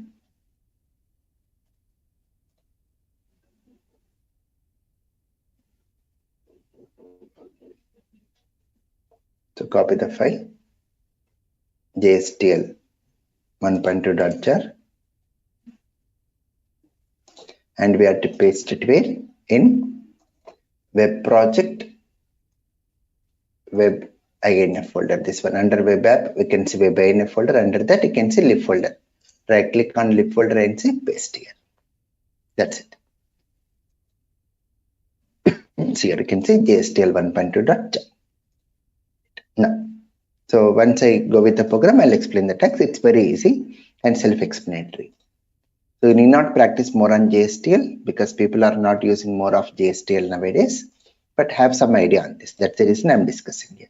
So copy the file, JSTL 1.2.jar, and we have to paste it where? In web project, web INF folder. This one under web app, we can see web INF folder. Under that, you can see lib folder. Right click on lib folder and say paste here. That's it. So here you can see JSTL 1.2.jar. Now, so once I go with the program, I'll explain the text. It's very easy and self-explanatory. So you need not practice more on JSTL because people are not using more of JSTL nowadays, but have some idea on this. That's the reason I'm discussing here.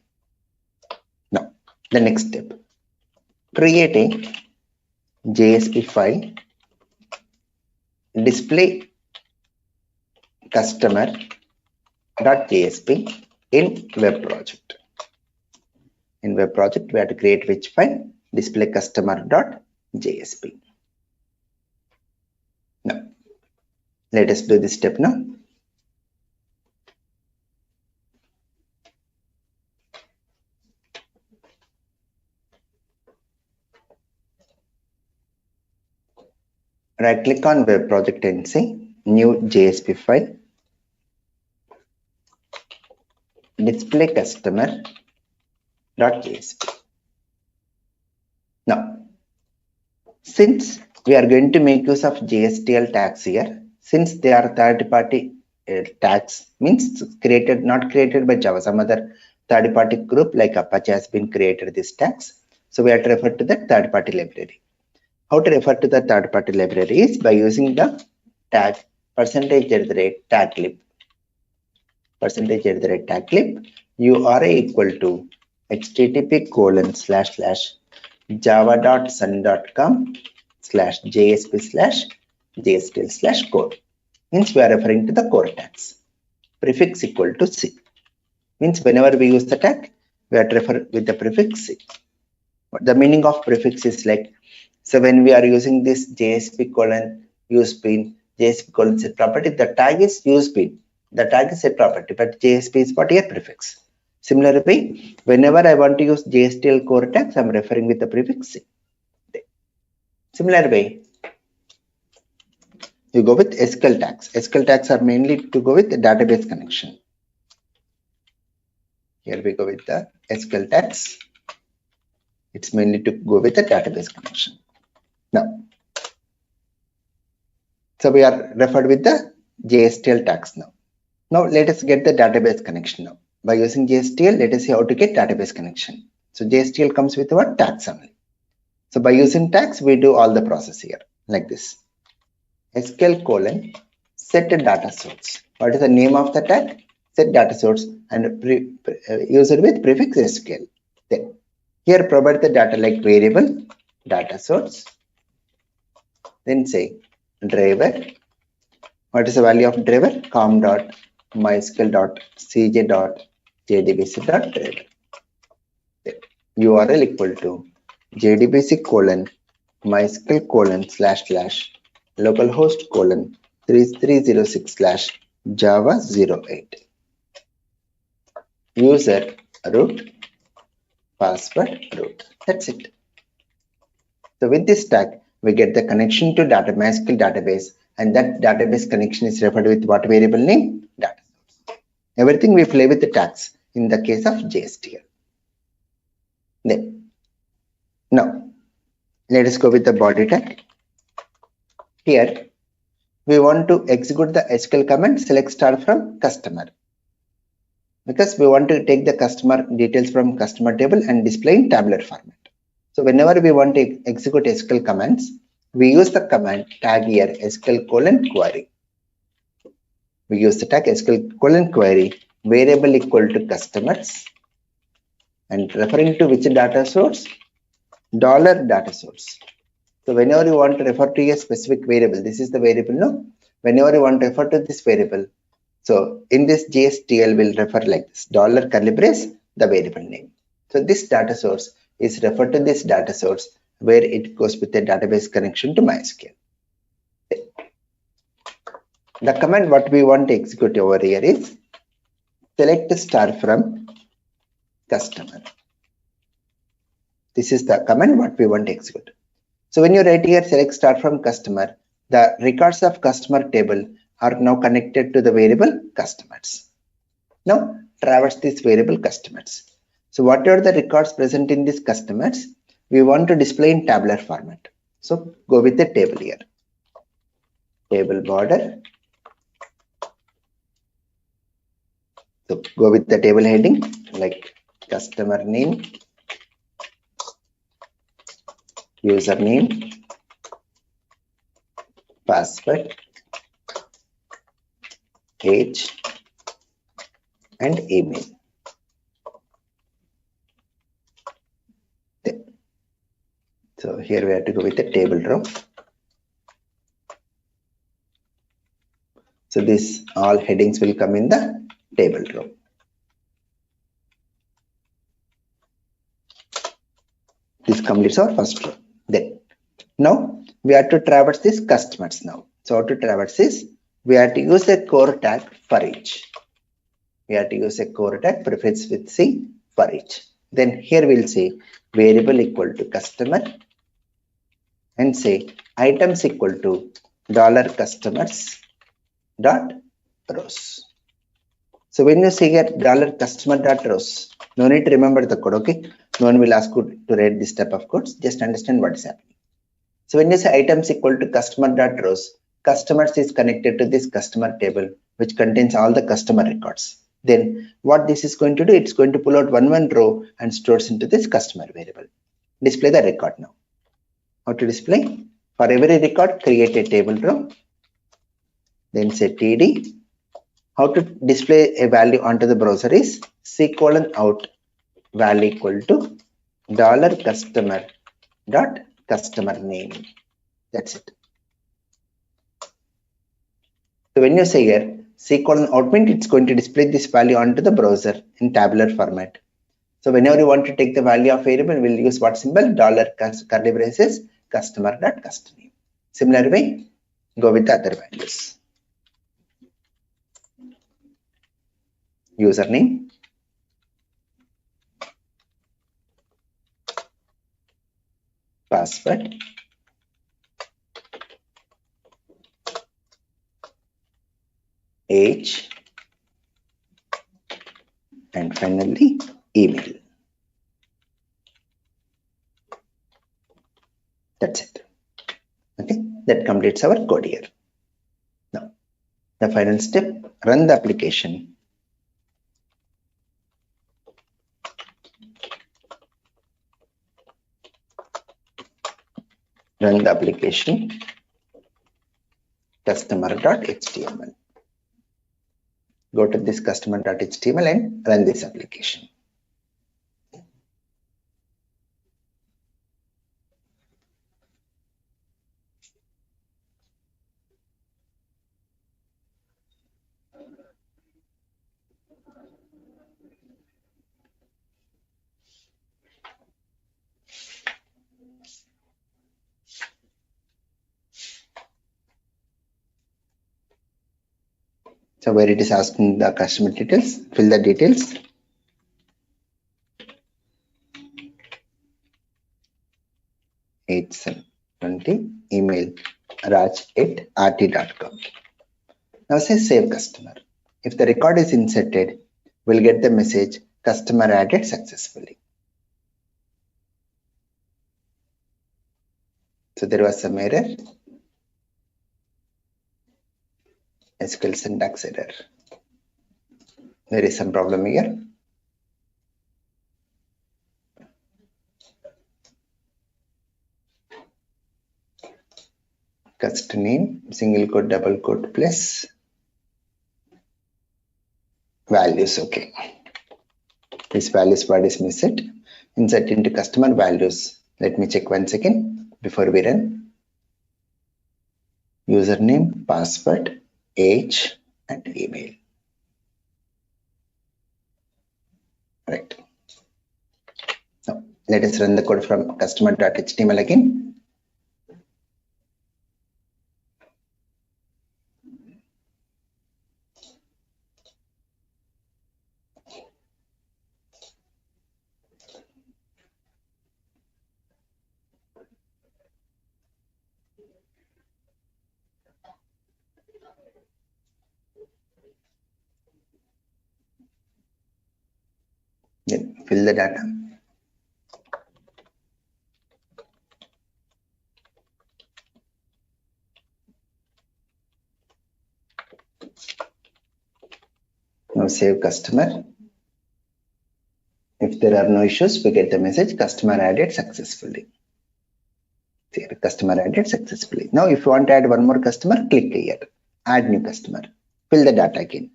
Now, the next step. Create a JSP file, display customer.jsp in web project. In web project, we have to create which file? Display customer.jsp. Now, let us do this step now. Right click on web project and say new JSP file, display customer.jsp. Now, since we are going to make use of JSTL tags here, since they are third-party tags, means not created by Java, some other third-party group like Apache has been created these tags. So we have to refer to that third-party library. How to refer to the third-party library is by using the tag %taglib. %taglib URI equal to http://java.sun.com/jsp/jstl/code. Means we are referring to the core tags. Prefix equal to C. Means whenever we use the tag, we have to refer with the prefix C. The meaning of prefix is like, so when we are using this JSP:\usepin, JSP: set property, the tag is usepin. The tag is set property, but JSP is what? Here prefix. Similarly, whenever I want to use JSTL core tags, I'm referring with the prefix C. Similar way, you go with SQL tags. SQL tags are mainly to go with the database connection. Here we go with the SQL tags. It's mainly to go with the database connection. Now, so we are referred with the JSTL tags now. Now let us get the database connection now. By using JSTL, let us see how to get database connection. So JSTL comes with what? Tags only. So by using tags, we do all the process here like this. SQL:set data source. What is the name of the tag? Set data source and use it with prefix SQL. Then here provide the data like variable data source. Then say driver. What is the value of driver? com.mysql.cj.jdbc.driver. URL equal to jdbc://localhost:3306/java08. User root, password root. That's it. So with this tag, we get the connection to MySQL database, and that database connection is referred with what variable name? Data source. Everything we play with the tags in the case of JSTL. Then, now, let us go with the body tag. Here, we want to execute the SQL command select star from customer. because we want to take the customer details from customer table and display in tabular format. So whenever we want to execute SQL commands, we use the command tag here SQL:query. We use the tag SQL:query variable equal to customers and referring to which data source? $data source. So whenever you want to refer to a specific variable, this is the variable, no? Whenever you want to refer to this variable, so in this JSTL will refer like this, $curly brace, the variable name. So this data source is referred to this data source where it goes with a database connection to MySQL. The command what we want to execute over here is select star from customer. This is the command what we want to execute. So when you write here select star from customer, the records of customer table are now connected to the variable customers. Now traverse this variable customers. So whatever the records present in this customers, we want to display in tabular format. So go with the table here. Table border. So go with the table heading like customer name, username, password, age, and email. So here we have to go with the table row. So this all headings will come in the table row. This completes our first row. Then now we have to traverse this customers now. So how to traverse this? We have to use a core tag for each. We have to use a core tag prefix with C for each. Then here we'll say variable equal to customer and say items equal to $customers dot rows. So when you say here $customer dot rows, no need to remember the code, okay? No one will ask you to write this type of codes. Just understand what is happening. So when you say items equal to customer dot rows, customers is connected to this customer table, which contains all the customer records. Then what this is going to do, it's going to pull out one row and stores into this customer variable. Display the record now. How to display? For every record, create a table row. Then say TD. How to display a value onto the browser is C:\out value equal to $customer dot customer name. That's it. So when you say here C:\out means it's going to display this value onto the browser in tabular format. So whenever you want to take the value of variable, we'll use what symbol? $curly braces customer dot customer name. Similar way, go with the other values. Username, password, age, and finally email. That's it. Okay, that completes our code here. Now the final step, run the application. Run the application customer.html. Go to this customer.html and run this application. So where it is asking the customer details, fill the details. @720 email raj@rt.com. Now say save customer. If the record is inserted, we'll get the message customer added successfully. So there was some error. SQL syntax error. There is some problem here. Cust name, single quote, double quote plus values. Okay. This values word is missed. Insert into customer values. Let me check one second before we run. Username, password, age, and email. Right. Now let us run the code from customer.html again. Then fill the data. Now save customer. If there are no issues, we get the message customer added successfully. Here, customer added successfully. Now if you want to add one more customer, click here. Add new customer. Fill the data again.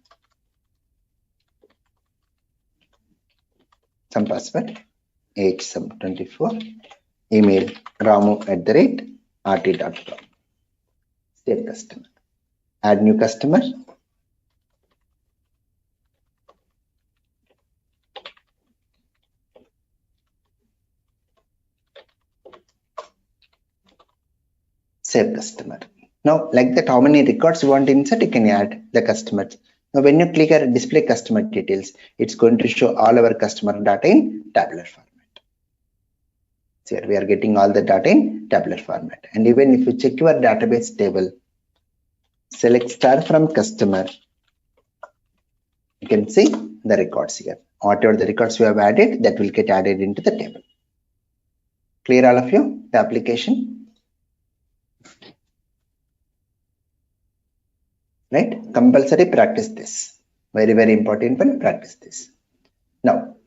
Some password, age some 24, email ramu@rt.com. Save customer. Add new customer. Save customer. Now, like that, how many records you want to insert, you can add the customers. Now, when you click on display customer details, it's going to show all our customer data in tabular format. So here we are getting all the data in tabular format. And even if you check your database table, select star from customer, you can see the records here. Whatever the records we have added, that will get added into the table. Clear all of you, the application? Right? Compulsory practice this. Very, very important one, practice this. Now,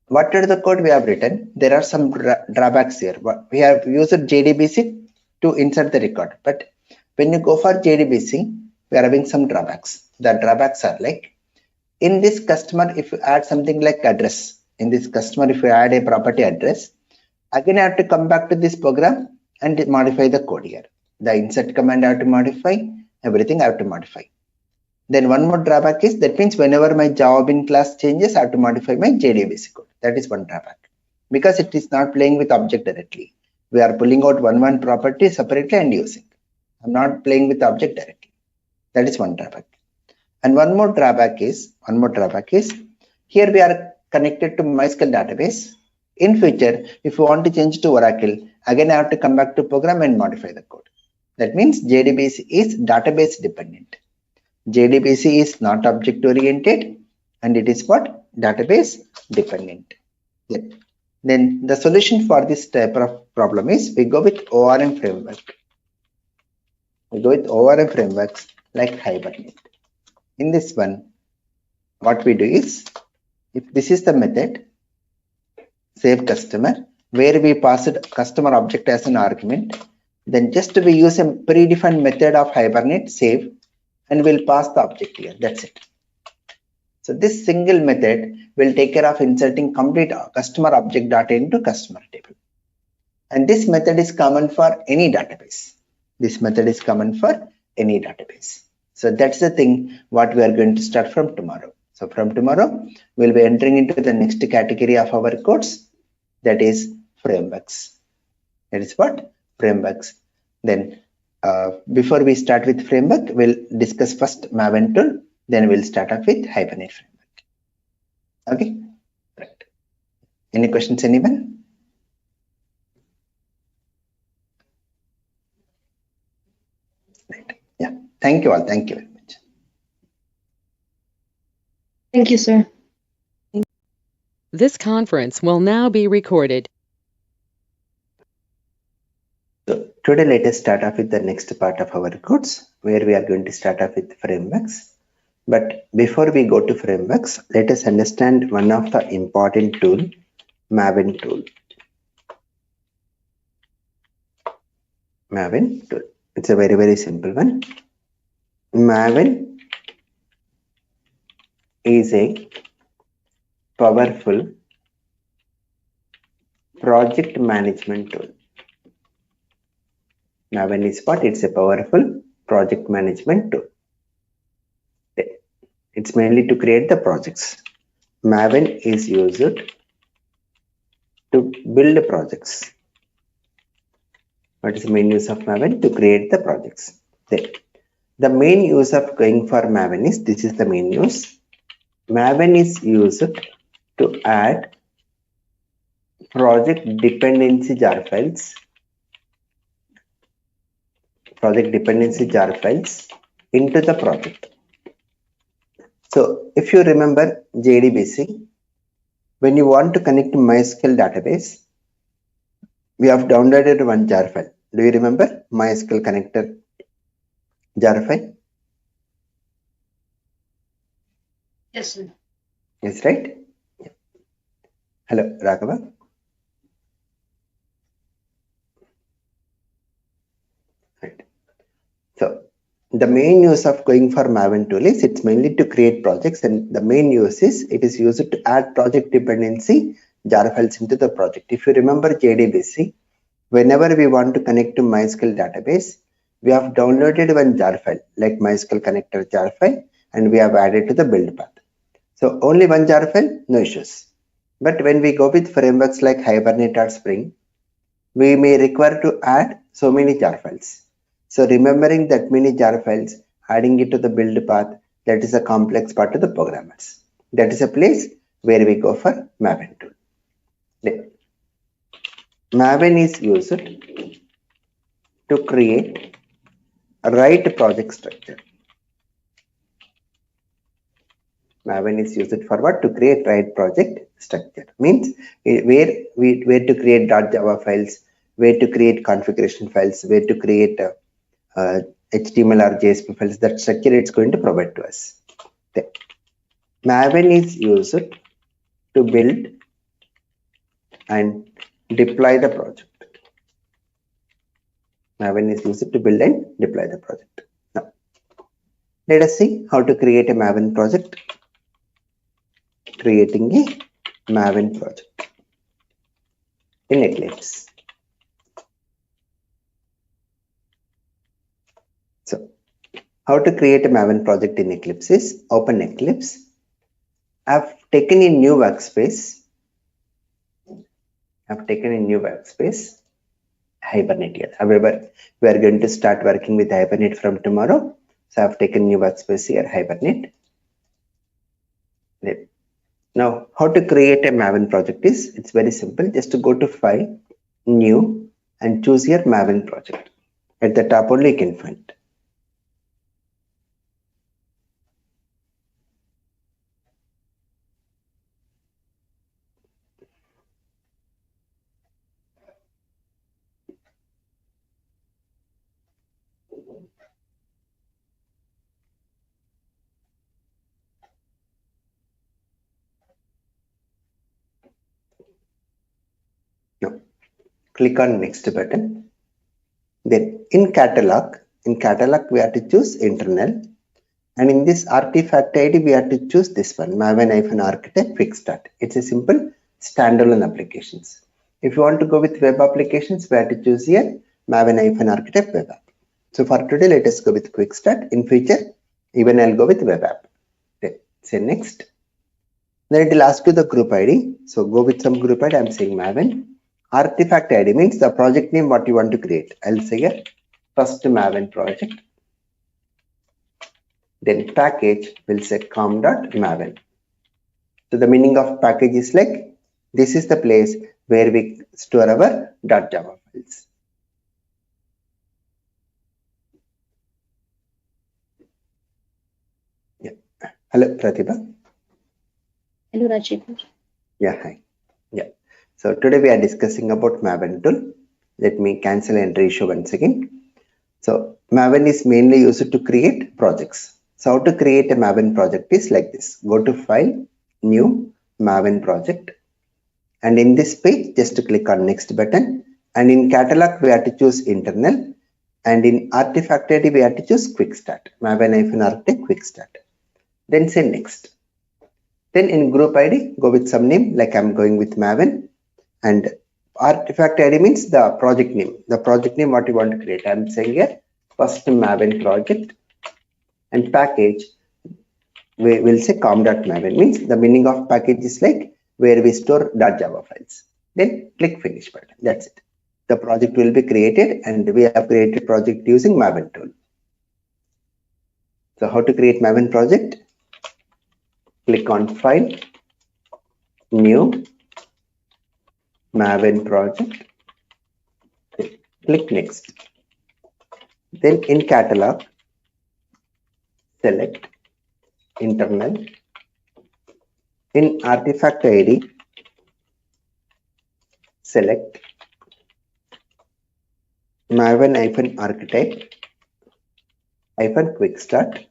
what are the code we have written? There are some drawbacks here. We have used JDBC to insert the record. But when you go for JDBC, we are having some drawbacks. The drawbacks are like, in this customer, if you add something like address, in this customer, if you add a property address, again I have to come back to this program and modify the code here. The insert command I have to modify, everything I have to modify. Then one more drawback is, that means whenever my Java bin class changes, I have to modify my JDBC code. That is one drawback. Because it is not playing with object directly. We are pulling out one property separately and using. I'm not playing with object directly. That is one drawback. And one more drawback is, here we are connected to MySQL database. In future, if you want to change to Oracle, again I have to come back to program and modify the code. That means JDBC is database dependent. JDBC is not object oriented, and it is what? Database dependent. Then the solution for this type of problem is, we go with ORM framework. We go with ORM frameworks like Hibernate. In this one, what we do is, if this is the method, save customer, where we passed customer object as an argument, then just we use a predefined method of Hibernate, save, and we'll pass the object here. That's it. So this single method will take care of inserting complete customer object data into customer table. And this method is common for any database. This method is common for any database. So that's the thing what we are going to start from tomorrow. So from tomorrow, we'll be entering into the next category of our course, that is frameworks. That is what? Frameworks. Then before we start with framework, we'll discuss first Maven tool, then we'll start off with Hibernate framework. Okay, right. Any questions, anyone? Right. Yeah. Thank you all. Thank you very much. Thank you, sir. This conference will now be recorded. So today let us start off with the next part of our course, where we are going to start off with frameworks. But before we go to frameworks, let us understand one of the important tool, Maven tool. Maven tool. It's a very simple one. Maven is a powerful project management tool. Maven is what? It's a powerful project management tool. It's mainly to create the projects. Maven is used to build projects. What is the main use of Maven? To create the projects. The main use of going for Maven is, this is the main use. Maven is used to add project dependency jar files. Project dependency jar files into the project. So if you remember JDBC, when you want to connect to MySQL database, we have downloaded one jar file. Do you remember MySQL connector jar file? Yes, sir. Yes, right? Yeah. Hello, Raghava. Right. So the main use of going for Maven tool is it's mainly to create projects, and the main use is it is used to add project dependency jar files into the project. If you remember JDBC, whenever we want to connect to MySQL database, we have downloaded one jar file like MySQL connector jar file, and we have added to the build path. So only one jar file, no issues. But when we go with frameworks like Hibernate or Spring, we may require to add so many jar files. So remembering that many jar files, adding it to the build path, that is a complex part of the programmers. That is a place where we go for Maven tool. Maven is used to create a right project structure. Maven is used for what? To create right project structure. Means where to create .java files, where to create configuration files, where to create HTML or JSP files. That structure it's going to provide to us. Maven is used to build and deploy the project. Maven is used to build and deploy the project. Now, let us see how to create a Maven project. Creating a Maven project in Eclipse. So, how to create a Maven project in Eclipse is open Eclipse. I've taken a new workspace. Hibernate here. However, we are going to start working with Hibernate from tomorrow. So I've taken new workspace here, Hibernate. Now, how to create a Maven project is, it's very simple. Just to go to File, New, and choose your Maven project. At the top only you can find. Now, click on Next button. Then in catalog we have to choose internal, and in this artifact ID we have to choose this one, Maven-Architect Quick Start. It's a simple standalone applications. If you want to go with web applications, we have to choose here Maven-Architect Web App. So for today, let us go with Quick Start. In future, even I'll go with Web App. Then say next. Then it will ask you the group ID. So go with some group ID. I'm saying Maven. Artifact ID means the project name what you want to create. I'll say here first Maven project. Then package will say com.maven. So the meaning of package is like this is the place where we store our .java files. Yeah. Hello, Pratibha. Hello, Rajiv. Yeah, hi. Yeah. So today we are discussing about Maven tool. Let me cancel and reissue once again. So Maven is mainly used to create projects. So how to create a Maven project is like this. Go to File, New, Maven project. And in this page, just click on Next button. And in Catalog, we have to choose Internal. And in Artifact ID, we have to choose Quick Start. Maven-Architect Quick Start. Then say Next. Then in Group ID, go with some name, like I'm going with Maven. And Artifact ID means the project name. The project name what you want to create. I'm saying here, first Maven project. And package, we will say com.maven, means the meaning of package is like where we store .java files. Then click Finish button. That's it. The project will be created, and we have created project using Maven tool. So how to create Maven project? Click on File, New, Maven project. Click Next. Then in Catalog, select Internal. In Artifact ID, select Maven-Architect Quick Start.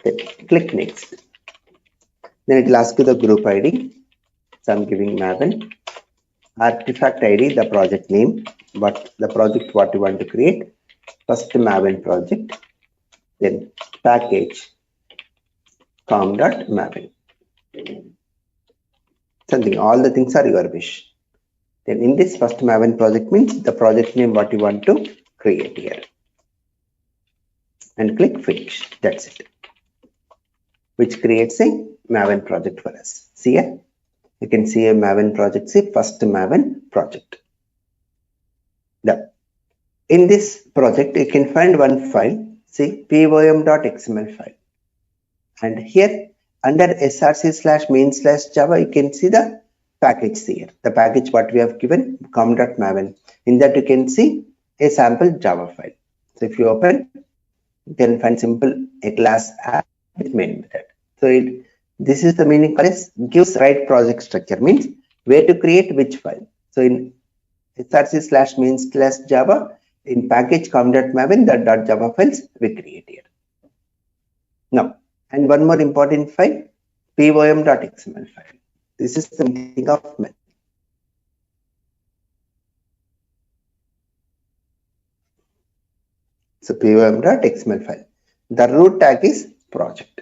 Then click Next. Then it will ask you the group ID. So I'm giving Maven. Artifact ID, the project name, but the project what you want to create. First Maven project. Then package com.maven. Something, all the things are your wish. Then in this first Maven project means the project name what you want to create here. And click Finish. That's it. Which creates a Maven project for us. See here? You can see a Maven project, see first Maven project. Done. In this project, you can find one file, see pom.xml file. And here under src/main/java, you can see the package here. The package what we have given, com.maven. In that you can see a sample Java file. So if you open, you can find simple a class app with main method. So this is the meaning for this, gives right project structure, means where to create which file. So in src/main/java, in package com.maven, the .java files we create here. Now, and one more important file, pom.xml file. This is the meaning of method. So pom.xml file. The root tag is project.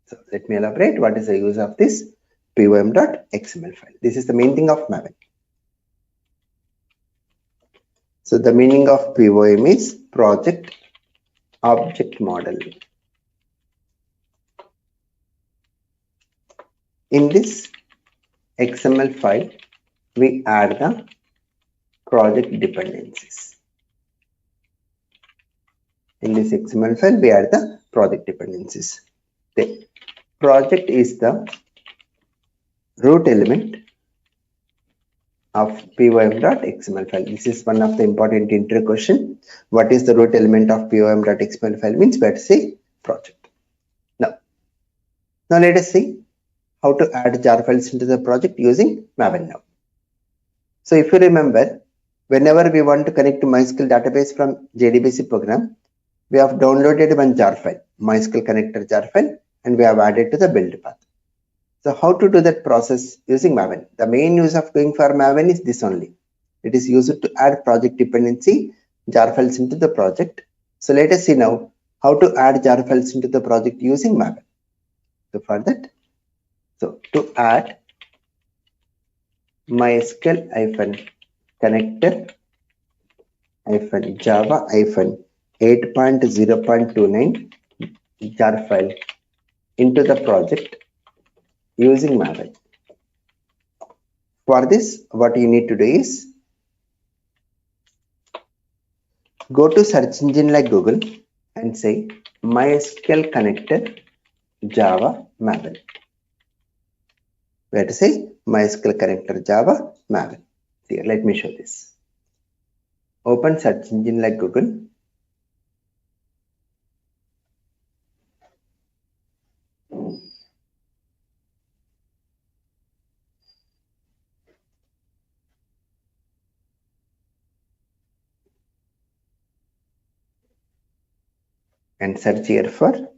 So let me elaborate what is the use of this pom.xml file. This is the main thing of Maven. So the meaning of POM is project object model. In this XML file, we add the project dependencies. In this XML file, we add the project dependencies. The project is the root element of pom.xml file. This is one of the important intro question. What is the root element of pom.xml file? Means we have to say project. Now let us see how to add jar files into the project using Maven now. So if you remember, whenever we want to connect to MySQL database from JDBC program, we have downloaded one jar file, MySQL connector jar file, and we have added to the build path. So how to do that process using Maven? The main use of going for Maven is this only. It is used to add project dependency jar files into the project. So let us see now how to add jar files into the project using Maven. So for that, so to add MySQL connector Java 8.0.29 jar file into the project using Maven. For this, what you need to do is go to search engine like Google and say MySQL connector Java Maven. We have to say MySQL connector Java Maven. Here, let me show this. Open search engine like Google. and search here for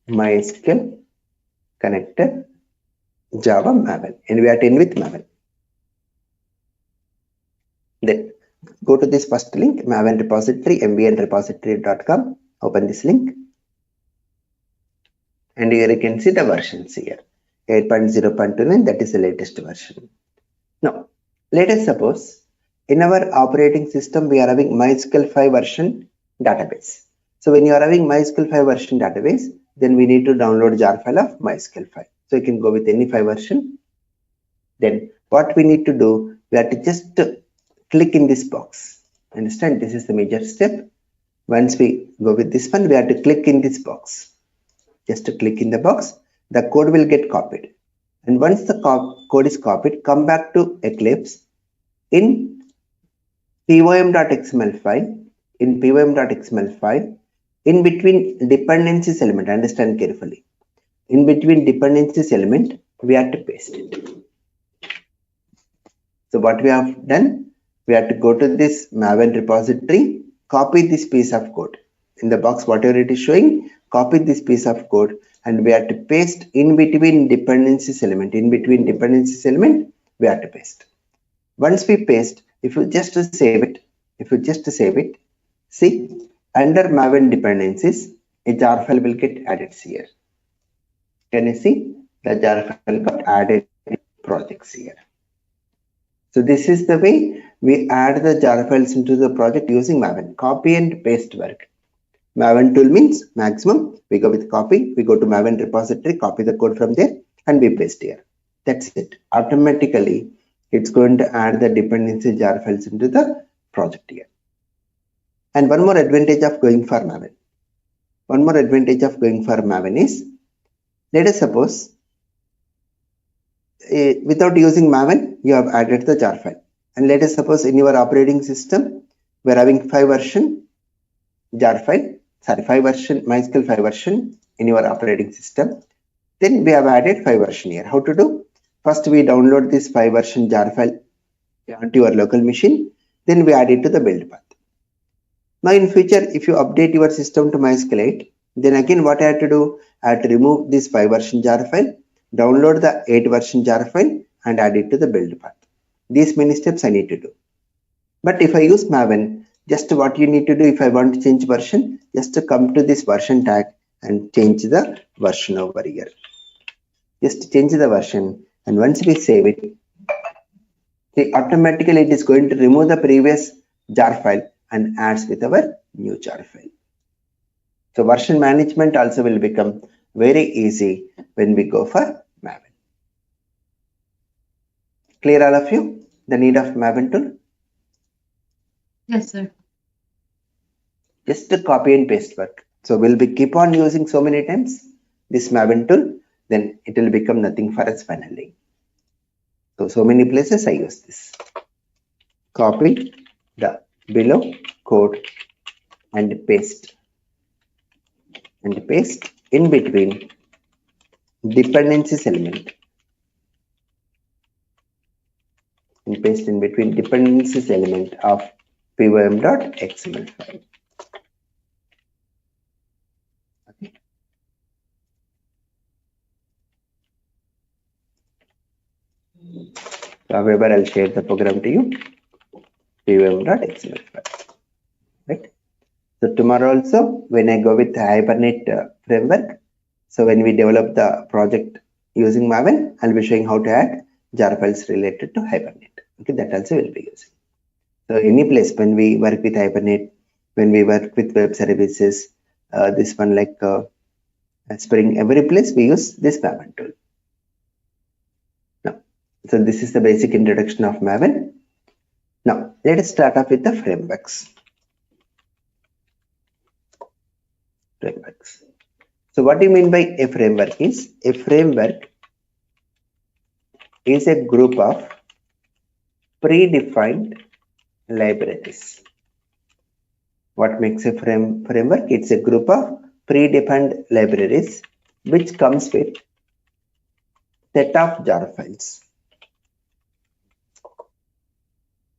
MySQL connector Java Maven, and we are in with Maven. Then go to this first link, Maven repository, mbnrepository.com. Open this link, and here you can see the versions here. 8.0.29, that is the latest version. Now, let us suppose in our operating system we are having MySQL 5 version database. So when you are having MySQL 5 version database, then we need to download jar file of MySQL 5. So you can go with any 5 version. Then what we need to do, we have to just click in this box. Understand? This is the major step. Once we go with this one, we have to click in this box. Just to click in the box, the code will get copied. And once the code is copied, come back to Eclipse in pym.xml file. In pym.xml file, in between dependencies element, understand carefully. In between dependencies element, we have to paste it. So what we have done, we have to go to this Maven repository, copy this piece of code. In the box, whatever it is showing, copy this piece of code, and we have to paste in between dependencies element. In between dependencies element, we have to paste. Once we paste, if you just save it, see, under Maven dependencies, a jar file will get added here. Can you see? The jar file got added in projects here. So this is the way we add the jar files into the project using Maven. Copy and paste work. Maven tool means maximum. We go with copy. We go to Maven repository, copy the code from there, and we paste here. That's it. Automatically, it's going to add the dependency jar files into the project here. And one more advantage of going for Maven. Is, let us suppose, without using Maven, you have added the jar file. And let us suppose in your operating system, we are having 5 version jar file, MySQL 5 version in your operating system. Then we have added 5 version here. How to do? First, we download this 5 version jar file onto your local machine. Then we add it to the build path. Now in future, if you update your system to MySQL 8, then again what I have to do? I have to remove this 5 version jar file, download the 8 version jar file, and add it to the build path. These many steps I need to do. But if I use Maven, just what you need to do, if I want to change version, just to come to this version tag and change the version over here. Just change the version, and once we save it, see, automatically it is going to remove the previous jar file and adds with our new jar file. So version management also will become very easy when we go for Maven. Clear all of you? The need of Maven tool? Yes, sir. Just a copy and paste work. So we'll be keep on using so many times this Maven tool, then it will become nothing for us finally. So many places I use this. Copy the below code and paste in between dependencies element. And paste in between dependencies element of pym.xml file. Okay. So however, I'll share the program to you, pym.xml file. Right. So tomorrow also, when I go with the Hibernate framework, so when we develop the project using Maven, I'll be showing how to add jar files related to Hibernate. Okay, that also will be using. So any place when we work with Hibernate, when we work with web services, this one like Spring, every place we use this Maven tool. Now, so this is the basic introduction of Maven. Now let us start off with the frameworks. So what do you mean by a framework is? A framework is a group of predefined libraries. What makes a framework? It's a group of predefined libraries which comes with set of jar files.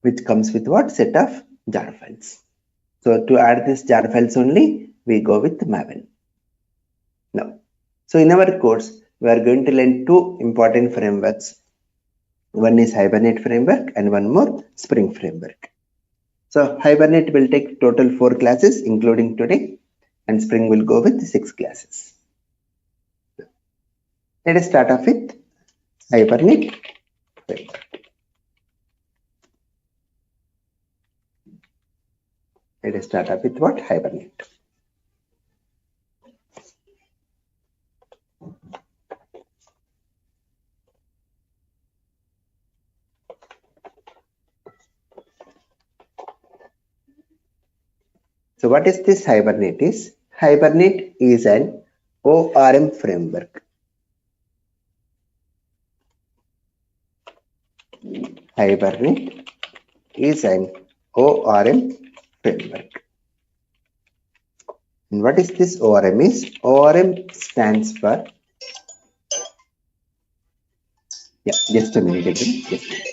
Which comes with what? Set of jar files. So to add this jar files only, we go with Maven. Now, so in our course, we are going to learn two important frameworks. One is Hibernate framework and one more Spring framework. So Hibernate will take total 4 classes including today, and Spring will go with 6 classes. Let us start off with Hibernate framework. Let us start off with what? Hibernate. So what is this Hibernate? Hibernate is an ORM framework. Hibernate is an ORM framework. And what is this ORM is? ORM stands for, just a minute again. Just a minute.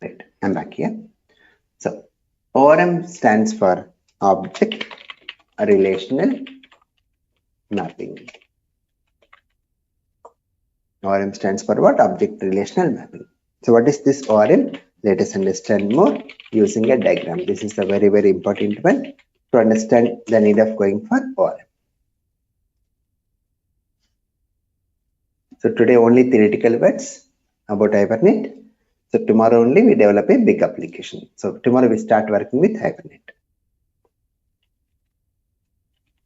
Right, I'm back here. So ORM stands for Object Relational Mapping. ORM stands for what? Object Relational Mapping. So what is this ORM? Let us understand more using a diagram. This is a very, very important one to understand the need of going for ORM. So today only theoretical words about Hibernate. So tomorrow only we develop a big application. So tomorrow we start working with Hibernate.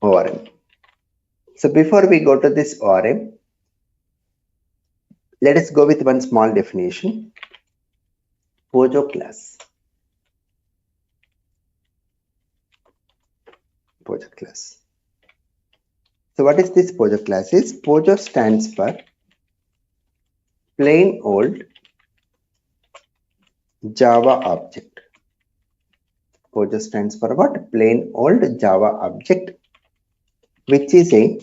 ORM. So before we go to this ORM, let us go with one small definition. Pojo class. Pojo class. So what is this Pojo class? Pojo stands for plain old Java object. Pojo stands for what? Plain old Java object, which is a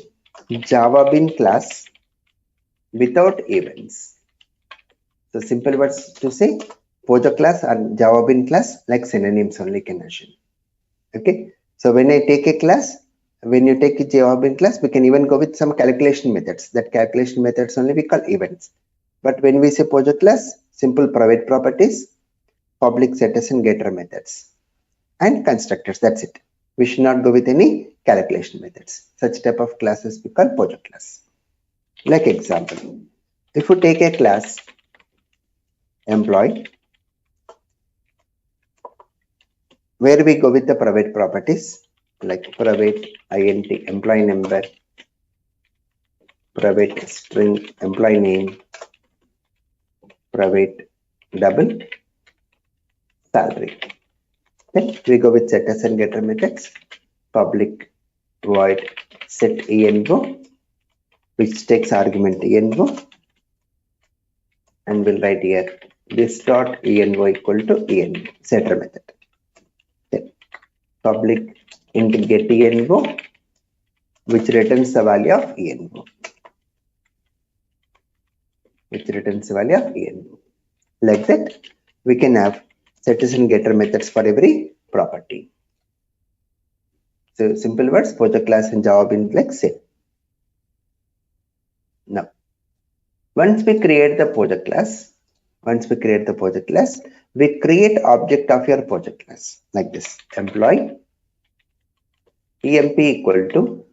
Java Bean class without events. So simple words to say, Pojo class and Java Bean class like synonyms only can assume. Okay. So when I take a class, when you take a Java Bean class, we can even go with some calculation methods. That calculation methods only we call events. But when we say Pojo class, simple private properties, public setters and getter methods, and constructors. That's it. We should not go with any calculation methods. Such type of classes we call Pojo class. Like example, if you take a class employee, where we go with the private properties like private int employee number, private string employee name, private double salary. Then we go with setters and getter methods, public void set envo, which takes argument envo, and we'll write here this dot envo equal to envo, setter method. Then public int get envo, which returns the value of envo, Like that, we can have setters and getter methods for every property. So simple words, Pojo class and Java Bean like same. Now, once we create the Pojo class, we create object of your Pojo class like this: employee emp equal to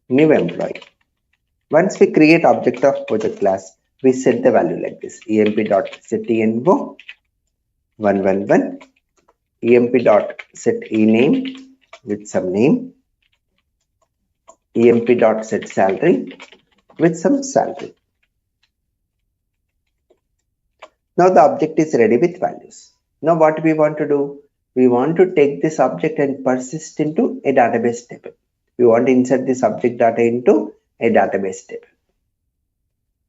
new employee. Once we create object of Pojo class, we set the value like this: emp dot set envo 111 emp dot set ename with some name, emp dot set salary with some salary. Now the object is ready with values. Now what we want to do? We want to take this object and persist into a database table. We want to insert this object data into a database table.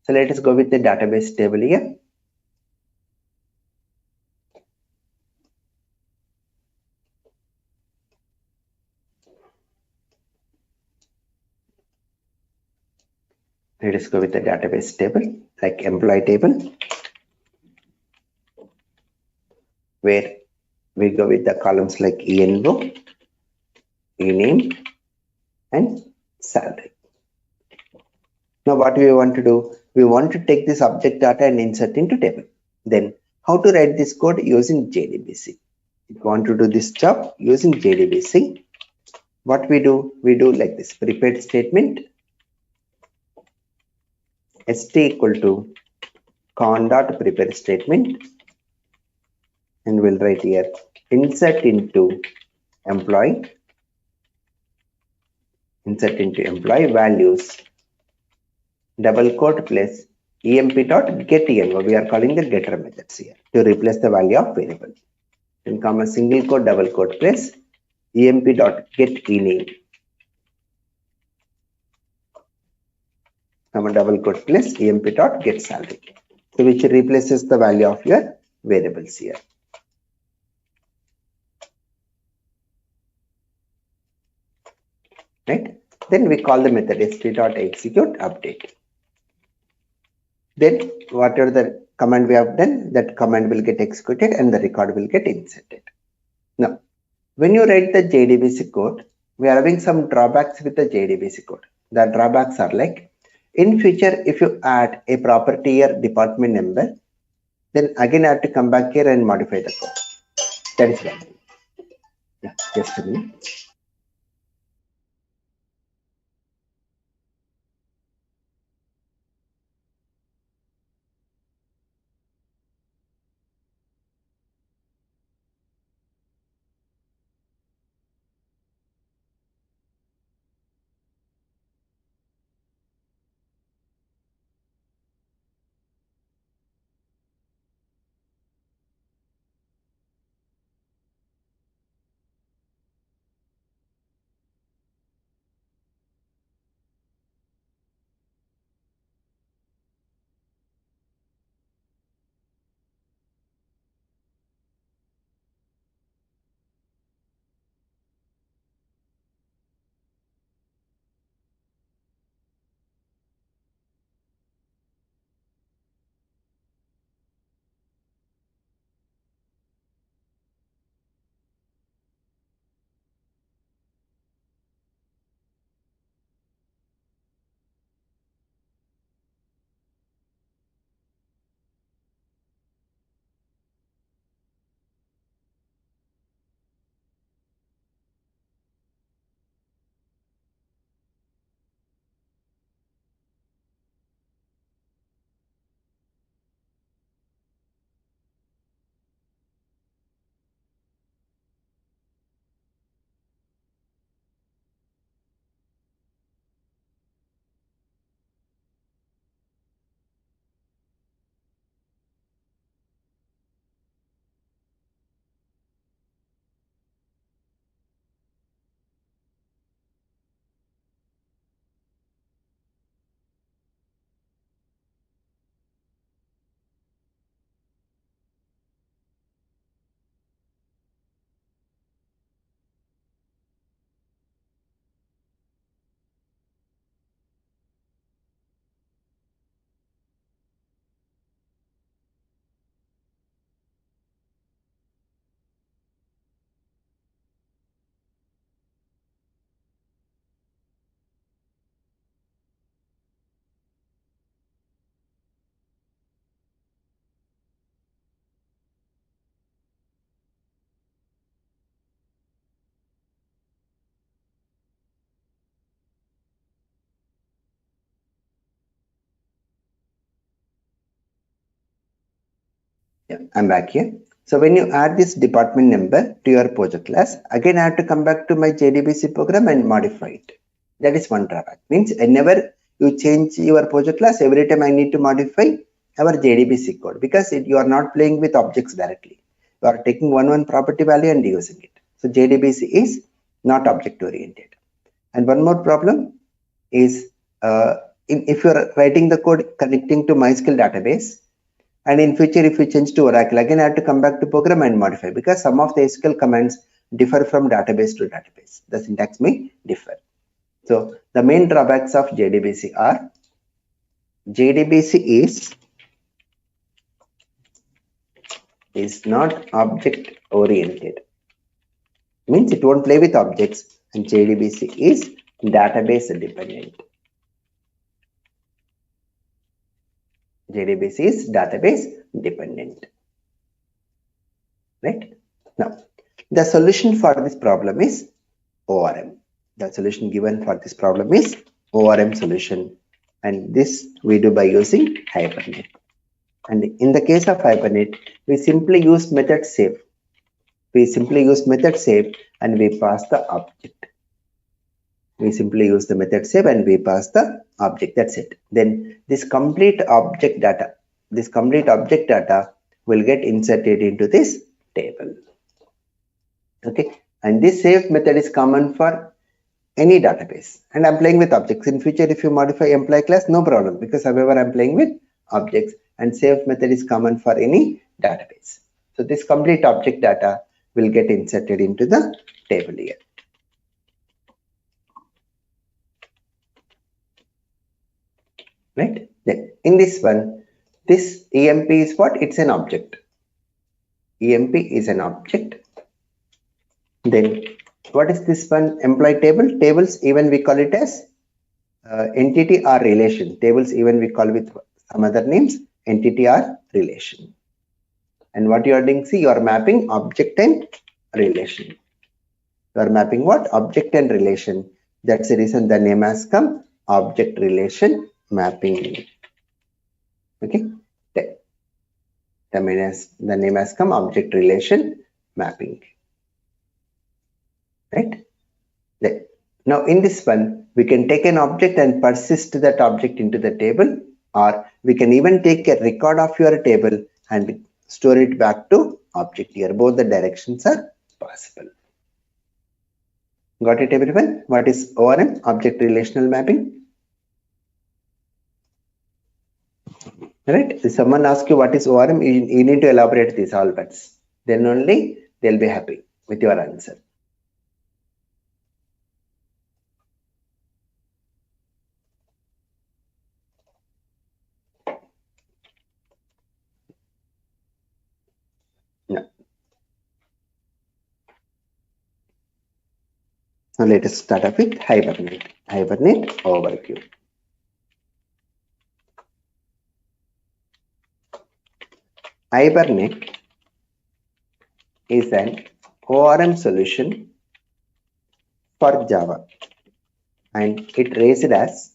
So let us go with the database table here. Let us go with the database table like employee table, where we go with the columns like enrow, ename, and salary. Now what we want to do? We want to take this object data and insert into table. Then how to write this code using JDBC? If you want to do this job using JDBC, what we do like this: prepared statement st equal to con dot prepare statement, and we'll write here insert into employee values double quote plus emp dot get env. We are calling the getter methods here to replace the value of variable. Then comma single quote double quote plus emp dot get ename, comma double quote plus emp dot get salary, so which replaces the value of your variables here. Right? Then we call the method st.execute update. Then whatever the command we have done, that command will get executed and the record will get inserted. Now, when you write the JDBC code, we are having some drawbacks with the JDBC code. The drawbacks are like, in future, if you add a property here department number, then again I have to come back here and modify the code. That is one thing. Yeah, just a minute. Yeah, I'm back here. So when you add this department number to your project class, again I have to come back to my JDBC program and modify it. That is one drawback. Means whenever you change your project class, every time I need to modify our JDBC code, because you are not playing with objects directly. You are taking one property value and using it. So JDBC is not object oriented. And one more problem is if you are writing the code connecting to MySQL database, and in future if you change to Oracle, again I have to come back to program and modify, because some of the SQL commands differ from database to database. The syntax may differ. So the main drawbacks of JDBC are JDBC is not object oriented. Means it won't play with objects, and JDBC is database dependent. JDBC is database dependent. Right? Now, the solution for this problem is ORM. The solution given for this problem is ORM solution, and this we do by using Hibernate. And in the case of Hibernate, we simply use method save. We simply use method save and we pass the object. We simply use the method save and we pass the object. That's it. Then this complete object data will get inserted into this table. Okay. And this save method is common for any database. And I'm playing with objects. In future, if you modify employee class, no problem, because however I'm playing with objects, and save method is common for any database. So this complete object data will get inserted into the table here. Right? Then in this one, this EMP is what? It's an object. EMP is an object. Then what is this one? Employee table. Tables, even we call it as entity or relation. Tables, even we call with some other names, entity or relation. And what you are doing, see, you are mapping object and relation. You are mapping what? Object and relation. That's the reason the name has come object relation mapping. Okay. The name has come object relation mapping. Right. Now in this one, we can take an object and persist that object into the table, or we can even take a record of your table and store it back to object here. Both the directions are possible. Got it, everyone? What is ORM? Object relational mapping. Right? If someone asks you what is ORM, you need to elaborate these all words. Then only they'll be happy with your answer. Now let us start off with Hibernate. Hibernate overview. Hibernate is an ORM solution for Java, and it raised as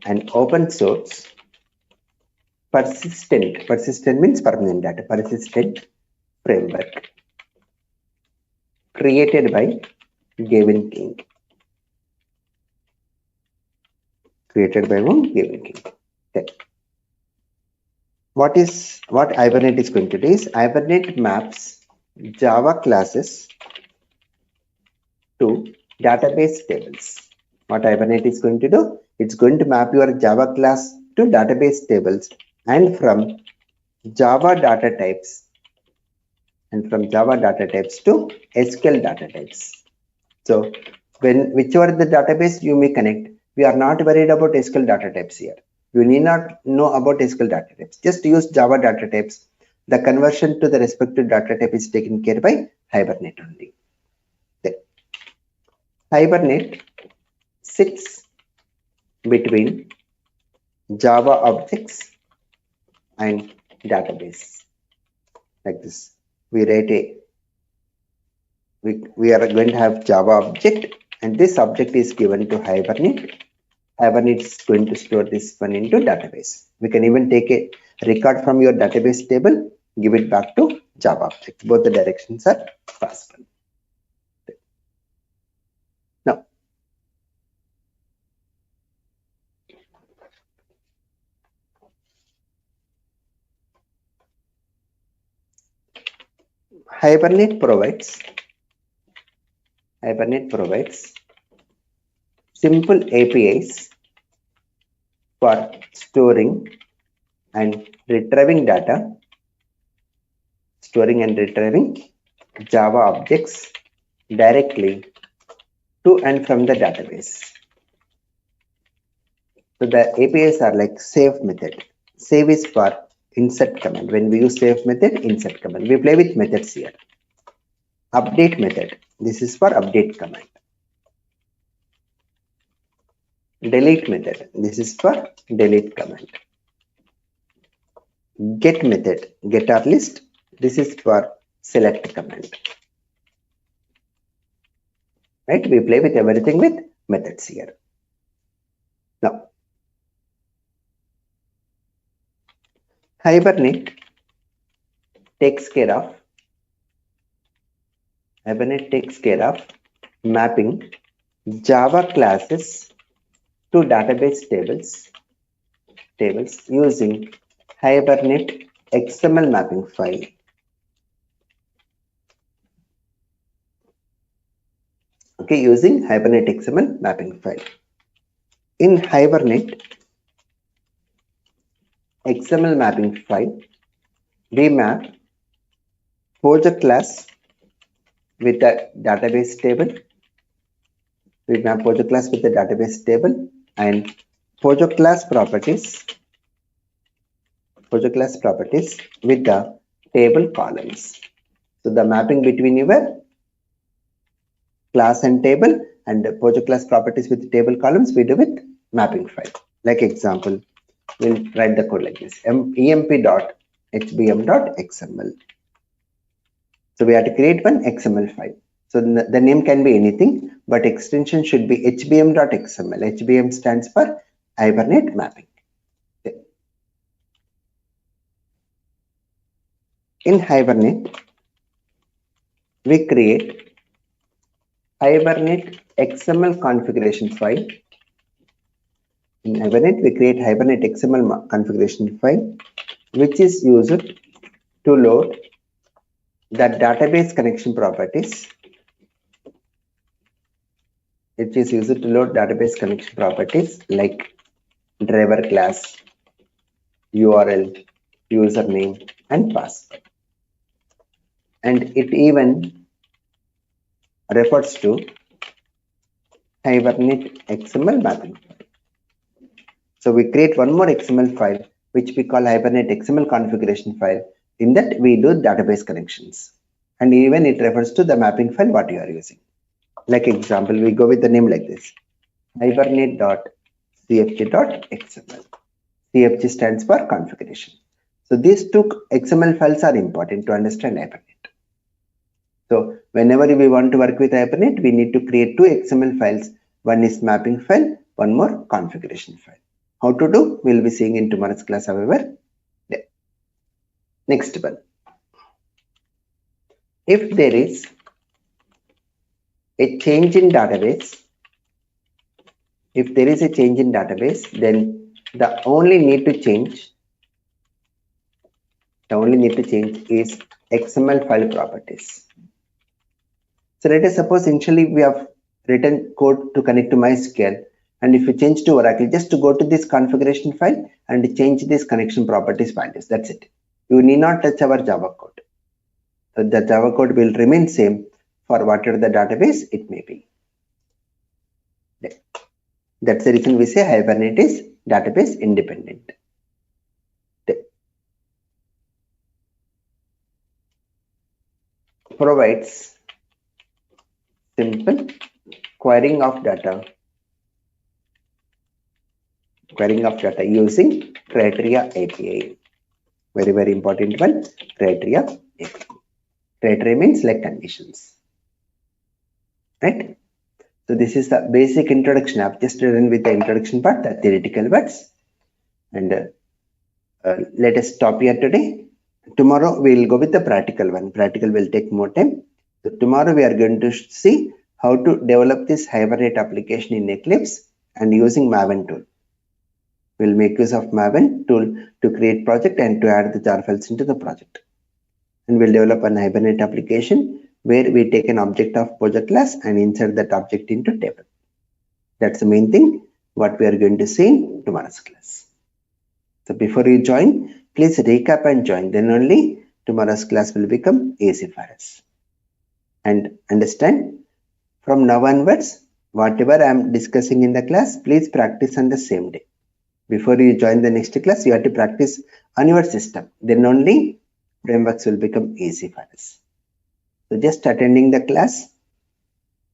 an open source persistent means permanent data, persistent framework created by Gavin King. Created by whom? Gavin King. Okay. What Hibernate is going to do is Hibernate maps Java classes to database tables. What Hibernate is going to do? It's going to map your Java class to database tables, and from Java data types to SQL data types. So whichever the database you may connect, we are not worried about SQL data types here. You need not know about SQL data types. Just use Java data types. The conversion to the respective data type is taken care by Hibernate only. Then Hibernate sits between Java objects and database. Like this. We are going to have Java object, and this object is given to Hibernate, Hibernate is going to store this one into database. We can even take a record from your database table, give it back to Java object. Both the directions are possible. Now, Hibernate provides simple APIs for storing and retrieving Java objects directly to and from the database. So the APIs are like save method. Save is for insert command. When we use save method, insert command. We play with methods here. Update method. This is for update command. Delete method. This is for delete command. Get method. Get or list. This is for select command. Right? We play with everything with methods here. Now, Hibernate takes care of mapping Java classes to database tables using Hibernate XML mapping file. Okay, using Hibernate XML mapping file. In Hibernate XML mapping file, we map project class with the database table. We map project class with the database table and project class properties with the table columns. So the mapping between your class and table and the project class properties with table columns we do with mapping file. Like example, we'll write the code like this: emp.hbm.xml. So we have to create one XML file. So the name can be anything, but extension should be hbm.xml. HBM stands for Hibernate mapping. Okay. In Hibernate, we create Hibernate XML configuration file. In Hibernate, we create Hibernate XML configuration file, which is used to load the database connection properties. Like driver class, URL, username, and password. And it even refers to Hibernate XML mapping file. So we create one more XML file, which we call Hibernate XML configuration file. In that, we do database connections. And even it refers to the mapping file what you are using. Like example, we go with the name like this: hibernate.cfg.xml. CFG stands for configuration. So these two XML files are important to understand Hibernate. So whenever we want to work with Hibernate, we need to create two XML files. One is mapping file, one more configuration file. How to do, we'll be seeing in tomorrow's class, however. Yeah. Next one. If there is a change in database, then the only need to change is XML file properties. So let us suppose initially we have written code to connect to MySQL, and if you change to Oracle, just to go to this configuration file and change this connection properties values. That's it. You need not touch our Java code. So the Java code will remain same for whatever the database it may be. That's the reason we say Hibernate is database independent. Provides simple querying of data using criteria API. Very, very important one, criteria API. Criteria means like conditions, right? So this is the basic introduction. I've just done with the introduction part, the theoretical parts. And let us stop here today. Tomorrow we will go with the practical one. Practical will take more time. So tomorrow we are going to see how to develop this Hibernate application in Eclipse and using Maven tool. We'll make use of Maven tool to create project and to add the jar files into the project. And we'll develop an Hibernate application where we take an object of project class and insert that object into table. That's the main thing what we are going to see in tomorrow's class. So before you join, please recap and join. Then only tomorrow's class will become easy for us. And understand, from now onwards, whatever I am discussing in the class, please practice on the same day. Before you join the next class, you have to practice on your system. Then only frameworks will become easy for us. So just attending the class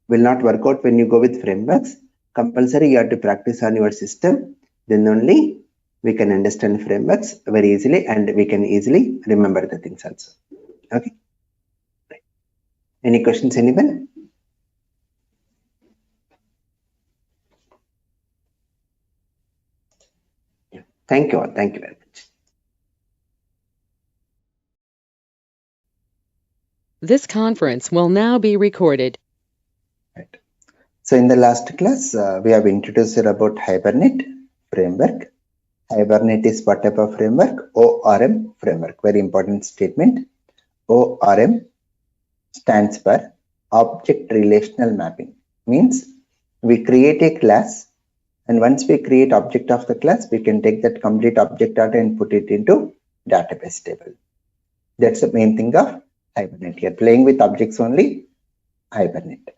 will not work out when you go with frameworks. Compulsory you have to practice on your system. Then only we can understand frameworks very easily and we can easily remember the things also. Okay. Any questions, anyone? Thank you all. Thank you very much. This conference will now be recorded. Right. So in the last class, we have introduced about Hibernate framework. Hibernate is what type of framework? ORM framework. Very important statement. ORM stands for Object Relational Mapping. Means we create a class, and once we create object of the class, we can take that complete object data and put it into database table. That's the main thing of Hibernate. Here playing with objects only, Hibernate.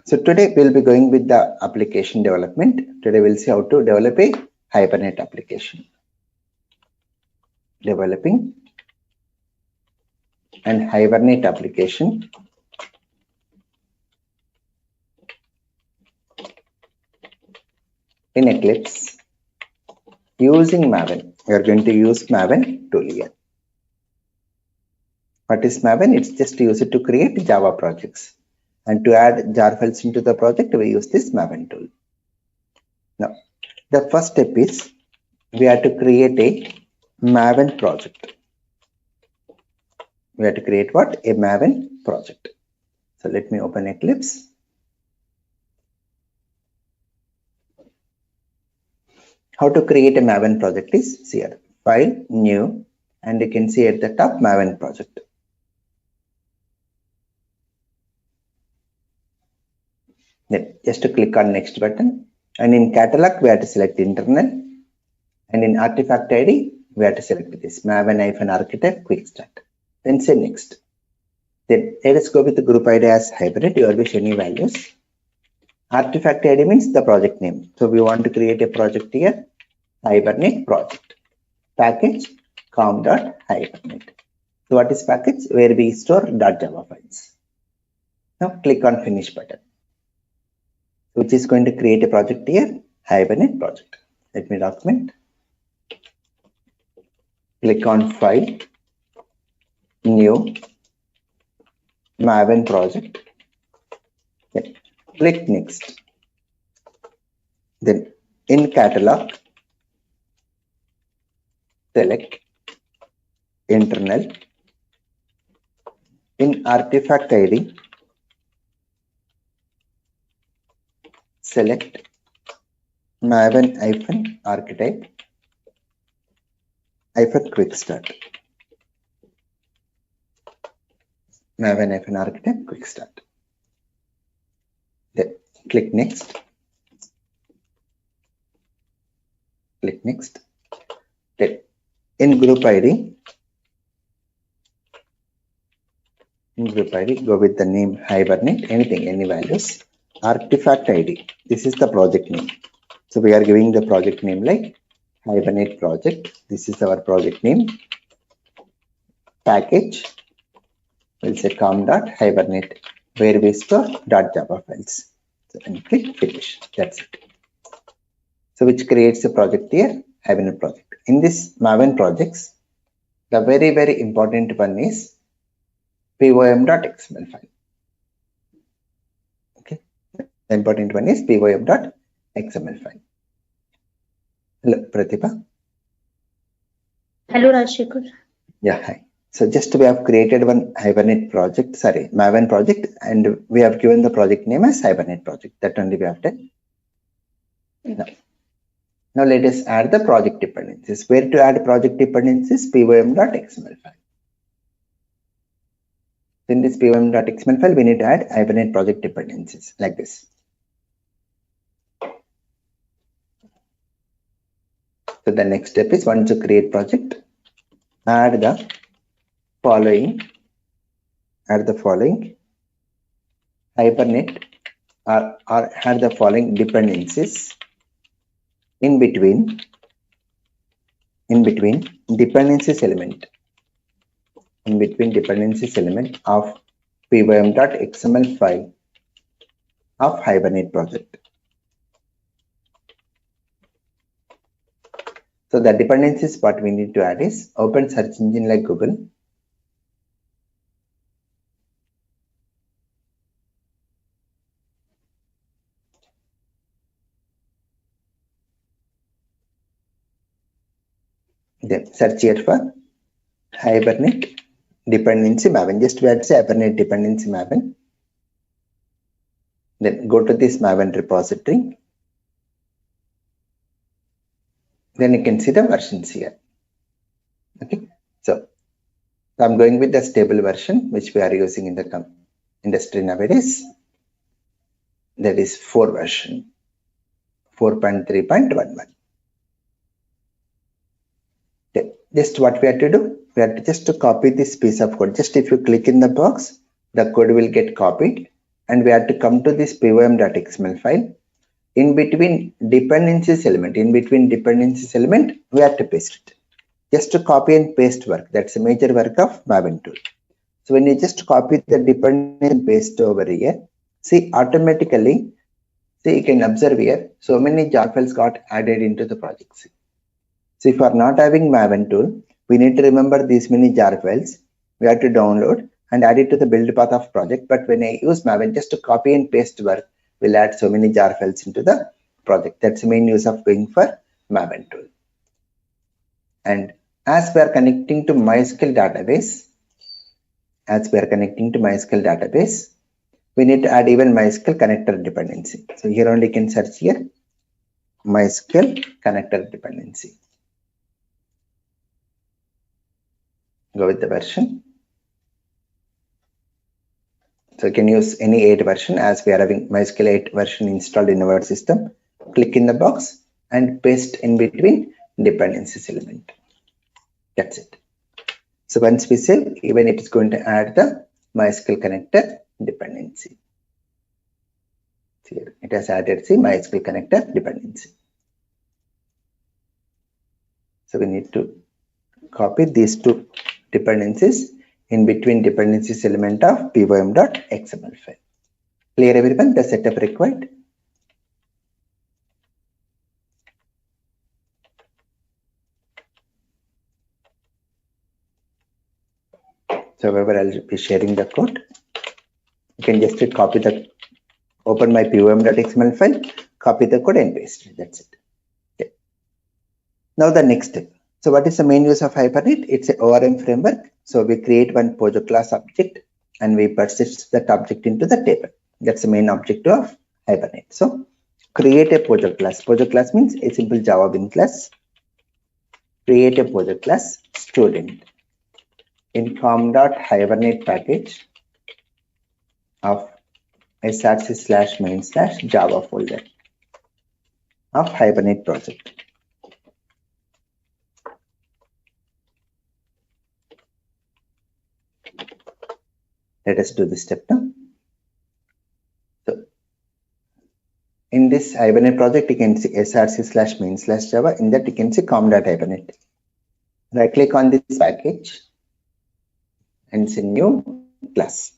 So today we'll be going with the application development. Today we'll see how to develop a Hibernate application. Developing an Hibernate application in Eclipse using Maven. We are going to use Maven tool here. What is Maven? It's just use it to create Java projects. And to add jar files into the project, we use this Maven tool. Now, the first step is we have to create a Maven project. We have to create what? A Maven project. So let me open Eclipse. How to create a Maven project is here. File, new, and you can see at the top Maven project. Then just to click on next button, and in catalog we have to select internal, and in artifact ID we have to select this Maven-architect quick start. Then say next. Then let us go with the group ID as hybrid. You wish any values. Artifact ID means the project name. So we want to create a project here, Hibernate project. Package com.hibernate. So what is package? Where we store .java files. Now click on finish button, which is going to create a project here, Hibernate project. Let me document. Click on file, new, Maven project. Okay. Click next. Then in catalog, select internal. In artifact ID, select Maven-architect quick start. Maven-architect quick start. Then click next. Click next. Then in group ID, go with the name Hibernate, anything, any values. Artifact ID, this is the project name. So we are giving the project name like Hibernate project. This is our project name. Package, we'll say com.hibernate, where we store .java files. So and click finish. That's it. So which creates a project here, Hibernate project. In this Maven projects, the very important one is pom.xml file. The important one is pym.xml file. Hello, Pratibha. Hello, Rajshekhar. Yeah, hi. So just we have created one Hibernate project, sorry, Maven project, and we have given the project name as Hibernate project. That only we have done. Now let us add the project dependencies. Where to add project dependencies? pym.xml file. In this pym.xml file, we need to add Hibernate project dependencies like this. So the next step is, once you create project, add the following Hibernate or add the following dependencies in between dependencies element of pym.xml file of Hibernate project. So the dependencies what we need to add is open search engine like Google. Then search here for Hibernate dependency Maven. Just we have to say Hibernate dependency Maven. Then go to this Maven repository. Then you can see the versions here. Okay, so I'm going with the stable version which we are using in the industry nowadays. That is 4 version, 4.3.11. Just what we have to do, we have to just to copy this piece of code. Just if you click in the box, the code will get copied, and we have to come to this pym.xml file. In between dependencies element, we have to paste it. Just to copy and paste work, that's a major work of Maven tool. So when you just copy the dependency and paste over here, see automatically, see you can observe here, so many jar files got added into the project. So if you are not having Maven tool, we need to remember these many jar files. We have to download and add it to the build path of project. But when I use Maven, just to copy and paste work, we'll add so many jar files into the project. That's the main use of going for Maven tool. And as we are connecting to MySQL database, we need to add even MySQL connector dependency. So here only you can search here MySQL connector dependency. Go with the version. So you can use any 8 version, as we are having MySQL 8 version installed in our system. Click in the box and paste in between dependencies element. That's it. So once we save, even it is going to add the MySQL connector dependency. Here it has added the MySQL connector dependency. So we need to copy these 2 dependencies in between dependencies element of pym.xml file. Clear everyone? The setup required. So however, I'll be sharing the code. You can just copy open my pym.xml file, copy the code and paste it. That's it. Okay. Now the next step. So what is the main use of Hibernate? It's an ORM framework. So we create one Pojo class object and we persist that object into the table. That's the main objective of Hibernate. So create a Pojo class. Pojo class means a simple Java bin class. Create a Pojo class student in com.hibernate package of src/main/java folder of Hibernate project. Let us do this step now. So in this Hibernate project, you can see src/main/java. In that you can see com.hibernate. Right click on this package and say new class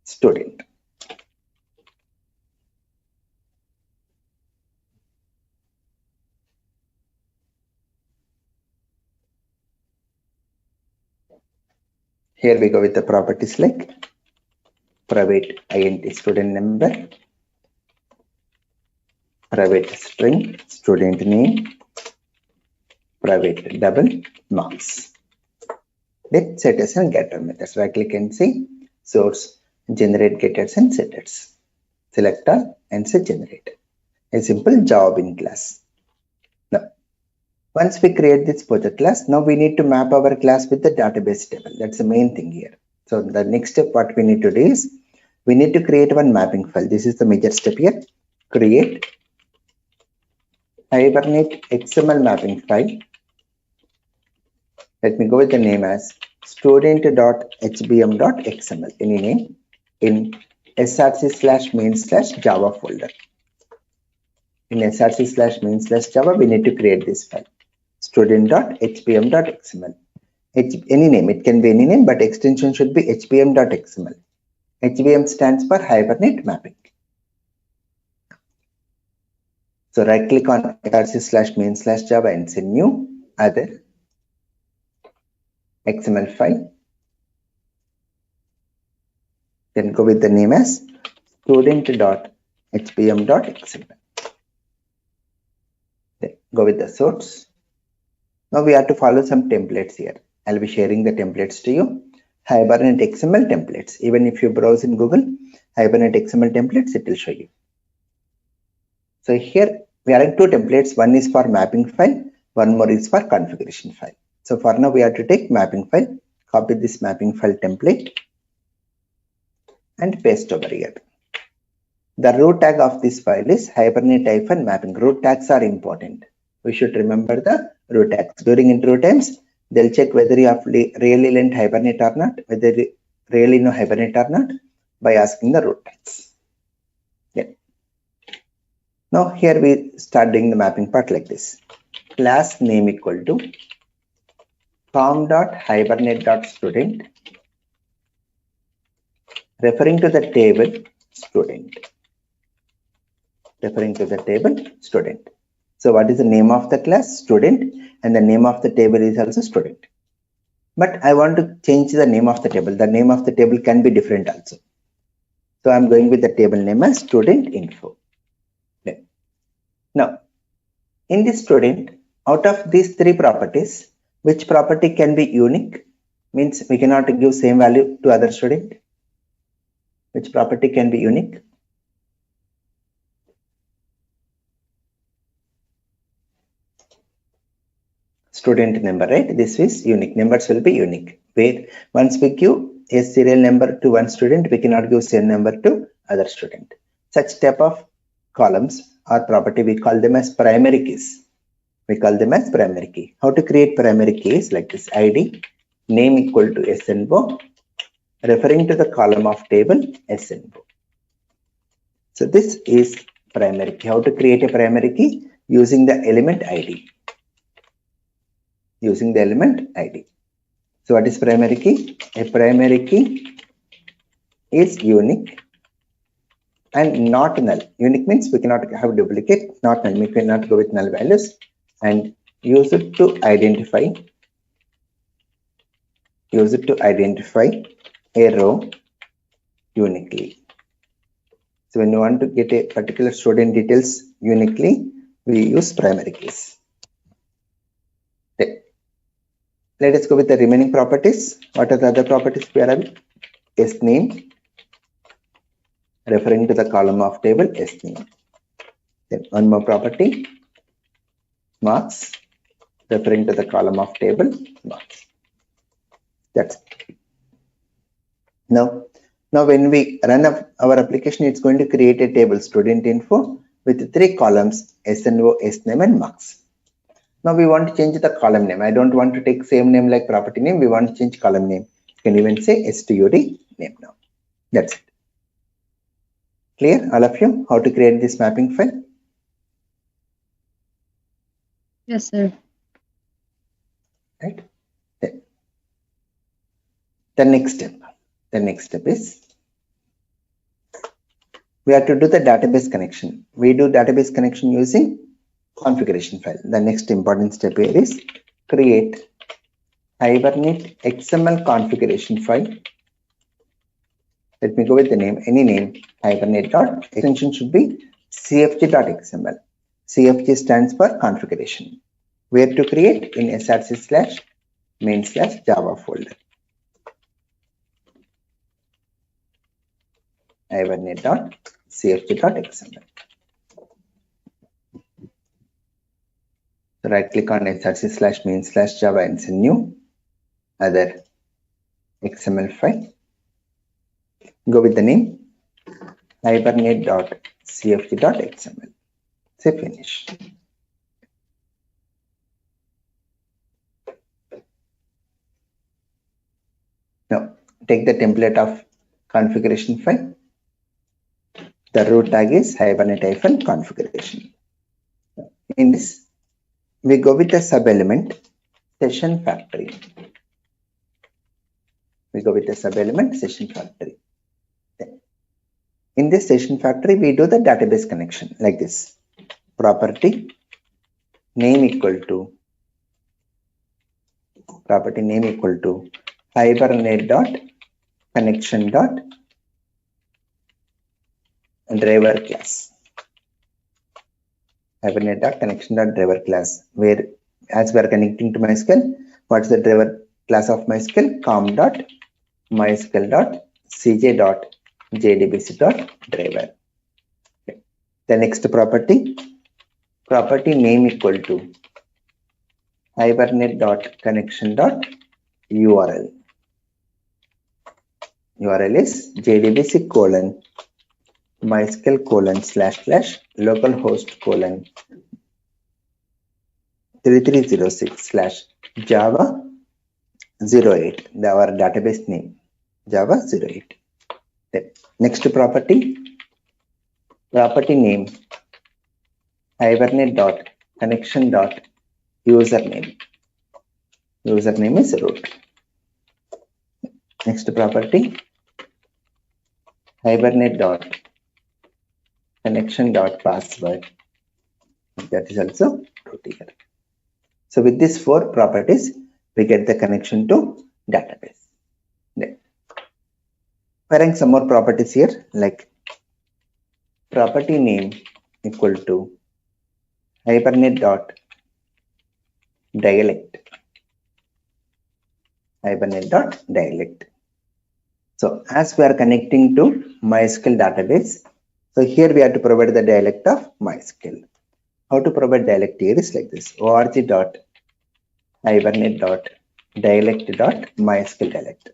student. Here we go with the properties like private int student number, private string student name, private double marks. Then setters and getter methods. Right click and see source, generate getters and setters. Select all and say generate. A simple Java bin class. Now, once we create this project class, now we need to map our class with the database table. That's the main thing here. So the next step what we need to do is we need to create one mapping file. This is the major step here. Create Hibernate XML mapping file. Let me go with the name as student.hbm.xml. Any name in src/main/java folder. In src/main/java, we need to create this file. Student.hbm.xml. Any name, it can be any name, but extension should be hbm.xml. HBM stands for Hibernate mapping. So right click on src/main/java and say new other XML file. Then go with the name as student.hbm.xml. Then go with the source. Now we have to follow some templates here. I'll be sharing the templates to you. Hibernate XML templates. Even if you browse in Google, Hibernate XML templates, it will show you. So here we are in two templates. One is for mapping file, one more is for configuration file. So for now we have to take mapping file, copy this mapping file template and paste over here. The root tag of this file is Hibernate-mapping. Root tags are important. We should remember the root tags. During interview times, they'll check whether you have really learned Hibernate or not, whether you really know Hibernate or not by asking the root tags. Yeah. Now here we start doing the mapping part like this. Class name equal to form.hibernate.student, referring to the table student. Referring to the table student. So what is the name of the class? Student, and the name of the table is also student. But I want to change the name of the table. The name of the table can be different also. So I'm going with the table name as student info. Now, in this student, out of these three properties, which property can be unique? Means we cannot give same value to other student. Which property can be unique? Student number, right? This is unique. Numbers will be unique. Where once we give a serial number to one student, we cannot give same number to other student. Such type of columns or property, we call them as primary keys. We call them as primary key. How to create primary keys? Like this: ID, name equal to SNO, referring to the column of table SNO. So this is primary key. How to create a primary key? Using the element ID. Using the element ID. So what is primary key? A primary key is unique and not null. Unique means we cannot have duplicate, not null. We cannot go with null values, and use it to identify a row uniquely. So when you want to get a particular student details uniquely, we use primary keys. Let us go with the remaining properties. What are the other properties we are having? SName, referring to the column of table SName. Then one more property, marks, referring to the column of table marks. That's it. Now when we run our application, it's going to create a table student info with three columns: SNO, SName, and marks. Now we want to change the column name. I don't want to take same name like property name. We want to change column name. You can even say STUD name now. That's it. Clear, all of you, how to create this mapping file? Yes, sir. Right. The next step is we have to do the database connection. We do database connection using configuration file. The next important step here is create Hibernate XML configuration file Let me go with the name, any name, Hibernate dot extension should be cfg.xml. CFG stands for configuration. Where to create? In src/main/java folder. Hibernate.cfg.xml. So right click on src/main/java and say new other XML file. Go with the name hibernate.cfg.xml. Say finish. Now take the template of configuration file. The root tag is hibernate-configuration. In this, we go with the sub-element session factory. We go with the sub-element session factory. In this session factory, we do the database connection like this. Property name equal to hibernate.connection.driver class. Hibernate.connection.driver class, where as we are connecting to MySQL, what's the driver class of MySQL? com.mysql.cj.jdbc.driver. Okay. The next property name equal to hibernate.connection.url. URL is jdbc://localhost://localhost:/java08. Our database name java08. Then next property name hibernate.connection.username. Username is root. Next property hibernate.connection.password. That is also root here. So with these 4 properties, we get the connection to database. Then we're some more properties here, like property name equal to hibernate.dialect. Hibernate.dialect. So as we are connecting to MySQL database, so here we have to provide the dialect of MySQL. How to provide dialect here is like this: org.hibernate.dialect.mysql dialect.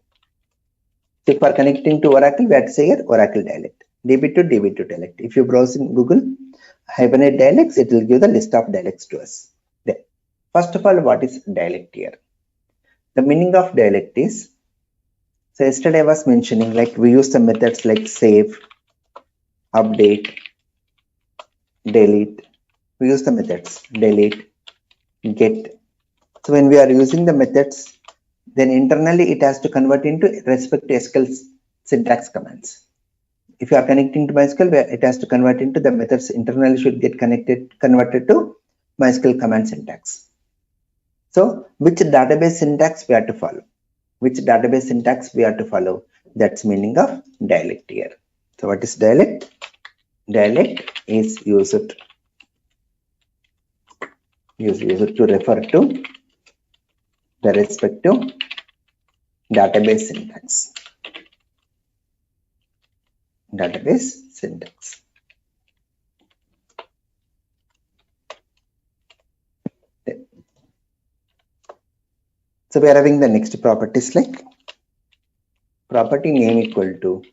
So if we are connecting to Oracle, we have to say here Oracle dialect. DB2 dialect. If you browse in Google Hibernate dialects, it will give the list of dialects to us. Then, first of all, what is dialect here? The meaning of dialect is, so yesterday I was mentioning, like we use the methods like save, update, delete. We use the methods delete, get. So when we are using the methods, then internally it has to convert into respect to SQL syntax commands. If you are connecting to MySQL, it has to convert into the methods internally should get converted to MySQL command syntax. So which database syntax we have to follow? Which database syntax we have to follow? That's meaning of dialect here. So what is dialect? Dialect is used to refer to the respective database syntax. Database syntax. So we are having the next properties like property name equal to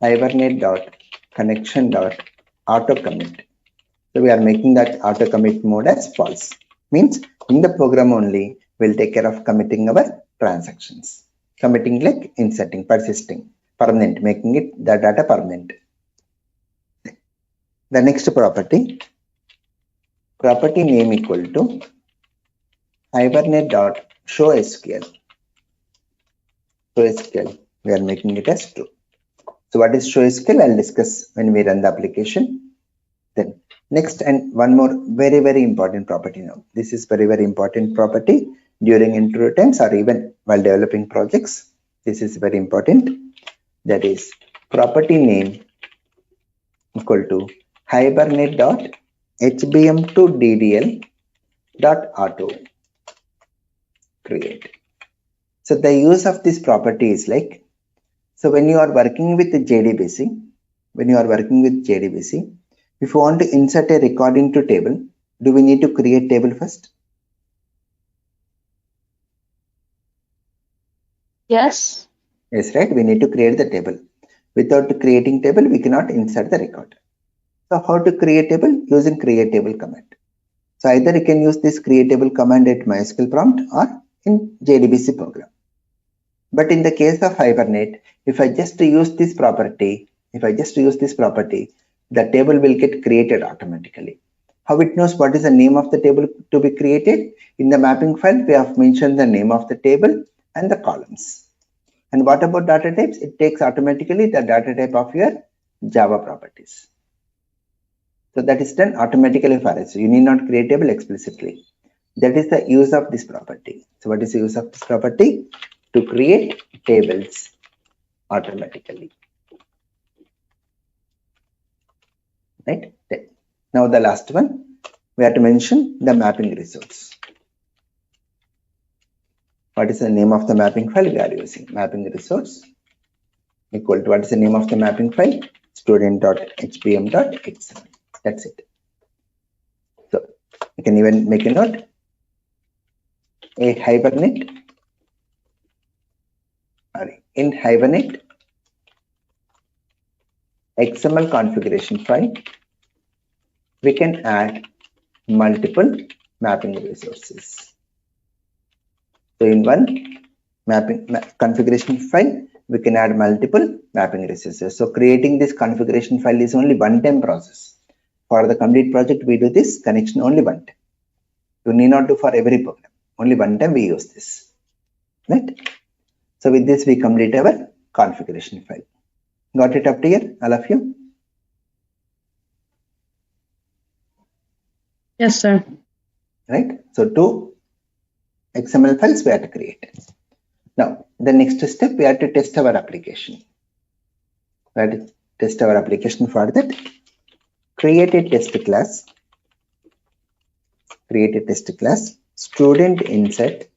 hibernate.connection.autocommit. So we are making that auto commit mode as false. Means in the program only we'll take care of committing our transactions. Committing like inserting, persisting, permanent, making it the data permanent. The next property name equal to hibernate.showSQL. SQL, we are making it as true. So what is showSQL? I'll discuss when we run the application. Then next, and one more very important property now. This is very important property during interview times or even while developing projects. This is very important. that is property name equal to hibernate.hbm2ddl.auto create. So the use of this property is like, so when you are working with JDBC, if you want to insert a record into table, do we need to create table first? Yes. Yes, right? We need to create the table. Without creating table, we cannot insert the record. So how to create table? Using create table command. So either you can use this create table command at MySQL prompt or in JDBC program. But in the case of Hibernate, if I just use this property, the table will get created automatically. How it knows what is the name of the table to be created? In the mapping file, we have mentioned the name of the table and the columns. And what about data types? It takes automatically the data type of your Java properties. So that is done automatically for us. So you need not create table explicitly. That is the use of this property. So what is the use of this property? To create tables automatically. Right? Now the last one, we have to mention the mapping resource. What is the name of the mapping file we are using? Mapping resource equal to, what is the name of the mapping file? student.hbm.xml. That's it. So you can even make a note. In Hibernate XML configuration file, we can add multiple mapping resources. So in one configuration file, we can add multiple mapping resources. So creating this configuration file is only one-time process. For the complete project, we do this connection only one time. You need not do for every program. Only one time we use this. Right? So with this, we complete our configuration file. Got it up to here, all of you? Yes, sir. Right? So 2 XML files we have to create. Now, the next step, we have to test our application. We have to test our application. For that, create a test class. Student insert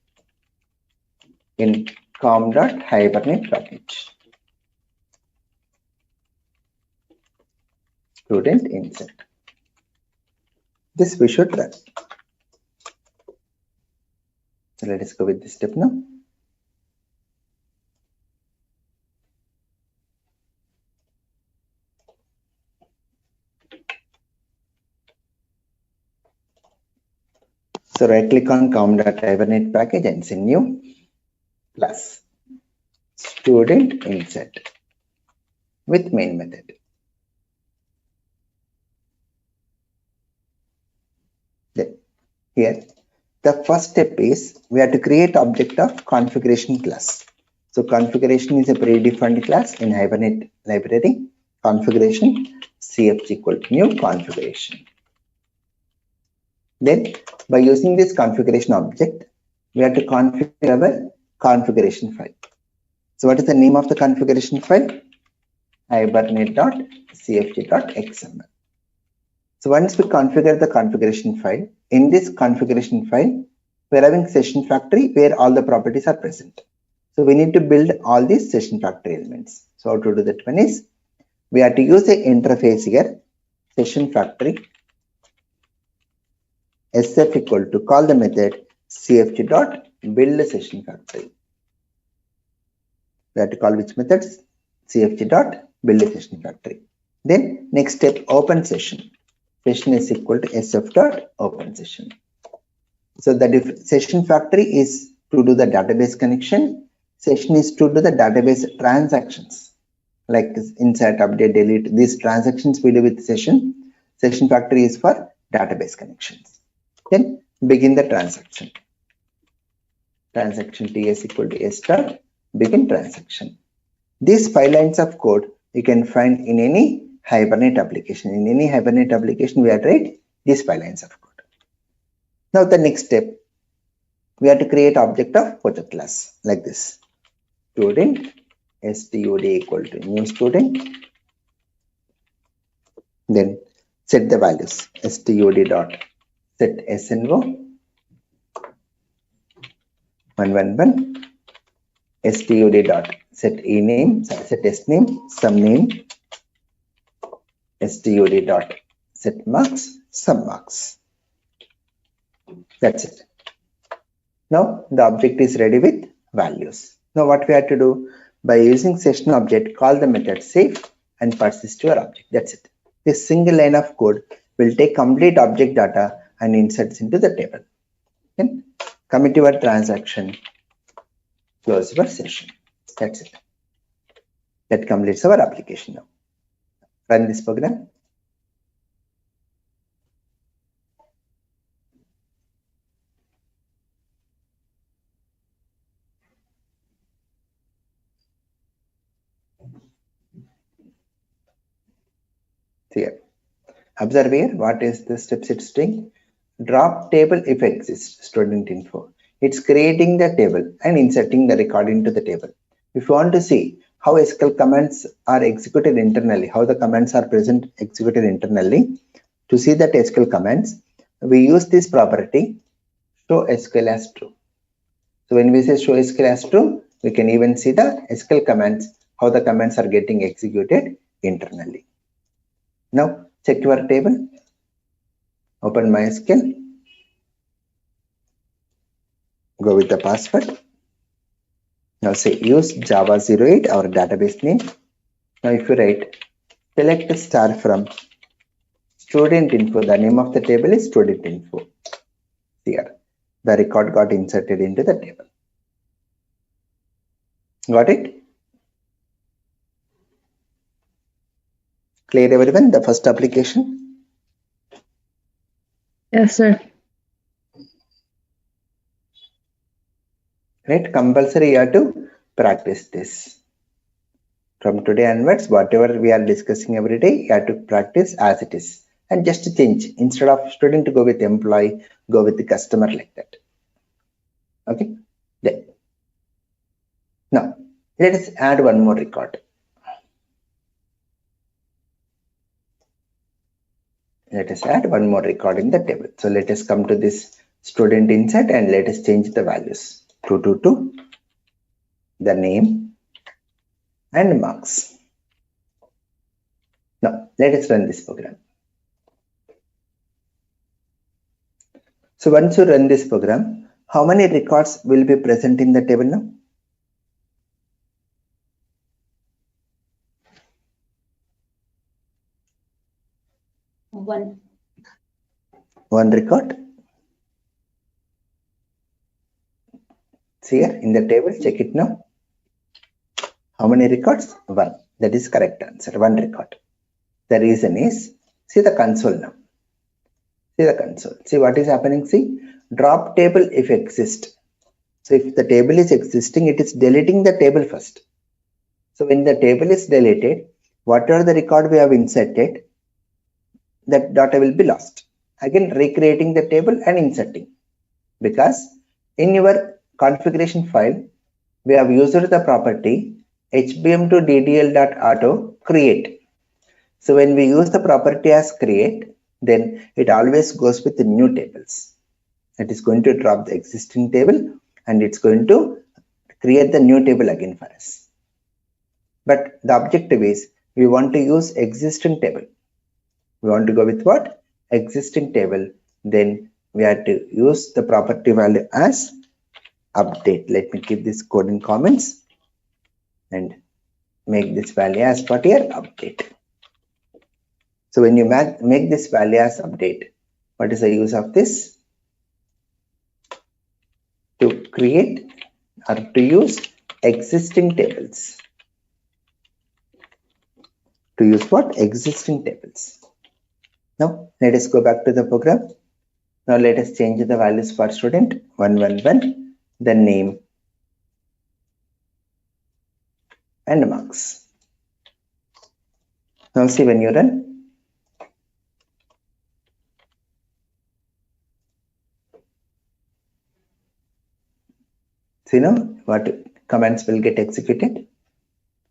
in com.hibernate package. Student insert. This we should run. So let us go with this step now. So right click on com.hibernate package and say new plus student insert with main method. Then here the first step is we have to create object of configuration class. So configuration is a predefined class in Hibernate library. Configuration cfg equal to new configuration. Then by using this configuration object, we have to configure our configuration file. So what is the name of the configuration file? hibernate.cfg.xml. So once we configure the configuration file, in this configuration file, we are having session factory where all the properties are present. So we need to build all these session factory elements. So how to do that one is, we have to use a interface here, session factory, sf equal to call the method cfg.build session factory. We have to call which methods? cfg.build session factory. Then next step, open session. Session is equal to sf.open session. So the session factory is to do the database connection. Session is to do the database transactions like insert, update, delete. These transactions we do with session. Session factory is for database connections. Then begin the transaction. Transaction ts equal to s star begin transaction. These 5 lines of code you can find in any Hibernate application. In any Hibernate application, we have to write these 5 lines of code. Now the next step, we have to create object of project class like this. Student stud equal to new student. Then set the values. Stud dot set SNO 111. Stud dot set ename, set sname, some name. Stud dot set marks, some marks. That's it. Now the object is ready with values. Now what we have to do, by using session object, call the method save and persist your object. That's it. This single line of code will take complete object data and inserts into the table. Then commit your transaction, close your session. That's it. That completes our application now. Run this program. Here. Observe here, what is the steps it's doing? Drop table if exists, student info. It's creating the table and inserting the record into the table. If you want to see how SQL commands are executed internally, how the commands are executed internally, to see that SQL commands, we use this property, show SQL as true. So when we say show SQL as true, we can even see the SQL commands, how the commands are getting executed internally. Now check your table, open MySQL, go with the password. Now say use Java 08, our database name. Now if you write select star from student info, the name of the table is student info. Here the record got inserted into the table. Got it? Clear everyone, the first application? Yes, sir. Right, compulsory you have to practice this. From today onwards, whatever we are discussing every day, you have to practice as it is. And just change. Instead of student to go with employee, go with the customer like that. Okay? Then. Now, let us add one more record. Let us add one more record in the table. So let us come to this student insert and let us change the values. 222, the name and marks. Now let us run this program. So once you run this program, how many records will be present in the table now? One record. See here in the table, check it now. How many records? One. That is correct answer. One record. The reason is, see the console now. See the console. See what is happening. See, drop table if exist. So if the table is existing, it is deleting the table first. So when the table is deleted, whatever the record we have inserted, that data will be lost. Again, recreating the table and inserting. Because in your configuration file, we have used the property hbm to ddl.auto create. So when we use the property as create, then it always goes with the new tables. It is going to drop the existing table and it's going to create the new table again for us. But the objective is we want to use existing table. We want to go with what? Existing table. Then we have to use the property value as update. Let me keep this code in comments and make this value as what here? Update. So when you make this value as update, what is the use of this? To create or to use existing tables. To use what? Existing tables. Now let us go back to the program. Now let us change the values for student 111, the name and marks. Now see when you run. See now what commands will get executed.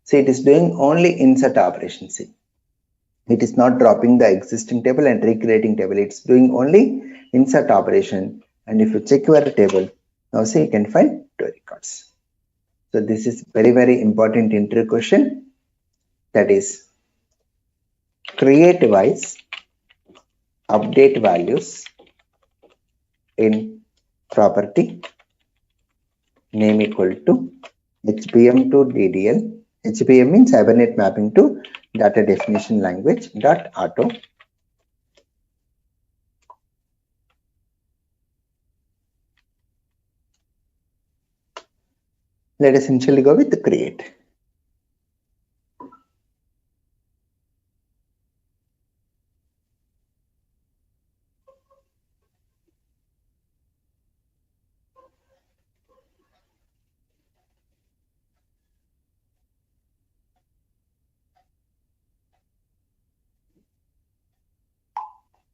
See, it is doing only insert operation. See, it is not dropping the existing table and recreating table. It's doing only insert operation. And if you check your table, now see, you can find 2 records. So this is very, very important interview question. That is, create wise update values in property name equal to HBM to DDL. HBM means Hibernate mapping to data definition language dot auto. Let us initially go with the create.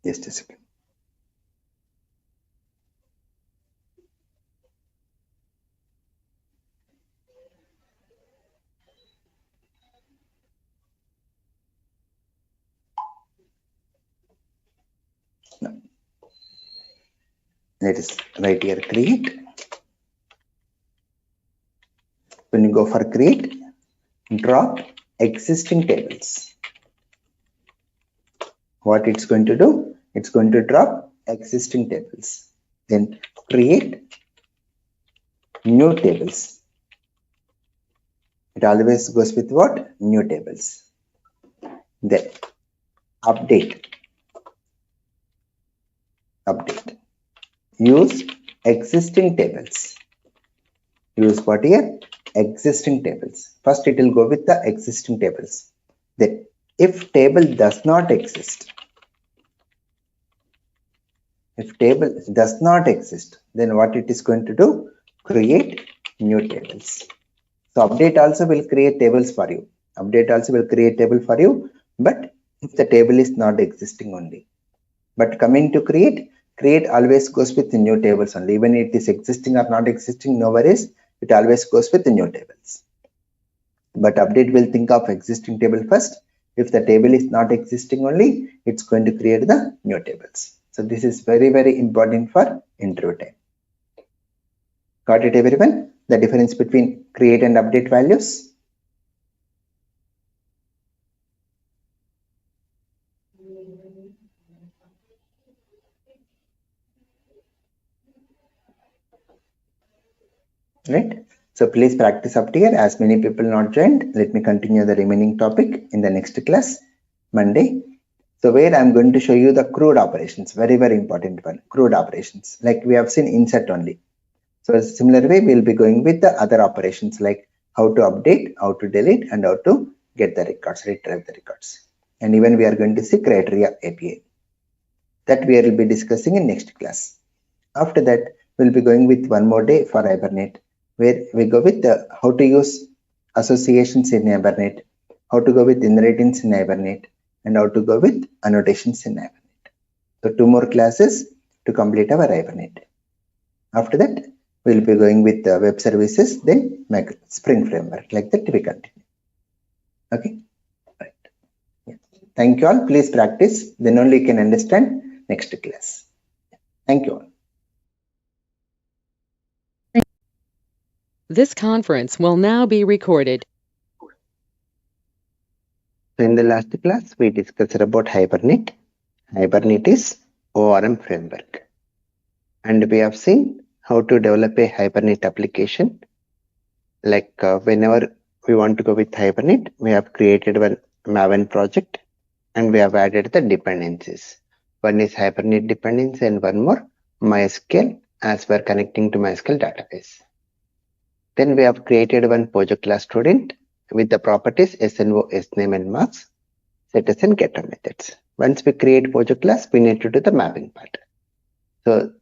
Just a second. Now, let us write here create. When you go for create, drop existing tables. What it's going to do? It's going to drop existing tables. Then create new tables. It always goes with what? New tables. Then update. Use existing tables. Use what here? Existing tables. First it will go with the existing tables. Then if table does not exist, then what it is going to do? Create new tables. So update also will create tables for you. But if the table is not existing only. But coming to create always goes with the new tables only. Even if it is existing or not existing, no worries. It always goes with the new tables. But update will think of existing table first. If the table is not existing only, it's going to create the new tables. So this is very, very important for interview time. Got it, everyone? The difference between create and update values. Right? So please practice up here. As many people not joined, let me continue the remaining topic in the next class, Monday. So where I'm going to show you the CRUD operations, very, very important one, CRUD operations, like we have seen insert only. So similar way, we'll be going with the other operations like how to update, how to delete, and how to get the records, retrieve the records. And even we are going to see criteria API. That we will be discussing in next class. After that, we'll be going with one more day for Hibernate, where we go with the how to use associations in Hibernate, how to go with inheritance in Hibernate, and how to go with annotations in Hibernate. So 2 more classes to complete our Hibernate. After that, we'll be going with the web services, then Spring Framework. Like that, we continue. Okay, right. Yeah. Thank you all. Please practice. Then only you can understand next class. Thank you all. This conference will now be recorded. So in the last class, we discussed about Hibernate. Hibernate is ORM framework. And we have seen how to develop a Hibernate application. Like whenever we want to go with Hibernate, we have created one Maven project and we have added the dependencies. One is Hibernate dependency and one more MySQL as we're connecting to MySQL database. Then we have created one project class student with the properties SNO, SName and marks, setters and getter methods. Once we create project class, we need to do the mapping part. So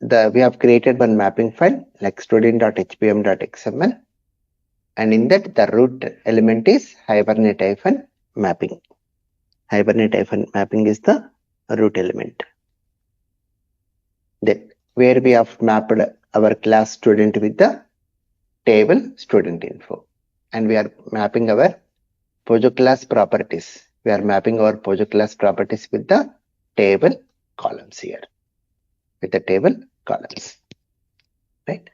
we have created one mapping file like student.hbm.xml, and in that the root element is Hibernate-mapping. Hibernate-mapping is the root element. Then where we have mapped our class student with the table student info, and we are mapping our project class properties. We are mapping our project class properties with the table columns here. With the table columns. Right?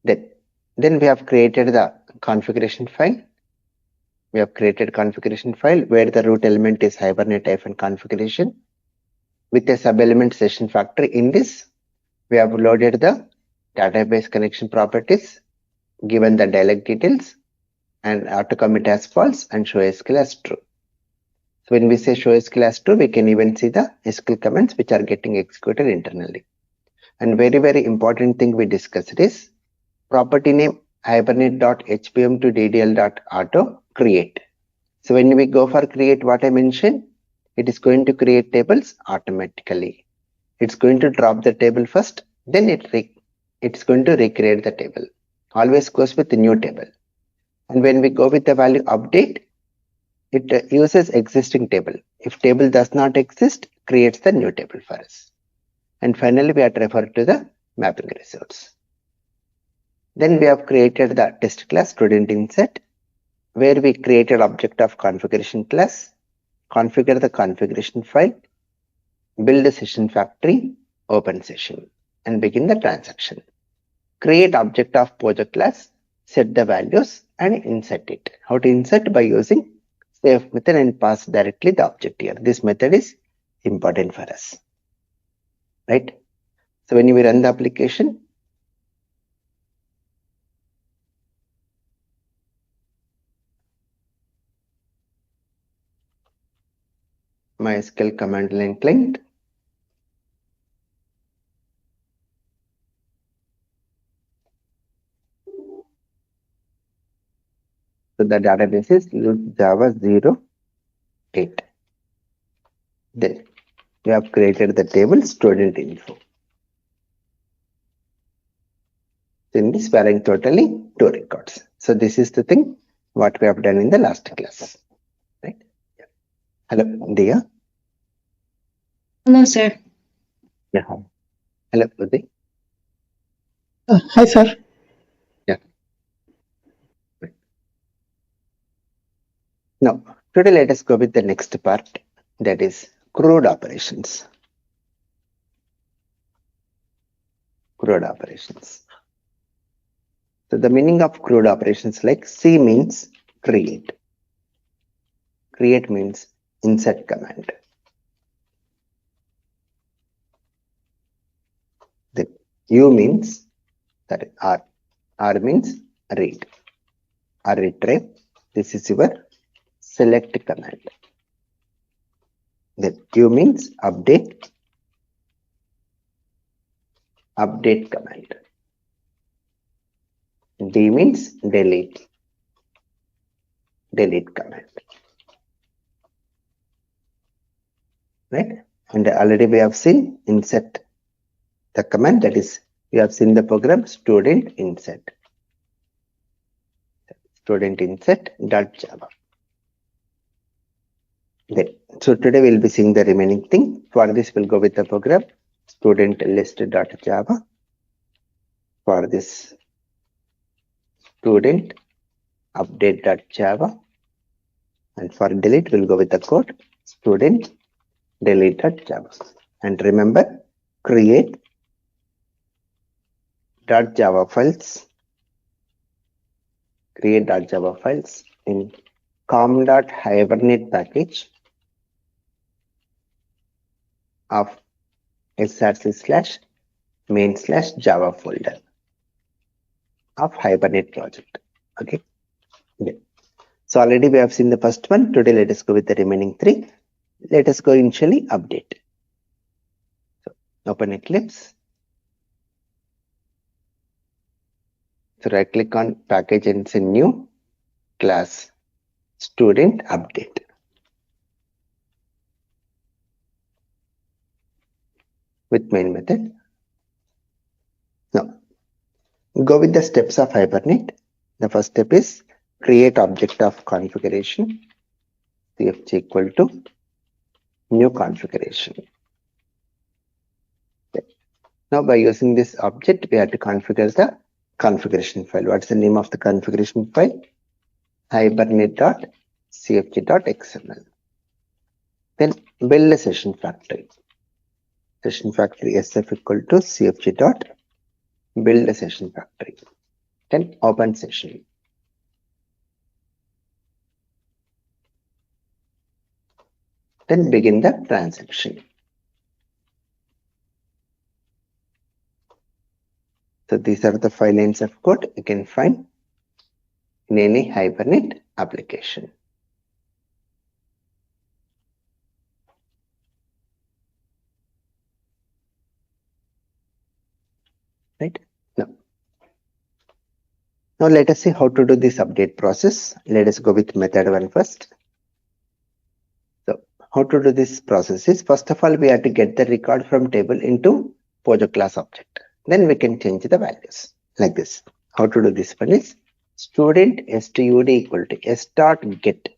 Then we have created the configuration file. We have created configuration file where the root element is Hibernate-configuration with a sub-element session factory. In this, we have loaded the database connection properties, given the dialog details, and auto commit as false and show SQL as true. So when we say show SQL as true, we can even see the SQL commands which are getting executed internally. And very important thing we discussed is property name hibernate.hpm to ddl.auto create. So when we go for create, what I mentioned, it is going to create tables automatically. It's going to drop the table first, then it's going to recreate the table. Always goes with the new table. And when we go with the value update, it uses existing table. If table does not exist, creates the new table for us. And finally, we have to refer to the mapping results. Then we have created the test class student inset, where we created object of configuration class, configure the configuration file, build a session factory, open session, and begin the transaction. Create object of project class, set the values, and insert it. How to insert? By using save method and pass directly the object here. This method is important for us. Right? So when you run the application, MySQL command line client, so the database is Java 08. Then we have created the table student info. In this, we are having totally 2 records. So this is the thing what we have done in the last class. Right? Yeah. Hello, Dia. Hello, sir. Yeah. Hello, Udai. Hi, sir. Yeah. Now, today let us go with the next part, that is CRUD operations. CRUD operations. So the meaning of CRUD operations, like C means create. Create means insert command. Then U means, that R. R means read or retrieve. This is your select command. Then U means update. Update command. D means delete. Delete command. Right? And already we have seen insert the command, that is, we have seen the program student insert. Student insert .java. Then, so today we'll be seeing the remaining thing. For this, we'll go with the program student list.java. For this, student update.java. And for delete, we'll go with the code student delete.java. And remember, create .java files. Create .java files in com.hibernate package of src/main/java folder of Hibernate project. Okay. Yeah. So already we have seen the first one. Today let us go with the remaining 3. Let us go initially update. So open Eclipse. So right click on package and say new class student update. With main method. Now go with the steps of Hibernate. The first step is create object of configuration. CFG equal to new configuration. Okay. Now by using this object, we have to configure the configuration file. What's the name of the configuration file? hibernate.cfg.xml. Then build a session factory. Session factory sf equal to cfg.build a session factory. Then open session. Then begin the transaction. So these are the 5 lines of code you can find in any Hibernate application. Right? Now let us see how to do this update process. Let us go with method 1 first. So how to do this process is, first of all, we have to get the record from table into project class object. Then we can change the values like this. How to do this one is student stud equal to s.get.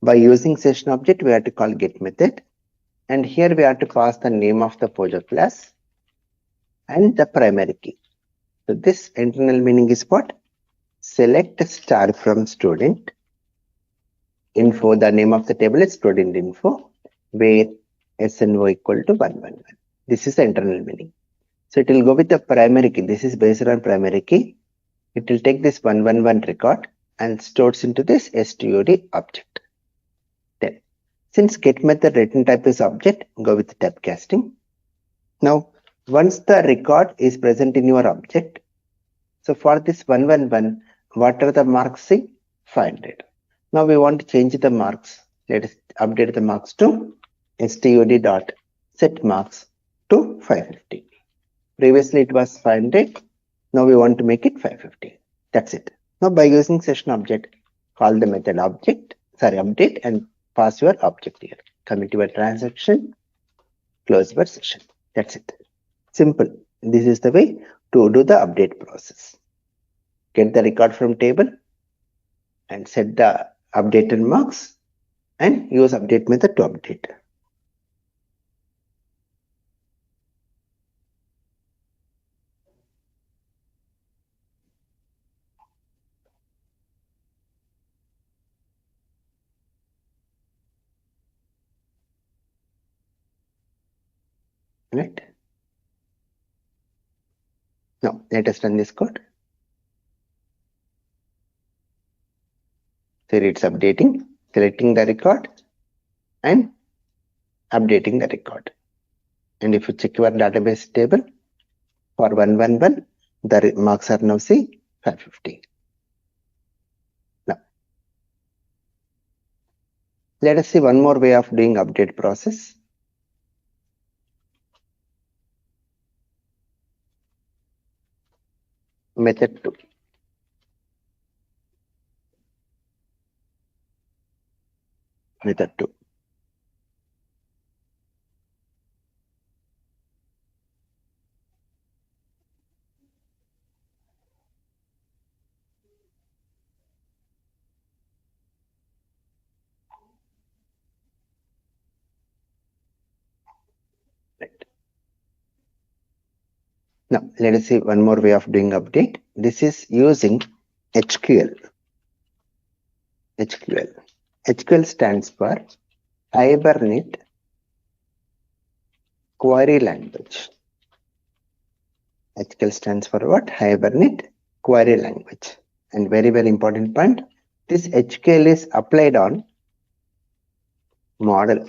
By using session object, we have to call get method. And here we have to pass the name of the project class and the primary key. So this internal meaning is what? Select star from student info. The name of the table is student info, where SNO equal to 111. This is the internal meaning. So it will go with the primary key. This is based on primary key. It will take this 111 record and stores into this stud object. Then, since get method return type is object, go with typecasting. Now, once the record is present in your object, so for this 111, what are the marks? See, 500. Now we want to change the marks. Let us update the marks to stud.set marks to 550. Previously it was 500. Now we want to make it 550. That's it. Now by using session object, call the method update and pass your object here. Commit your transaction, close your session. That's it. Simple. This is the way to do the update process. Get the record from table and set the updated marks and use update method to update. Right? Now let us run this code. So it's updating, selecting the record and updating the record. And if you check your database table for 111, the marks are now say 550. Now let us see one more way of doing update process. Method 2. Method 2. Right. Now let us see one more way of doing update. This is using HQL. HQL stands for Hibernate Query Language. HQL stands for what? Hibernate Query Language. And very, very important point, this HQL is applied on model,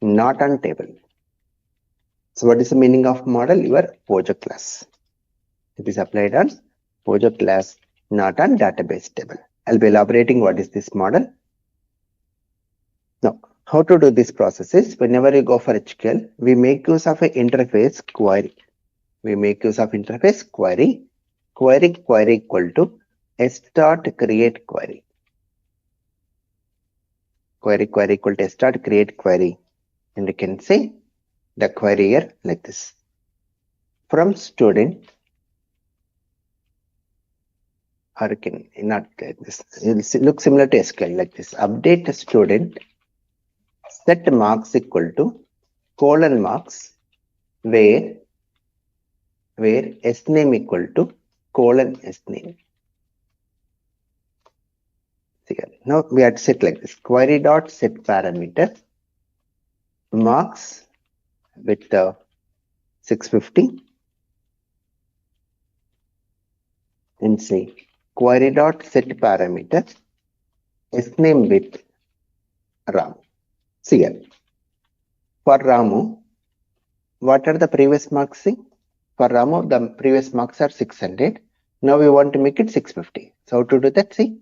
not on table. So what is the meaning of model? Your project class. It is applied on project class, not on database table. I'll be elaborating what is this model. Now, how to do this process is, whenever you go for HQL, we make use of an interface query. We make use of interface query. Query equal to s.create query. Query equal to s.create query. And you can say the query here like this. From student, or you can not like this. It will look similar to SQL like this. Update student set marks equal to colon marks where s name equal to colon s name. See here. Now we have to set like this. Query dot set parameter marks with 650 and say query dot set parameter sname with Ramu. See here. For Ramu, what are the previous marks? See? For Ramu, the previous marks are 600. Now we want to make it 650. So how to do that? See,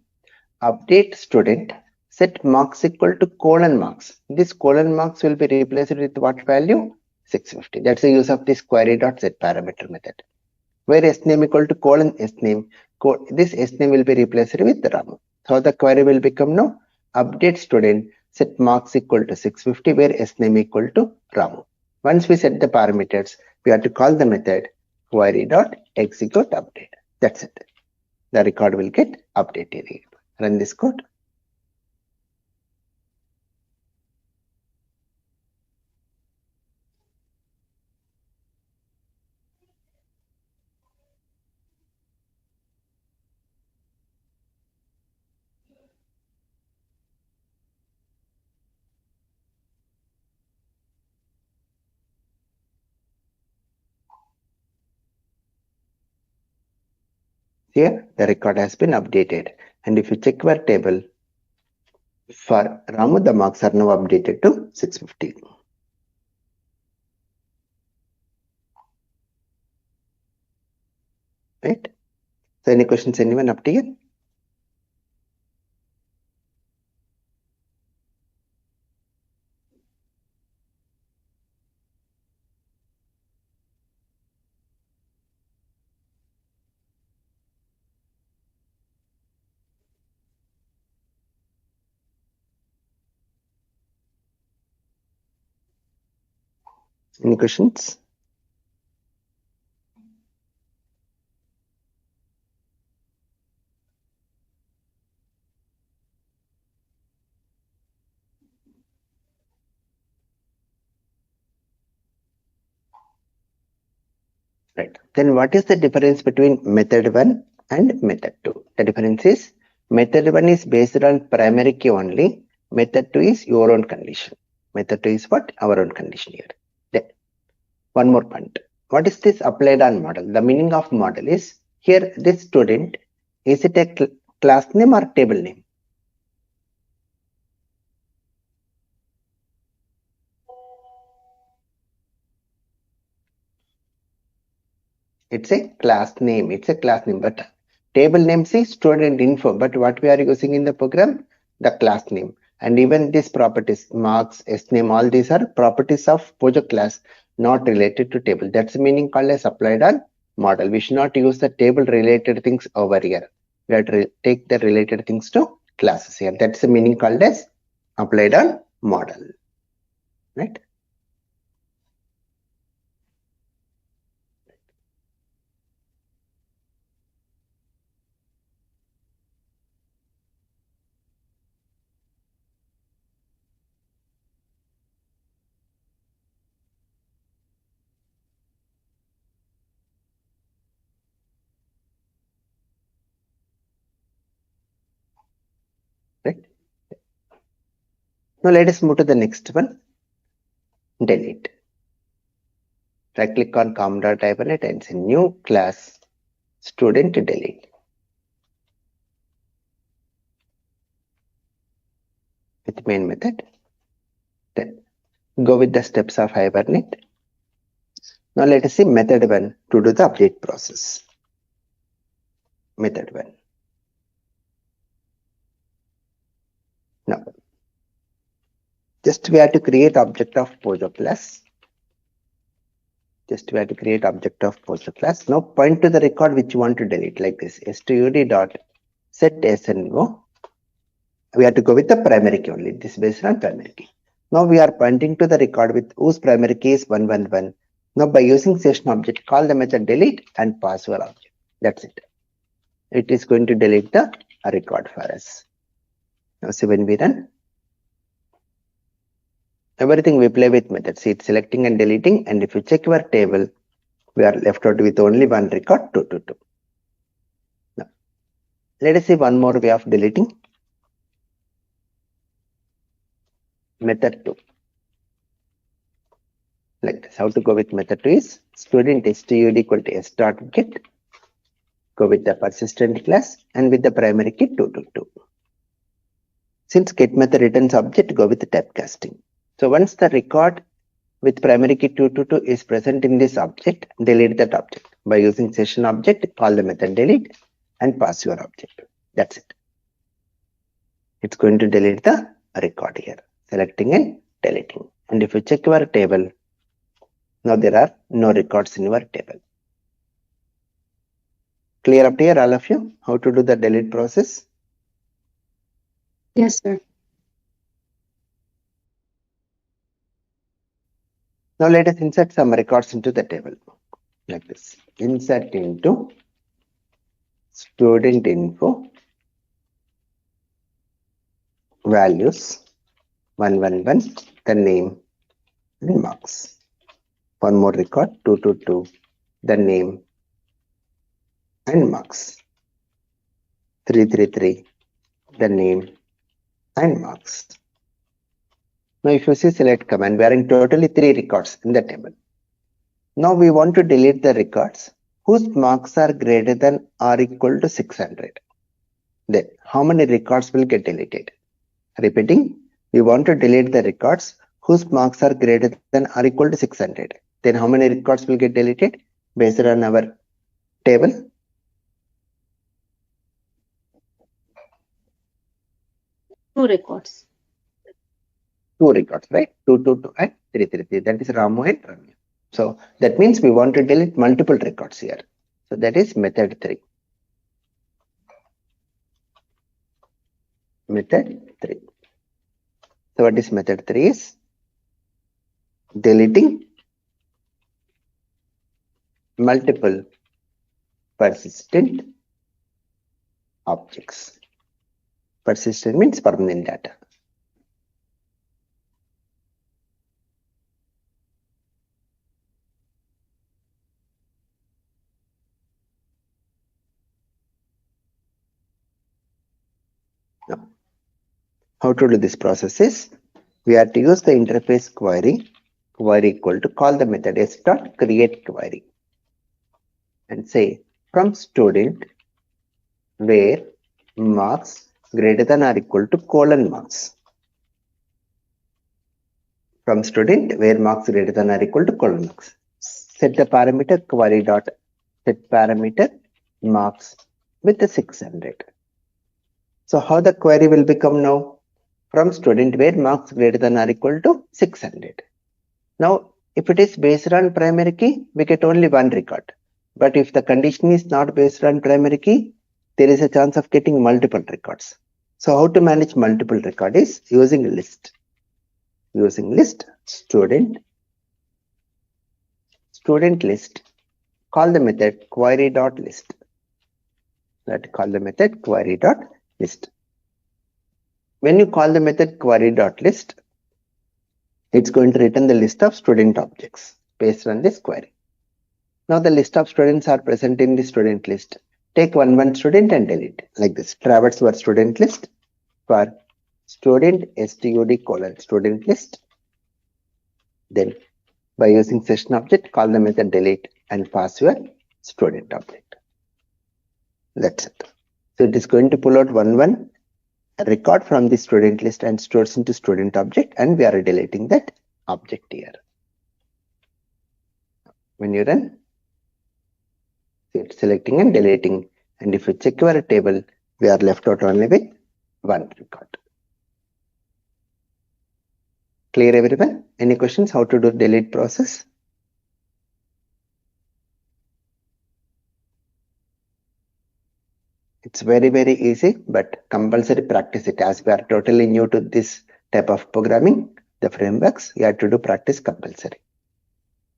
update student set marks equal to colon marks. This colon marks will be replaced with what value? 650. That's the use of this query dot set parameter method. Where sname equal to colon sname, this sname will be replaced with Ramu. So the query will become now update student set marks equal to 650 where sname equal to Ramu. Once we set the parameters, we have to call the method query dot execute update. That's it. The record will get updated here. Run this code. Here the record has been updated, and if you check your table for Ramu, the marks are now updated to 650. Right? So any questions, anyone up to here? Any questions? Right. Then what is the difference between method 1 and method 2? The difference is method 1 is based on primary key only. Method 2 is your own condition. Method 2 is what? Our own condition here. Then one more point. What is this applied on model? The meaning of model is here this student, is it a class name or table name? It's a class name. It's a class name, but table name says student info. But what we are using in the program, the class name, and even these properties, marks, sname, all these are properties of project class, not related to table. That's the meaning called as applied on model. We should not use the table related things over here. We have to take the related things to classes here. That's the meaning called as applied on model, right? Right. Now let us move to the next one. Delete. Right click on com.hibernate and say new class student delete. With main method. Then go with the steps of Hibernate. Now let us see method 1 to do the update process. Method 1. Now, just we have to create object of Pojo class. Just we have to create object of Pojo class. Now point to the record which you want to delete like this. stud dot set SNO. We have to go with the primary key only. This is based on primary key. Now we are pointing to the record with whose primary key is 111. Now by using session object, call the method delete and pass your object. That's it. It is going to delete the record for us. Now see when we run, everything we play with method. See it's selecting and deleting, and if you check your table, we are left out with only one record 222. Now let us see one more way of deleting. method 2. Like this. How to go with method 2 is student stud equal to s dot get. Go with the persistent class and with the primary key 222. Since get method returns object, go with the typecasting. So once the record with primary key 222 is present in this object, delete that object. By using session object, call the method delete and pass your object. That's it. It's going to delete the record here. Selecting and deleting. And if you check your table, now there are no records in your table. Clear up here, all of you? How to do the delete process? Yes, sir. Now let us insert some records into the table. Like this. Insert into student info values 111, the name and marks. One more record 222, the name and marks. 333, the name and marks. Now if you see select command, we are in totally 3 records in the table. Now we want to delete the records whose marks are greater than or equal to 600. Then how many records will get deleted? Repeating, we want to delete the records whose marks are greater than or equal to 600. Then how many records will get deleted based on our table? Two records. 2 records, right? 222 and 333. That is Ramu and Ramya. So that means we want to delete multiple records here. So that is method 3. Method 3. So what is method 3 is deleting multiple persistent objects. Persistent means permanent data. Now, how to do this process is we have to use the interface query equal to call the method s dot create query and say from student where marks greater than or equal to colon marks. From student where marks greater than or equal to colon marks. Set the parameter query dot set parameter marks with the 600. So how the query will become now? From student where marks greater than or equal to 600. Now if it is based on primary key, we get only one record. But if the condition is not based on primary key, there is a chance of getting multiple records. So how to manage multiple record is using list. Using list student list. Call the method query.list. Call the method query.list. When you call the method query.list, it's going to return the list of student objects based on this query. Now the list of students are present in the student list. Take one student and delete like this. Traverse your student list for student stud colon student list. Then by using session object, call the method delete and pass your student object. That's it. So it is going to pull out one record from the student list and stores into student object, and we are deleting that object here. When you run, it's selecting and deleting, and if you check your table, we are left out only with one record. Clear everyone? Any questions how to do delete process? It's very easy, but compulsory practice it. As we are totally new to this type of programming, the frameworks, you have to do practice compulsory.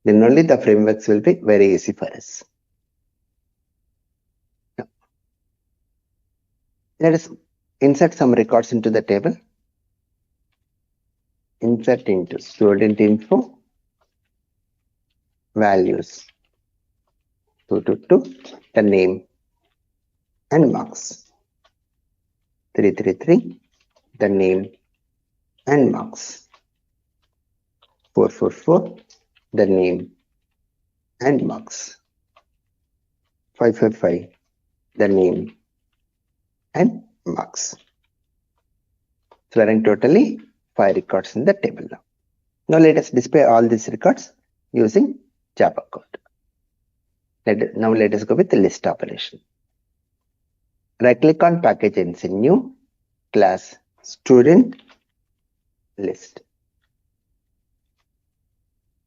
Then only the frameworks will be very easy for us. Now, let us insert some records into the table. Insert into student info values 222, the name and marks. 333, the name and marks. 444, the name and marks. 555, the name and marks. So we're having totally 5 records in the table now. Now let us display all these records using Java code. Now let us go with the list operation. Right click on package and say new class student list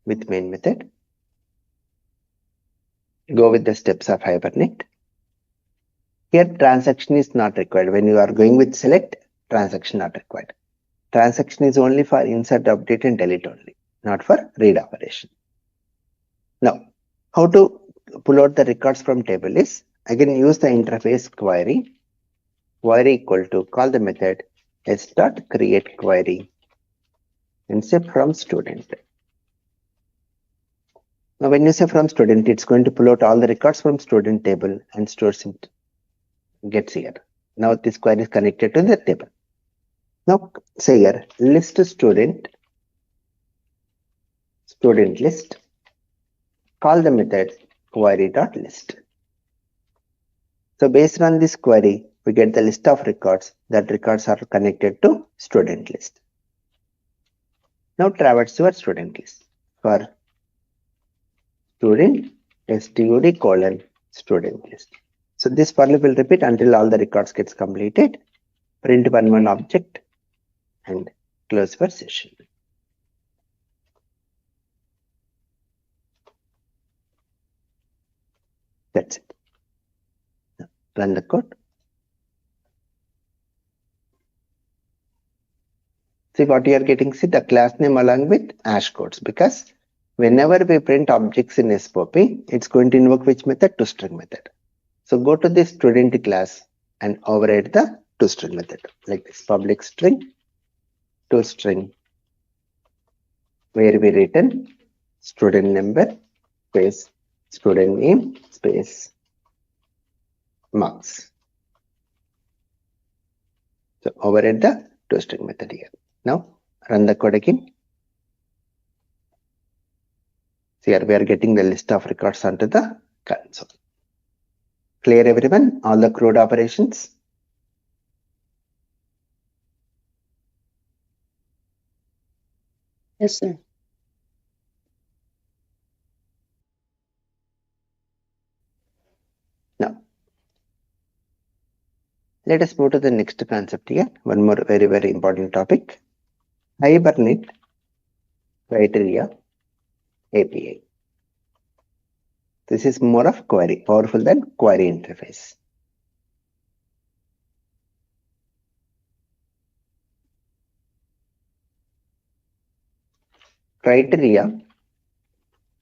with main method. Go with the steps of Hibernate. Here transaction is not required. When you are going with select, transaction not required. Transaction is only for insert, update and delete only, not for read operation. Now, how to pull out the records from table is, again use the interface query equal to, call the method s.create query and say from student. Now when you say from student, it's going to pull out all the records from student table and stores it, gets here. Now this query is connected to the table. Now say here list student list, call the method query.list. So based on this query, we get the list of records. That records are connected to student list. Now traverse your student list for student stud : student list. So this for loop will repeat until all the records gets completed. Print one object and close your session. That's it. Now, run the code. See what you are getting. See the class name along with hash codes, because whenever we print objects in SOP, it's going to invoke which method? ToString method. So go to the student class and override the ToString method like this: public string ToString, where we written student number space student name space marks. So override the ToString method here. Now run the code again. So here we are getting the list of records onto the console. Clear everyone? All the CRUD operations? Yes, sir. Now, let us move to the next concept here. One more very important topic. Hibernate criteria API. This is more of query, powerful than query interface. Criteria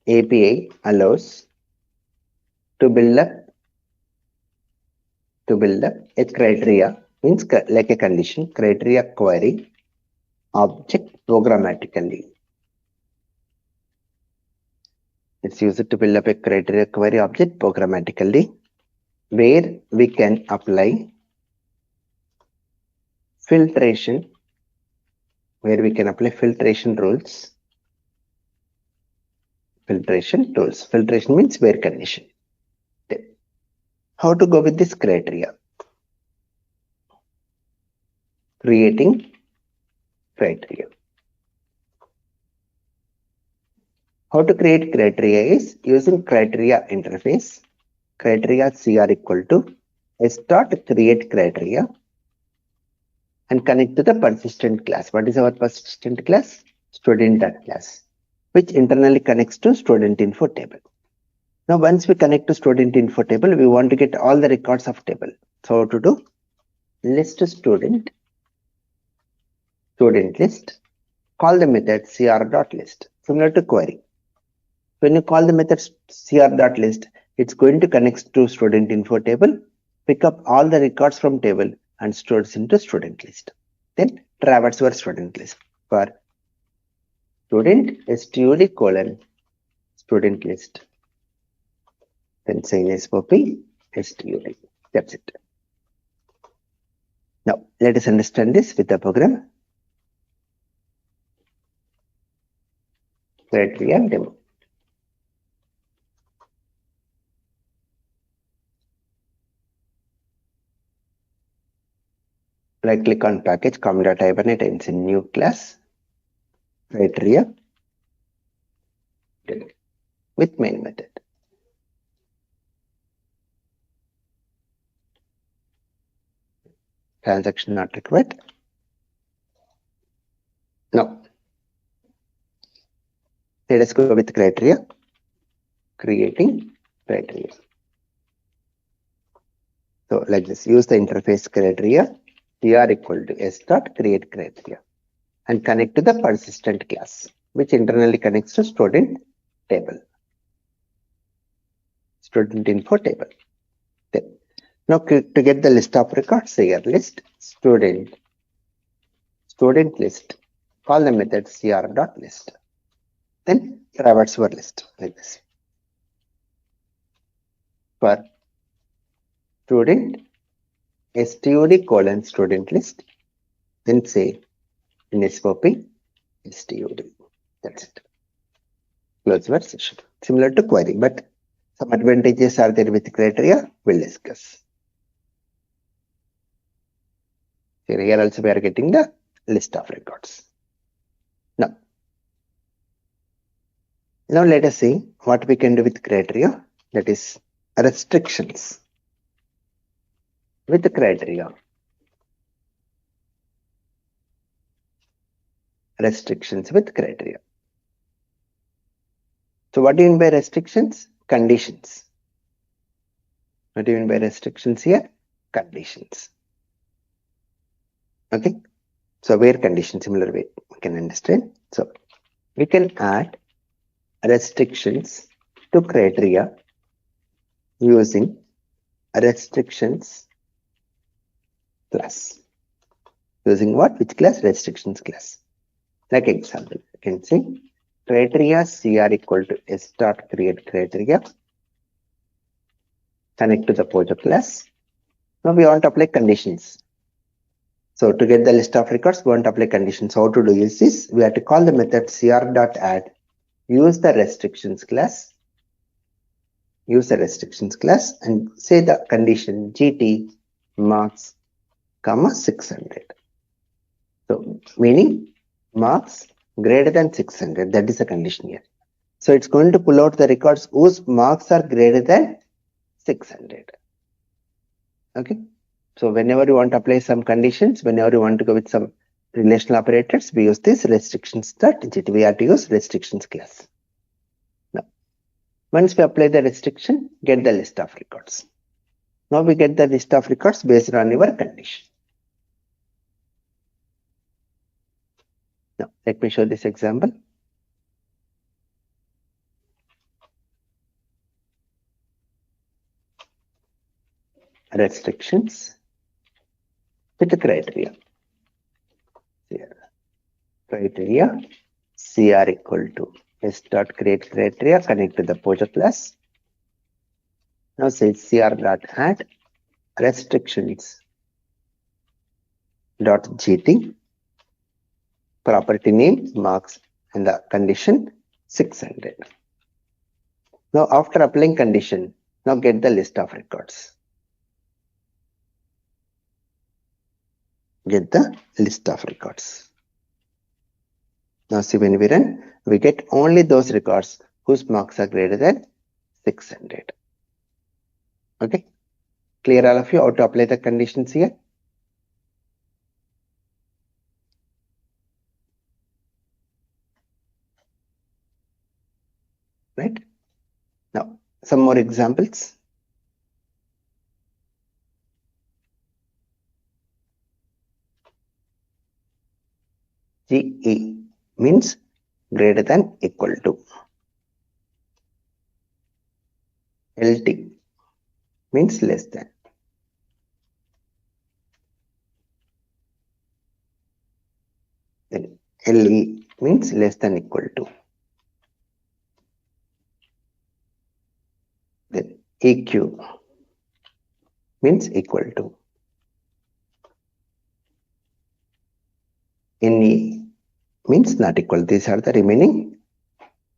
API allows to build up a criteria, means like a condition, criteria query object programmatically. It's used to build up a criteria query object programmatically, where we can apply filtration, rules. Filtration means where condition. Then, how to go with this criteria? Creating criteria. How to create criteria is using criteria interface. Criteria CR equal to s.create criteria and connect to the persistent class. What is our persistent class? Student.class, which internally connects to student info table. Now, once we connect to student info table, we want to get all the records of table. So, how to do? List student list, call the method cr.list, similar to query. When you call the method cr.list, it's going to connect to student info table, pick up all the records from table and stores into student list. Then traverse your student list for student stud : student list. Then say in SOP stud. That's it. Now let us understand this with the program. criteria demo. Right click on package, com.hibernate and ends in new class, criteria demo with main method. Transaction not required. Now, let us go with criteria, creating criteria. So like this, use the interface criteria, cr equal to s dot create criteria and connect to the persistent class, which internally connects to student table, student info table. Then, now to get the list of records here, list student list, call the method cr.list. Then traverse our list like this. For student stud colon student list, then say in SOP stud. That's it. Close our session. Similar to query, but some advantages are there with criteria. We'll discuss. Here also we are getting the list of records. Now let us see what we can do with criteria, that is restrictions with the criteria. Restrictions with criteria. So what do you mean by restrictions? Conditions. What do you mean by restrictions here? Conditions. Okay. So where condition, similar way we can understand. So we can add restrictions to criteria using restrictions class. Using what? Which class? Restrictions class. Like example, you can say criteria cr equal to s dot create criteria. Connect to the project class. Now we want to apply conditions. So to get the list of records, we want to apply conditions. How to do is this? We have to call the method cr.add. Use the restrictions class. Use the restrictions class and say the condition gt marks comma 600. So meaning marks greater than 600. That is the condition here. So it's going to pull out the records whose marks are greater than 600. Okay. So whenever you want to apply some conditions, whenever you want to go with some relational operators, we use this restrictions.gt. We have to use restrictions class. Now, once we apply the restriction, get the list of records. Now we get the list of records based on your condition. Now let me show this example. Restrictions with the criteria. Here. Criteria cr equal to s dot create criteria, connect to the project class. Now say cr.add restrictions dot gt, property name marks and the condition 600. Now after applying condition, now get the list of records. Get the list of records. Now see, when we run, we get only those records whose marks are greater than 600. Okay. Clear all of you how to apply the conditions here? Right. Now some more examples. GE means greater than equal to. LT means less than. Then LE means less than equal to. Then EQ means equal to. NE means not equal. These are the remaining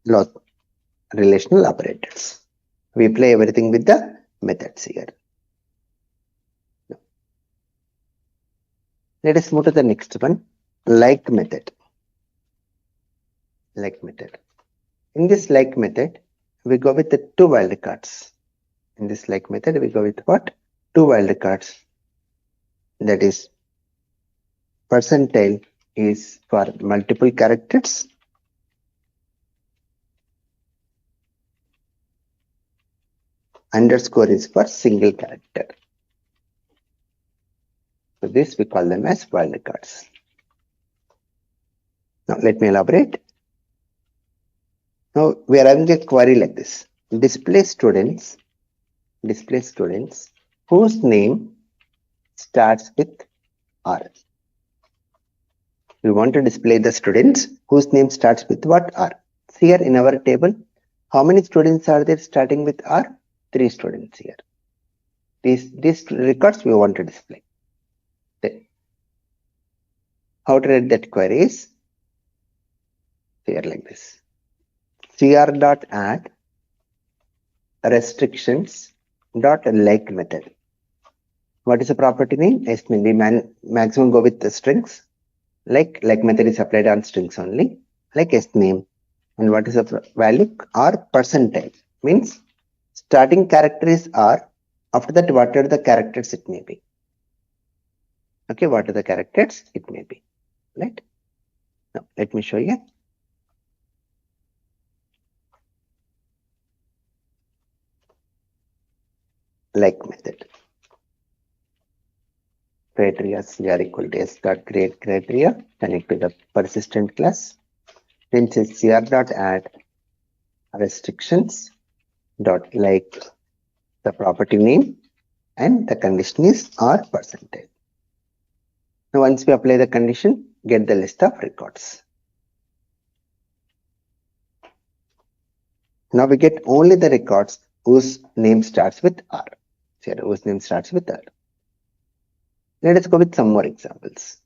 relational operators. We play everything with the methods here. Let us move to the next one, like method. Like method. In this like method, we go with the two wildcards. In this like method, we go with what? Two wildcards. That is, percentile is for multiple characters. Underscore is for single character. So this we call them as wildcards. Now let me elaborate. Now we are having a query like this. Display students whose name starts with R. We want to display the students whose name starts with what? R. See here in our table, how many students are there starting with R? 3 students here. These records we want to display. Then, how to write that query is here like this. cr.add restrictions dot like method. What is the property name? Estimate. We maximum go with the strings. Like method is applied on strings only. Like name. And what is the value? R percentile. Means starting character is R. After that, what are the characters it may be? Okay, what are the characters it may be? Right? Now, let me show you. Like method. Criteria CR equal to S dot create criteria. Connect to the persistent class. Then say CR dot add restrictions dot like the property name and the condition is R percentile. Now once we apply the condition, get the list of records. Now we get only the records whose name starts with R. Here, whose name starts with R. Let us go with some more examples.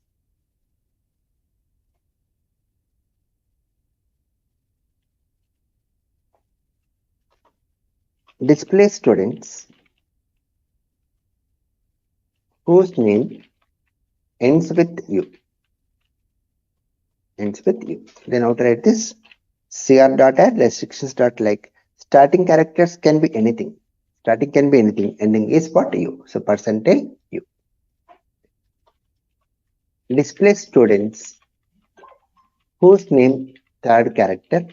Display students whose name ends with U. Then how to write this? cr.add restrictions dot like. Starting characters can be anything. Ending is what? U. So percentile U. Display students whose name third character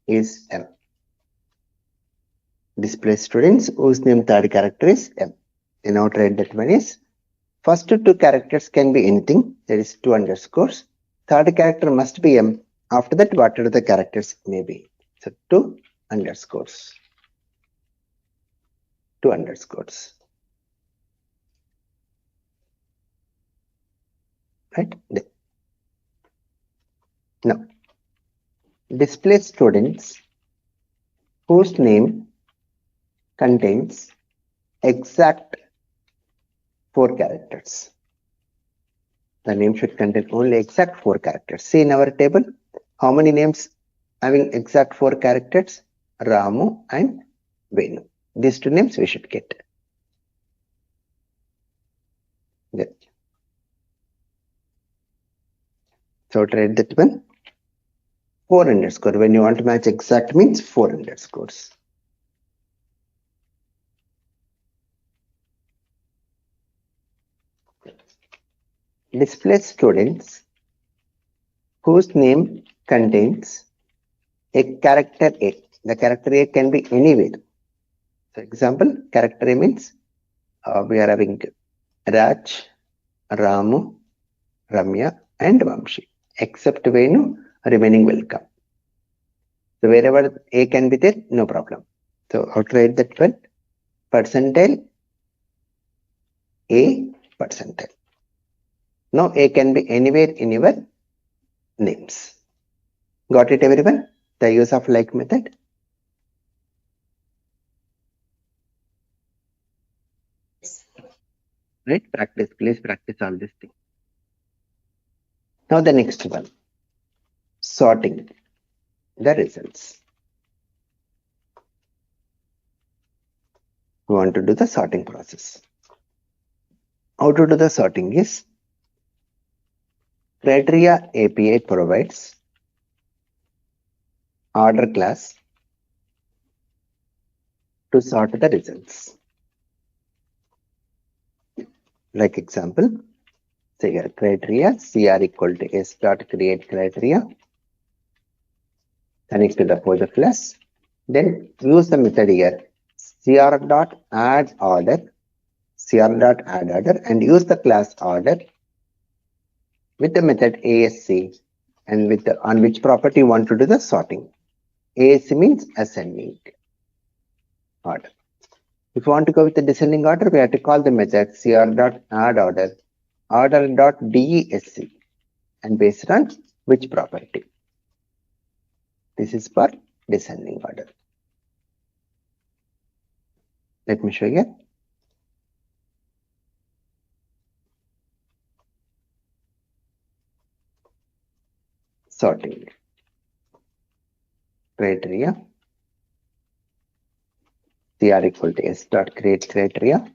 is M. Display students whose name third character is M. Then how to write that one is first two characters can be anything. There is 2 underscores. Third character must be M. After that, what are the characters it may be? So 2 underscores. 2 underscores. Right? Now, display students whose name contains exact 4 characters. The name should contain only exact 4 characters. See in our table, how many names having exact 4 characters? Ramu and Venu. These 2 names we should get. There. So to write that one, 4 underscore. When you want to match exact means 4 underscores. Display students whose name contains a character A. The character A can be anywhere. So example, character A means we are having Raj, Ramu, Ramya and Vamshi. Except Venu, remaining will come. So wherever A can be there, no problem. So how to write that one? Percentile A percentile. Now A can be anywhere in your names. Got it everyone? The use of like method. Right? Practice, please practice all these things. Now the next one. Sorting. the results. We want to do the sorting process. How to do the sorting is, criteria API provides order class to sort the results. Like example, say here criteria cr equal to s dot create criteria, connect to the project class, then use the method here cr dot add order, and use the class order with the method asc, and with the on which property you want to do the sorting. ASC means ascending order. If you want to go with the descending order, we have to call the method cr.addOrder, order.desc, and based on which property. This is for descending order. Let me show you. Sorting. Criteria cr equal to s dot create criteria.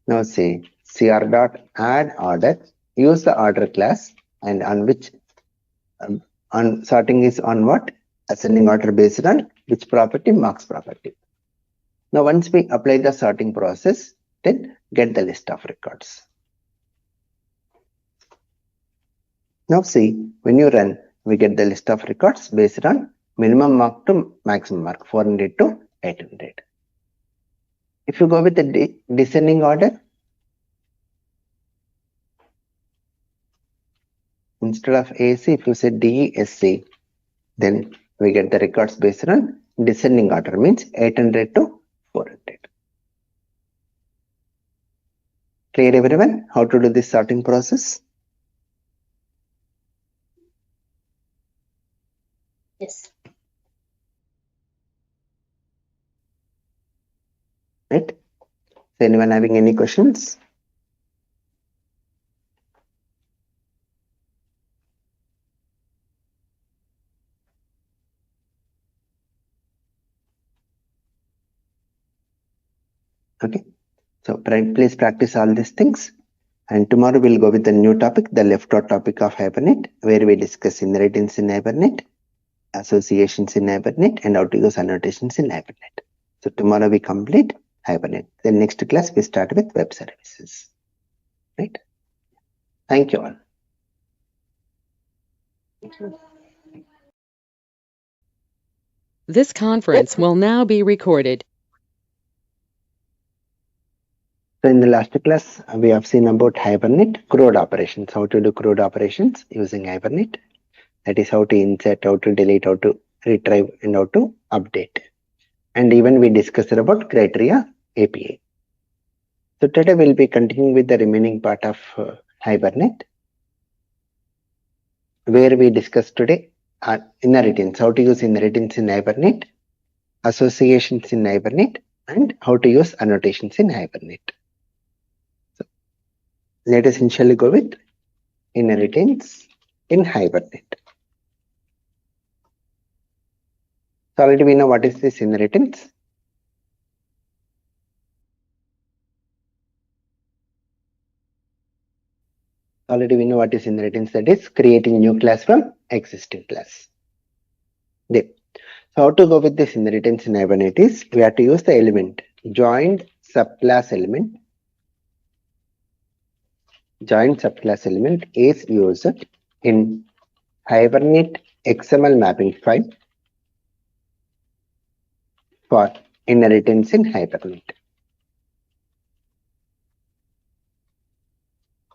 Now say cr dot add order, use the order class, and on which on sorting is on what? Ascending order based on which property? Marks property. Now once we apply the sorting process, then get the list of records. Now see, when you run, we get the list of records based on minimum mark to maximum mark, 400 to 800. If you go with the descending order, instead of AC, if you say DESC, then we get the records based on descending order, means 800 to 400. Clear everyone? How to do this sorting process? Yes. Right? Is anyone having any questions? Okay, so please practice all these things, and tomorrow we'll go with the new topic, the left out topic of Hibernate, where we discuss inheritance in Hibernate, associations in Hibernate, and how to use annotations in Hibernate. So tomorrow we complete Hibernate. Then next class we start with web services. Right? Thank you all. This conference will now be recorded. So in the last class, we have seen about Hibernate, CRUD operations, how to do CRUD operations using Hibernate. That is how to insert, how to delete, how to retrieve, and how to update. And even we discussed about criteria API. So today we'll be continuing with the remaining part of Hibernate, where we discussed today inheritance, how to use inheritance in Hibernate, associations in Hibernate, and how to use annotations in Hibernate. So let us initially go with inheritance in Hibernate. So already we know what is this inheritance. Already we know what is inheritance, that is creating new class from existing class. Then, so how to go with this inheritance in Hibernate is, we have to use the element joined subclass element. Joined subclass element is used in Hibernate XML mapping file for inheritance in Hibernate.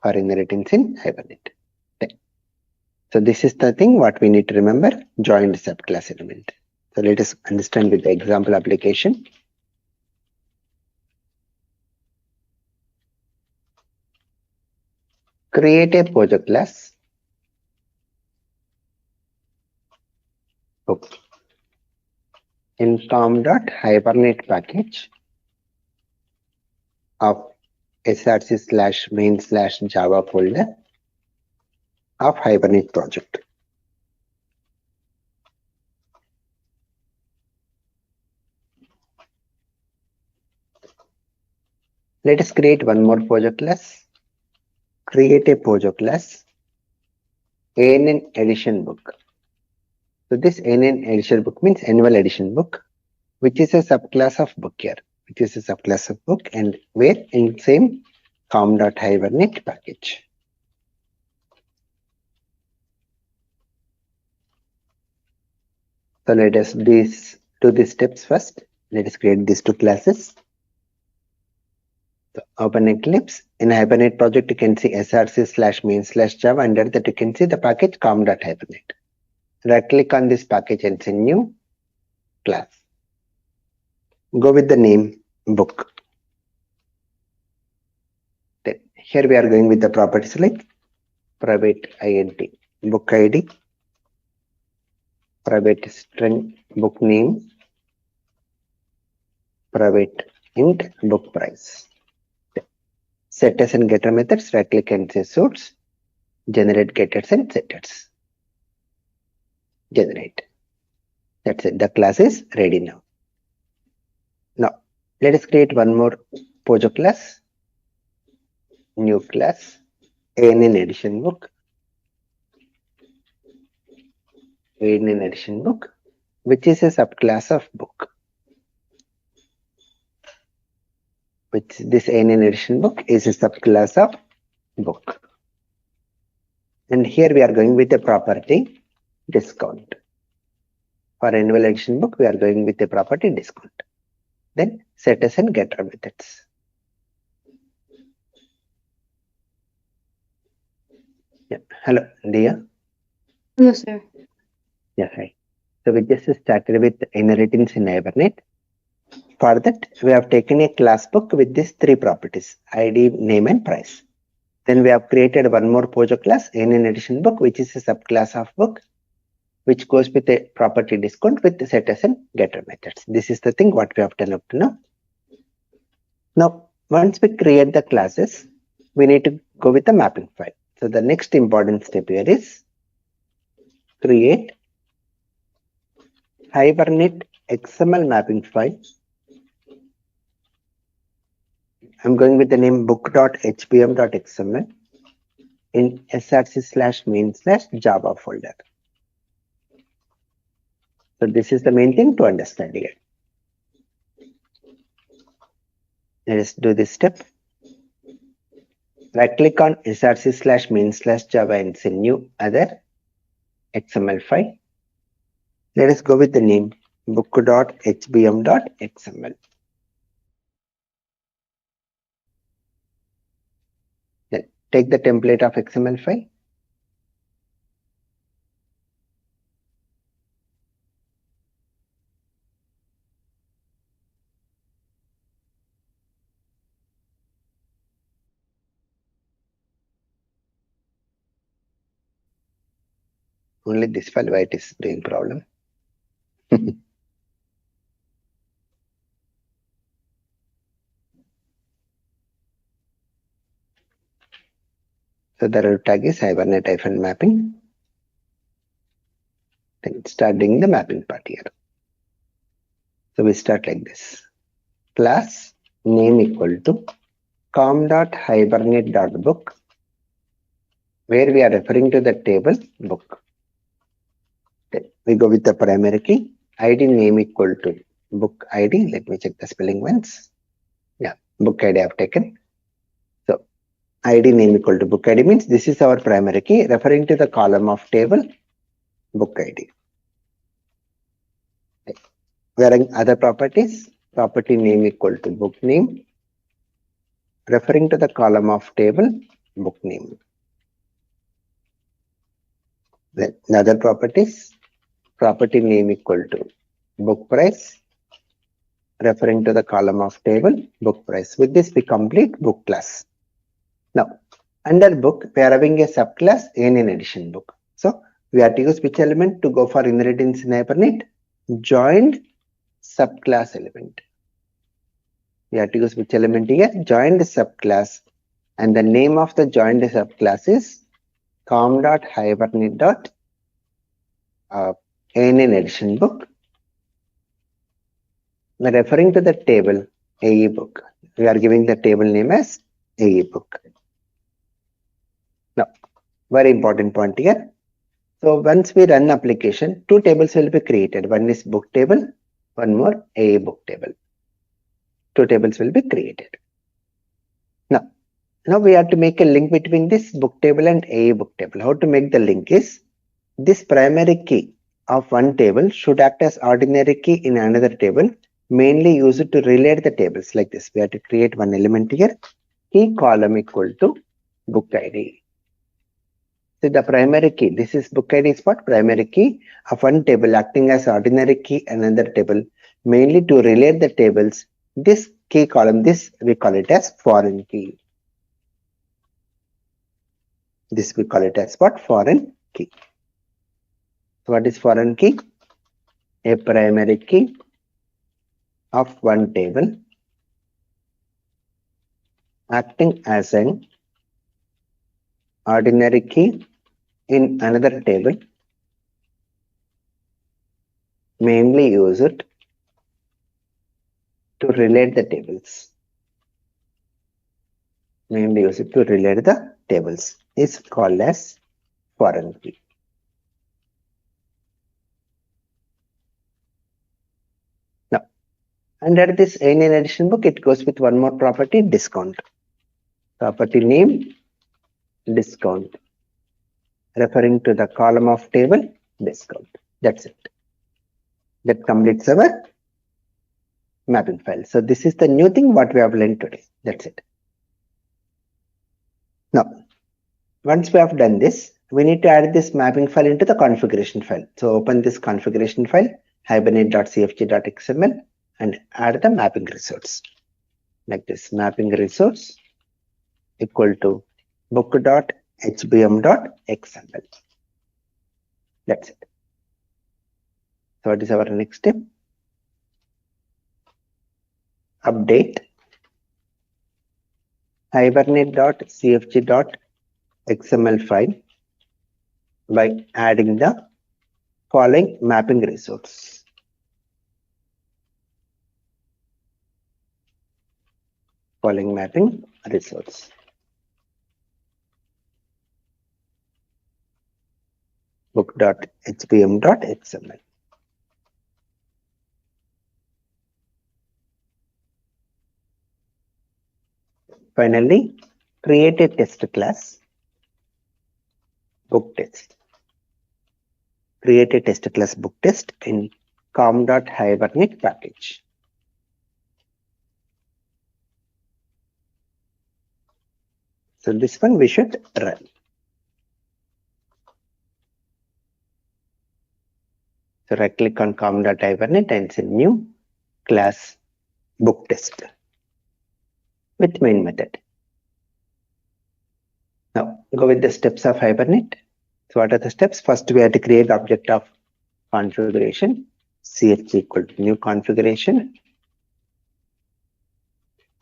For inheritance in Hibernate. Okay. So this is the thing what we need to remember, joined subclass element. So let us understand with the example application. Create a project class. Okay. Inform.hibernate package of src/main/java folder of Hibernate project. Let us create one more Pojo class. Create a Pojo class, ANN edition book. So this ANN edition book means annual edition book, which is a subclass of book here, which is a subclass of book, and where in same com.hibernate package. So let us do these steps first. Let us create these two classes. So open Eclipse. In Hibernate project, you can see src/main/java. Under that, you can see the package com.hibernate. Right click on this package and say new class. Go with the name book. Then here we are going with the properties like private int book ID, private string book name, private int book price. Setters and getter methods, right click and say source, generate getters and setters. Generate. That's it. The class is ready now. Now let us create one more Pojo class. New class, ANN edition book. ANN edition book, which is a subclass of book. Which this ANN edition book is a subclass of book. And here we are going with the property discount. For annual edition book, we are going with the property discount. Then setters and getter methods. Yeah. Hello, Dia. Hello, sir. Yeah, hi. So we just started with inheritance in Hibernate. For that, we have taken a class book with these three properties, ID, name, and price. Then we have created one more Pojo class, ANN edition book, which is a subclass of book, which goes with a property discount with the setters and getter methods. This is the thing what we have done up to now. Now, once we create the classes, we need to go with the mapping file. So the next important step here is create Hibernate XML mapping file. I'm going with the name book.hbm.xml in src/main/java folder. So this is the main thing to understand here. Let us do this step. Right click on src/main/java and say new other XML file. Let us go with the name book.hbm.xml. Then take the template of XML file. Only this file why it is doing problem. So the root tag is Hibernate-mapping. Then start doing the mapping part here. So we start like this. Class name equal to com.hibernate.book, where we are referring to the table book. Then we go with the primary key. ID name equal to book ID. Let me check the spelling once. Yeah, book ID I have taken. So ID name equal to book ID means this is our primary key referring to the column of table book ID. Wherein other properties, property name equal to book name referring to the column of table book name. Then the other properties, property name equal to book price referring to the column of table book price. With this we complete book class. Now under book we are having a subclass ANN edition book. So we have to use which element to go for inheritance in Hibernate? Joined subclass element. We have to use which element here? Joined subclass, and the name of the joined subclass is com.hibernate.ANN edition book referring to the table AE book. We are giving the table name as AE book. Now, very important point here. So once we run application, two tables will be created. One is book table, one more AE book table. Two tables will be created. Now we have to make a link between this book table and AE book table. How to make the link is, this primary key of one table should act as ordinary key in another table, mainly used to relate the tables like this. We have to create one element here, key column equal to book ID. So the primary key, this is book ID is what? Primary key of one table acting as ordinary key another table, mainly to relate the tables. This key column, this we call it as foreign key. This we call it as what? Foreign key. So what is foreign key? A primary key of one table acting as an ordinary key in another table, mainly used to relate the tables. Mainly used to relate the tables is called as foreign key. Now, under this any addition book, it goes with one more property, discount. Property name, discount, referring to the column of table, discount. That's it. That completes our mapping file. So this is the new thing what we have learned today. That's it. Now, once we have done this, we need to add this mapping file into the configuration file. So open this configuration file, hibernate.cfg.xml, and add the mapping resource. Like this, mapping resource equal to book.hbm.xml. That's it. So what is our next step? Update hibernate.cfg.xml file by adding the following mapping resource. Following mapping resource. Book.hbm.xml. Finally, create a test class, book test. Create a test class book test in com.hibernate package. So this one we should run. So right click on com.hibernate and say new class book test with main method. Now go with the steps of Hibernate. So what are the steps? First we have to create object of configuration, cfg equal to new configuration.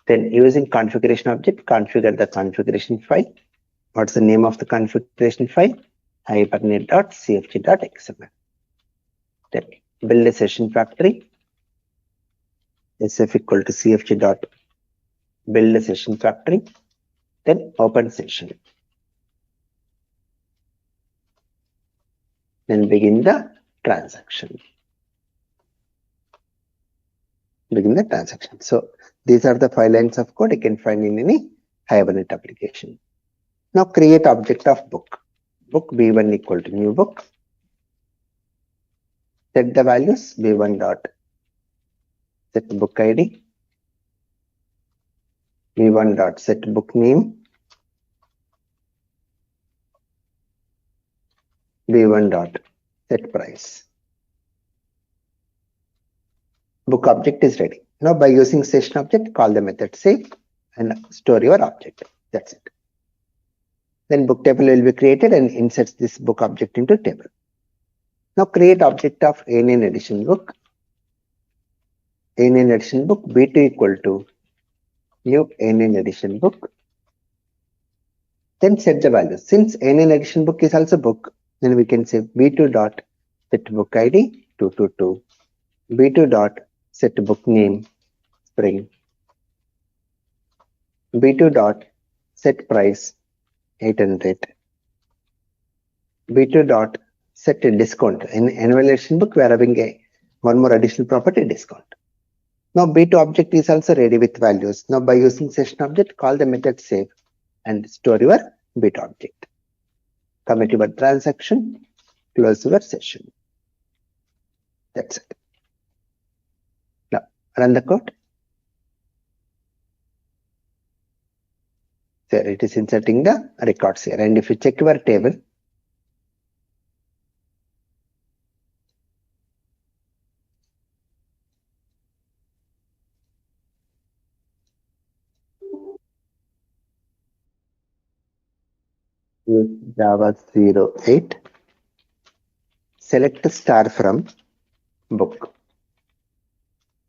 Then using configuration object, configure the configuration file. What's the name of the configuration file? hibernate.cfg.xml. Then build a session factory. sf equal to cfg. Build a session factory. Then open session. Then begin the transaction. Begin the transaction. So these are the 5 lines of code you can find in any Hibernate application. Now create object of book. Book b1 equal to new book. Set the values b1 dot set book ID, b1 dot set book name, b1 dot set price. Book object is ready. Now by using session object, call the method save and store your object. That's it. Then book table will be created and inserts this book object into table. Now create object of ANN edition book. ANN edition book b2 equal to new ANN edition book. Then set the values. Since ANN edition book is also book, then we can say b2 dot set book ID 222, b2 dot set book name spring, B2 dot set price 800. B2 dot set a discount. In evaluation book, we are having one more additional property, discount. Now B2 object is also ready with values. Now by using session object, call the method save and store your B2 object. Commit your transaction, close your session. That's it. Now run the code. There it is inserting the records here. And if you check your table, use Java 08, select star from book.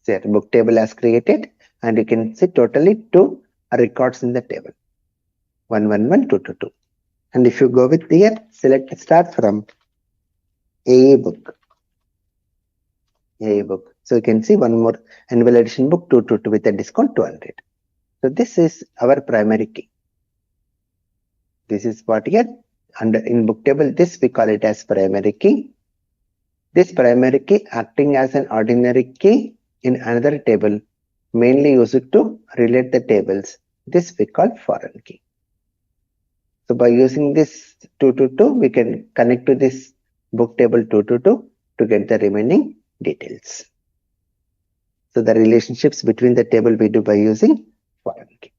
There book table has created and you can see totally 2 records in the table. 111, 222. And if you go with here, select start from A book. A book. So you can see one more annual edition book 222 with a discount 200. So this is our primary key. This is what here under in book table, this we call it as primary key. This primary key acting as an ordinary key in another table, mainly used to relate the tables. This we call foreign key. So by using this 222, we can connect to this book table 222 to get the remaining details. So the relationships between the table we do by using foreign key.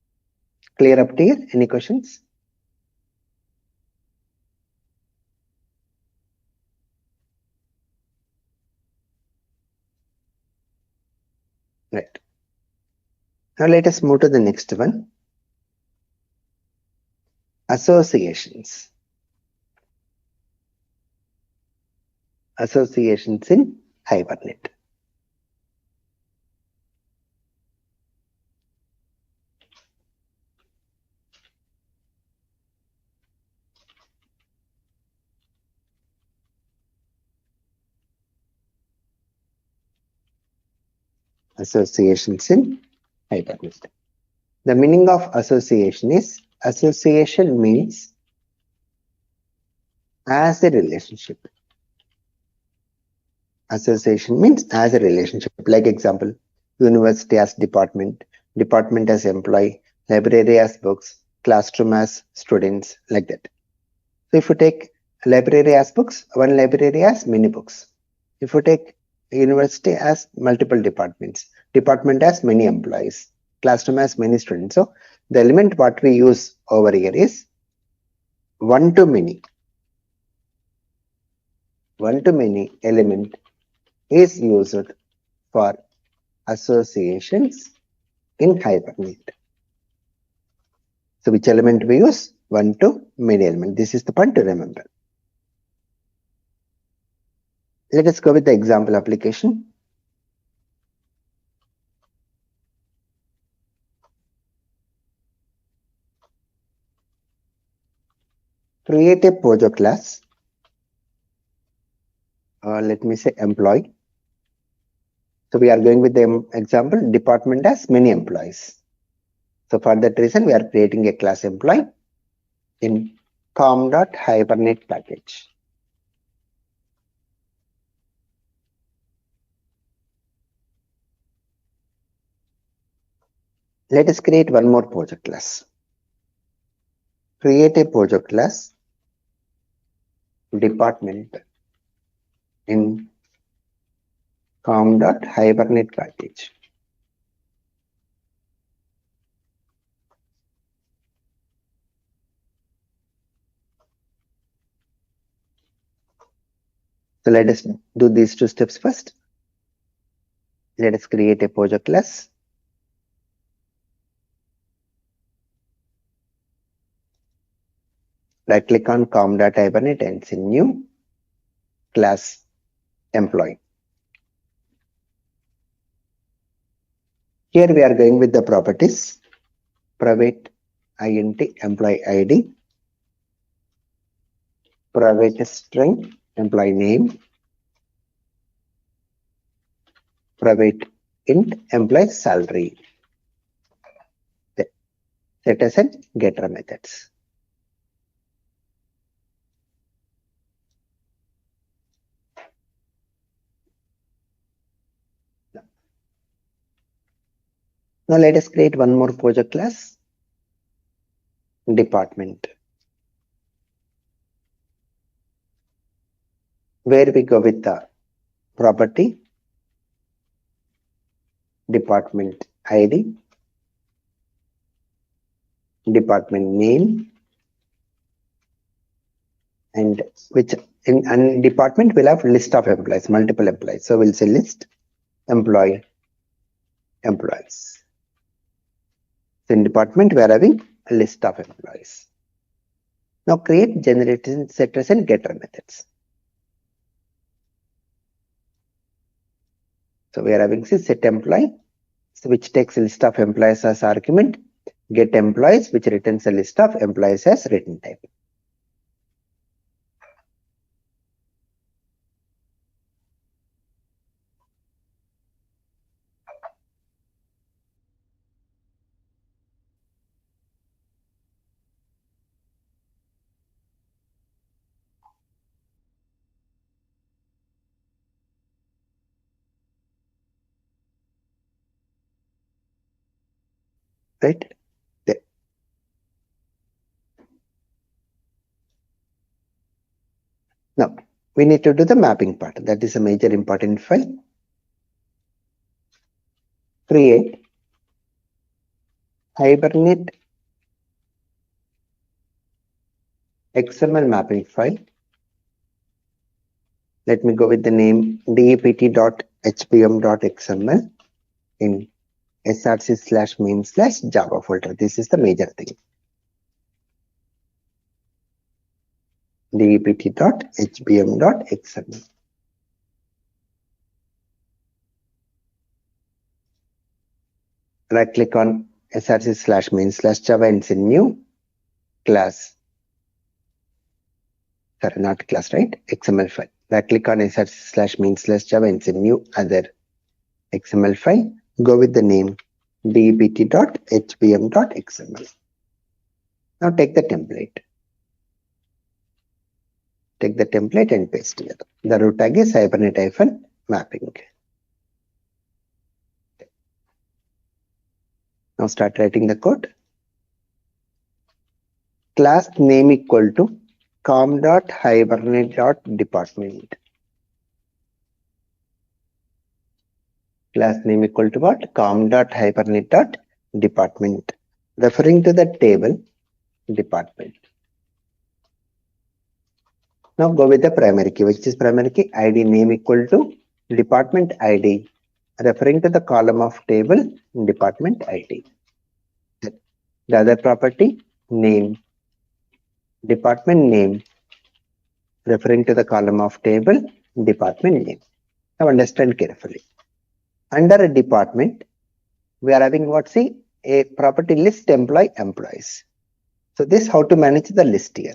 Clear up to here? Any questions? Right. Now let us move to the next one. Associations. Associations in Hibernate. Associations in Hibernate. The meaning of association is, association means as a relationship. Association means as a relationship. Like example, university as department, department as employee, library as books, classroom as students, like that. So if you take library as books, one library has many books. If you take university as multiple departments, department has many employees, classroom has many students. So the element what we use over here is one to many. One to many element is used for associations in Hibernate. So which element we use? One to many element. This is the point to remember. Let us go with the example application. Create a Pojo class. Let me say employee. So we are going with the example, department has many employees. So for that reason, we are creating a class employee in com.hibernate package. Let us create one more Pojo class. Create a Pojo class department in com.hibernate package. So let us do these 2 steps first. Let us create a Pojo class. Right click on com.hibernate and say new class employee. Here we are going with the properties, private int employee ID, private string employee name, private int employee salary. setters and getter methods. Now let us create one more project class, department, where we go with the property, department ID, department name, and which in department will have list of employees, multiple employees. So we'll say list employees. So in department we are having a list of employees. Now create generating setters and getter methods. So we are having set employee, so which takes a list of employees as argument, get employees, which returns a list of employees as return type. Right? There. Now we need to do the mapping part. That is a major important file. Create Hibernate XML mapping file. Let me go with the name dept.hbm.xml in src/main/java folder. This is the major thing. dept.hbm.xml. Right click on src/main/java and say new class. Sorry, not class, right? XML file. Right click on src/main/java and say new other XML file. Go with the name dept.hbm.xml. Now take the template. Take the template and paste here. The root tag is Hibernate-mapping. Now start writing the code. Class name equal to com.hibernate.department. Class name equal to what? com.hibernate.department. Referring to the table department. Now go with the primary key. Which is primary key? ID name equal to department ID. Referring to the column of table department ID. The other property name. Department name. Referring to the column of table department name. Now understand carefully. Under a department, we are having what? See, a property list employees. So this how to manage the list here.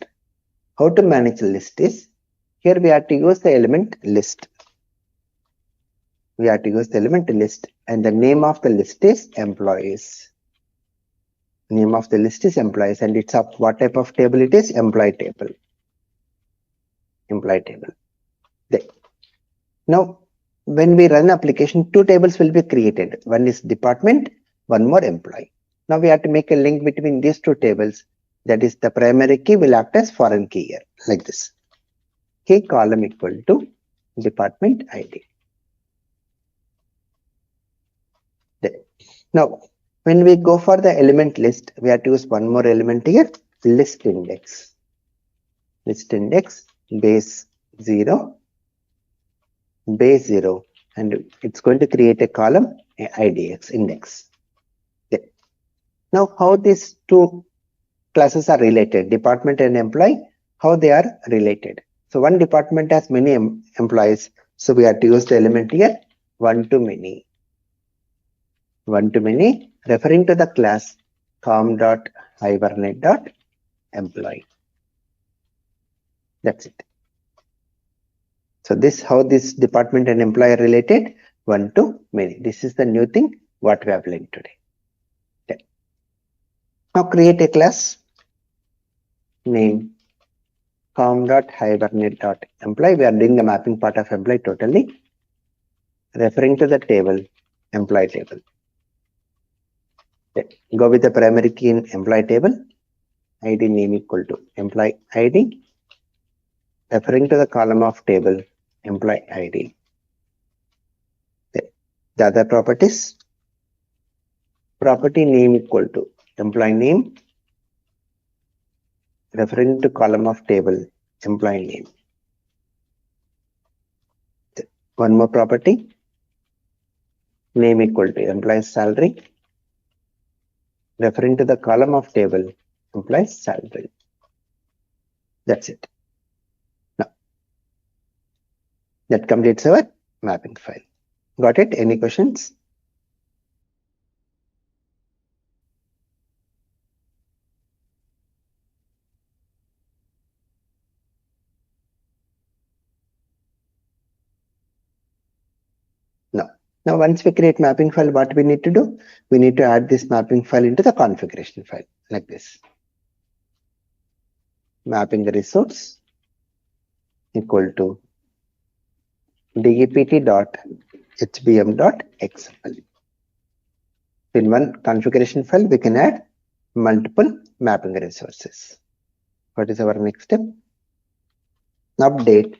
How to manage the list is, here we have to use the element list. We have to use the element list and the name of the list is employees. Name of the list is employees and it's of what type of table it is? Employee table. Employee table. There. Now, when we run application, two tables will be created. One is department, one more employee. Now we have to make a link between these two tables. That is the primary key will act as foreign key here, like this. Key column equal to department ID. There. Now, when we go for the element list, we have to use one more element here, list index. List index base 0, base 0, and it's going to create a column IDX index. There. Now, how these two classes are related, department and employee, how they are related. So one department has many employees, so we have to use the element here, one to many. One to many, referring to the class com.hibernate.employee. That's it. So this how this department and employee are related, one to many. This is the new thing what we have learned today. Okay. Now create a class name com.hibernate.employee. We are doing the mapping part of employee totally, referring to the table employee table. Okay. Go with the primary key in employee table, ID name equal to employee ID, referring to the column of table employee ID. Okay. The other properties, property name equal to employee name, referring to column of table employee name. Okay. One more property, name equal to employee salary, referring to the column of table employee salary. That's it. Now that completes our mapping file. Got it? Any questions? No. Now once we create mapping file, what we need to do? We need to add this mapping file into the configuration file like this. Mapping the resource equal to dept.hbm.xml. In one configuration file, we can add multiple mapping resources. What is our next step? Update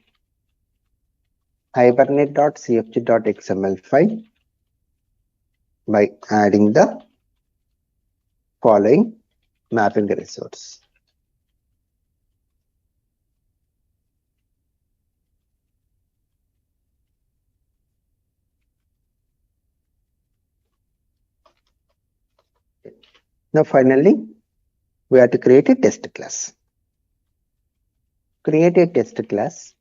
hibernate.cfg.xml file by adding the following mapping resource. Now finally, we have to create a test class. Create a test class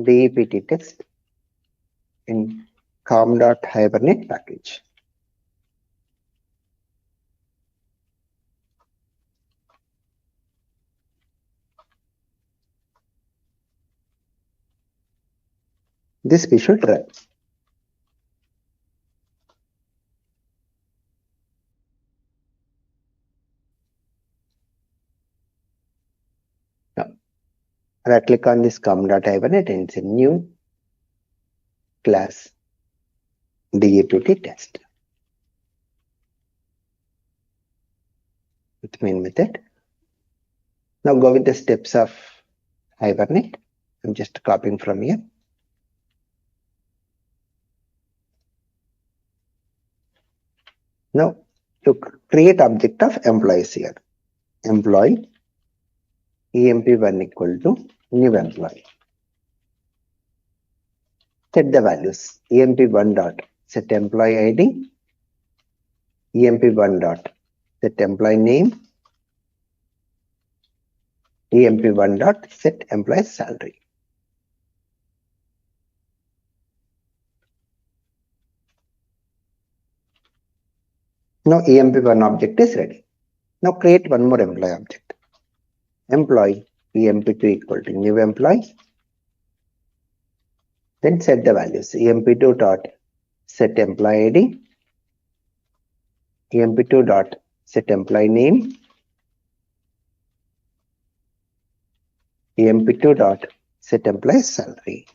dept test in com.hibernate package. This we should run. Now, right click on this com.hibernate and say new class dept test with main method. Now go with the steps of Hibernate. I'm just copying from here. Now to create object of employees here, employee emp1 equal to new employee. Set the values emp1 dot set employee ID, emp1 dot set employee name, emp1 dot set employee salary. Now emp1 object is ready. Now create one more employee object. Employee emp2 equal to new employee. Then set the values emp2 dot set employee ID, emp2 dot set employee name, emp2 dot set employee salary.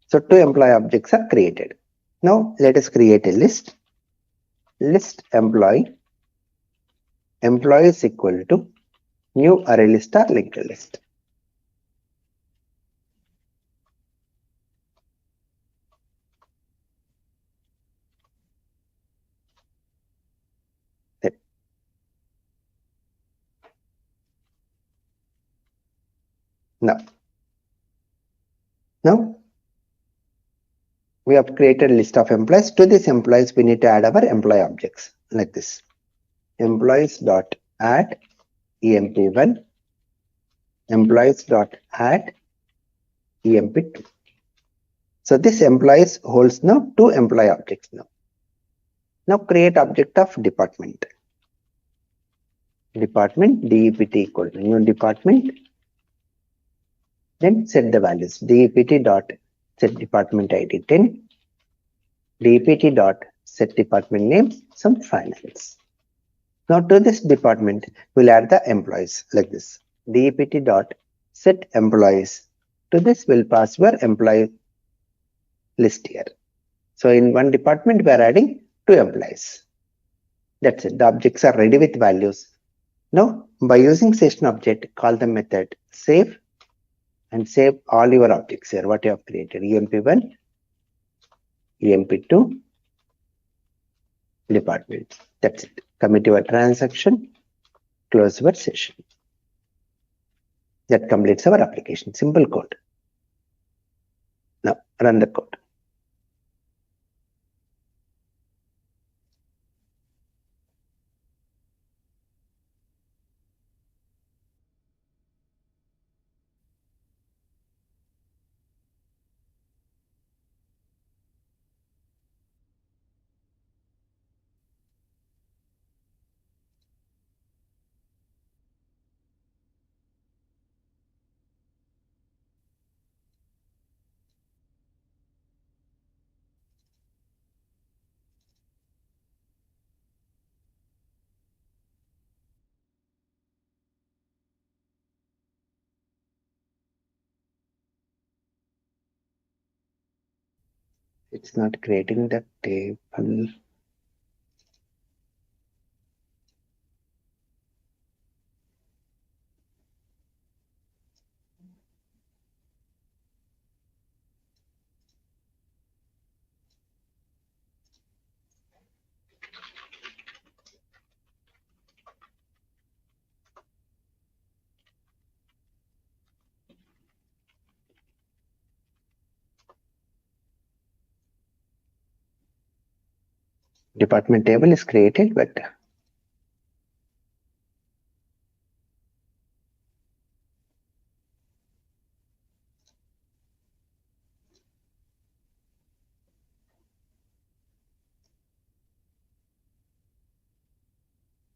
So two employee objects are created. Now let us create a list. List employee is equal to new array list or linked list. Now we have created a list of employees. To these employees, we need to add our employee objects like this. Employees dot add emp1, employees dot add emp2. So this employees holds now two employee objects now. Now create object of department. Department dept equal to new department. Then set the values dept dot set department ID 10, DPT dot set department name some finance. Now to this department, we'll add the employees like this. DPT dot set employees. To this, we'll pass your employee list here. So in one department, we are adding 2 employees. That's it. The objects are ready with values. Now, by using session object, call the method save and save all your objects here. What you have created: EMP1, EMP2, department. That's it. Commit your transaction, close your session. That completes our application. Simple code. Now run the code. It's not creating the table. Department table is created, but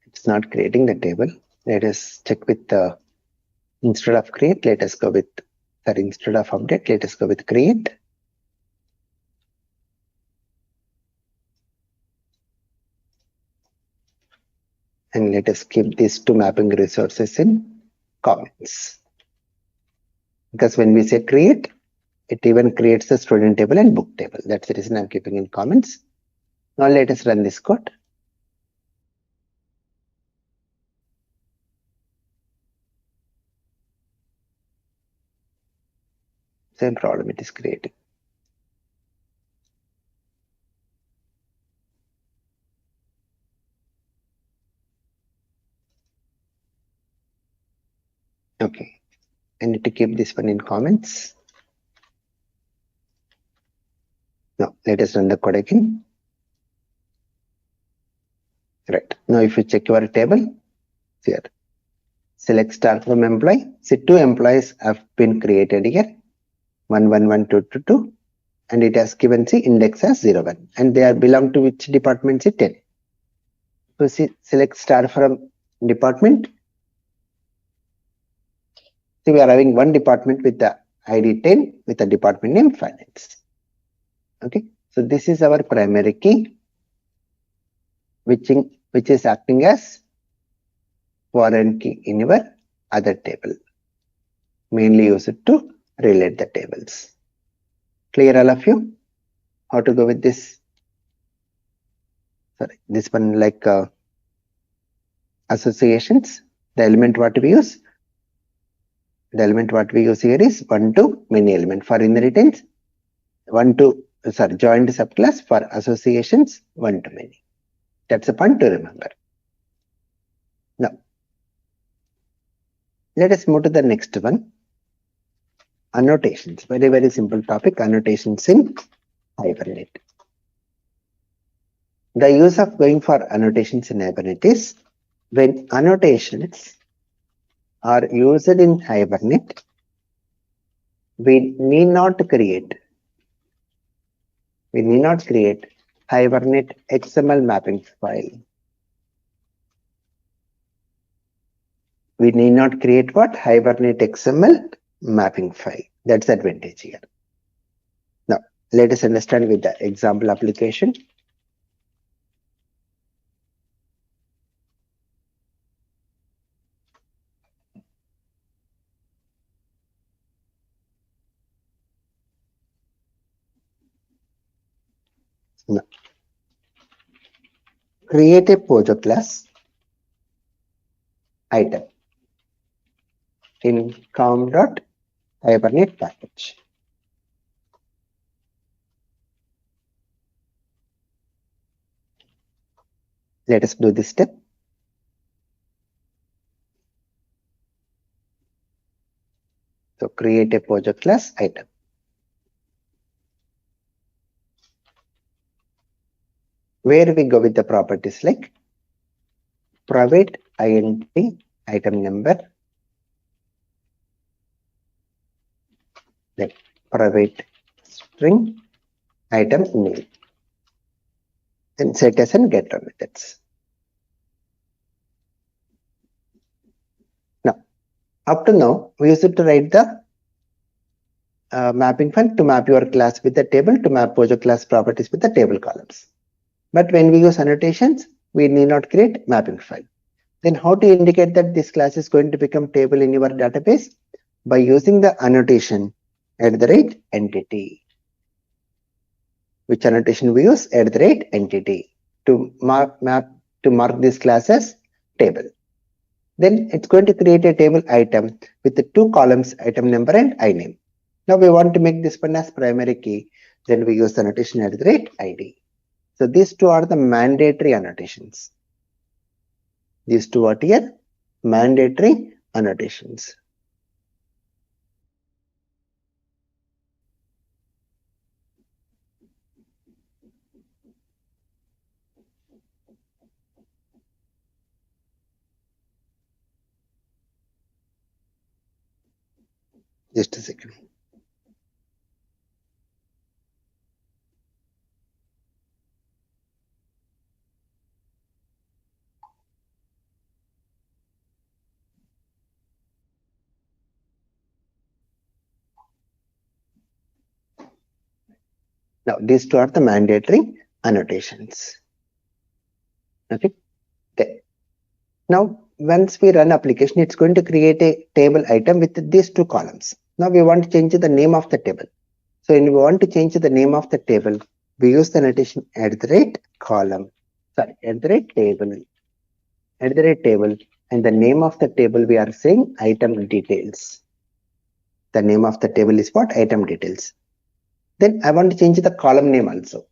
it's not creating the table. Let us check with the instead of create, let us go with, sorry, instead of update, let us go with create. And let us keep these 2 mapping resources in comments. Because when we say create, it even creates the student table and book table. That's the reason I'm keeping in comments. Now let us run this code. Same problem it is creating. Okay, I need to keep this one in comments. Now let us run the code again. Right, now if you check your table here, select star from employee. See, 2 employees have been created here, 1 1 1 2 2 2, and it has given the index as 0 1, and they are belong to which department? See, 10. So see, select star from department. See, we are having one department with the ID 10 with the department name finance. Okay, so this is our primary key, which is acting as foreign key in your other table, mainly used to relate the tables. Clear all of you? How to go with this? Sorry, this one like associations. The element what we use? The element what we use here is 1 to many element. For inheritance, 1 to, sorry, joined subclass. For associations, 1 to many. That's a point to remember. Now, let us move to the next one. Annotations. Very, very simple topic. Annotations in Hibernate. The use of going for annotations in Hibernate is when annotations are used in Hibernate, we need not create Hibernate XML mapping file. We need not create what? Hibernate XML mapping file. That's the advantage here. Let us understand with the example application. Now, create a Pojo class item in com.hibernate package. Let us do this step. So create a Pojo class item. Where we go with the properties like private int item number, then private string item name, and set as and getter methods. Now, up to now, we used to write the mapping file to map your class with the table, to map Pojo class properties with the table columns. But when we use annotations, we need not create mapping file. Then how to indicate that this class is going to become table in your database? By using the annotation @entity. Which annotation we use? @entity to mark this class as table. Then it's going to create a table item with the 2 columns, item number and iname. Now we want to make this one as primary key. Then we use the annotation @id. So these two are the mandatory annotations. These two are here mandatory annotations. Just a second. Now these two are the mandatory annotations. Okay. Now once we run application, it's going to create a table item with these 2 columns. Now we want to change the name of the table. So when we want to change the name of the table, we use the annotation @column. Sorry, @table. @table, and the name of the table we are saying item details. The name of the table is what? Item details. Then I want to change the column name also.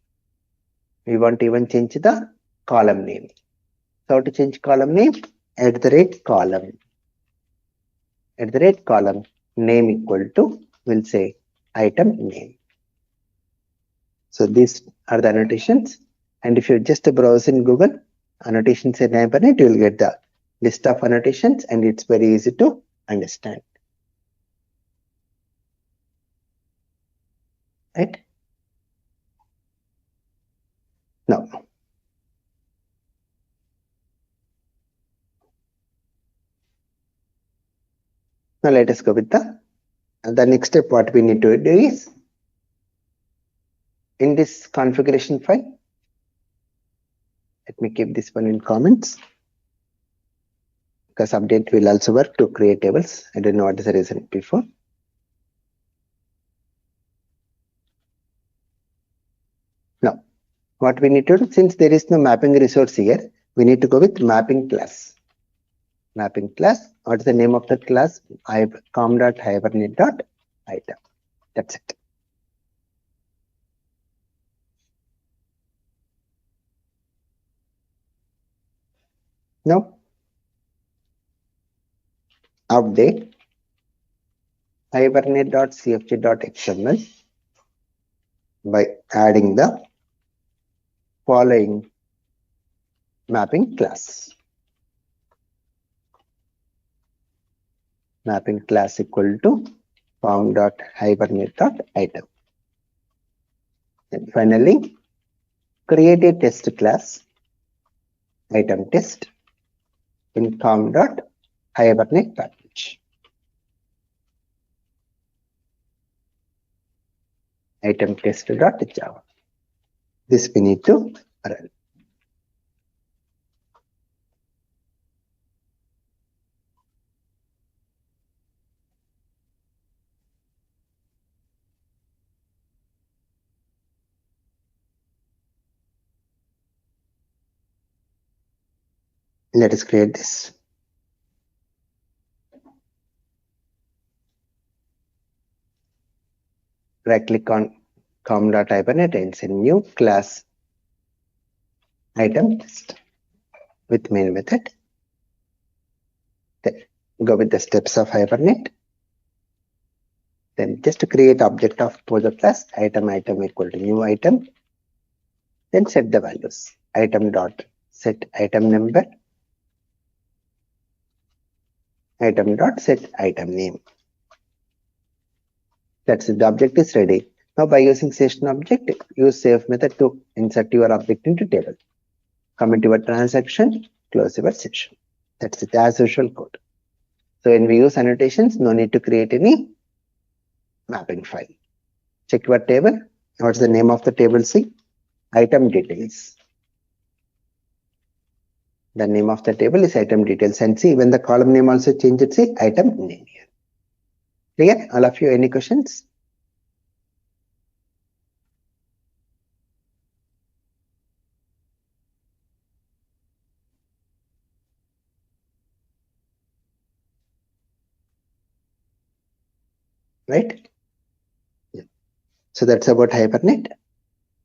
We want to even change the column name. So how to change column name? @column. @column name equal to, we'll say item name. So these are the annotations. And if you just browse in Google annotations in Hibernate, you will get the list of annotations, and it's very easy to understand. Right? Now let us go with the next step. What we need to do is, in this configuration file, let me keep this one in comments, because update will also work to create tables. I don't know what is the reason before. Now what we need to do, since there is no mapping resource here, we need to go with mapping class. Mapping class. What is the name of the class? com.hibernate.item. That's it. Now update hibernate.cfg.xml by adding the following mapping class. Mapping class equal to form.hibernate.item. And finally, create a test class, item test, in com.hibernate package. item test.java. This we need to run. Let us create this. Right click on com.hibernate and say new class item test with main method. Then go with the steps of Hibernate. Then just to create object of poser class item equal to new item. Then set the values. Item dot set item number. Item dot set item name. That's it. The object is ready. Now by using session object, use save method to insert your object into table. Comment your transaction, close your session. That's it, as usual code. So when we use annotations, no need to create any mapping file. Check your table. What's the name of the table? See, item details. The name of the table is item details, and see when the column name also changes, see item name here. Clear? All of you, any questions? Right? Yeah. So that's about Hibernate.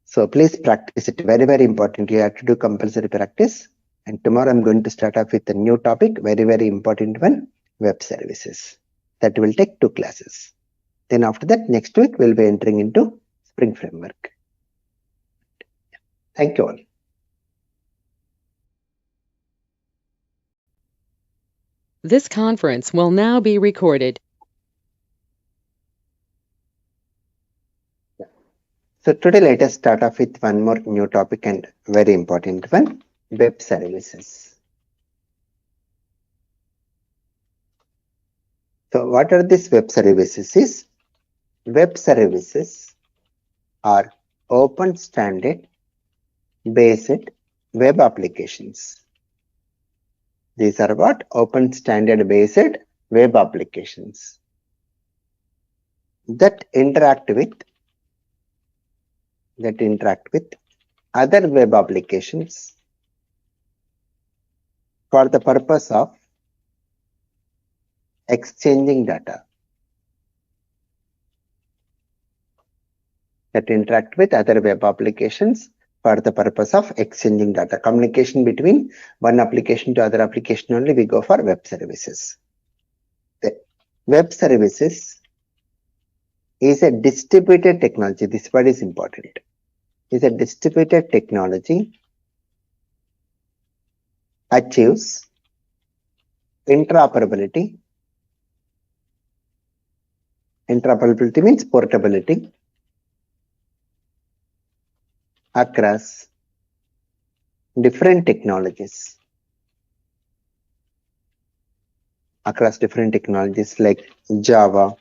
So please practice it. Very, very important. You have to do compulsory practice. And tomorrow I'm going to start off with a new topic, very, very important one, web services. That will take 2 classes. Then after that, next week, we'll be entering into Spring Framework. Thank you all. This conference will now be recorded. So today, let us start off with one more new topic and very important one, web services. So what are these web services? Web services are open standard based web applications. These are what? Open standard based web applications that interact with other web applications for the purpose of exchanging data. That interact with other web applications for the purpose of exchanging data. Communication between one application to other application only, we go for web services. The web services is a distributed technology. This word is important. Is a distributed technology achieves interoperability. Interoperability means portability across different technologies. Across different technologies like Java,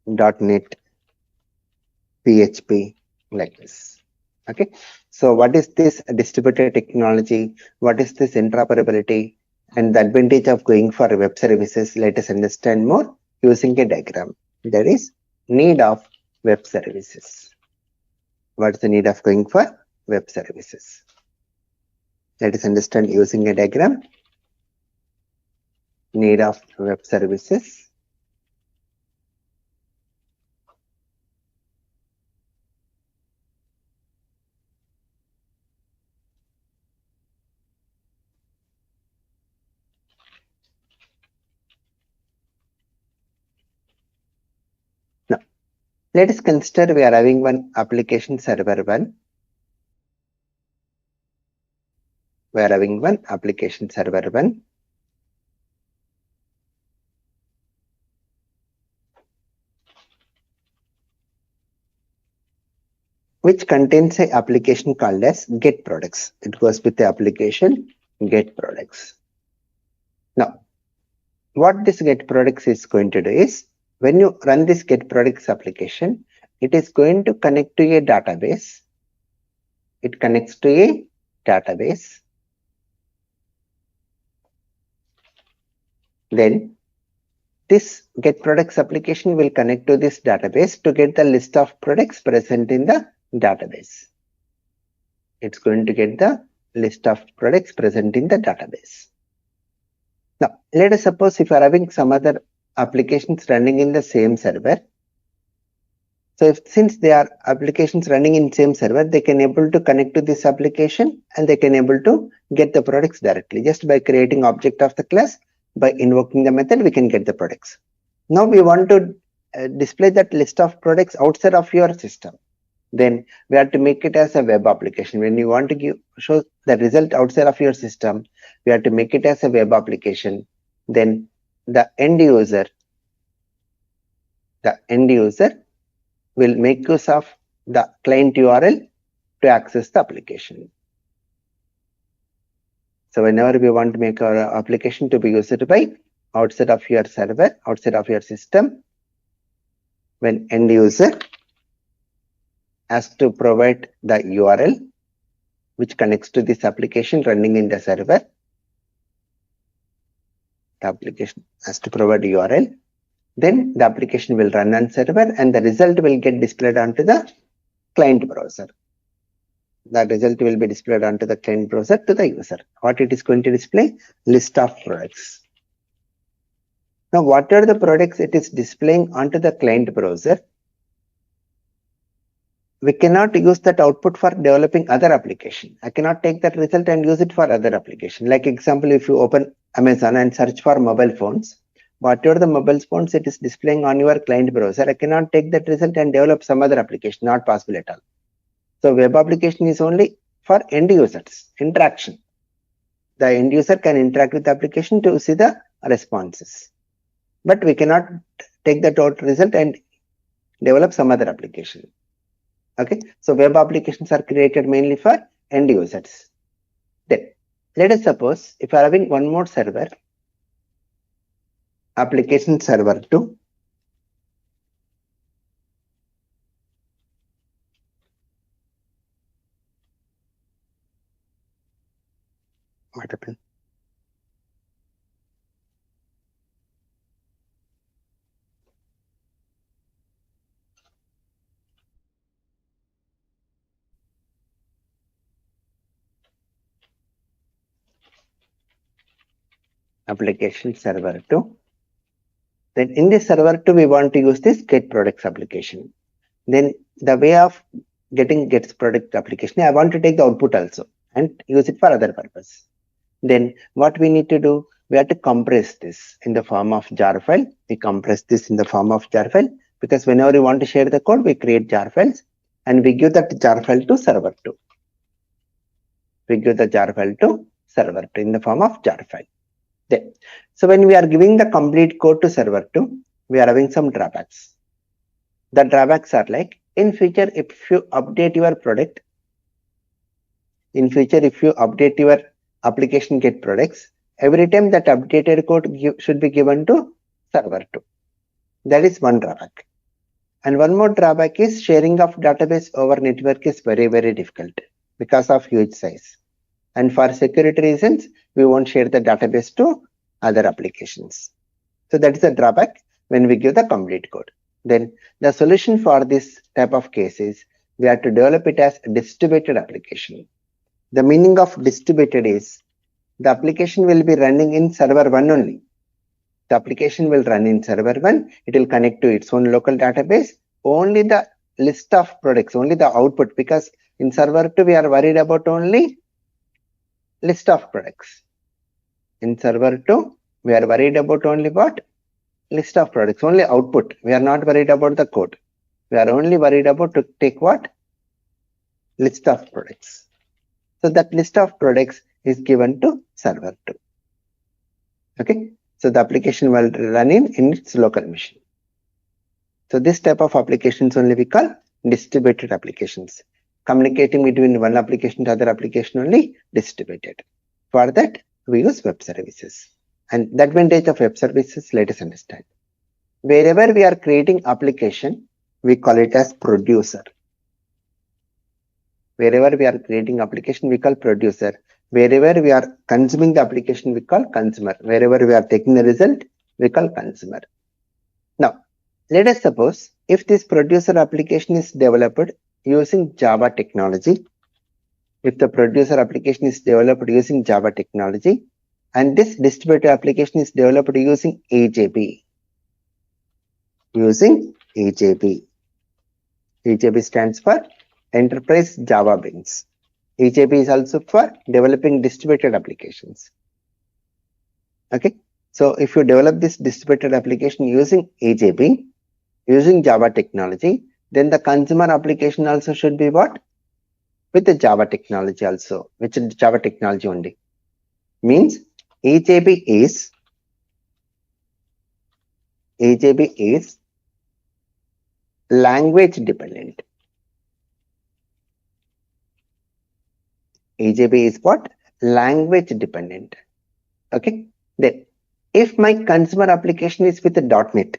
.NET, PHP, like this. Okay. So what is this distributed technology? What is this interoperability? And the advantage of going for web services, let us understand more using a diagram. There is need of web services. What's the need of going for web services? Let us understand using a diagram. Need of web services. Now, let us consider we are having one application server 1. We are having one application server 1. Which contains an application called as get products. It goes with the application get products. Now, what this get products is going to do is when you run this get products application, it is going to connect to a database. It connects to a database. Then this get products application will connect to this database to get the list of products present in the database. It's going to get the list of products present in the database. Now, let us suppose if you are having some other applications running in the same server. So since they are applications running in same server, they can able to connect to this application and they can able to get the products directly. Just by creating object of the class, by invoking the method, we can get the products. Now we want to display that list of products outside of your system. Then we have to make it as a web application. When you want to show the result outside of your system, we have to make it as a web application. Then the end user will make use of the client URL to access the application. So whenever we want to make our application to be used by outside of your server, outside of your system, when end user has to provide the URL which connects to this application running in the server. The application has to provide URL. Then the application will run on server and the result will get displayed onto the client browser. The result will be displayed onto the client browser to the user. What it is going to display? List of products. Now, what are the products it is displaying onto the client browser? We cannot use that output for developing other application. I cannot take that result and use it for other application. Like example, if you open Amazon and search for mobile phones, whatever the mobile phones it is displaying on your client browser, I cannot take that result and develop some other application. Not possible at all. So web application is only for end users, interaction. The end user can interact with the application to see the responses. But we cannot take that out result and develop some other application. Okay, so web applications are created mainly for end users. Then let us suppose if you are having one more server, application server 2. What happened? Application server 2. Then in this server 2, we want to use this get products application. Then the way of getting gets product application, I want to take the output also and use it for other purpose. Then what we need to do, we have to compress this in the form of jar file. We compress this in the form of jar file because whenever we want to share the code, we create jar files and we give that jar file to server 2. We give the jar file to server 2 in the form of jar file. Then, so when we are giving the complete code to server 2, we are having some drawbacks. The drawbacks are like, in future, if you update your product, in future, if you update your application get products, every time that updated code should be given to server 2. That is one drawback. And one more drawback is sharing of database over network is very, very difficult because of huge size. And for security reasons, we won't share the database to other applications. So that is a drawback when we give the complete code. Then the solution for this type of case is we have to develop it as a distributed application. The meaning of distributed is the application will be running in server 1 only. The application will run in server 1. It will connect to its own local database. Only the list of products, only the output, because in server 2 we are worried about only list of products. In server 2, we are worried about only what? List of products, only output. We are not worried about the code. We are only worried about to take what? List of products. So that list of products is given to server 2. Okay. So the application will run in its local machine. So this type of applications only we call distributed applications. Communicating between one application to other application only distributed. For that, we use web services. And the advantage of web services, let us understand. Wherever we are creating application, we call it as producer. Wherever we are creating application, we call producer. Wherever we are consuming the application, we call consumer. Wherever we are taking the result, we call consumer. Now, let us suppose if this producer application is developed using Java technology, if the producer application is developed using Java technology, and this distributed application is developed using AJB. AJB stands for Enterprise Java Beans. AJB is also for developing distributed applications. Okay, so if you develop this distributed application using AJB, using Java technology, then the consumer application also should be what? With the Java technology also, which is Java technology only. Means AJB is language dependent. AJB is what? Language dependent. Okay. Then if my consumer application is with the .NET,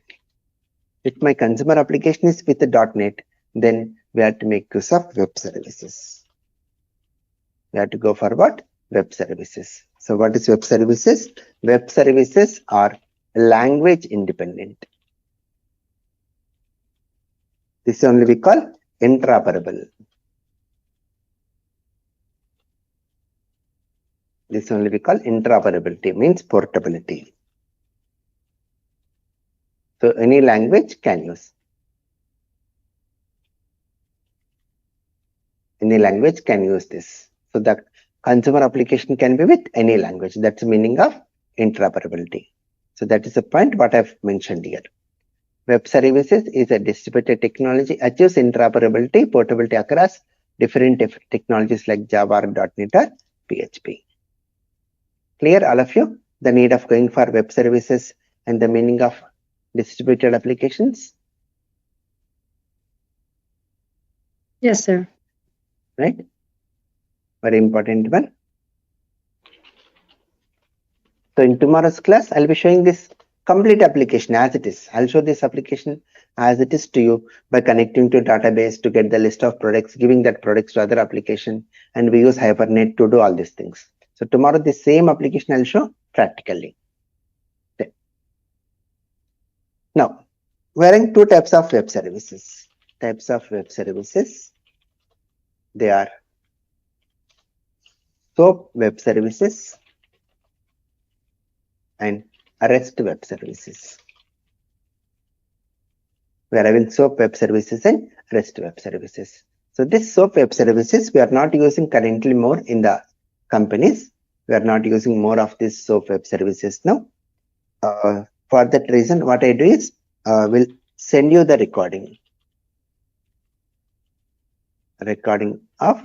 then we have to make use of web services. We have to go for what? Web services. So what is web services? Web services are language independent. This only we call interoperable. This only we call interoperability, means portability. So any language can use. Any language can use this. So the consumer application can be with any language. That's the meaning of interoperability. So that is the point what I've mentioned here. Web services is a distributed technology, achieves interoperability, portability across different technologies like Java or .NET or PHP. Clear, all of you? The need of going for web services and the meaning of distributed applications? Yes, sir. Right? Very important one. So in tomorrow's class, I'll be showing this complete application as it is. I'll show this application as it is to you by connecting to database to get the list of products, giving that products to other application, and we use Hibernate to do all these things. So tomorrow the same application I'll show practically. Okay. Now, we are in two types of web services. They are SOAP web services and REST web services. We are having SOAP web services and REST web services. So this SOAP web services we are not using currently more in the companies. We are not using more of this SOAP web services now. For that reason, what I do is will send you the recording of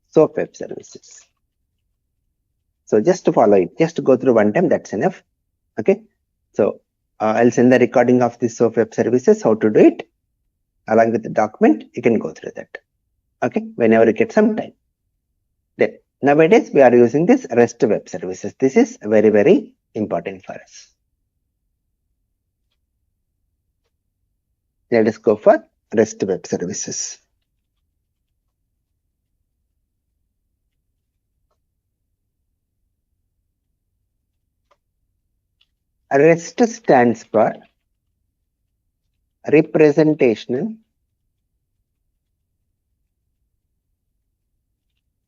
SOAP web services. So just to follow it, just to go through one time, that's enough. Okay. So I'll send the recording of this SOAP web services, how to do it, along with the document. You can go through that. Okay. Whenever you get some time. Then nowadays we are using this REST web services. This is very, very important for us. Let us go for REST web services. REST stands for Representational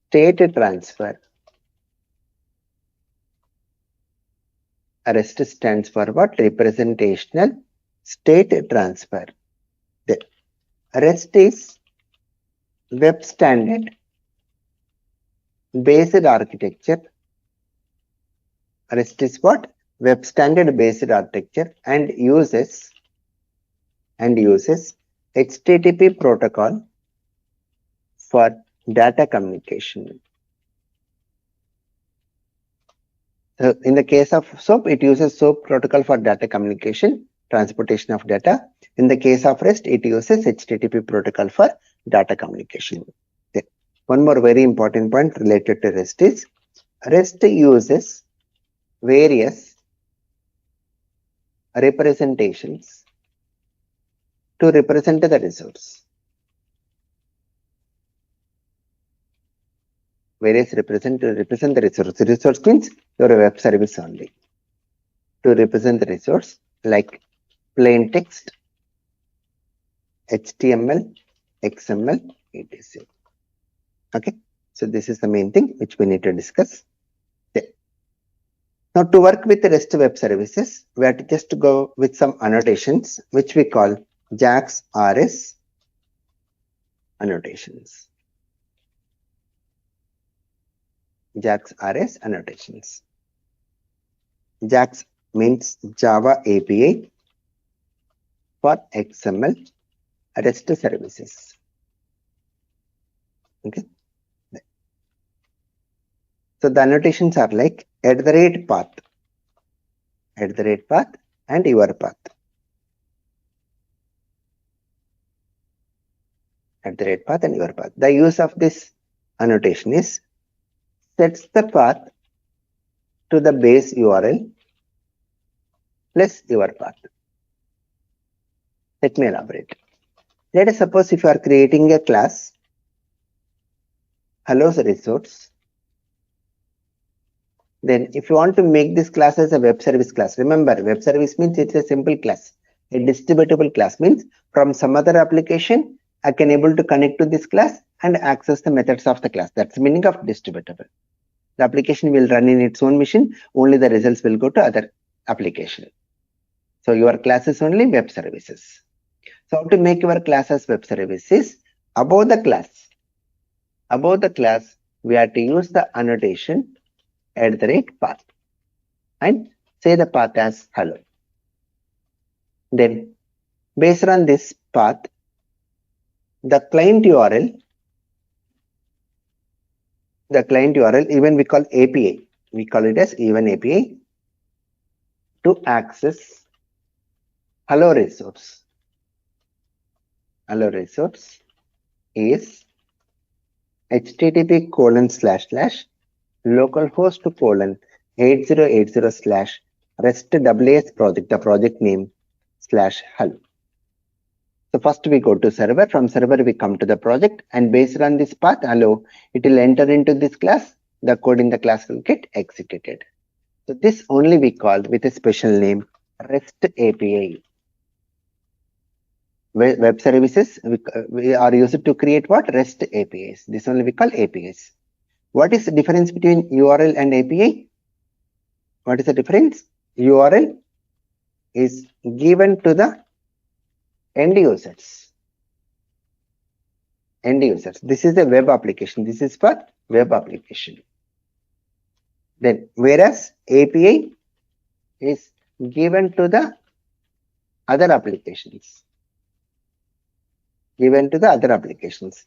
State Transfer. REST stands for what? Representational State Transfer. The REST is Web Standard Based Architecture. REST is what? Web Standard Based Architecture and uses HTTP protocol for data communication. So in the case of SOAP, it uses SOAP protocol for data communication, transportation of data. In the case of REST, it uses HTTP protocol for data communication. Okay. One more very important point related to REST is REST uses various representations to represent the resource. Various represent to represent the resource. The resource means your web service only. To represent the resource like plain text, HTML, XML, etc. Okay. So this is the main thing which we need to discuss. Now to work with the REST web services, we have to just go with some annotations which we call JAX RS annotations. JAX RS annotations. JAX means Java API for XML REST services. Okay. So the annotations are like @path, @path and your path. @path and your path. The use of this annotation is sets the path to the base URL plus your path. Let me elaborate. Let us suppose if you are creating a class, hello resource. Then if you want to make this class as a web service class, remember web service means it's a simple class. A distributable class means from some other application, I can able to connect to this class and access the methods of the class. That's the meaning of distributable. The application will run in its own machine, only the results will go to other application. So your class is only web services. So how to make your class as web services? Above the class, we have to use the annotation @path and say the path as hello. Then based on this path, the client URL, even we call API, we call it as even API to access hello resource. Hello resource is http://localhost:8080/rest project, the project name /hello. So first we go to server, from server we come to the project, and based on this path hello, it will enter into this class, the code in the class will get executed. So this only we call with a special name REST API. Web services we are used to create what? REST APIs. This only we call APIs. What is the difference between URL and API? What is the difference? URL is given to the end users. This is a web application. This is for web application. Then whereas API is given to the other applications.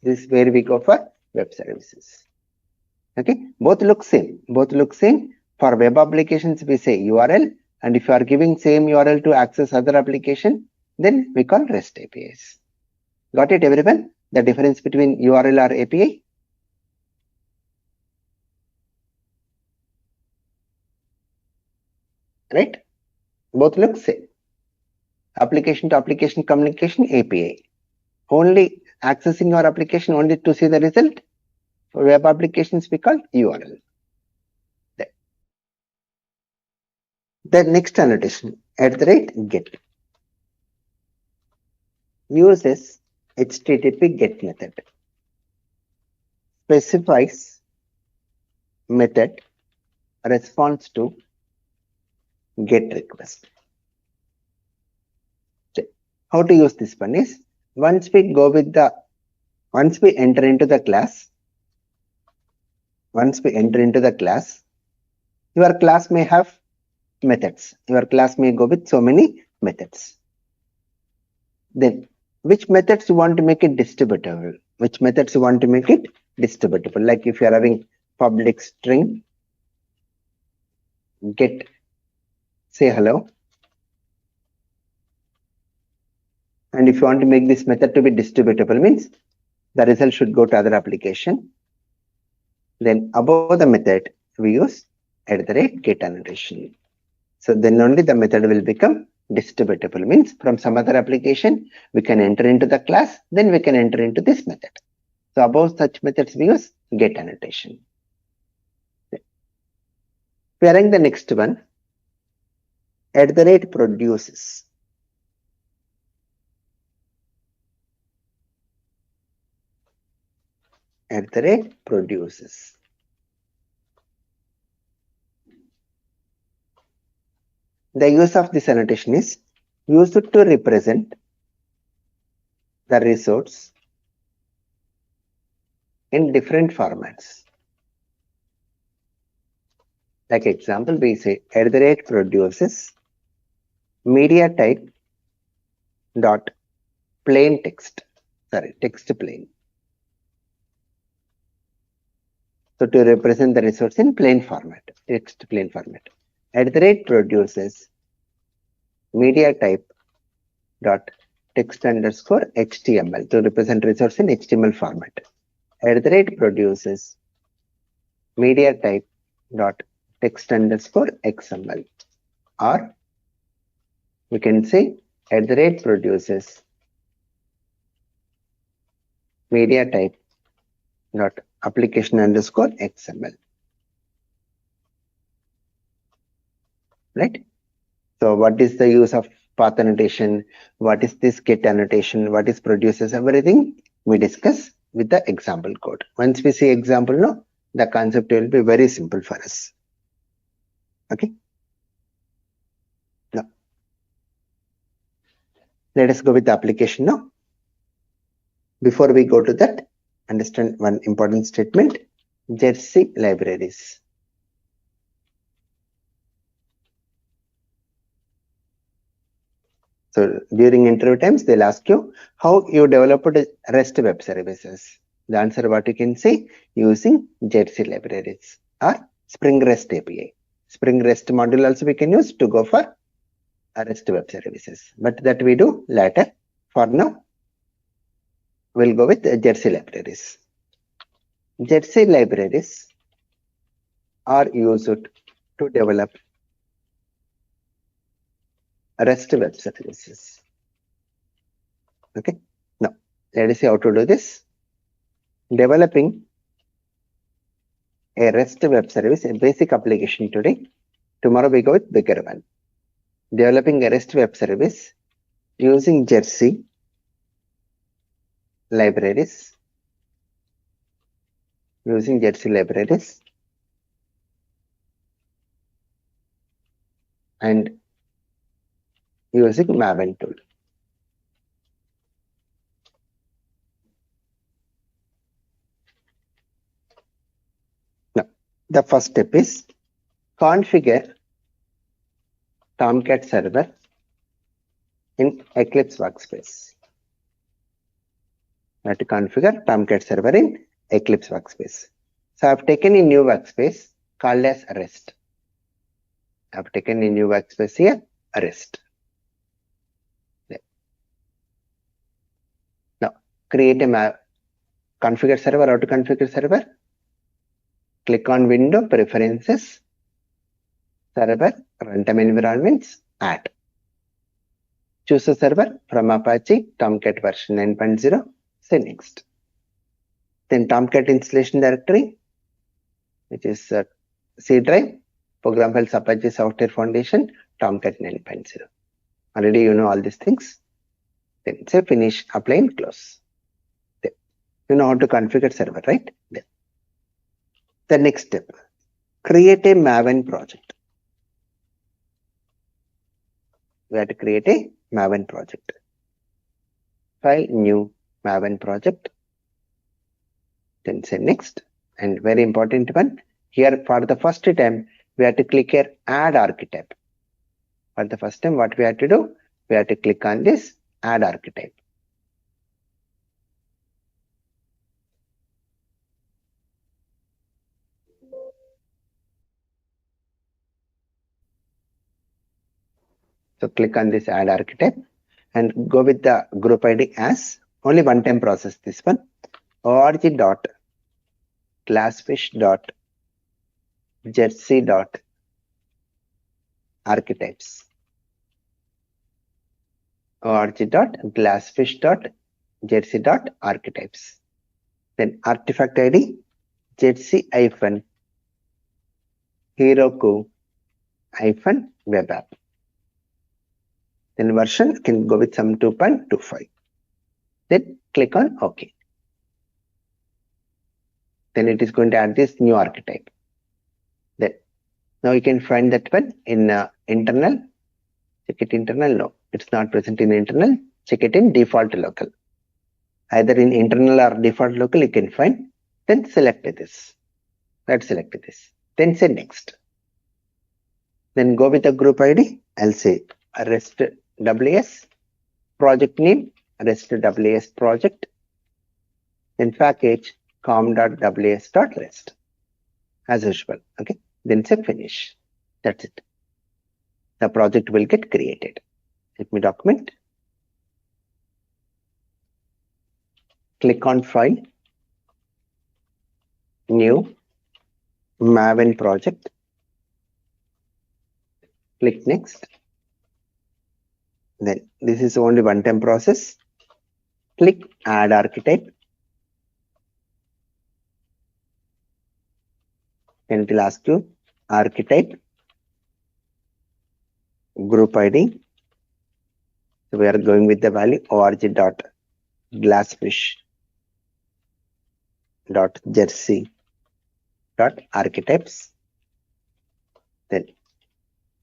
This is where we go for web services. Okay, both look same. For web applications we say URL, and if you are giving same URL to access other application, then we call REST APIs. Got it, everyone? The difference between URL or API? Right? Both look same. Application to application communication, API. Only accessing your application only to see the result. For web applications we call URL. The next annotation, @get, uses HTTP GET method, specifies method response to GET request. How to use this one is, once we enter into the class, your class may have methods. Your class may go with so many methods. Then which methods you want to make it distributable? Like if you are having public string get, say hello. And if you want to make this method to be distributable, means the result should go to other application. Then above the method we use @get annotation. So then only the method will become Distributable means from some other application, we can enter into the class, then we can enter into this method. So above such methods, we use get annotation. We are running the next one, @produces. @produces. The use of this annotation is used to represent the resource in different formats. Like example, we say @produces media type dot plain text. Text plain. So to represent the resource in plain format, text plain format. @produces media type dot text underscore HTML to represent resource in HTML format. @produces media type dot text underscore XML, or we can say @produces media type dot application underscore XML. Right? So what is the use of path annotation? What is this get annotation? What is produces? Everything we discuss with the example code. Once we see example, no, the concept will be very simple for us. Okay. Now, let us go with the application now. Before we go to that, understand one important statement, Jersey libraries. So during interview times, they'll ask you how you developed REST web services. The answer what you can say, using Jersey libraries or Spring REST API. Spring REST module also we can use to go for REST web services. But that we do later. For now, we'll go with Jersey libraries. Jersey libraries are used to develop REST web services. Okay. Now, let us see how to do this. Developing a REST web service, a basic application today. Tomorrow we go with bigger one. Developing a REST web service using Jersey libraries. Using Jersey libraries and using Maven tool. Now, the first step is configure Tomcat server in Eclipse workspace. I have to configure Tomcat server in Eclipse workspace. So I have taken a new workspace called as REST. I have taken a new workspace here, REST. Now, create a configure server. How to configure server? Click on Window, Preferences, Server, Runtime Environments, Add. Choose a server from Apache Tomcat version 9.0. Say Next. Then Tomcat installation directory, which is C drive, program files Apache Software Foundation, Tomcat 9.0. Already you know all these things. Then say Finish, Apply and Close. Then you know how to configure server, right? Then the next step, create a Maven project. We have to create a Maven project. File, New Maven project. Then say Next. And very important one, here for the first time, we have to click here Add Archetype. For the first time, what we have to do? We have to click on this Add Archetype. So click on this Add Archetype and go with the group ID as only one time process this one. org.glassfish.jersey.archetypes. org.glassfish.jersey.archetypes. Then artifact ID jersey-heroku-web app. Then version can go with some 2.25. Then click on OK. Then it is going to add this new archetype. Then now you can find that one in internal. Check it internal. No, it's not present in internal. Check it in default local. Either in internal or default local you can find. Then select this. Let's select this. Then say next. Then go with the group ID. I'll say REST WS. Project name REST WS project. Then package com.ws.rest as usual. Okay. Then say finish. That's it. The project will get created. Let me document. Click on file. New Maven project. Click next. Then this is only one-time process. Click add archetype. And it will ask you archetype, group ID. So we are going with the value org.glassfish.jersey.archetypes. Then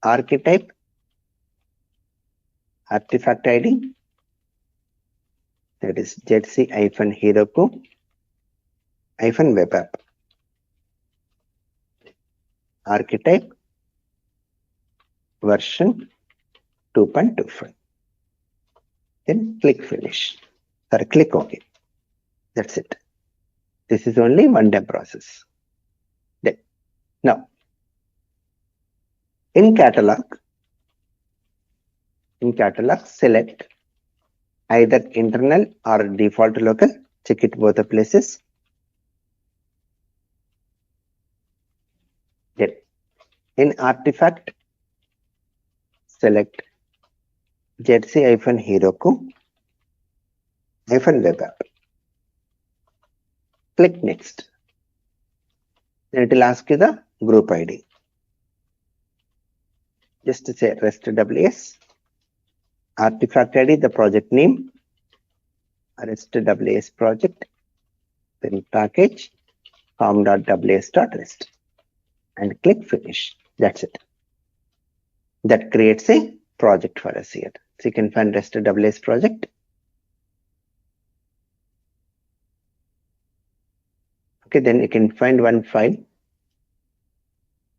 archetype, artifact ID, that is jersey-heroku-web app. Archetype, version 2.25. Then click finish. Or click OK. That's it. This is only one-time process. Then now in catalog select either internal or default local. Check it both the places. Then in artifact select jersey-heroku-web app. Click next. Then it will ask you the group ID. Just to say REST WS. Artifact ID, the project name, REST WS project. Then package com.ws.rest. And click finish. That's it. That creates a project for us here. So you can find REST WS project. Okay, then you can find one file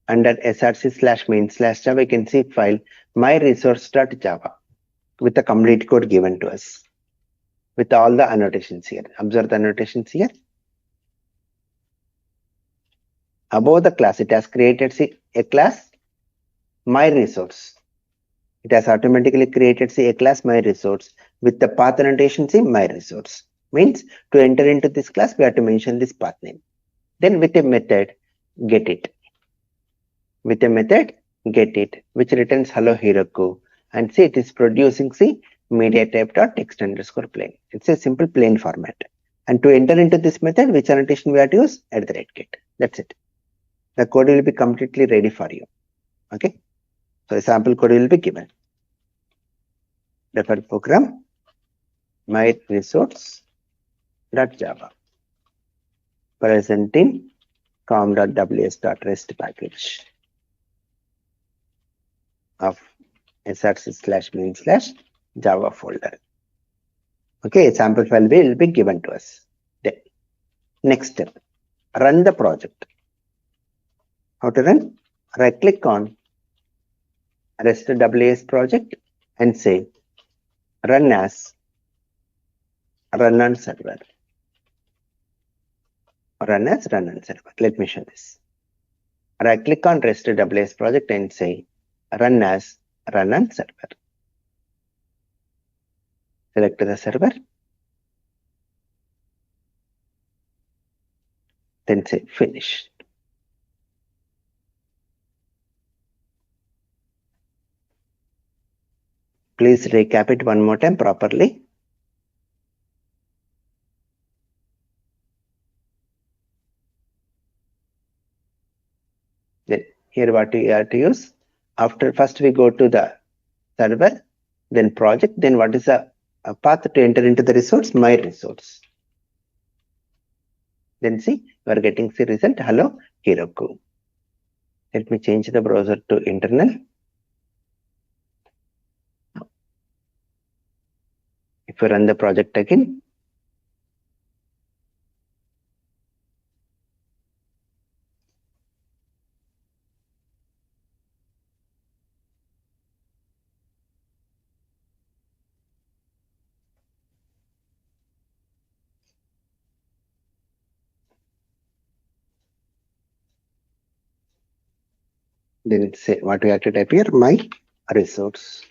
under src/main/java. You can see file myresource.java with the complete code given to us with all the annotations here. Observe the annotations here. Above the class, it has created a class myresource. It has automatically created a class myresource with the path annotation myresource. Means to enter into this class, we have to mention this path name. Then with a method, get it. With a method, get it, which returns hello Heroku. And see, it is producing media type.text_plain. It's a simple plain format. And to enter into this method, which annotation we have to use? @get. That's it. The code will be completely ready for you. Okay. So a sample code will be given. Refer program myresource.java. Present in com.ws.rest package of src/main/java folder. Okay, a sample file will be given to us. Then next step, run the project. How to run? Right click on REST WS project and say run as run on server. Run as run on server. Let me show this. Right click on REST WS project and say run as run on server. Select the server. Then say finish. Please recap it one more time properly. Then here what we have to use. After first we go to the server, then project, then what is the path to enter into the resource? My resource. Then see, we are getting the result. Hello, Heroku. Let me change the browser to internal. If you run the project again, then it's say what we have to type here, my resource.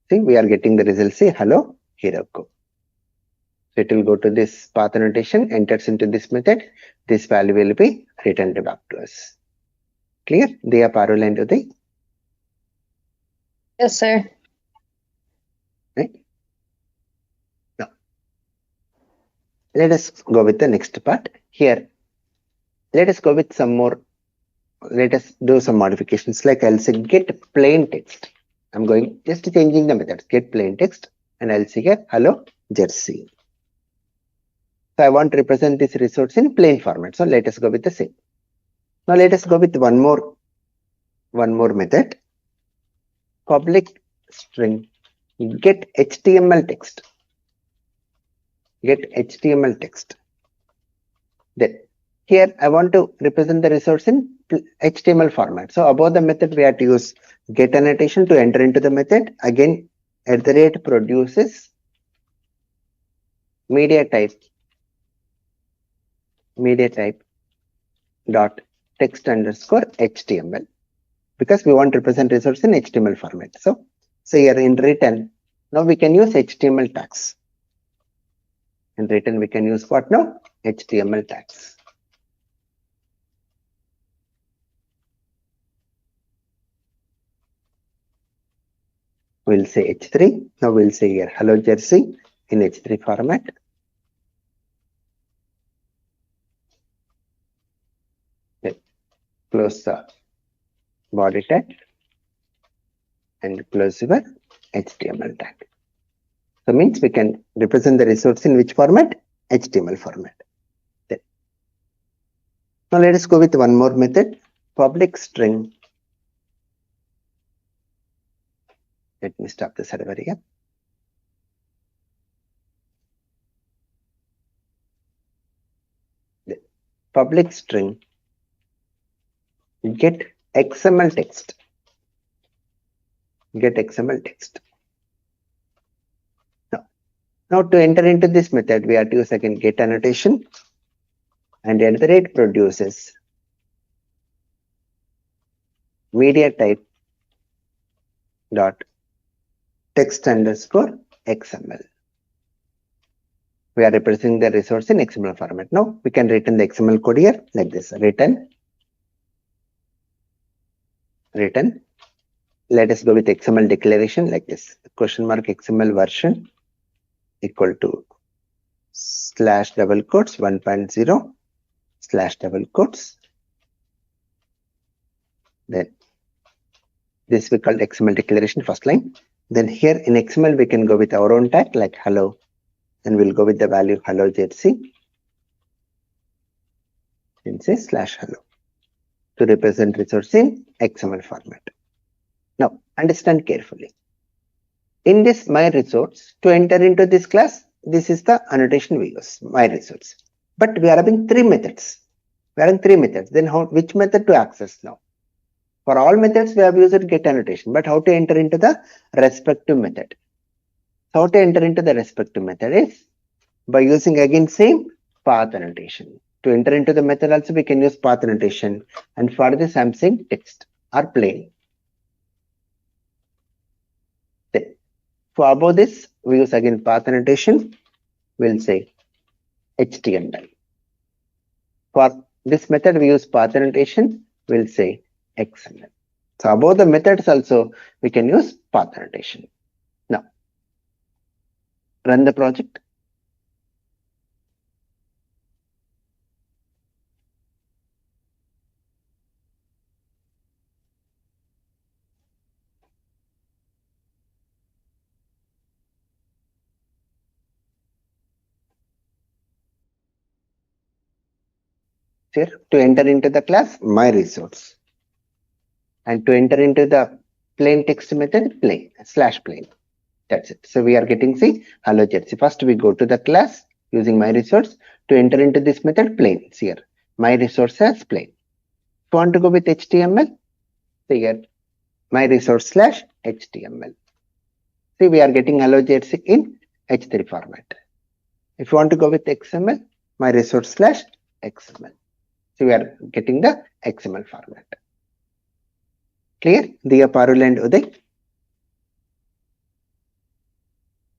See, we are getting the result. Say hello, Heroku. So it will go to this path annotation, enters into this method. This value will be returned back to us. Clear? Diya Parul and Uday? Yes, sir. Right? Now, let us go with the next part. Here, let us go with some more. Let us do some modifications. Like I'll say get plain text. I'm going just changing the methods. Get plain text, and I'll say here hello Jersey. So I want to represent this resource in plain format. So let us go with the same. Now let us go with one more method. Public string get HTML text. Get HTML text. Then here I want to represent the resource in HTML format. So above the method we have to use get annotation to enter into the method. Again @ produces media type dot text underscore HTML, because we want to represent resource in HTML format. So here in return, now we can use HTML tags. In return we can use what now? HTML tags. We'll say H3. Now we'll say here hello Jersey in H3 format. Then close the body tag and close your HTML tag. So means we can represent the resource in which format? HTML format. Then now let us go with one more method. Public string. Let me stop the server here. The public string get XML text. Get XML text. Now to enter into this method, we have to use again get annotation and @ produces media type dot text underscore XML. We are representing the resource in XML format. Now we can return the XML code here like this. Return. Let us go with XML declaration like this. Question mark XML version equal to /" 1.0 /" Then this we call XML declaration first line. Then here in XML we can go with our own tag like hello, and we'll go with the value hello Jersey and say /hello to represent resource in XML format. Now understand carefully. In this my resource, to enter into this class, this is the annotation we use, my resource. But we are having three methods. Then which method to access now? For all methods we have used get annotation, but how to enter into the respective method? How to enter into the respective method is by using again same path annotation. To enter into the method also we can use path annotation, and for this I am saying text or plain. For above this, we use again path annotation. We'll say HTML. For this method, we use path annotation. We'll say XML. So above the methods also, we can use path annotation. Now, run the project. Here, to enter into the class, my resource. And to enter into the plain text method, plain /plain. That's it. So we are getting, see, hello Jersey. First we go to the class using my resource. To enter into this method, plain. See here, my resource as plain. If you want to go with HTML, see here, my resource /HTML. See, we are getting hello Jersey in H3 format. If you want to go with XML, my resource /XML. So we are getting the XML format. Clear? Diya Parul and Uday.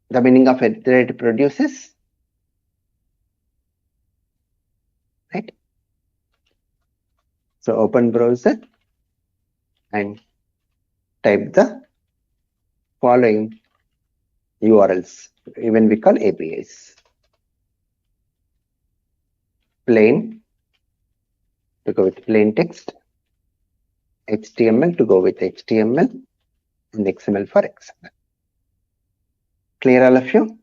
The meaning of SDET produces, right? So open browser and type the following URLs, even we call APIs. Plain to go with plain text, HTML to go with HTML, and XML for XML. Clear all of you?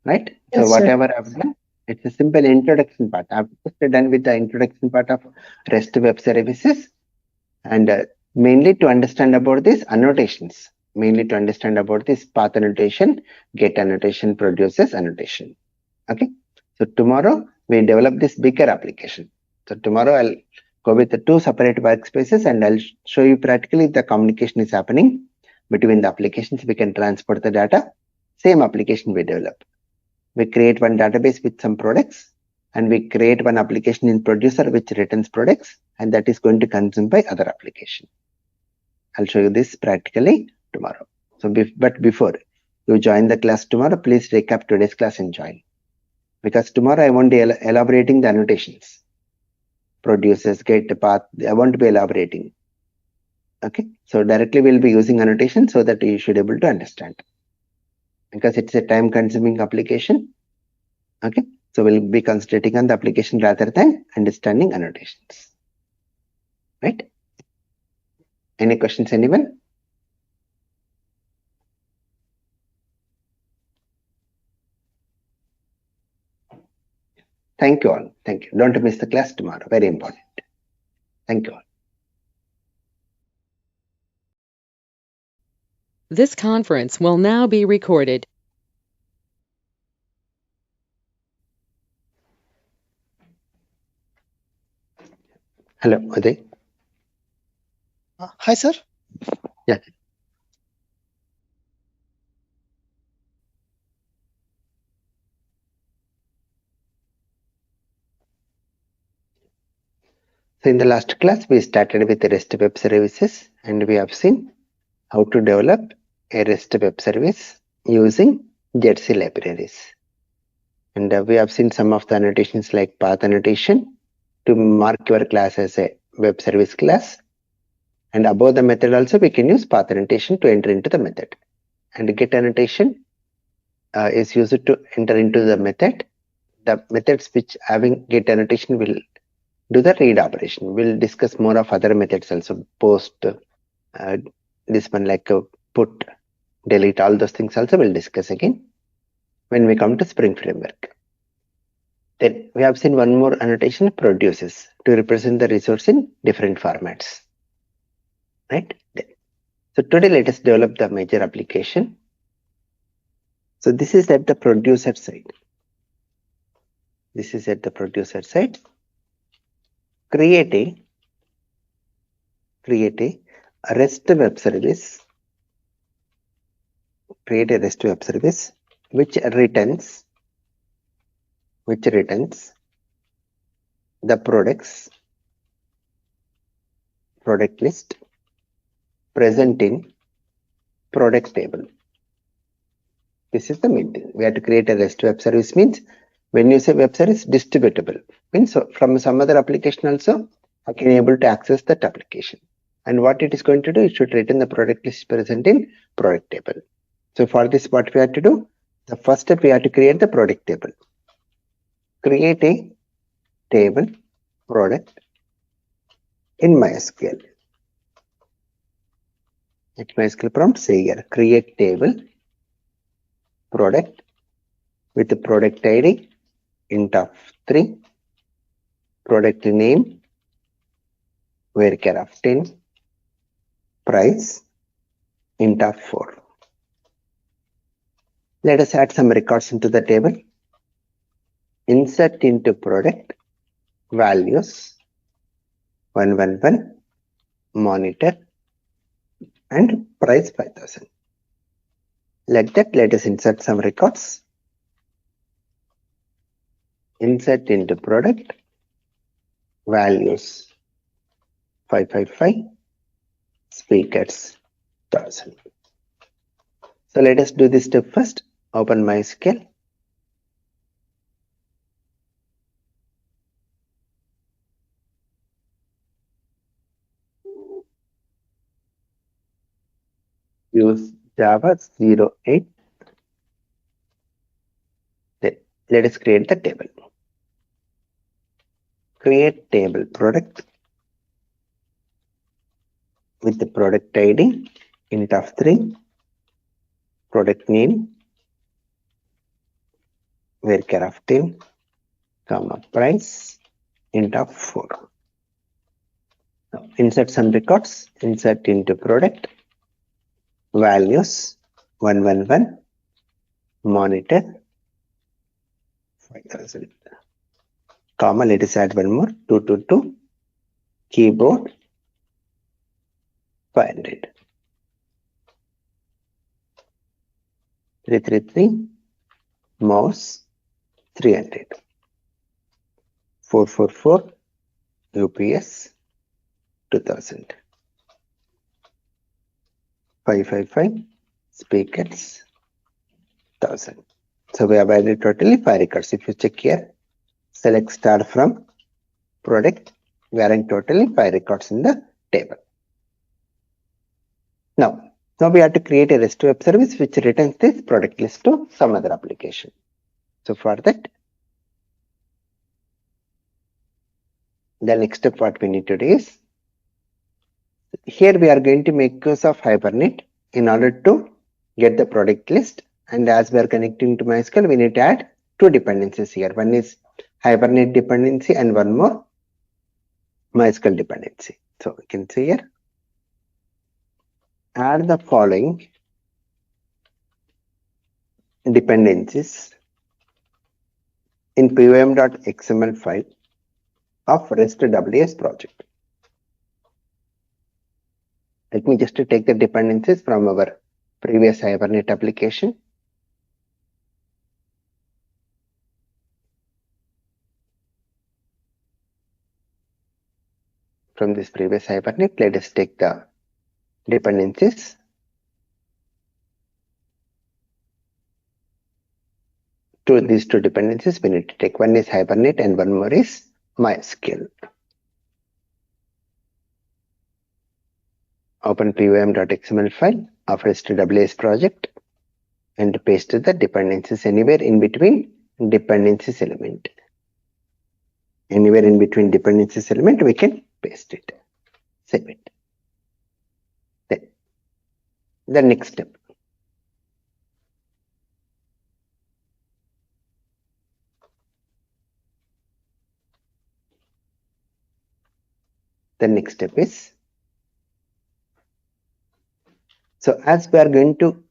Right? Yes, so sir. whatever I've done, it's a simple introduction part. I've just done with the introduction part of REST web services, and mainly to understand about these annotations, mainly to understand about this path annotation, get annotation, produces annotation. Okay. So tomorrow we develop this bigger application. So tomorrow I'll go with the 2 separate workspaces and I'll show you practically the communication is happening between the applications. We can transport the data. Same application we develop. We create one database with some products and we create one application in producer which returns products, and that is going to consume by other application. I'll show you this practically tomorrow. So but before you join the class tomorrow, please recap today's class and join. Because tomorrow I won't be elaborating the annotations. Producers, get, path, I won't be elaborating. Okay, so directly we'll be using annotation so that you should be able to understand. Because it's a time consuming application. Okay, so we'll be concentrating on the application rather than understanding annotations. Right? Any questions, anyone? Thank you all. Thank you. Don't miss the class tomorrow. Very important. Thank you all. This conference will now be recorded. Hello, Uday. Hi, sir. Yeah. So in the last class, we started with the REST web services and we have seen how to develop a REST web service using Jersey libraries. And we have seen some of the annotations like path annotation to mark your class as a web service class. And above the method also, we can use path annotation to enter into the method. And get annotation is used to enter into the method. The methods which having get annotation will do the read operation. We'll discuss more of other methods also, post, this one like put, delete, all those things also we'll discuss again when we come to Spring Framework. Then we have seen one more annotation, produces, to represent the resource in different formats. Right? So today let us develop the major application. So this is at the producer side. This is at the producer side. Create a REST web service. Create a REST web service which returns the products, product list present in product table. This is the main thing. We have to create a REST web service. Means when you say web service, distributable. Means so from some other application also I can able to access that application. And what it is going to do, it should return the product list present in product table. So for this, what we have to do, the first step, we have to create the product table. Create a table product in MySQL. At MySQL prompt, say here, create table product with the product ID int of 3, product name varchar of 10, price int of 4. Let us add some records into the table. Insert into product values 111, monitor, and price 5000. Let us insert some records. Insert into product values 555, speakers 1000. So let us do this step first. Open MySQL. Use Java 08. Then let us create the table. Create table product with the product ID int of 3, product name varchar of 10, comma price int of 4. Now insert some records. Insert into product values 111, monitor 5000, comma, let us add one more 222, keyboard 500, 333, mouse 300, 444, UPS 2000, 555, speakers 1000. So we have added totally 5 records. If you check here, select star from product, we are in totally 5 records in the table. Now we have to create a REST web service which returns this product list to some other application. So for that, the next step what we need to do is, here we are going to make use of Hibernate in order to get the product list. And as we are connecting to MySQL, we need to add 2 dependencies here. One is Hibernate dependency and one more MySQL dependency. So we can see here, add the following dependencies in pym.xml file of REST.ws project. Let me just take the dependencies from our previous Hibernate application. From this previous Hibernate, let us take the dependencies. These two dependencies we need to take. One is Hibernate and one more is MySQL. Open pym.xml file of REST.ws project and paste the dependencies anywhere in between dependencies element. Anywhere in between dependencies element, we can paste it. Save it. Then the next step. The next step is, so as we are going to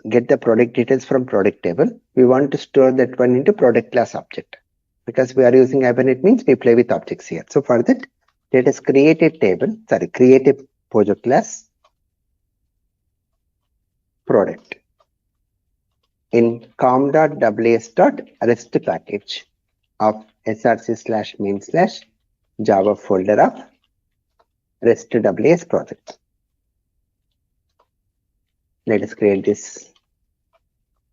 get the product details from product table, we want to store that one into product class object. Because we are using Hibernate means we play with objects here. So for that, let us create a create a project class product in com.ws.rest package of src/main/java folder of REST.ws project. Let us create this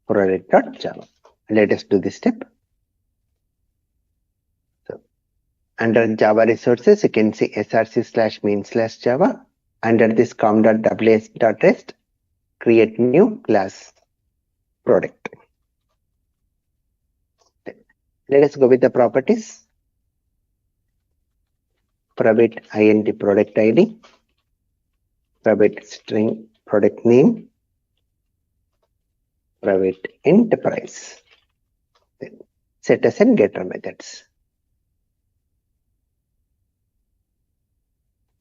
product.java. Let us do this step. So Under Java resources, you can see src/main/java. Under this com.ws.rest, create new class product. Let us go with the properties. Private int product ID, private string product name, private int price. Then setters and getter methods.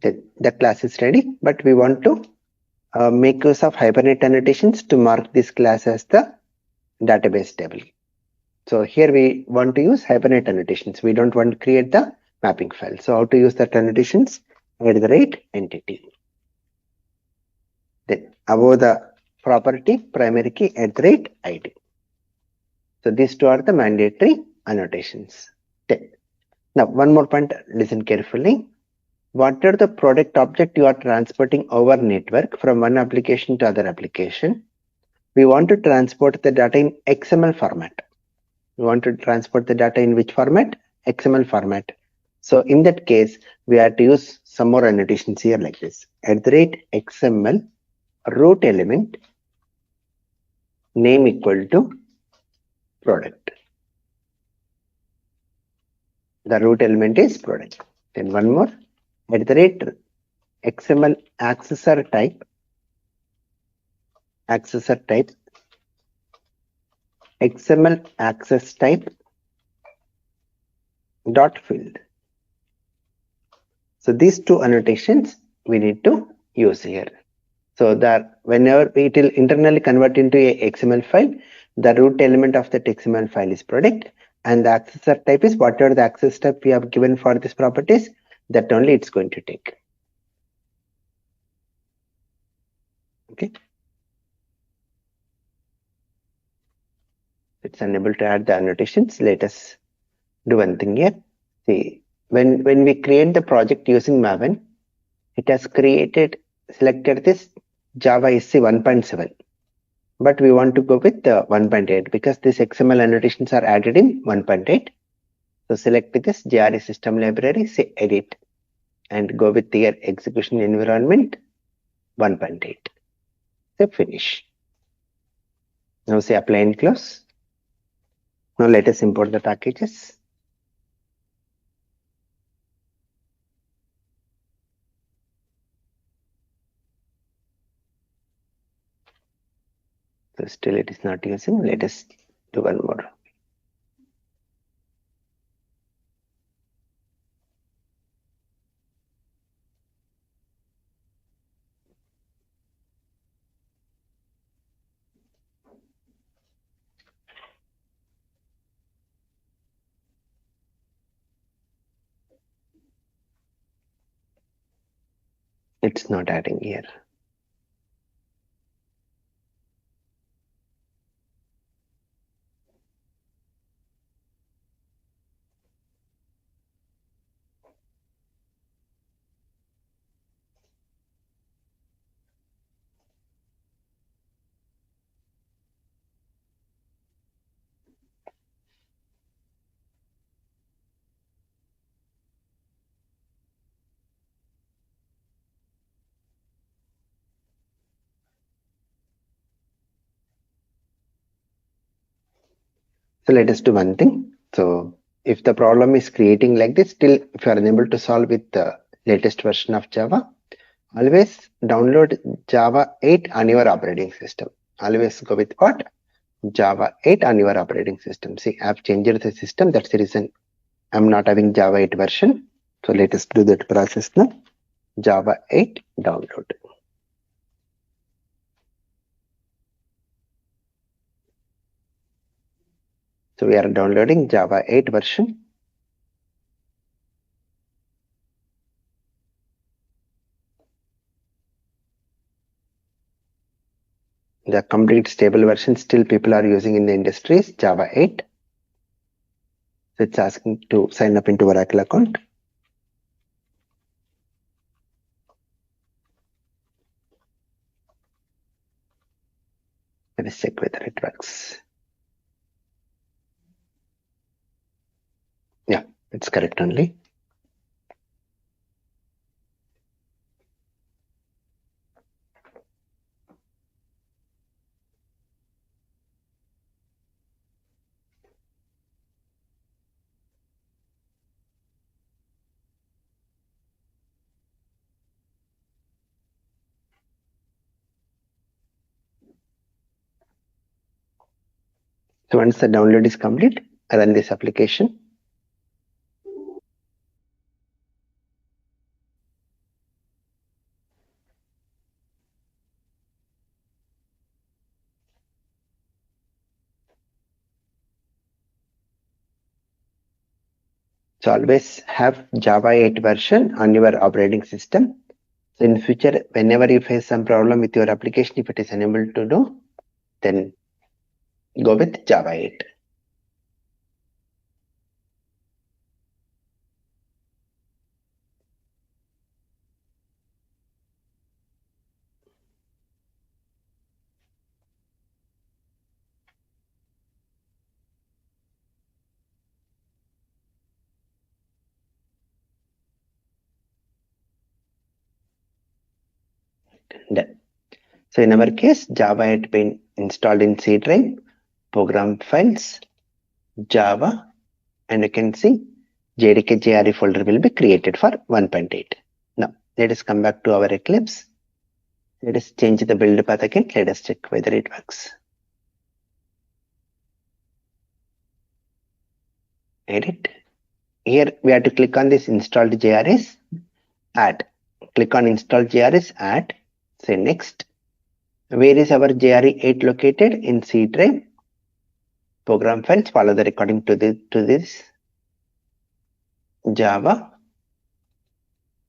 The class is ready, but we want to make use of Hibernate annotations to mark this class as the database table. So here we want to use Hibernate annotations. We don't want to create the mapping file. So how to use that annotations? @entity. Then above the property, primary key @ID. So these two are the mandatory annotations. Now one more point, listen carefully. What are the product object you are transporting over network from one application to other application? We want to transport the data in XML format. We want to transport the data in which format? XML format. So in that case, we have to use some more annotations here like this. @XML root element name equal to product. The root element is product. Then one more. @XML accessor type XML access type dot field. So these two annotations we need to use here. So that whenever it will internally convert into a XML file, the root element of that XML file is product, and the accessor type is whatever the access type we have given for this properties, that only it's going to take. Okay. It's unable to add the annotations. Let us do one thing here. See, when we create the project using Maven, it has selected this Java SC 1.7, but we want to go with 1.8 because these XML annotations are added in 1.8. So select this JRE system library, say edit, and go with your execution environment 1.8. Say finish. Now say apply and close. Now let us import the packages. So still it is not using. Let us do one more. It's not adding here. So let us do one thing. So if the problem is creating like this, still if you are unable to solve with the latest version of Java, always download Java 8 on your operating system. Always go with what? Java 8 on your operating system. See, I've changed the system. That's the reason I'm not having Java 8 version. So let us do that process now. Java 8 download. So we are downloading Java 8 version. The complete stable version still people are using in the industry is Java 8. So it's asking to sign up into Oracle account. Let us check whether it works. Yeah, it's correct only. So once the download is complete, run this application. So always have Java 8 version on your operating system. So in future, whenever you face some problem with your application, if it is unable to do, then go with Java 8. Done. So in our case, Java 8 been installed in C drive, program files, Java, and you can see JDK JRE folder will be created for 1.8. Now let us come back to our Eclipse. Let us change the build path again. Let us check whether it works. Edit. Here we have to click on this installed JRS, add. Click on install JRS, add. Say next. Where is our JRE 8 located? In C drive. Program files, follow the recording to this. Java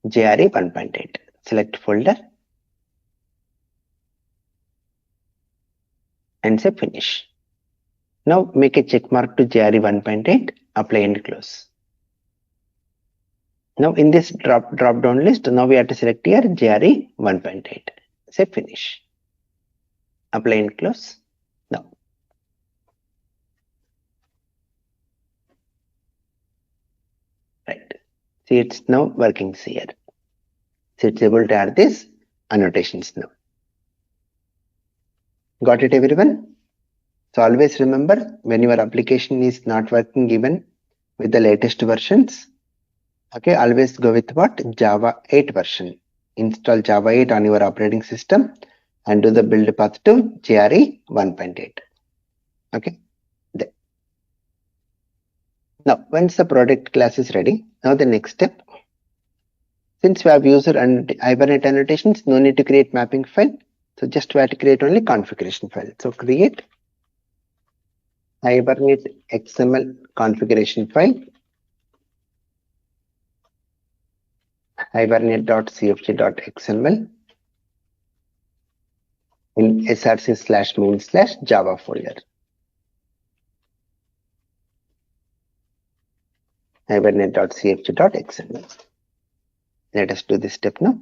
JRE 1.8. Select folder and say finish. Now make a check mark to JRE 1.8, apply and close. Now in this drop down list, now we have to select here JRE 1.8. Say finish. Apply and close. Now. Right. See, it's now working here. So it's able to add these annotations now. Got it, everyone? So always remember, when your application is not working even with the latest versions, okay, always go with what? Java 8 version. Install Java 8 on your operating system and do the build path to JRE 1.8. Okay. There. Now, once the product class is ready, now the next step. Since we have user and Hibernate annotations, no need to create mapping file. So just we have to create only configuration file. So create Hibernate XML configuration file. Hibernate.cfg.xml in src/main/java folder. Hibernate.cfg.xml. Let us do this step now.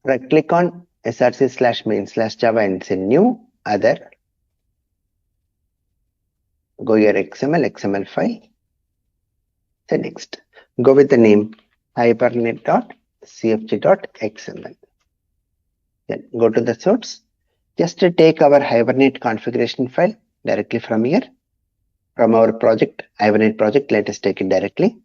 Right click on src/main/java and say new other. Go your XML file. Say next. Go with the name hibernate.cfg.xml. Then go to the source. Just to take our Hibernate configuration file directly from here. From our project, Hibernate project, let us take it directly.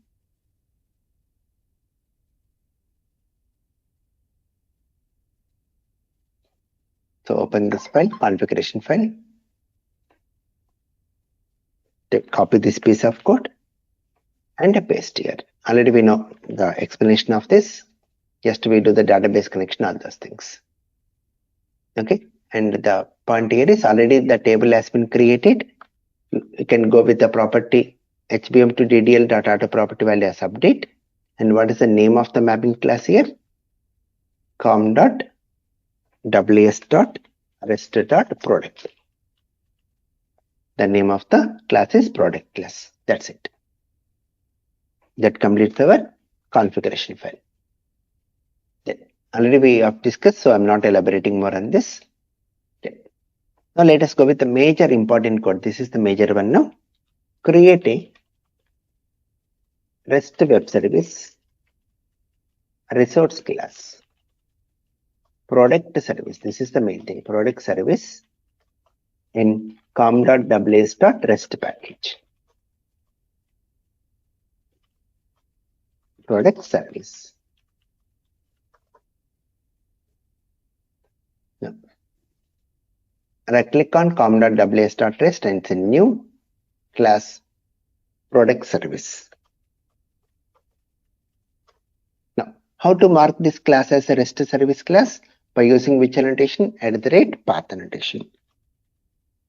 So open this file, configuration file. Copy this piece of code and paste here. Already we know the explanation of this. Just we do the database connection, all those things. Okay. And the point here is already the table has been created. You can go with the property HBM to DDL.auto property value as update. And what is the name of the mapping class here? com.ws.rest.product. The name of the class is product class. That's it. That completes our configuration file. Then already we have discussed, so I'm not elaborating more on this. Okay. Now let us go with the major important code. This is the major one now. Create a REST web service resource class. Product service. This is the main thing. Product service in com.ws.rest package. Product service. Now, right click on com.ws.rest and it's a new class product service. Now, how to mark this class as a REST service class? By using which annotation? @path annotation.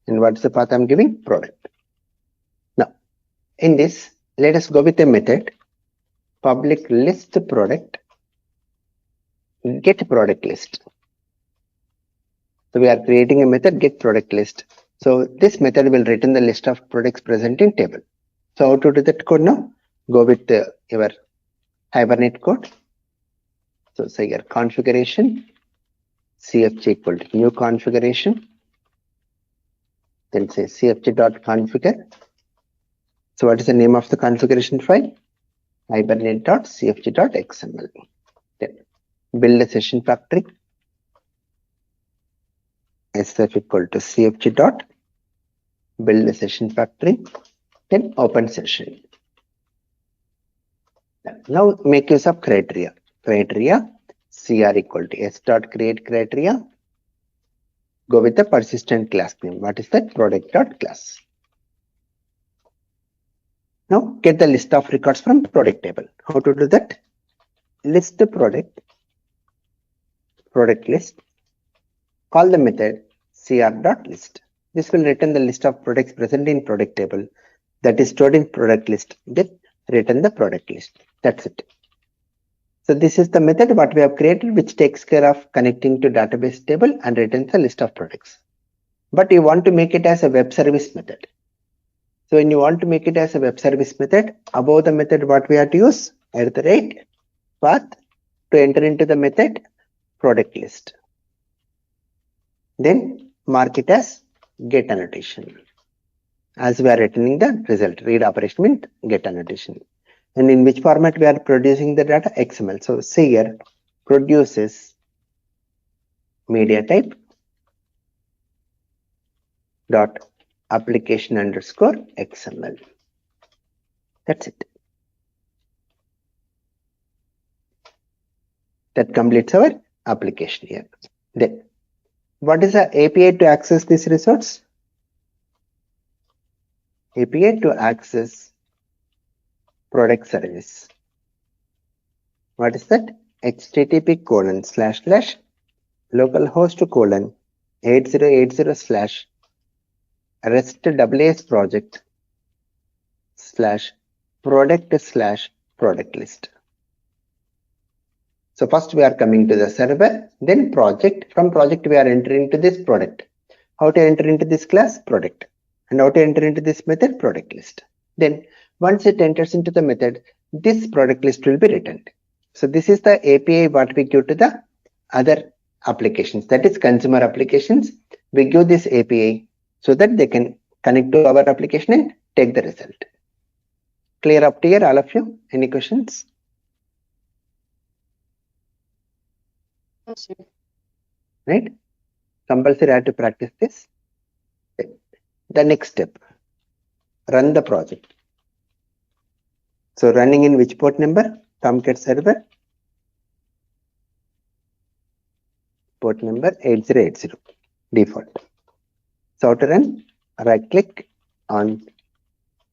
And what's the path I'm giving? Product. Now, in this, let us go with a method, public list product, get product list. So we are creating a method, get product list. So this method will return the list of products present in table. So how to do that code now? Go with your Hibernate code. So say your configuration, cfg equal to new configuration, then say cfg.configure. So what is the name of the configuration file? Hibernate.cfg.xml. Then build a session factory, sf equal to cfg dot build a session factory, then open session. Now make use of criteria. Criteria cr equal to s dot create criteria. Go with the persistent class name. What is that? Product dot class. Now get the list of records from product table. How to do that? List the product list. Call the method cr.list. This will return the list of products present in product table that is stored in product list. Then return the product list. That's it. So this is the method what we have created, which takes care of connecting to database table and returns the list of products. But you want to make it as a web service method. So when you want to make it as a web service method, above the method what we have to use? @path to enter into the method product list. Then mark it as get annotation. As we are returning the result, read operation means get annotation. And in which format we are producing the data? XML. So say here produces media type dot application underscore XML. That's it. That completes our application here. Then what is the API to access this resource? API to access product service. What is that? http://localhost:/8080/rest project /product/product list. So first we are coming to the server, then project. From project we are entering into this product. How to enter into this class? Product. And how to enter into this method? Product list. Then once it enters into the method, this product list will be returned. So this is the API what we give to the other applications, that is consumer applications. We give this API so that they can connect to our application and take the result. Clear up to here, all of you? Any questions? Yes, sir. Right? Compulsory I have to practice this. The next step, run the project. So running in which port number? Tomcat server. Port number 8080 default. So how to run? Right click on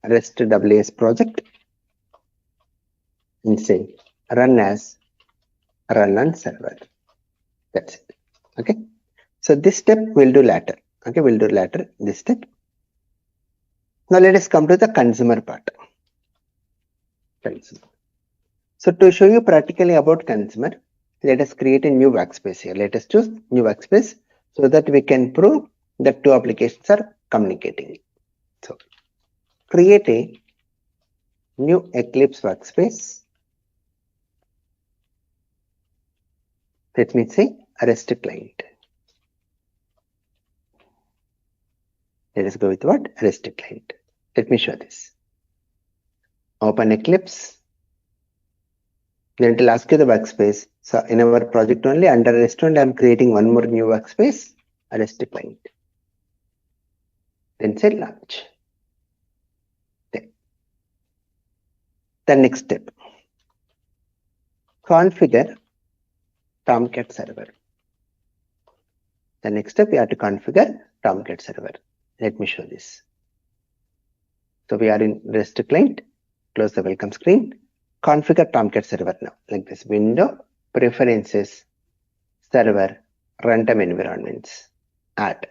REST WS project and say run as run on server. That's it. Okay. So this step we'll do later. Okay, we'll do later this step. Now let us come to the consumer part. Consumer. So to show you practically about consumer, let us create a new workspace here. Let us choose new workspace so that we can prove that two applications are communicating. So create a new Eclipse workspace. Let me say REST client. Let us go with what? REST client. Let me show this. Open Eclipse. Then it will ask you the workspace. So in our project only under REST only I am creating one more new workspace, REST client. Then say launch. Then the next step. Configure Tomcat server. The next step, we have to configure Tomcat server. Let me show this. So we are in REST client. Close the welcome screen. Configure Tomcat server now. Like this. Window, preferences, server, runtime environments. Add.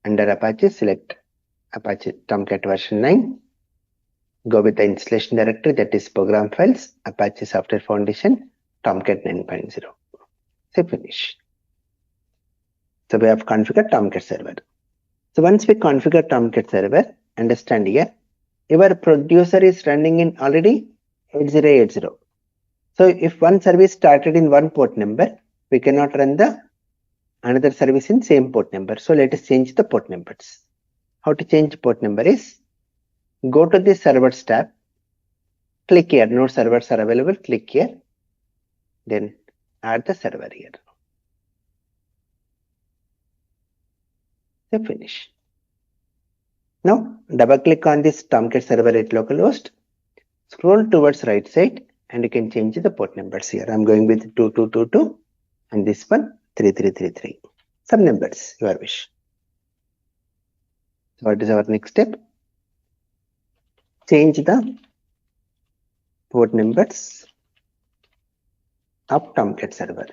Under Apache, select Apache Tomcat version 9. Go with the installation directory, that is program files, Apache Software Foundation, Tomcat 9.0. Say finish. So we have configured Tomcat server. So once we configure Tomcat server, understand here, your producer is running in already 8080. So if one service started in one port number, we cannot run the another service in same port number. So let us change the port numbers. How to change port number is, go to the servers tab, click here, no servers are available, click here, then add the server here. So finish. Now double click on this Tomcat server at localhost, scroll towards right side and you can change the port numbers here. I'm going with 2222 and this one 3333. Some numbers, your wish. So what is our next step? Change the port numbers of Tomcat server.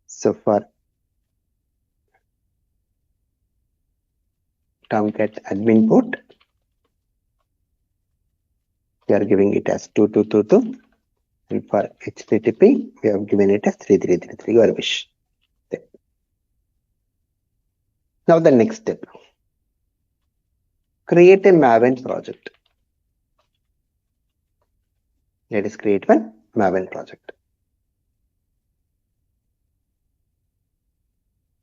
So for Tomcat admin port, we are giving it as 2222, and for HTTP, we have given it as 3333, your wish. There. Now the next step, create a Maven project. Let us create one Maven project.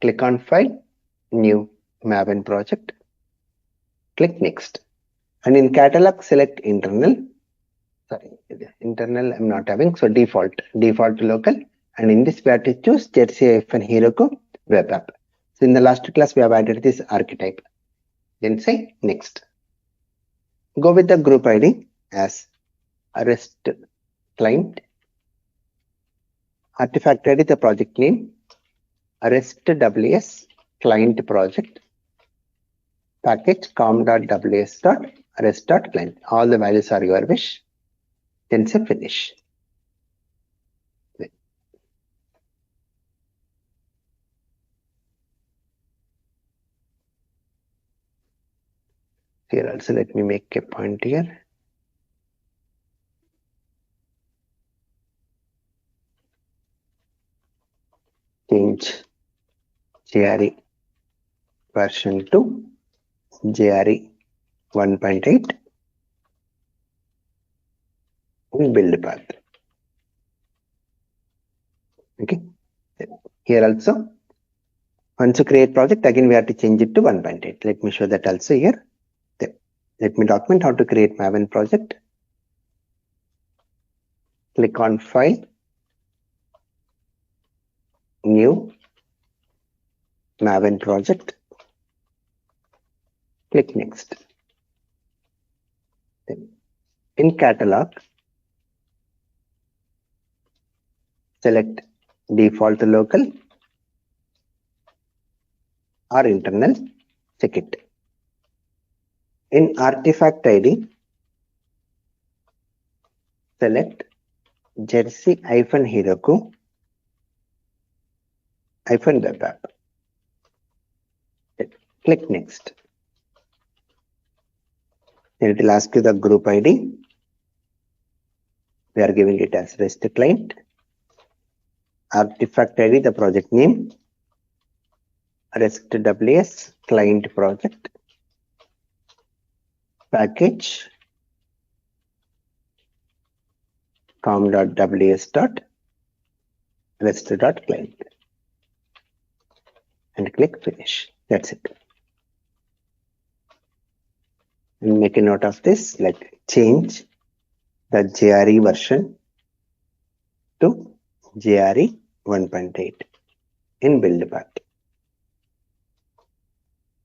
Click on File, New Maven project. Click Next. And in catalog, select internal. Sorry, internal I'm not having, so default local. And in this we have to choose Jersey-Heroku web app. So in the last class we have added this archetype. Then say next. Go with the group ID as REST client. Artifact ID, the project name, REST-WS client project. Package com.ws.rest.client. All the values are your wish. Then say finish. Here also let me make a point here. Change GRE version to GRE 1.8 in build path. Okay. Here also, once you create project, again we have to change it to 1.8. Let me show that also here. Let me document how to create Maven project. Click on File, New Maven project. Click Next. Then in catalog, select default local or internal, check it. In artifact ID, select Jersey-Heroku web app. Click Next. Then it will ask you the group ID. We are giving it as REST client. Artifact ID, the project name, REST-WS client project. Package com.ws.rest.client and click finish. That's it. And make a note of this, like change the GRE version to GRE 1.8 in build path.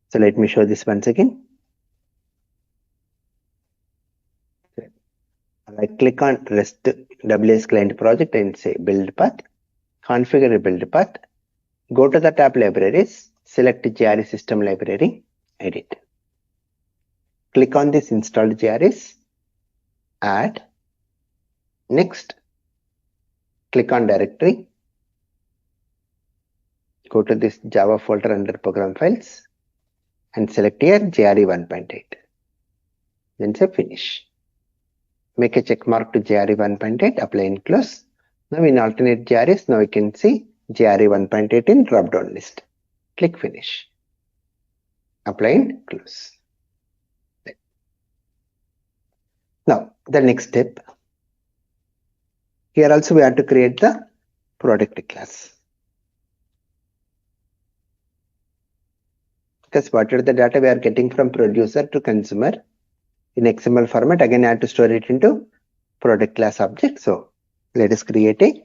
So let me show this once again. I click on REST WS client project and say build path. configure build path, go to the tab libraries, select GRE system library, edit. Click on this installed GREs, add, next, click on directory, go to this Java folder under program files and select here GRE 1.8. Then say finish. Make a check mark to GRE 1.8, apply and close. Now in alternate GREs, now you can see GRE 1.8 in drop down list. Click finish. Apply and close. Now the next step. Here also we have to create the product class. Because whatever the data we are getting from producer to consumer in XML format, again I have to store it into product class object. So let us create a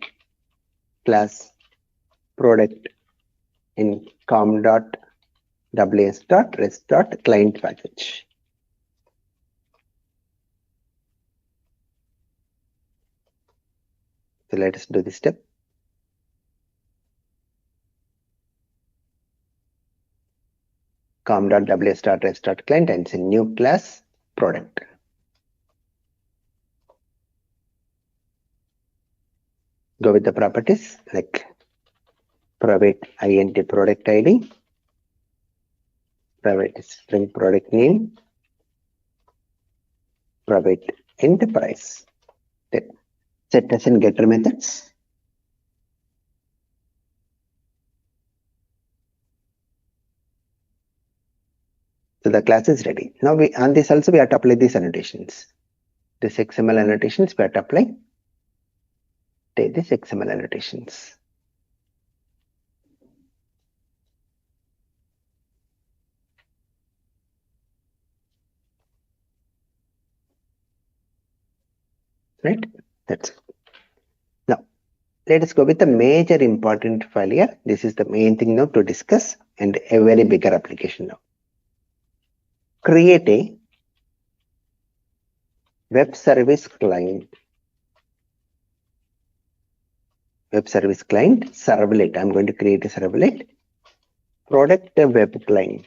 class product in com.ws.rest.client package. So let us do this step. com.ws.rest.client and say new class product. Go with the properties like private int product ID, private string product name, private int price. Then set as and getter methods. So the class is ready. Now on this also we have to apply these annotations. This XML annotations we have to apply. Take this XML annotations. Right? That's it. Now let us go with the major important file here. This is the main thing now to discuss and a very bigger application now. Create a web service client. Web service client servlet. I'm going to create a servlet. Product web client.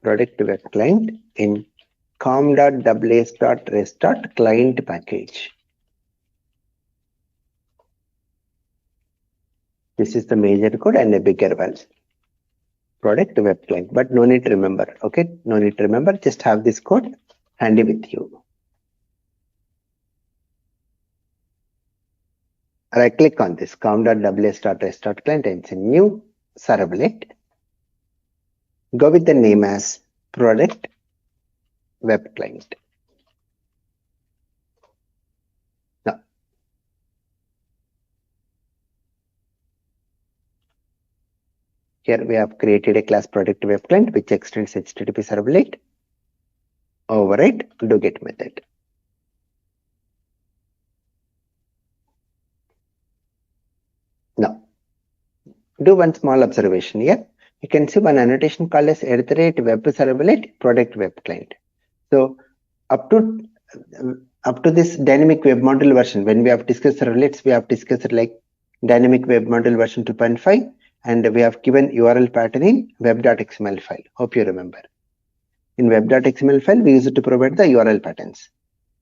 Product web client in com.ws.rest.client package. This is the major code and a bigger one. Product web client, but no need to remember. Okay, no need to remember. Just have this code handy with you. Right click on this com.ws.rest.client and say new servlet. Go with the name as product web client. Now here we have created a class product web client which extends HTTP servlet. Override do get method. Now do one small observation here. You can see one annotation called as @ web servlet product web client. So up to this dynamic web module version, when we have discussed servlets, we have discussed like dynamic web module version 2.5, and we have given URL pattern in web.xml file. Hope you remember. In web.xml file, we used to provide the URL patterns.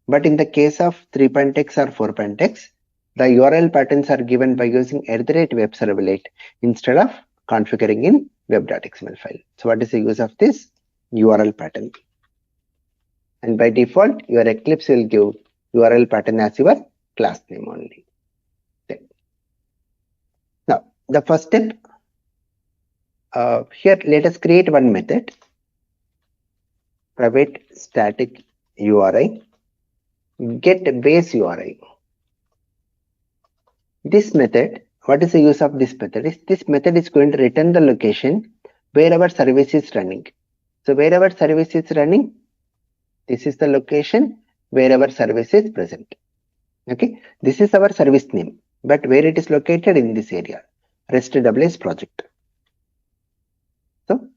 But in the case of 3.x or 4.x, the URL patterns are given by using @ web servlet instead of configuring in web.xml file. So what is the use of this? URL pattern. And by default, your Eclipse will give URL pattern as your class name only. Now, the first step, here let us create one method, private static URI, get base URI. This method, what is the use of this method? This method is going to return the location where our service is running. So wherever service is running, this is the location where our service is present. Okay, this is our service name, but where it is located in this area, REST-AWS project. So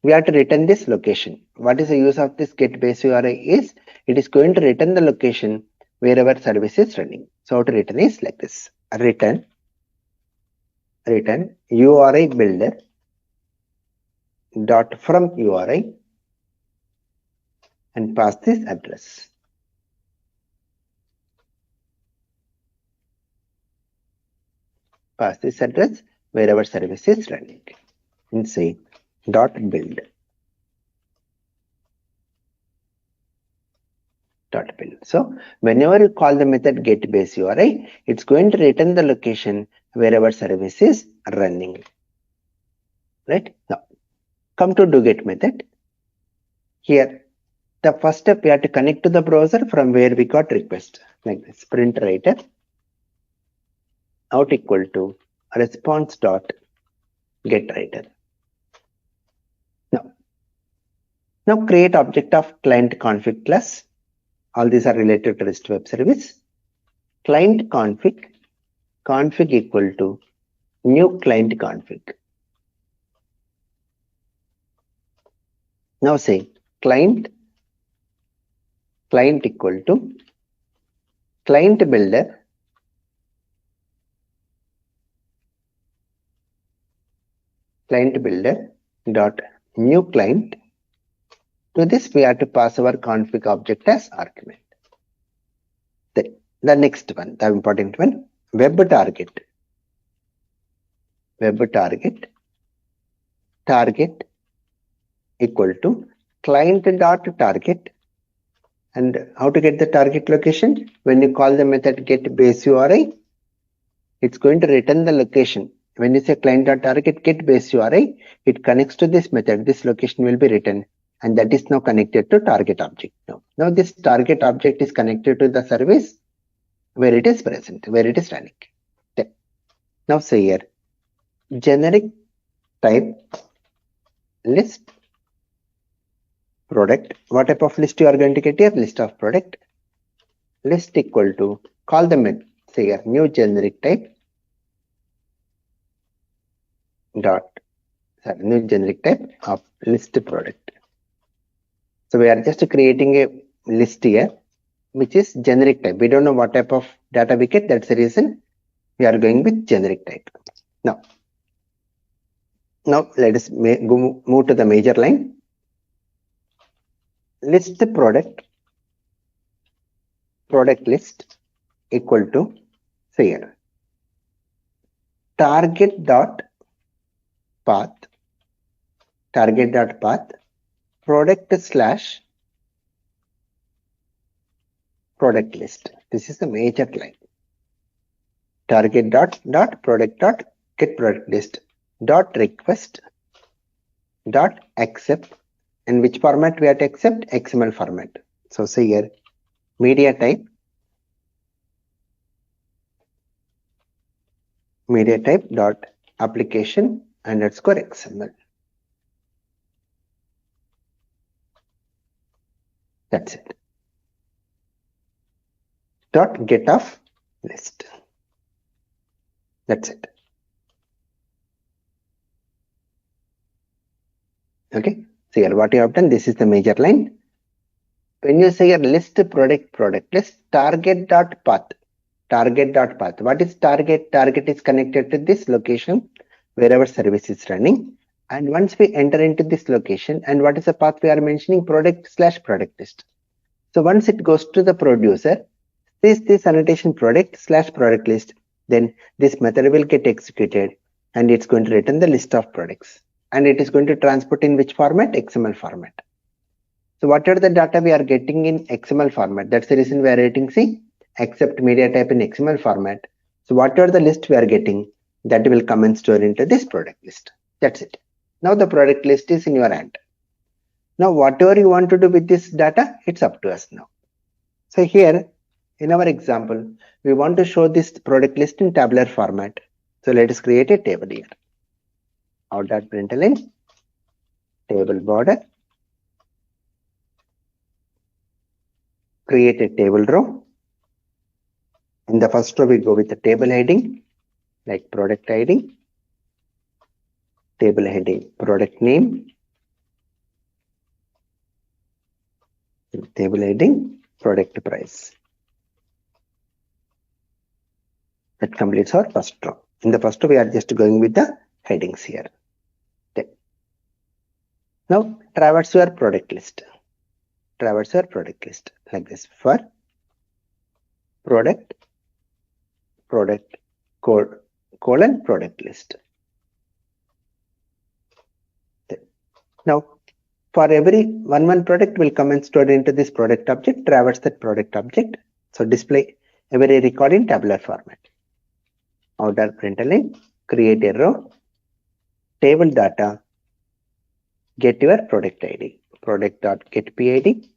we have to return this location. What is the use of this get base URI is it is going to return the location where our service is running. So how to return is like this: return return URI builder dot from URI and pass this address. Pass this address wherever service is running and say dot build. So whenever you call the method get base URI, it's going to return the location wherever service is running. Right? Now come to do get method. Here the first step we have to connect to the browser from where we got request, like this. Print writer out equal to response dot get writer. Now create object of client config class. All these are related to REST web service. Client config equal to new client config. Now say client equal to client builder dot new client. To this we have to pass our config object as argument. Then the next one, the important one, web target equal to client dot target. And how to get the target location? When you call the method get base URI, it's going to return the location. When you say client dot target get base URI, it connects to this method. This location will be written, and that is now connected to target object. Now this target object is connected to the service where it is present, where it is running. Okay. Now say here generic type list product. What type of list you are going to get here? List of product. List equal to call the method. Say here new generic type of list product. So we are just creating a list here, which is generic type. We don't know what type of data we get. That's the reason we are going with generic type. Now let us move to the major line. List product list equal to, say here, target dot path product slash product list. This is the major line. Target dot product dot get product list dot request dot accept. In which format we have to accept? XML format. So say here media type dot application underscore XML. That's it. Dot get of list. That's it. Okay. So here what you have done, this is the major line. When you say your list product list, target dot path. What is target? Target is connected to this location wherever service is running. And once we enter into this location, and what is the path we are mentioning? Product slash product list. So once it goes to the producer, this annotation product slash product list, then this method will get executed and it's going to return the list of products. And it is going to transport in which format? XML format. So what are the data we are getting in XML format? That's the reason we are writing, see, accept media type in XML format. So what are the list we are getting? That will come and store into this product list. That's it. Now the product list is in your hand. Now whatever you want to do with this data, it's up to us now. So here in our example, we want to show this product list in tabular format. So let us create a table here. Out.println table border, create a table row. In the first row we go with the table heading like product ID, table heading product name, table heading product price. That completes our first row. In the first, we are just going with the headings here. Okay. Now, traverse your product list. Traverse your product list like this for product colon product list. Okay. Now, for every one product will come and stored into this product object, traverse that product object. So display every record in tabular format. Outer println, create a row, table data, get your product ID, product.getPID.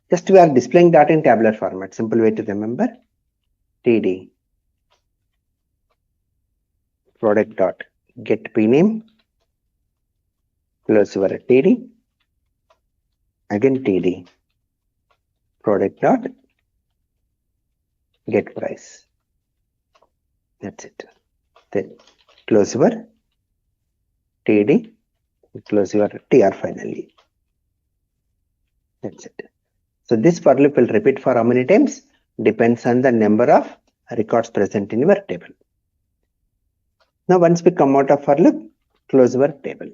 Just we are displaying data in tabular format. Simple way to remember, td product.getPname, close your td, again td product.getPrice. That's it. Then close your td, close your tr finally. That's it. So this for loop will repeat for how many times? Depends on the number of records present in your table. Now once we come out of for loop, close your table.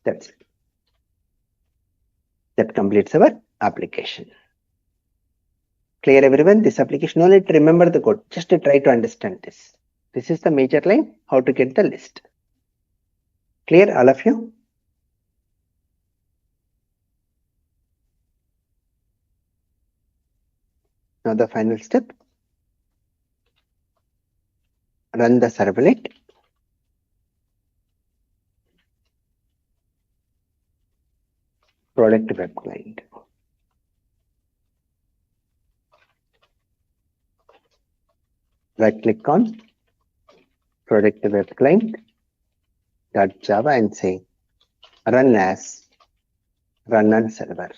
That's it. That completes our application. Clear everyone? This application, no need to remember the code. Just to try to understand this. This is the major line, how to get the list. Clear all of you? Now the final step. Run the servlet. Product web client. Right click on product web client .java and say run as run on server.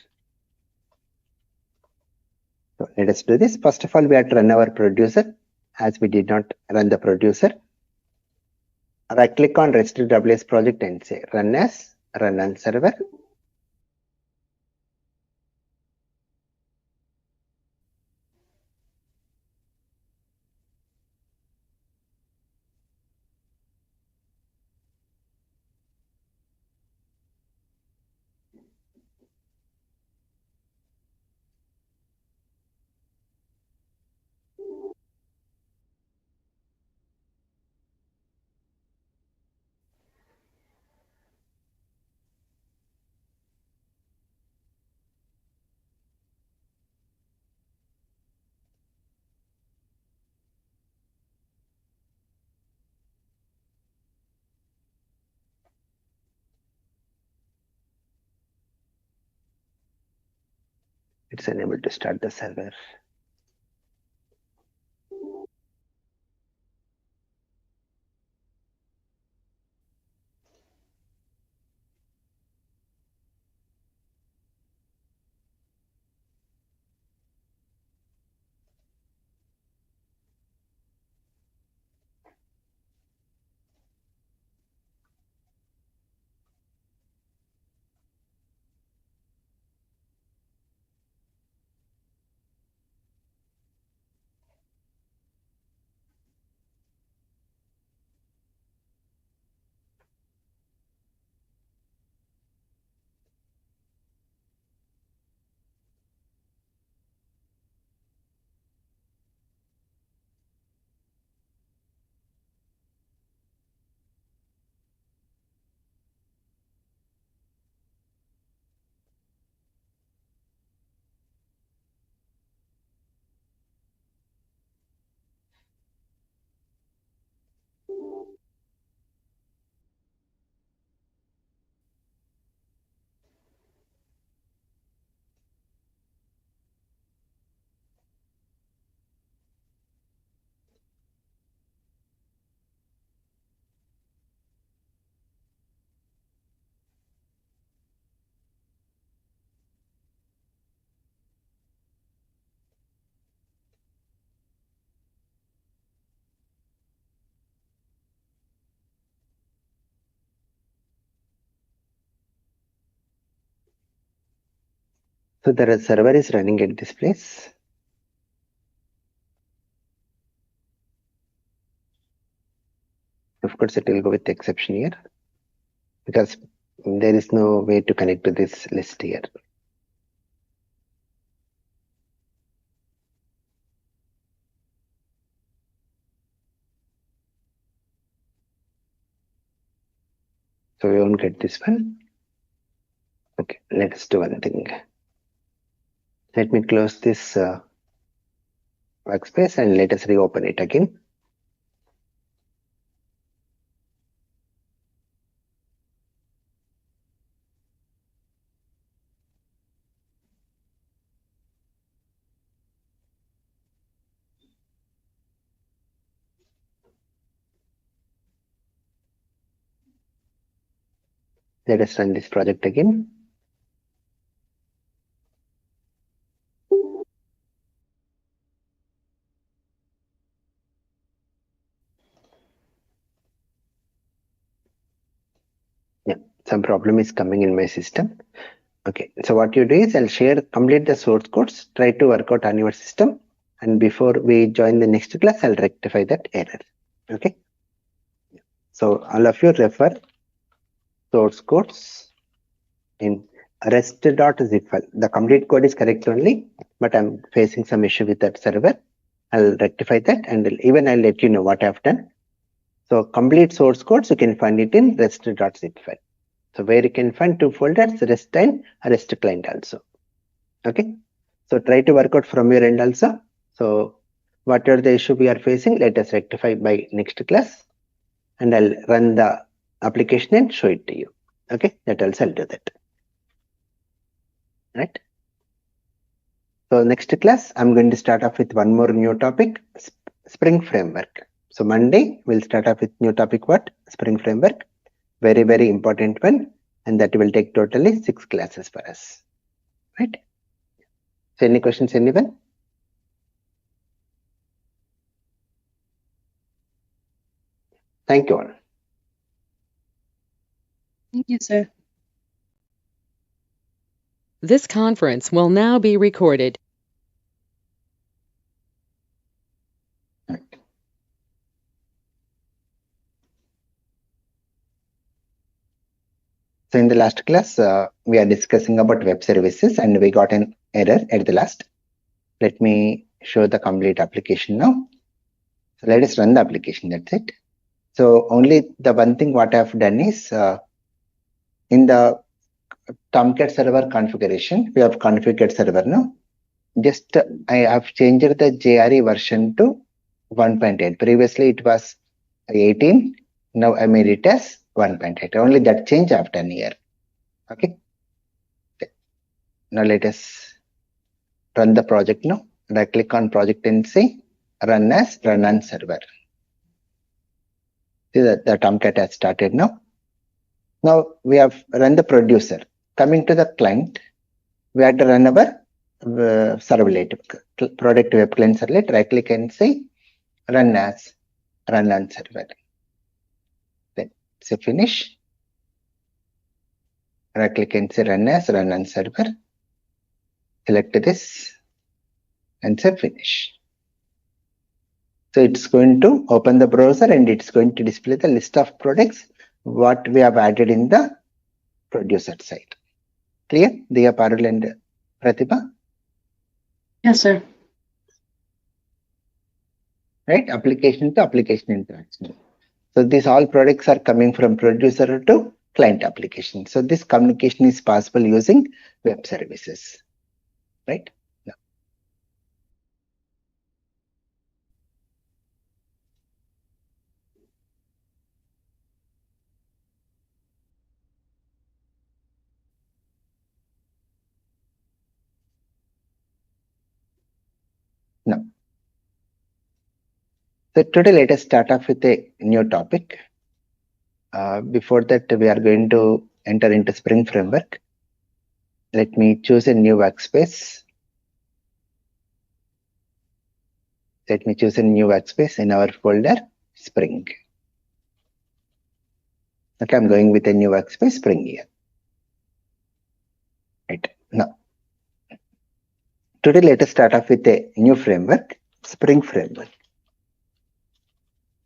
So let us do this. First of all, we have to run our producer as we did not run the producer. Right click on register WS project and say run as run on server. It's unable to start the server. So the server is running at this place. Of course, it will go with exception here because there is no way to connect to this list here. So we won't get this one. Okay, let us do one thing. Let me close this workspace and let us reopen it again. Let us run this project again. Yeah, some problem is coming in my system. Okay, so what you do is I'll complete the source codes, try to work out on your system, and before we join the next class, I'll rectify that error. Okay, so all of you refer source codes in rest.zip file. The complete code is correct only, but I'm facing some issue with that server. I'll rectify that and even I'll let you know what I've done. So complete source codes, you can find it in rest.zip file. So where you can find two folders, rest and rest client also. Okay. So try to work out from your end also. So whatever the issue we are facing, let us rectify by next class. And I'll run the application and show it to you. Okay. That also I'll do that. Right. So next class, I'm going to start off with one more new topic, Spring Framework. So Monday, we'll start off with new topic what? Spring Framework. Very, very important one. And that will take totally 6 classes for us. Right? So any questions, anyone? Thank you all. Thank you, sir. This conference will now be recorded. So in the last class, we are discussing about web services and we got an error at the last. Let me show the complete application now. So let us run the application, that's it. So only the one thing what I have done is in the Tomcat server configuration, we have configured server now. Just I have changed the JRE version to 1.8. Previously it was 18. Now I made it as 1.8. Only that change I have done here. Okay. Now let us run the project now. Right click on project and say run as run on server. See that the Tomcat has started now. Now we have run the producer. Coming to the client, we have to run our servlet, product web client servlet. Right click and say run as run on server. Then say finish. Right click and say run as run on server. Select this and say finish. So it's going to open the browser and it's going to display the list of products what we have added in the producer side. Clear? Diya, Parul and Pratibha? Yes, sir. Right? Application to application interaction. So these all products are coming from producer to client application. So this communication is possible using web services. Right? Now. Now. So today let us start off with a new topic. Before that, we are going to enter into Spring Framework. Let me choose a new workspace. Let me choose a new workspace in our folder, Spring. Okay, I'm going with a new workspace, Spring here. Right. Now, today let us start off with a new framework, Spring Framework.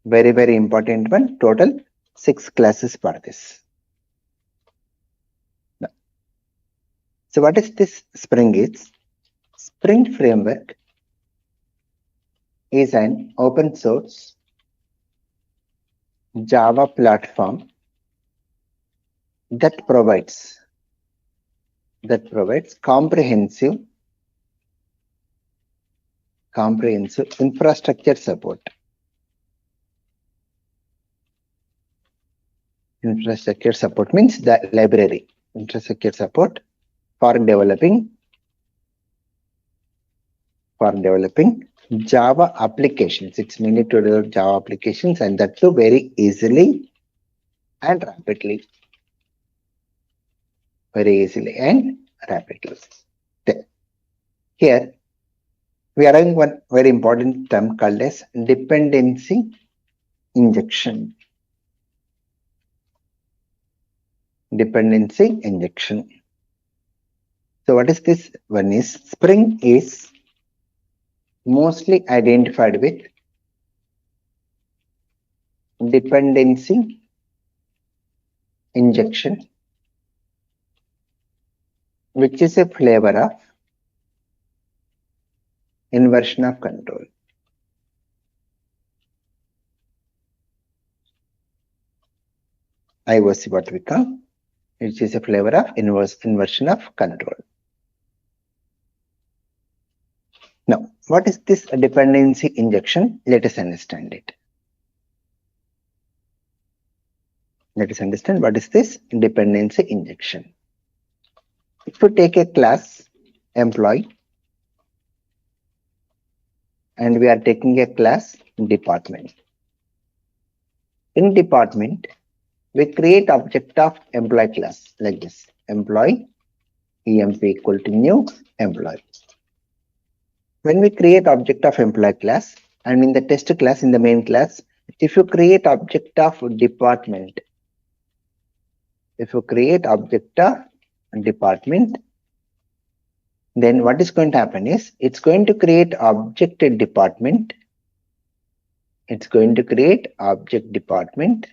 Very, very important one. Total 6 classes for this. Now, so what is this Spring is? Spring Framework is an open source Java platform that provides comprehensive infrastructure support. Infrastructure support means the library. Infrastructure support for developing Java applications. It's mainly to develop Java applications, and that too very easily and rapidly. Very easily and rapidly. Here we are having one very important term called as dependency injection. Dependency injection. So what is this one is? Spring is mostly identified with dependency injection, which is a flavor of inversion of control. IOC, what we call, which is a flavor of inversion of control. Now, what is this dependency injection? Let us understand it. Let us understand what is this dependency injection. If you take a class employee and we are taking a class department. In department, we create object of employee class like this. Employee emp equal to new employee. When we create object of employee class, and in the test class, in the main class, if you create object of department, then what is going to happen is it's going to create object department. It's going to create object department.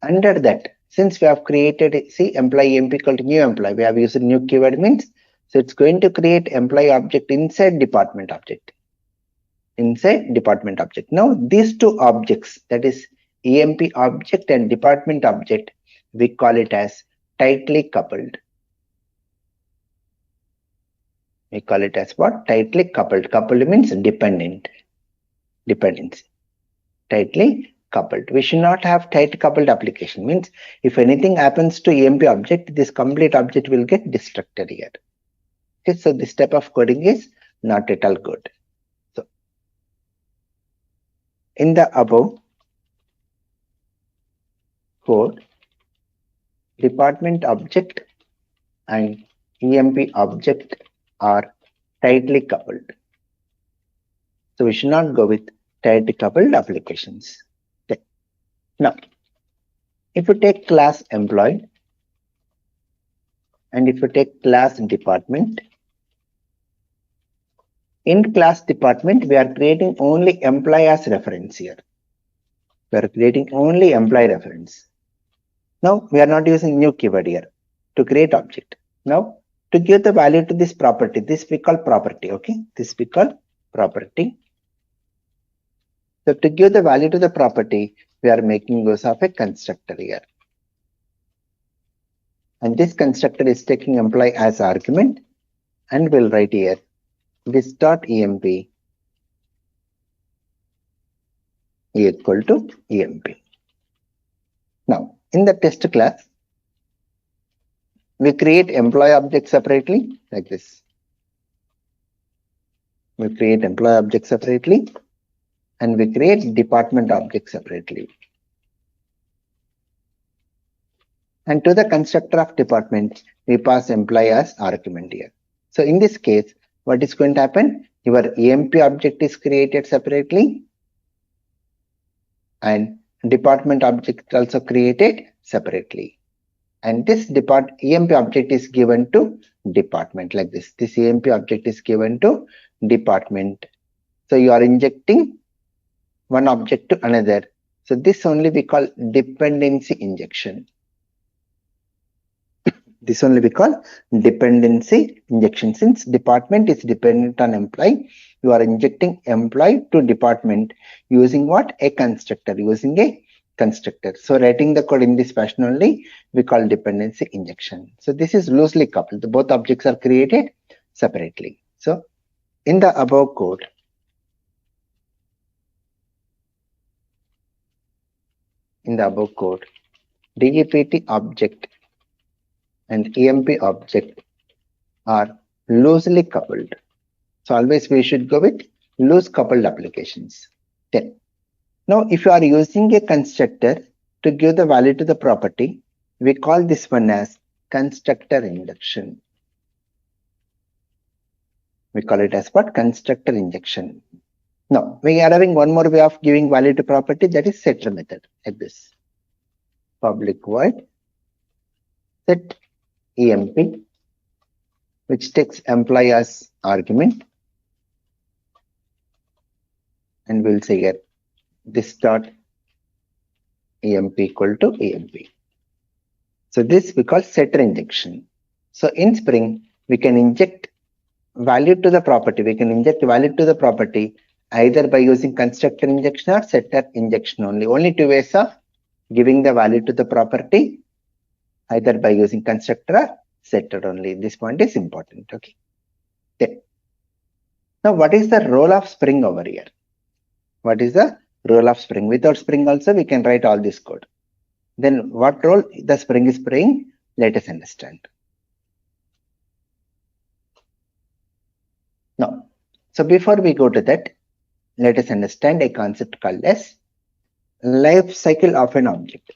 Under that, since we have created, see, employee emp equal to new employee, we have used new keyword means. So it's going to create employee object inside department object. Now these two objects, that is emp object and department object, we call it as tightly coupled. We call it as what? Tightly coupled. Coupled means dependent. Dependency. Tightly coupled. We should not have tight coupled application. Means if anything happens to emp object, this complete object will get destructed here. Okay, so this type of coding is not at all good. So in the above code, department object and emp object are tightly coupled. So we should not go with tightly coupled applications. Okay. Now, if you take class employee and if you take class department, in class department, we are creating only employee as reference here. We are creating only employee reference. Now, we are not using new keyword here to create object. Now, to give the value to this property, this we call property, okay? This we call property. So to give the value to the property, we are making use of a constructor here. And this constructor is taking employee as argument, and we'll write here this.emp equal to emp. Now, in the test class, we create employee object separately like this. We create employee object separately and we create department object separately. And to the constructor of department, we pass employee as argument here. So in this case, what is going to happen? Your emp object is created separately and department object also created separately. And this emp object is given to department like this. This emp object is given to department. So you are injecting one object to another. So this only we call dependency injection. This only we call dependency injection. Since department is dependent on employee, you are injecting employee to department using what? A constructor, using a constructor. So writing the code in this fashion only we call dependency injection. So this is loosely coupled. Both objects are created separately. So in the above code, DEPT object and EMP object are loosely coupled. So always we should go with loose coupled applications. Then, now if you are using a constructor to give the value to the property, we call this one as constructor injection. We call it as what? Constructor injection. Now we are having one more way of giving value to property, that is setter method, like this. Public void set EMP, which takes employee as argument, and we'll say here this dot EMP equal to EMP. So this we call setter injection. So in Spring we can inject value to the property. We can inject value to the property either by using constructor injection or setter injection only. Only two ways of giving the value to the property, either by using constructor or setter only. This point is important. Okay. Then, now what is the role of Spring over here? What is the role of Spring? Without Spring also we can write all this code. Then what role the Spring is playing? Let us understand. Now, so before we go to that, let us understand a concept called as life cycle of an object.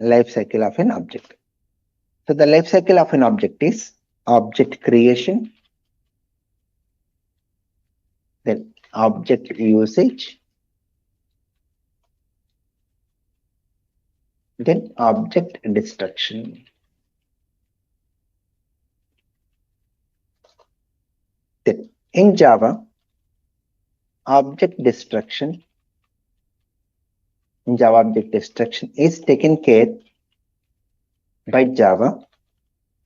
Life cycle of an object. So the life cycle of an object is object creation, then object usage, then object destruction. Then in Java, object destruction is taken care by Java,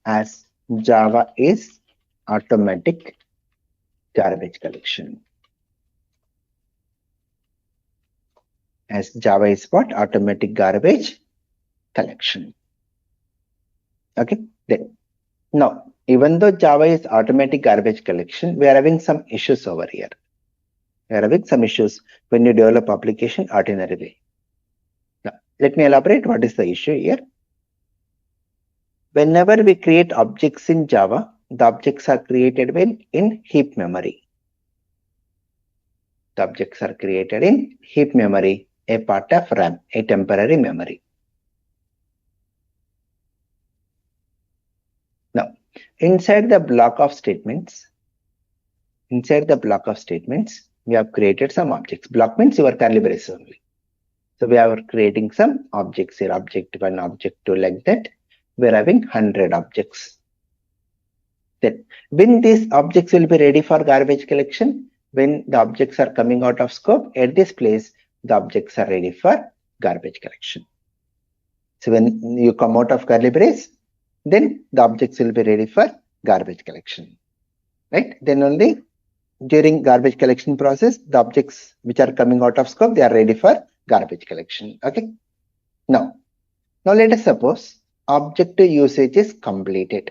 as Java is automatic garbage collection. As Java is what? Automatic garbage collection. Okay. Then now, even though Java is automatic garbage collection, we are having some issues over here. We are having some issues when you develop application ordinary way. Now, let me elaborate what is the issue here. Whenever we create objects in Java, the objects are created in heap memory. The objects are created in heap memory, a part of RAM, a temporary memory. Now, inside the block of statements, we have created some objects. Block means your curly brace only. So we are creating some objects here, object 1, object 2, like that. We are having 100 objects. Then when these objects will be ready for garbage collection, when the objects are coming out of scope, at this place, the objects are ready for garbage collection. So when you come out of curly brace, then the objects will be ready for garbage collection, right? Then only during garbage collection process, the objects which are coming out of scope, they are ready for garbage collection. Okay. Now let us suppose objective usage is completed.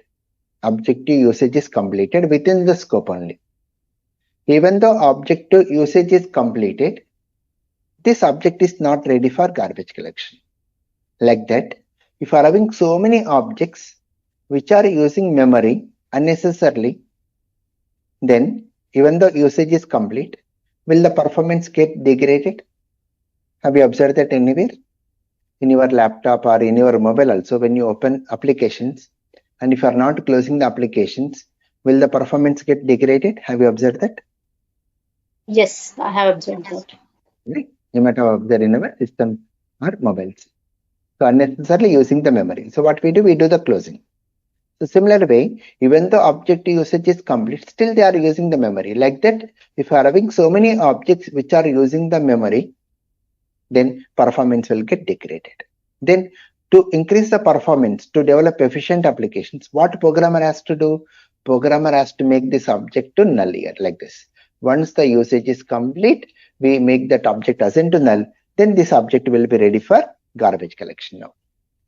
Objective usage is completed within the scope only. Even though objective usage is completed, this object is not ready for garbage collection. Like that, if you are having so many objects which are using memory unnecessarily, then even though usage is complete, will the performance get degraded? Have you observed that anywhere? In your laptop or in your mobile also, when you open applications, and if you are not closing the applications, will the performance get degraded? Have you observed that? Yes, I have observed that. Right? You might have observed in our system or mobiles. So unnecessarily using the memory. So what we do the closing. So similar way, even though object usage is complete, still they are using the memory. Like that, if you are having so many objects which are using the memory, then performance will get degraded. Then to increase the performance, to develop efficient applications, what programmer has to do? Programmer has to make this object to null here, like this. Once the usage is complete, we make that object assign to null, then this object will be ready for garbage collection now.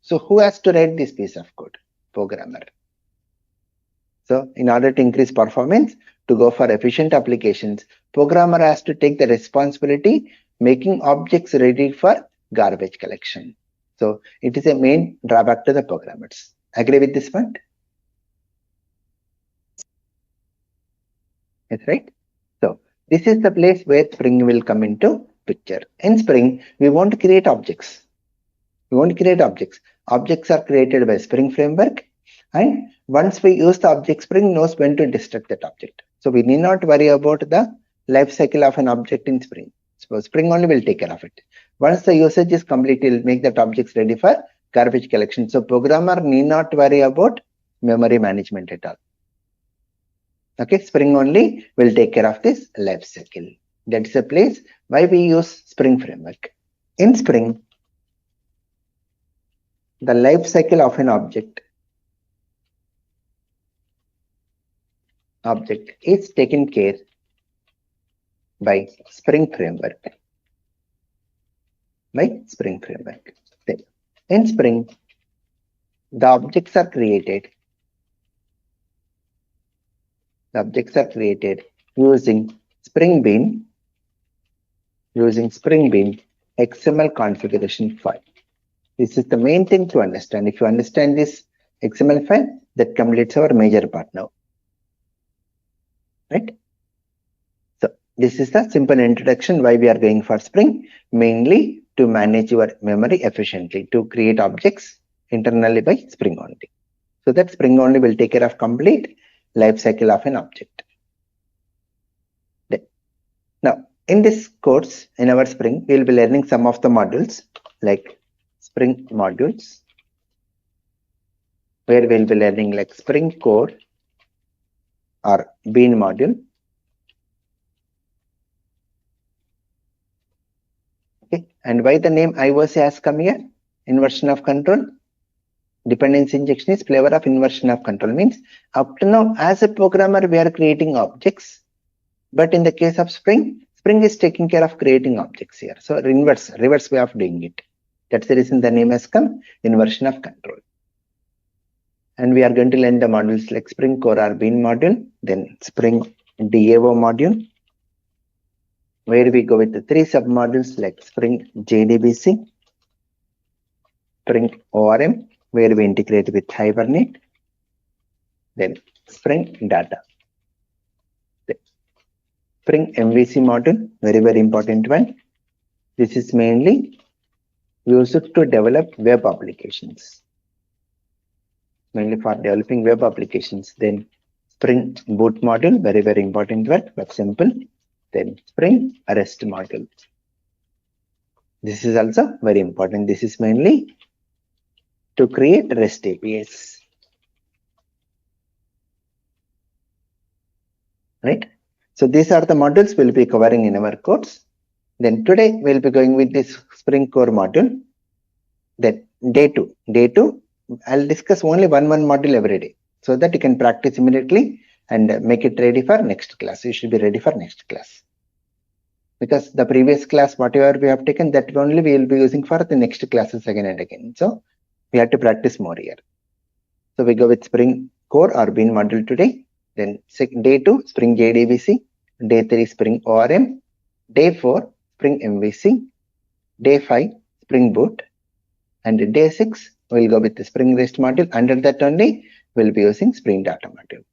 So who has to write this piece of code? Programmer. So in order to increase performance, to go for efficient applications, programmer has to take the responsibility making objects ready for garbage collection. So it is a main drawback to the programmers. Agree with this point? That's right. So this is the place where Spring will come into picture. In Spring, we want to create objects. We want to create objects. Objects are created by Spring Framework, and once we use the object, Spring knows when to destruct that object. So we need not worry about the life cycle of an object in Spring. So Spring only will take care of it. Once the usage is complete, it will make that objects ready for garbage collection. So programmer need not worry about memory management at all. Okay, Spring only will take care of this life cycle. That's the place why we use Spring Framework. In Spring, the life cycle of an object is taken care by Spring Framework. In Spring, the objects are created. Using Spring Bean XML configuration file. This is the main thing to understand. If you understand this XML file, that completes our major part now. Right? So this is the simple introduction why we are going for Spring, mainly to manage your memory efficiently, to create objects internally by Spring only. So that Spring only will take care of complete life cycle of an object. Now, in this course, in our Spring, we will be learning some of the modules like Spring modules, where we will be learning like Spring Core or Bean module. Okay, and why the name IOC has come here? Inversion of control. Dependency injection is flavor of inversion of control, means up to now as a programmer we are creating objects, but in the case of Spring is taking care of creating objects here. So reverse way of doing it. That's the reason the name has come, inversion of control. And we are going to learn the modules like Spring Core or Bean module, then Spring DAO module, where we go with the 3 submodules like Spring JDBC, Spring ORM, where we integrate with Hibernate, then Spring Data. Spring MVC module, very important one. This is mainly used to develop web applications. Mainly for developing web applications. Then Spring Boot module, very important one, but simple. Then Spring REST module. This is also very important. This is mainly to create REST APIs. Right? So these are the modules we'll be covering in our course. Then today we'll be going with this Spring Core module. Then day 2. I'll discuss only one module every day so that you can practice immediately and make it ready for next class. You should be ready for next class. Because the previous class, whatever we have taken, that only we will be using for the next classes again and again. So we have to practice more here. So we go with Spring Core or Bean module today. Then day 2, Spring JDBC. Day 3, Spring ORM. Day 4, Spring MVC. Day 5, Spring Boot. And day 6, we'll go with the Spring REST module. Under that only, we'll be using Spring Data module.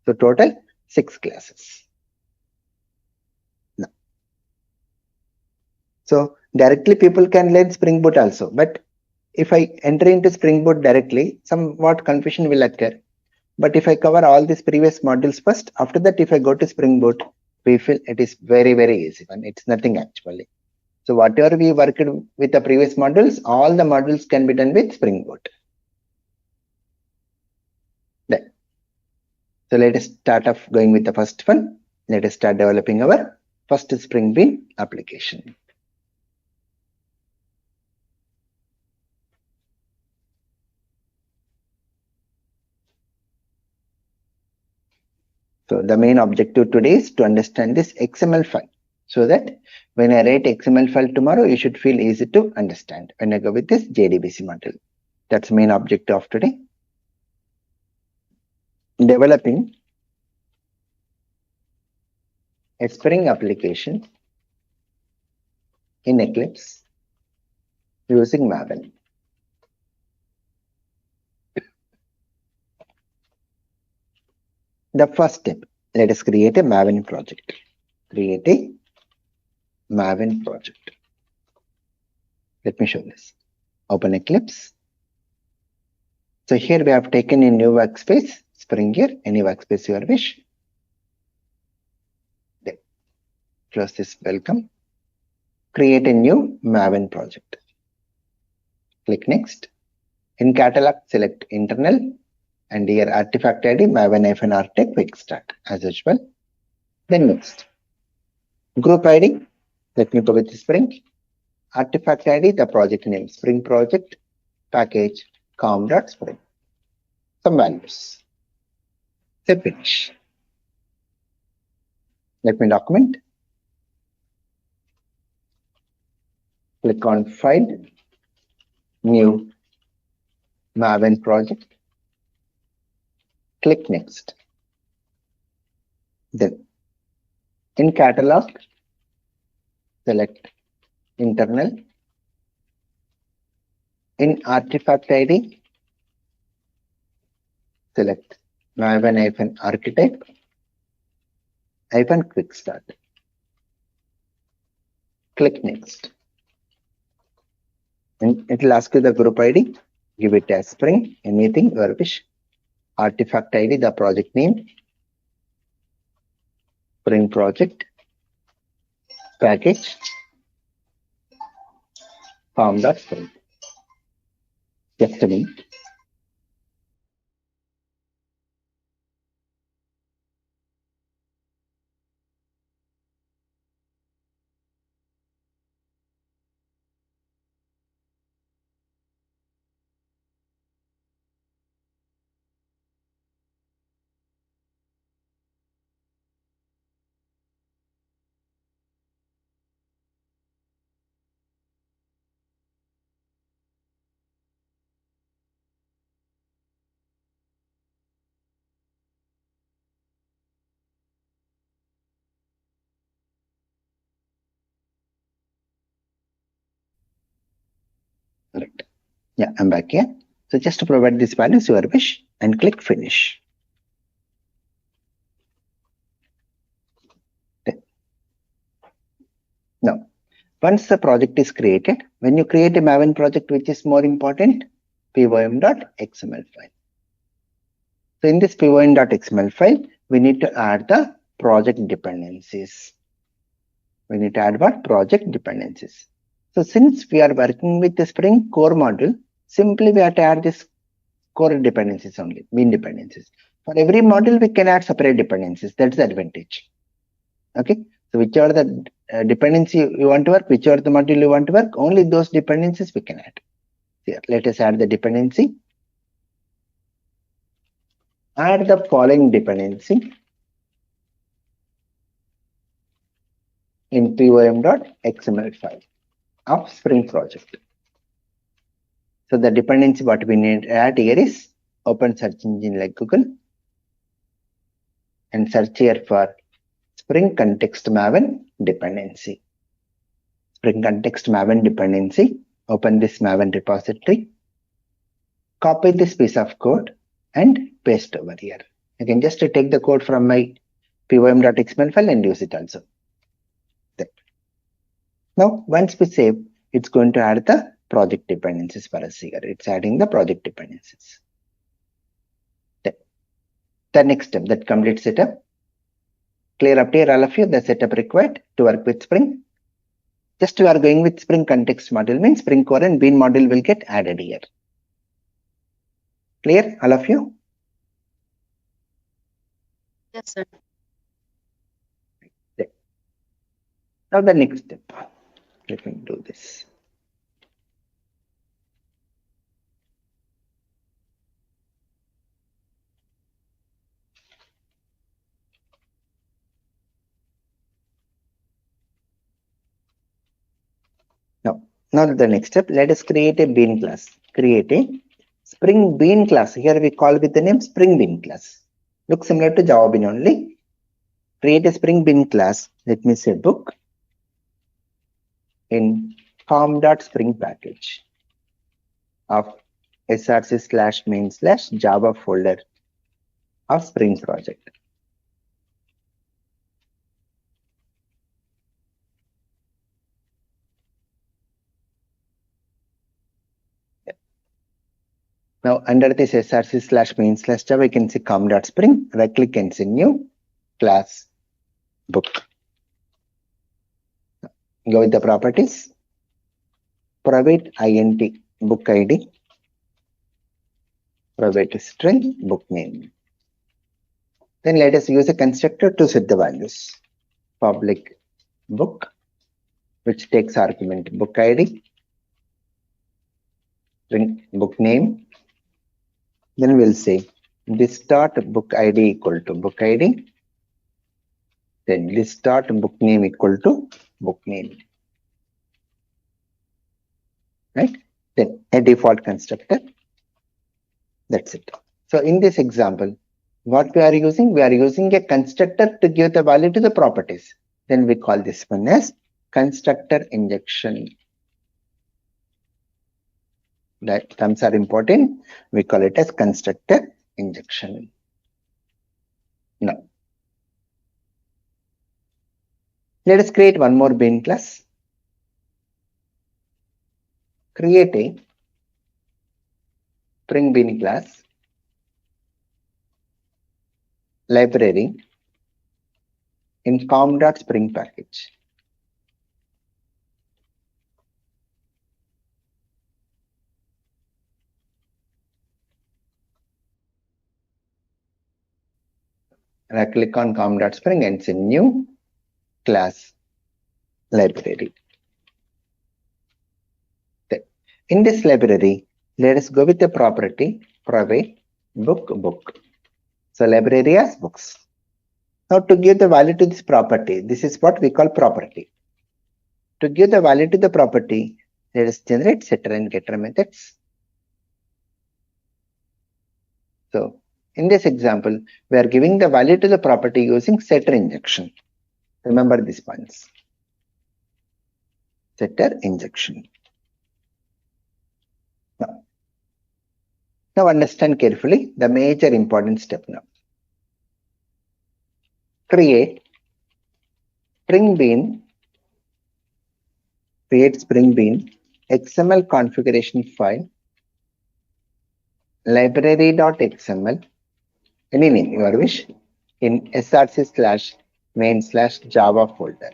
So total 6 classes. Now, so directly people can learn Spring Boot also. But if I enter into Spring Boot directly, somewhat confusion will occur. But if I cover all these previous modules first, after that if I go to Spring Boot, we feel it is very easy and it's nothing actually. So whatever we worked with the previous modules, all the modules can be done with Spring Boot. So let us start off going with the first one. Let us start developing our first Spring Bean application. So the main objective today is to understand this XML file, so that when I write XML file tomorrow, you should feel easy to understand when I go with this JDBC model. That's the main objective of today. Developing a Spring application in Eclipse using Maven. The first step, let us create a Maven project. Create a Maven project. Let me show this. Open Eclipse. So here we have taken a new workspace, Spring here, any workspace you wish. Then close this welcome. Create a new Maven project. Click next. In catalog, select internal, and here artifact ID maven-artec quick start as usual. Then next. Group ID, let me go with Spring. Artifact ID, the project name, Spring project, package, com.spring. Some values. Say finish. Let me document. Click on File, New, Maven project. Click Next. Then in catalog, select internal. In artifact ID, select maven-archetype quick start. Click Next. And it will ask you the group ID. Give it as Spring, anything you wish. Artifact ID, the project name, Spring project, package, com.spring. Just a minute. Correct. Yeah, I'm back here. So just to provide these values your wish and click Finish. Now, once the project is created, when you create a Maven project, which is more important, pym.xml file. So in this pym.xml file, we need to add the project dependencies. We need to add what? Project dependencies. So since we are working with the Spring core module, simply we have to add this core dependencies only, bean dependencies. For every module, we can add separate dependencies. That's the advantage. Okay. So whichever the dependency you want to work, whichever the module you want to work, only those dependencies we can add. Here, let us add the dependency. Add the following dependency in pym.xml file of Spring project. So the dependency what we need to add here is open search engine like Google and search here for Spring context Maven dependency. Spring context Maven dependency. Open this Maven repository. Copy this piece of code and paste over here. You can just take the code from my pym.xml file and use it also. There. Now, once we save, it's going to add the project dependencies for us here. It's adding the project dependencies. There. The next step, that complete setup. Clear up here, all of you, the setup required to work with Spring. Just we are going with Spring context module, means Spring core and bean module will get added here. Clear, all of you? Yes, sir. There. Now the next step. Let me do this. Now the next step, let us create a bean class. Create a Spring Bean class. Here we call with the name Spring Bean class. Looks similar to Java Bean only. Create a Spring Bean class. Let me say book in com.spring package of src/main/java folder of Spring project. Now under this src/main/java, you can see com.spring. Right click and say new class book. Go with the properties. Private int book ID. Private string book name. Then let us use a constructor to set the values. Public book, which takes argument book ID, string book name. Then we'll say this dot book ID equal to book ID. Then this dot book name equal to book name. Right? Then a default constructor. That's it. So in this example, what we are using? We are using a constructor to give the value to the properties. Then we call this one as constructor injection. That terms are important. We call it as constructor injection. Now, let us create one more bean class. Create a Spring Bean class library in com.spring package. And I click on com.spring and say new class library. In this library, let us go with the property private book. So library has books. Now to give the value to this property, this is what we call property. To give the value to the property, let us generate setter and getter methods. So in this example, we are giving the value to the property using setter injection. Remember these points. Setter injection. Now understand carefully the major important step now. Create Spring Bean XML configuration file library.xml, any name your wish, in src/main/java folder.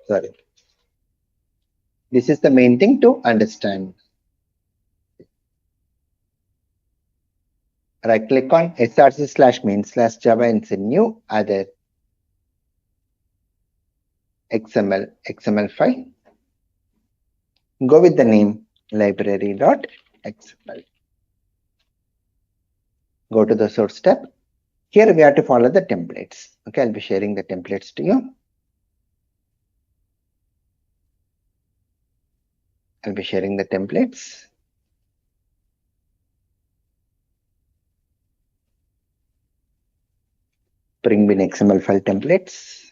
Sorry. This is the main thing to understand. Right click on src/main/java and say new other XML file. Go with the name library.xml. Go to the source tab. Here we have to follow the templates. Okay, I'll be sharing the templates to you. I'll be sharing the templates. Spring Bean XML file templates.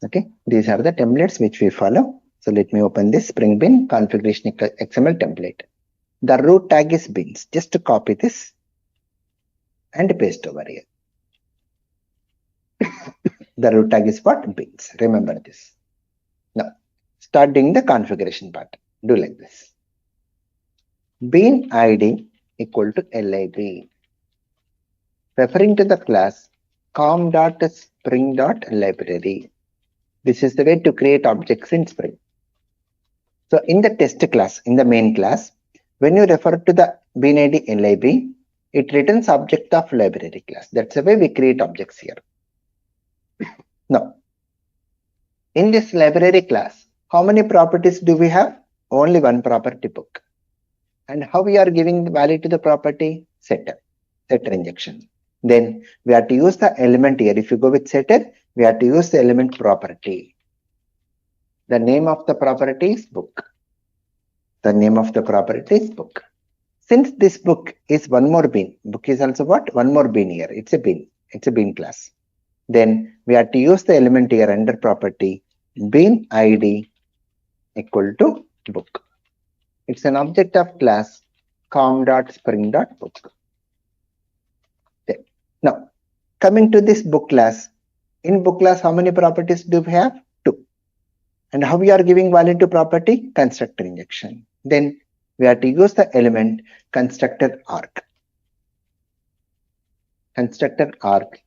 Okay, these are the templates which we follow. So let me open this Spring Bean configuration XML template. The root tag is beans. Just to copy this and paste over here. The root tag is what? Beans. Remember this. Now, start doing the configuration part. Do like this. Bean ID equal to lib. Referring to the class com.spring.library. This is the way to create objects in Spring. So in the test class, in the main class, when you refer to the bean ID lib, it returns object of library class. That's the way we create objects here. Now, in this library class, how many properties do we have? Only one property, book. And how we are giving the value to the property? Setter injection. Then we have to use the element here. If you go with setter, we have to use the element property. The name of the property is book. The name of the property is book. Since this book is one more bean, book is also what? One more bean here. It's a bean. It's a bean class. Then we have to use the element here under property bean ID equal to book. It's an object of class com.spring.book. Now, coming to this book class, in book class, how many properties do we have? 2. And how we are giving value to property? Constructor injection. Then we have to use the element constructor arc. Constructor arc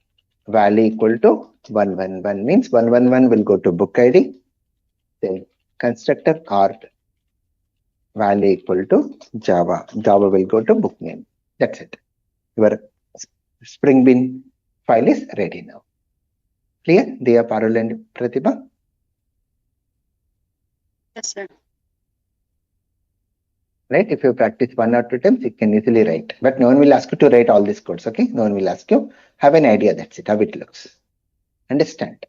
value equal to 111 means 111 will go to book ID. Then constructor arc value equal to Java. Java will go to book name. That's it. Your Spring Bean file is ready now. Clear? They are Parul and Pratibha. Yes, sir. Right? If you practice 1 or 2 times, you can easily write. But no one will ask you to write all these codes. Okay? No one will ask you. Have an idea. That's it. How it looks. Understand?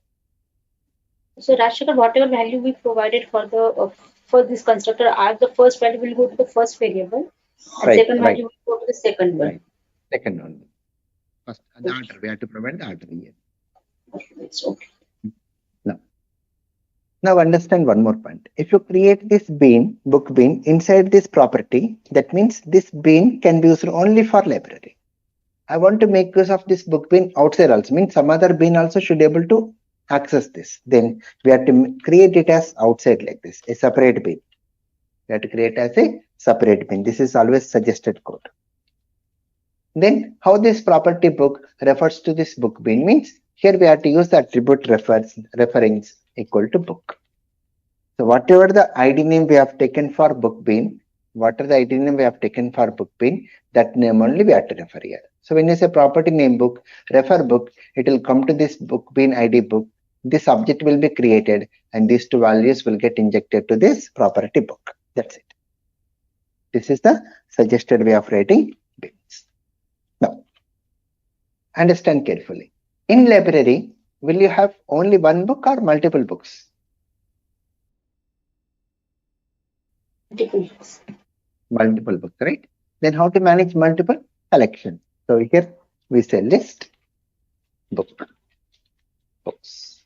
So Rashikar, whatever value we provided for the for this constructor arc, the first value will go to the first variable, and Right, second right. value will go to the second one. Right. Second one. First, the order. We have to provide the order here. It's okay. Now understand one more point. If you create this bean, book bean, inside this property, that means this bean can be used only for library. I want to make use of this book bean outside also, means some other bean also should be able to access this. Then we have to create it as outside like this, a separate bean. We have to create as a separate bean. This is always suggested code. Then how this property book refers to this book bean means here we have to use the attribute reference equal to book. So whatever the ID name we have taken for book bean, whatever the ID name we have taken for book bean, that name only we have to refer here. So when you say property name book, refer book, it will come to this book bean ID book. This object will be created and these 2 values will get injected to this property book. That's it. This is the suggested way of writing beans. Now, understand carefully. In library, will you have only one book or multiple books? Multiple books, right? Then how to manage multiple? Collection. So here we say list book books.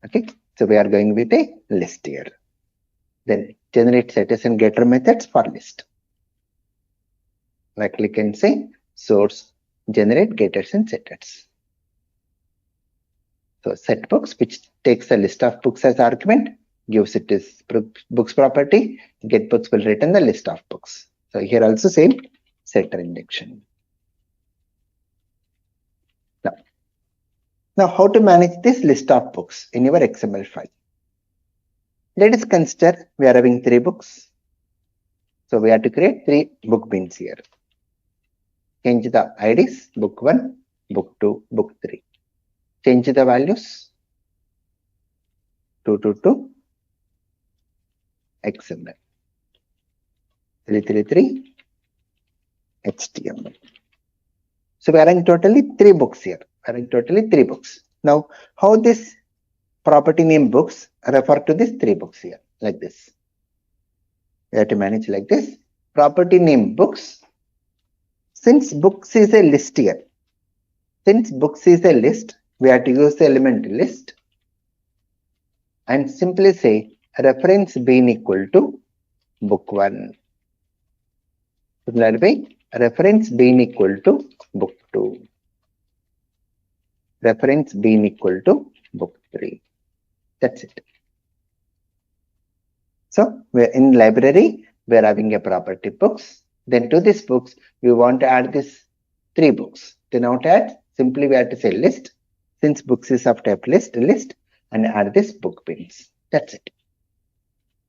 Okay, so we are going with a list here. Then generate setters and getter methods for list. Like click and say source generate getters and setters. So set books, which takes a list of books as argument, gives it this books property, get books will return the list of books. So here also same setter injection. Now how to manage this list of books in your XML file? Let us consider we are having 3 books. So we have to create 3 book beans here. Change the IDs, book 1, book 2, book 3. Change the values 222 XML 333 HTML. So we are having totally 3 books here. We are having totally 3 books. Now, how this property name books refer to these 3 books here, like this. We have to manage like this. Property name books. Since books is a list here, since books is a list, we have to use the element list and simply say reference bean equal to book 1. Similarly, reference bean equal to book 2. Reference bean equal to book 3. That's it. So we're in library, we're having a property books. Then to this books, we want to add this 3 books. Then how to add? Simply we have to say list Since books is of type list, and add this book pins. That's it.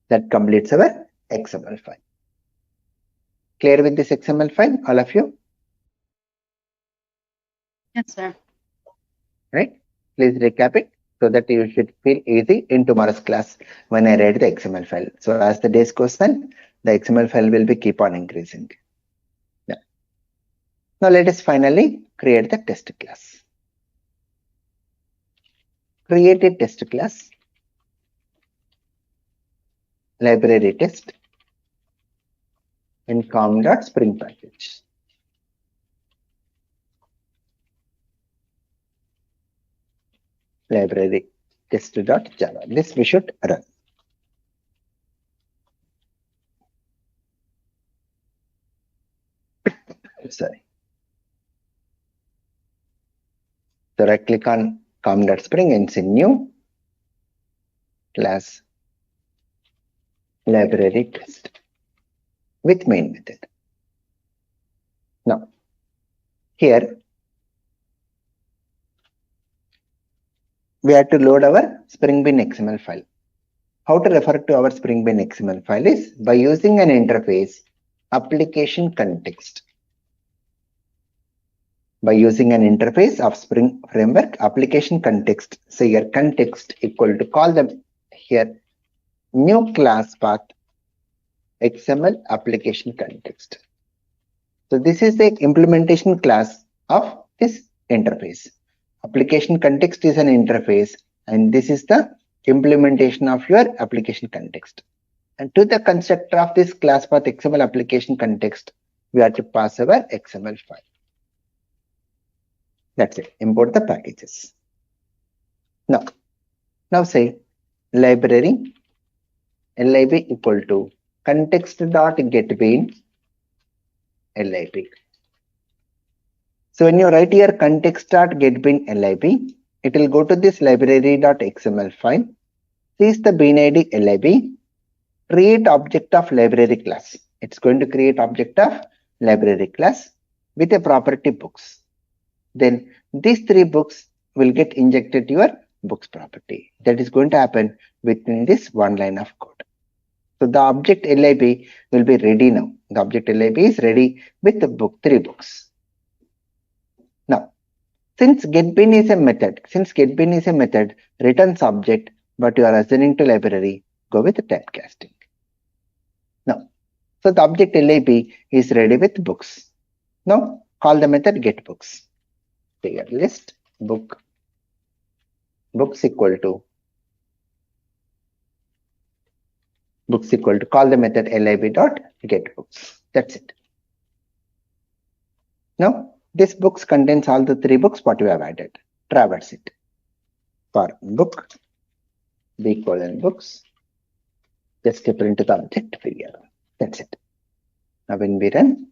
That completes our XML file. Clear with this XML file, all of you? Yes, sir. Right? Please recap it so that you should feel easy in tomorrow's class when I read the XML file. So as the days goes on, the XML file will be keep on increasing. Yeah. Now let us finally create the test class. Create a test class, library test in com.spring package. Library test.java. This we should run. Sorry. So right click on com.spring and say new class library test with main method. Now here we have to load our Spring Bin XML file. How to refer to our Spring Bin XML file is by using an interface application context. By using an interface of Spring Framework application context. So your context equal to call them here new class path XML application context. So this is the implementation class of this interface. Application context is an interface and this is the implementation of your application context. And to the constructor of this class path XML application context, we have to pass our XML file. That's it. Import the packages. Now say library lib equal to context.getBean lib. So when you write here context.getBean lib, it will go to this library.xml file, sees the bean id lib, create object of library class. It's going to create object of library class with a property books. Then these three books will get injected to your books property. That is going to happen within this one line of code. So the object lib will be ready now. The object lib is ready with the book, three books. Now, since getBean is a method, returns object, but you are assigning to library, go with the typecasting. Now, so the object lib is ready with books. Now, call the method getBooks. Here list book books equal to call the method lib.getBooks. That's it. Now this books contains all the three books what we have added. Traverse it for book b:books. Just print the object figure. That's it. Now when we run,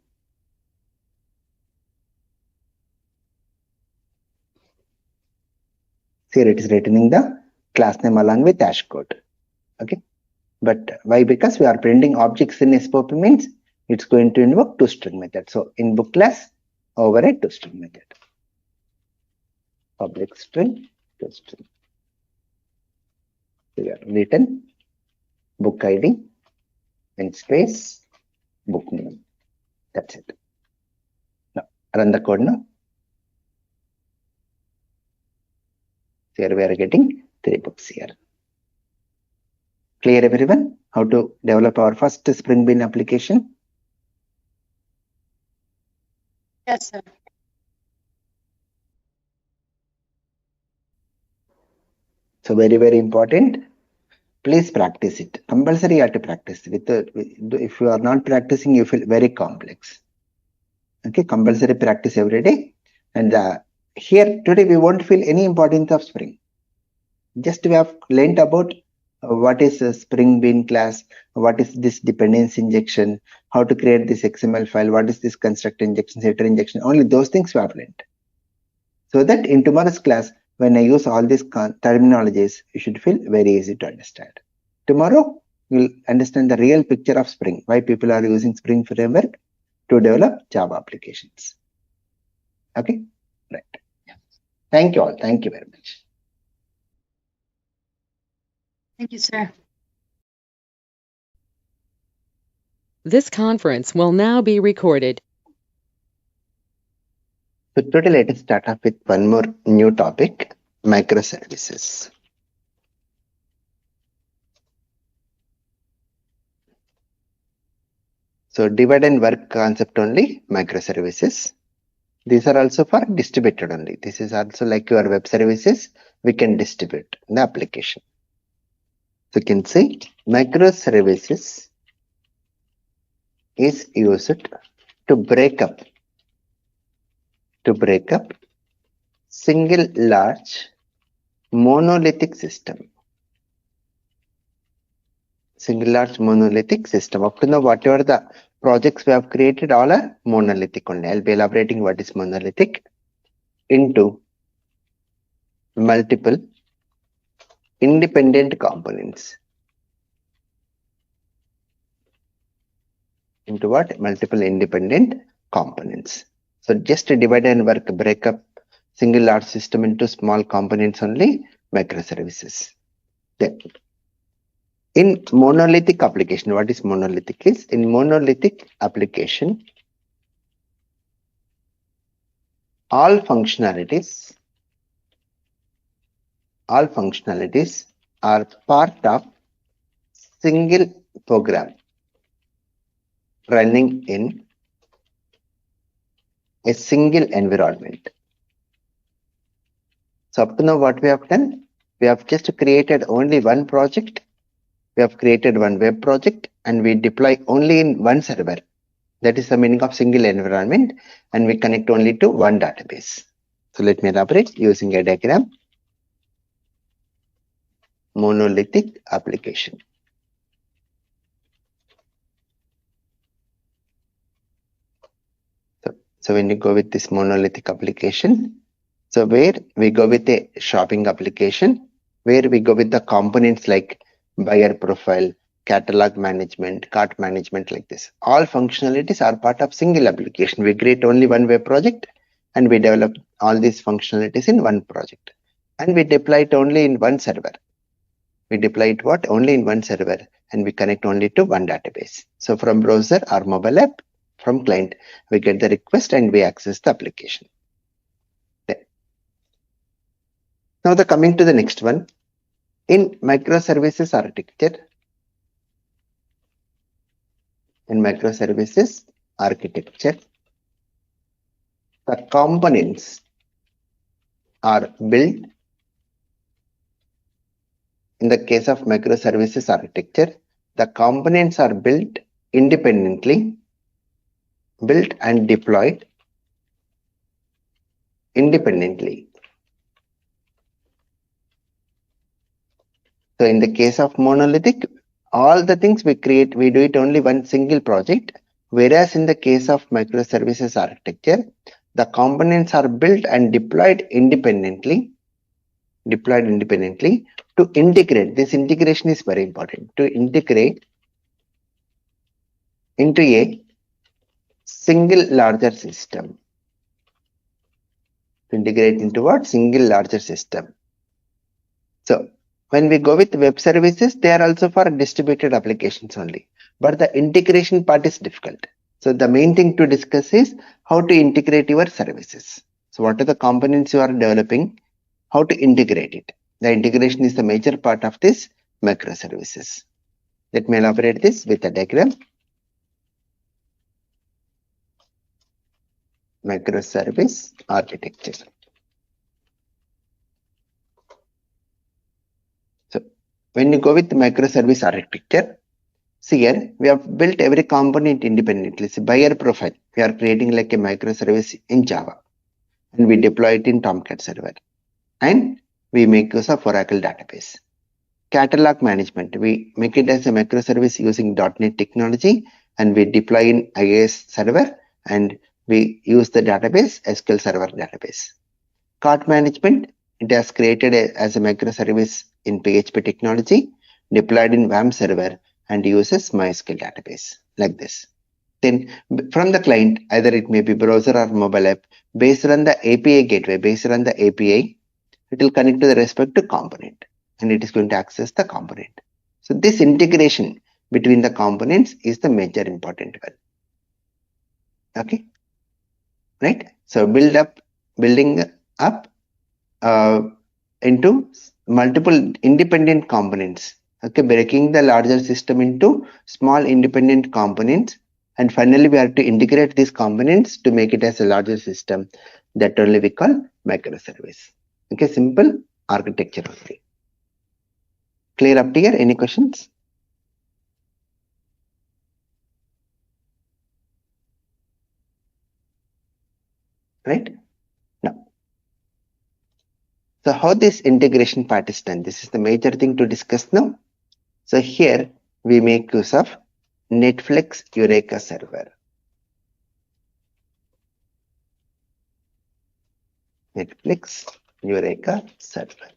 here it is returning the class name along with hash code. Okay. But why? Because we are printing objects in SPOP means it's going to invoke toString method. So in book class, override toString method. Public string toString. Here written book ID and space book name. That's it. Now run the code now. Here we are getting three books here. Clear everyone? How to develop our first Spring Bin application? Yes, sir. So very, very important. Please practice it. Compulsory you have to practice. If you are not practicing, you feel very complex. Okay, compulsory practice every day. And here today we won't feel any importance of Spring. Just we have learnt about what is a Spring Bin class, what is this dependency injection, how to create this XML file, what is this constructor injection, setter injection, only those things we have learnt. So that in tomorrow's class, when I use all these terminologies, you should feel very easy to understand. Tomorrow, you'll understand the real picture of Spring, why people are using Spring Framework to develop Java applications. Okay, right. Thank you all. Thank you very much. Thank you, sir. This conference will now be recorded. So today let us start off with one more new topic, microservices. So divide and work concept only, microservices. These are also for distributed only. This is also like your web services, we can distribute the application. So you can see microservices is used to break up single large monolithic system. Single large monolithic system. Up to now, whatever the projects we have created, all are monolithic only. I'll be elaborating what is monolithic into multiple independent components. Into what? Multiple independent components. So just to divide and work, break up single large system into small components only, microservices. Then in monolithic application, what is monolithic is? In monolithic application, all functionalities are part of single program running in a single environment. So up to now what we have done, we have just created only one project, we have created one web project and we deploy only in one server. That is the meaning of single environment, and we connect only to one database. So let me elaborate using a diagram. Monolithic application. So when you go with this monolithic application, so where we go with a shopping application, where we go with the components like buyer profile, catalog management, cart management, like this. All functionalities are part of single application. We create only one web project and we develop all these functionalities in one project. And we deploy it only in one server. We deploy it what? Only in one server, and we connect only to one database. So from browser or mobile app, from client, we get the request and we access the application. There. Now coming to the next one. In microservices architecture, the components are built. In the case of microservices architecture, the components are built independently, built and deployed independently. So in the case of monolithic, all the things we create, we do it only one single project. Whereas in the case of microservices architecture, the components are built and deployed independently. To integrate. This integration is very important. To integrate into a single larger system. To integrate into what? Single larger system. So when we go with web services, they are also for distributed applications only. But the integration part is difficult. So the main thing to discuss is how to integrate your services. So what are the components you are developing? How to integrate it? The integration is the major part of this microservices. Let me elaborate this with a diagram. Microservice architecture. So when you go with the microservice architecture, see here we have built every component independently. So buyer profile, we are creating like a microservice in Java, and we deploy it in Tomcat server, and we make use of Oracle database. Catalog management, we make it as a microservice using .NET technology, and we deploy in IIS server, and we use the database SQL Server database. Cart management, it has created as a microservice in PHP technology, deployed in WAM server, and uses MySQL database like this. Then from the client, either it may be browser or mobile app, based on the API gateway, based on the API, it will connect to the respective component and it is going to access the component. So this integration between the components is the major important one. Okay, right? So building up into multiple independent components. Okay, breaking the larger system into small independent components, and finally we have to integrate these components to make it as a larger system. That only we call microservice. Okay, simple architecture only. Clear up to here? Any questions? Right? Now, so how this integration part is done? This is the major thing to discuss now. So here we make use of Netflix Eureka server. Netflix Eureka server.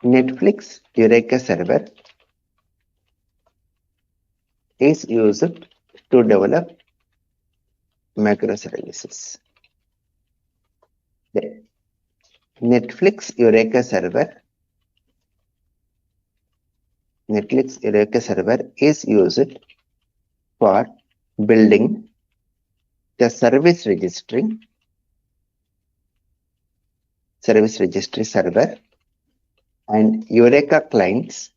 Netflix Eureka server is used to develop microservices. The Netflix Eureka server is used for building the service registry server and Eureka clients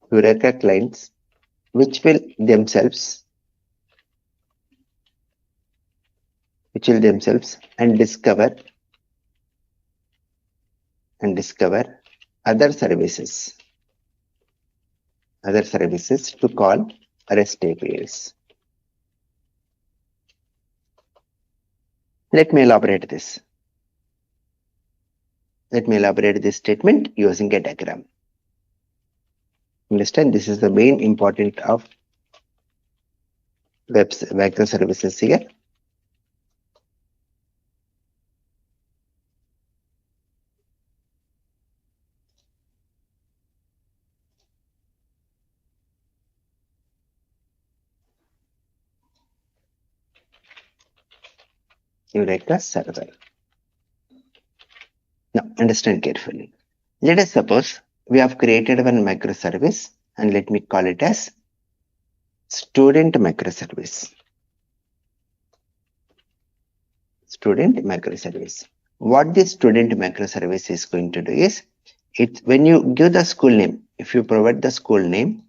which will themselves and discover other services to call REST APIs. Let me elaborate this statement using a diagram. Understand, this is the main important of microservices here. Eureka server. Now understand carefully. Let us suppose we have created one microservice and let me call it as student microservice. What this student microservice is going to do is, when you give the school name, if you provide the school name,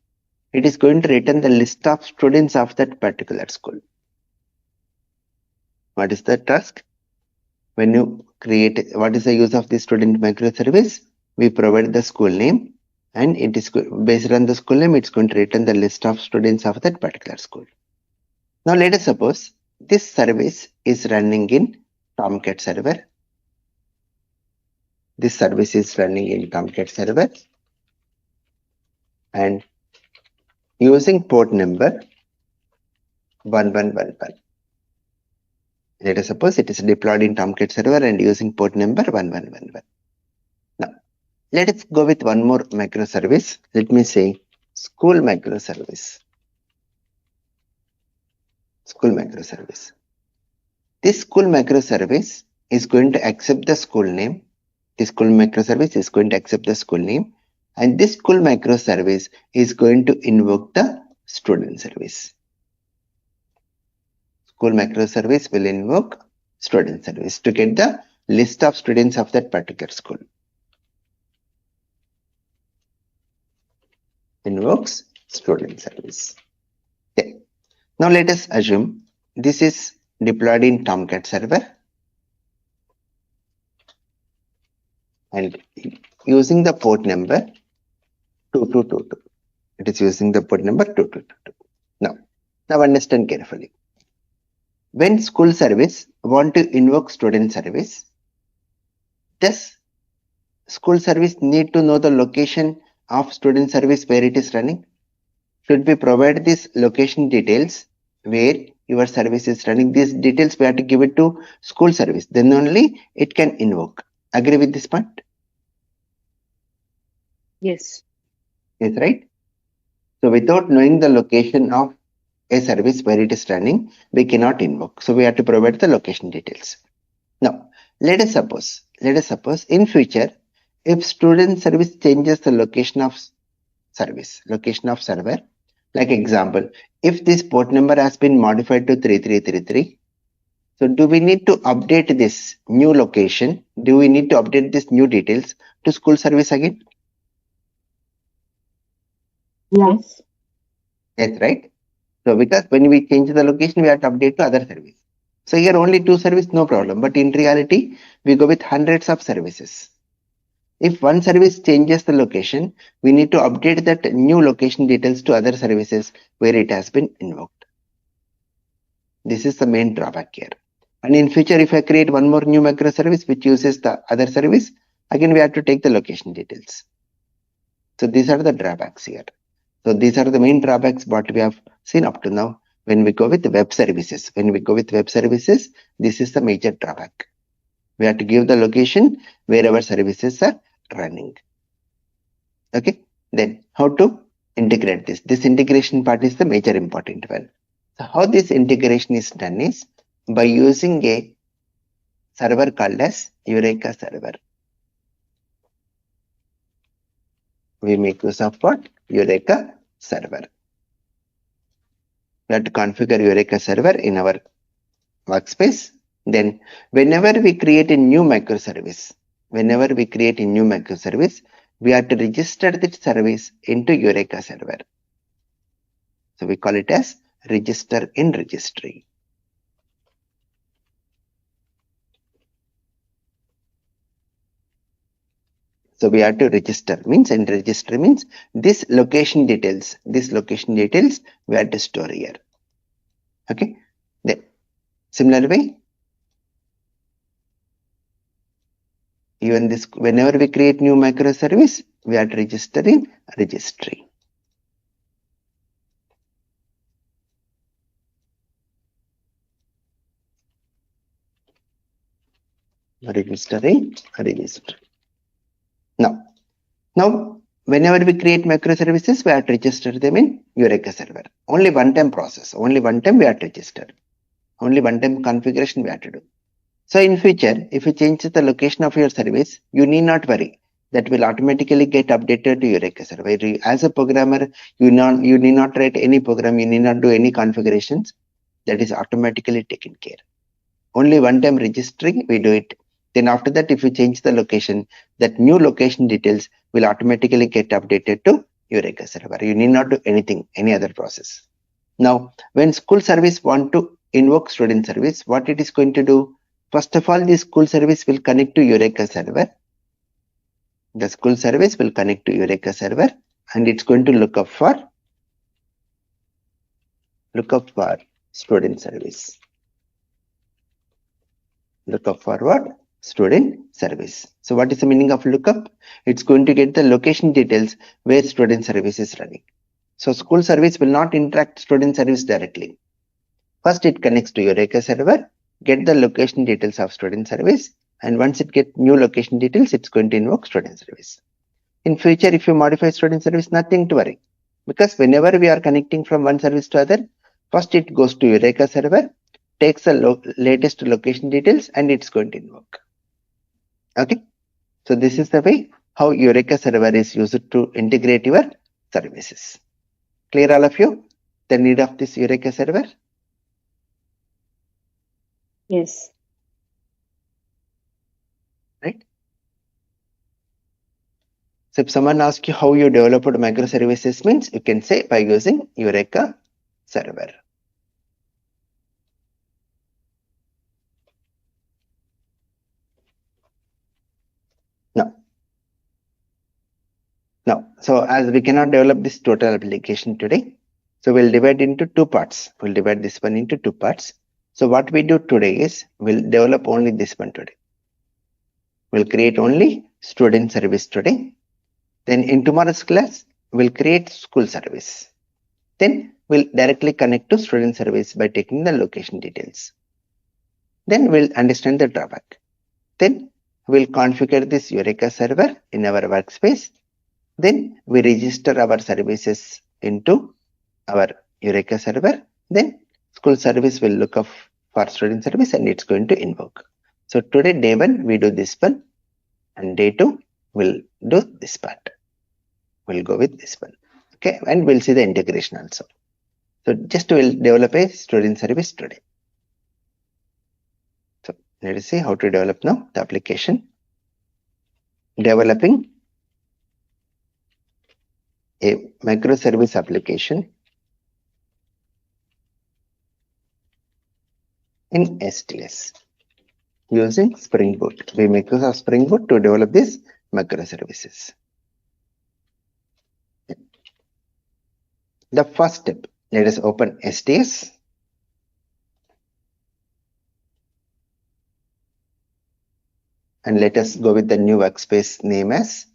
it is going to return the list of students of that particular school. What is the task? When you create, what is the use of the student microservice? We provide the school name and it is based on the school name, it's going to return the list of students of that particular school. Now let us suppose this service is running in Tomcat server. This service is running in Tomcat server and using port number 1111. Let us suppose it is deployed in Tomcat server and using port number 1111. Now, let us go with one more microservice. Let me say school microservice. This school microservice is going to accept the school name. This school microservice is going to accept the school name, and this school microservice is going to invoke the student service. School microservice will invoke student service to get the list of students of that particular school. Invokes student service. Okay. Now let us assume this is deployed in Tomcat server and using the port number 2222. It is using the port number 2222. Now understand carefully. When school service want to invoke student service, does school service need to know the location of student service where it is running? Should we provide these location details where your service is running? These details we have to give it to school service. Then only it can invoke. Agree with this point? Yes. Yes, right? So without knowing the location of a service where it is running, we cannot invoke. So we have to provide the location details. Now, let us suppose in future, if student service changes the location of service, location of server, like example, if this port number has been modified to 3333, so do we need to update this new location? Do we need to update this new details to school service again? Yes. Yes, right? So because when we change the location, we have to update to other service. So here only 2 service, no problem. But in reality, we go with hundreds of services. If one service changes the location, we need to update that new location details to other services where it has been invoked. This is the main drawback here. And in future, if I create one more new microservice which uses the other service, again we have to take the location details. So these are the drawbacks here. So these are the main drawbacks what we have seen up to now. When we go with web services, this is the major drawback. We have to give the location wherever services are running. Okay, then how to integrate this? This integration part is the major important one. So how this integration is done is by using a server called as Eureka server. We make use of what? Eureka server. We have to configure Eureka server in our workspace. Then whenever we create a new microservice, we have to register that service into Eureka server. So we call it as register in registry. So we have to register means this location details we have to store here. Okay. Then similar way, even this, whenever we create new microservice, we have to register in registry. Registry. Now, whenever we create microservices, we have to register them in Eureka server. Only one-time process. Only one time we have to register. Only one-time configuration we have to do. So in future, if you change the location of your service, you need not worry. That will automatically get updated to Eureka server. As a programmer, you need not write any program. You need not do any configurations. That is automatically taken care. Only one-time registering, we do it. Then after that, if you change the location, that new location details will automatically get updated to Eureka server. You need not do anything, any other process. Now, when school service want to invoke student service, what it is going to do? First of all, the school service will connect to Eureka server. The school service will connect to Eureka server and it's going to look up for student service. Look up for what? Student service. So what is the meaning of lookup? It's going to get the location details where student service is running. So school service will not interact student service directly. First it connects to Eureka server, get the location details of student service, and once it gets new location details, it's going to invoke student service. In future, if you modify student service, nothing to worry. Because whenever we are connecting from one service to other, first it goes to Eureka server, takes the latest location details, and it's going to invoke. Okay, so this is the way how Eureka server is used to integrate your services. Clear all of you? The need of this Eureka server? Yes. Right? So if someone asks you how you developed microservices means, you can say by using Eureka server. Now, so as we cannot develop this total application today, so we'll divide into two parts. We'll divide this one into two parts. So what we do today is we'll develop only this one today. We'll create only student service today. Then in tomorrow's class, we'll create school service. Then we'll directly connect to student service by taking the location details. Then we'll understand the drawback. Then we'll configure this Eureka server in our workspace. Then we register our services into our Eureka server. Then school service will look up for student service and it's going to invoke. So today, day 1, we do this one, and day 2, we'll do this part. We'll go with this one. Okay, and we'll see the integration also. So just we'll develop a student service today. So let us see how to develop now the application. Developing a microservice application in STS using Spring Boot. We make use of Spring Boot to develop these microservices. The first step, let us open STS. And let us go with the new workspace name as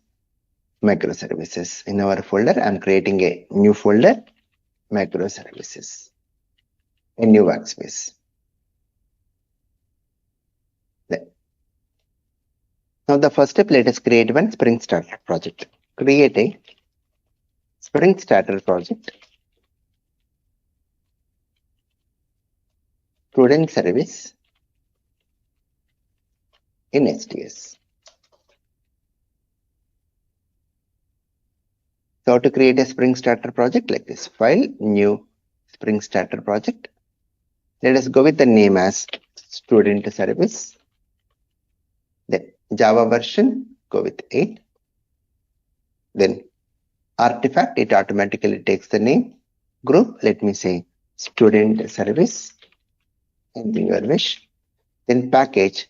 microservices. In our folder, I'm creating a new folder, microservices, a new workspace. There. Now the first step, let us create one Spring Starter project. Create a Spring Starter project, student service in STS. So to create a Spring Starter project like this, file, new Spring Starter project. Let us go with the name as student service. Then Java version, go with 8. Then artifact, it automatically takes the name. Group, let me say student service, anything your wish. Then package,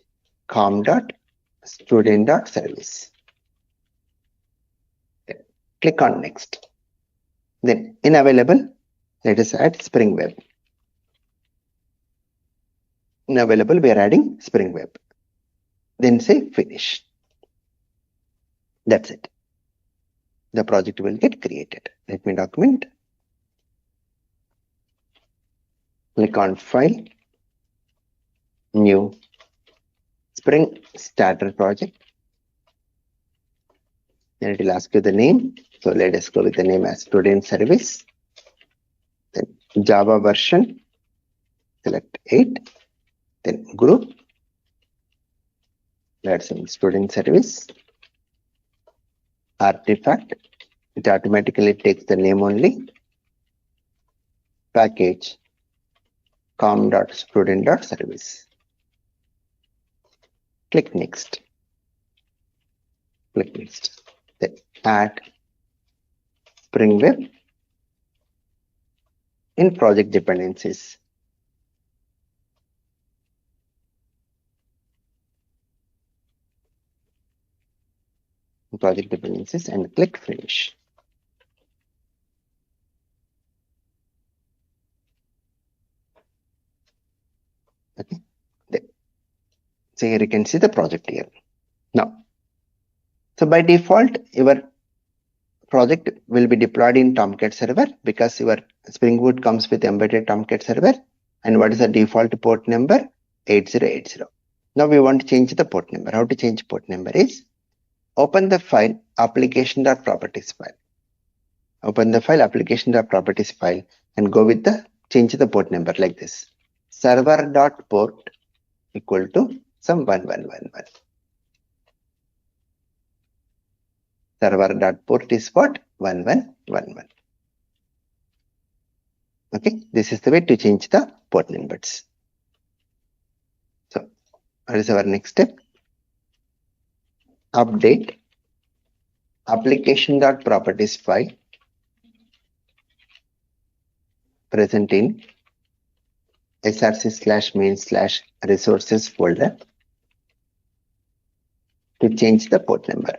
com.student.service. Click on next. Then in available, let us add Spring Web. In available, we are adding Spring Web. Then say finish. That's it. The project will get created. Let me document. Click on File, New Spring Starter project. Then it will ask you the name. So let us go with the name as student service. Then Java version, select 8. Then group, that's in student service. Artifact, it automatically takes the name only. Package, com.student.service. Click next. Click next. Then add Spring Web in project dependencies. Project dependencies and click finish. Okay. There. So here you can see the project here. Now, so by default, your project will be deployed in Tomcat server because your Spring Boot comes with embedded Tomcat server. And what is the default port number? 8080. Now we want to change the port number. How to change port number is open the file application.properties file. Open the file application.properties file and go with the change the port number like this. Server.port equal to some 1111. Server.port is what? 1111. Okay, this is the way to change the port numbers. So, what is our next step? Update application.properties file present in src/main/resources folder to change the port number.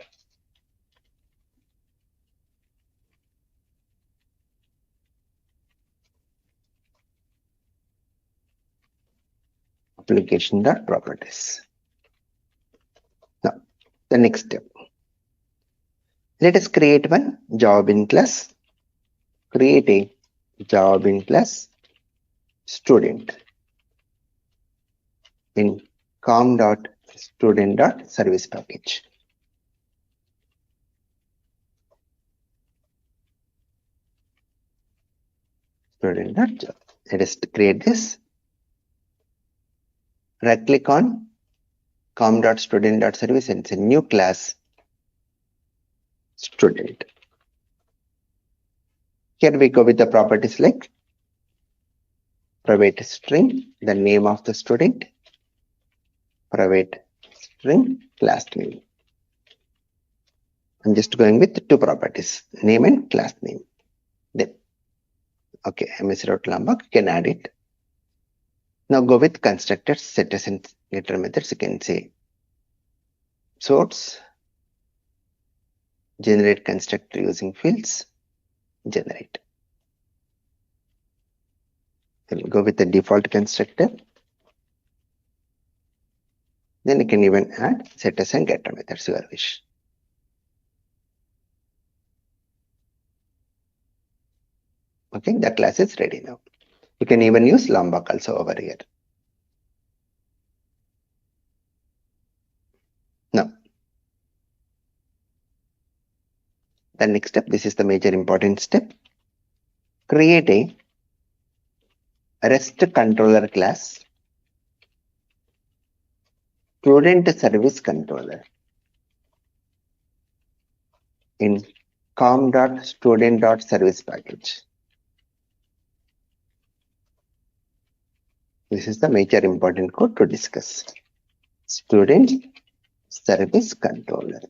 Application.properties. Now, the next step. Let us create one Java Bean class. Create a Java Bean class student in com.student student.service package. Student.java. Let us create this. Right click on com.student.service and it's a new class student. Here we go with the properties like private string, the name of the student, private string, class name. I'm just going with two properties, name and class name. Then, okay, I missed out Lambda, you can add it. Now go with constructors, setters and getter methods. You can say source, generate constructor using fields, generate. We'll go with the default constructor. Then you can even add setters and getter methods, your wish. Okay, the class is ready now. You can even use Lombok also over here. Now, the next step, this is the major important step. Create a REST controller class, student service controller in com.student.service package. This is the major important code to discuss. Student service controller.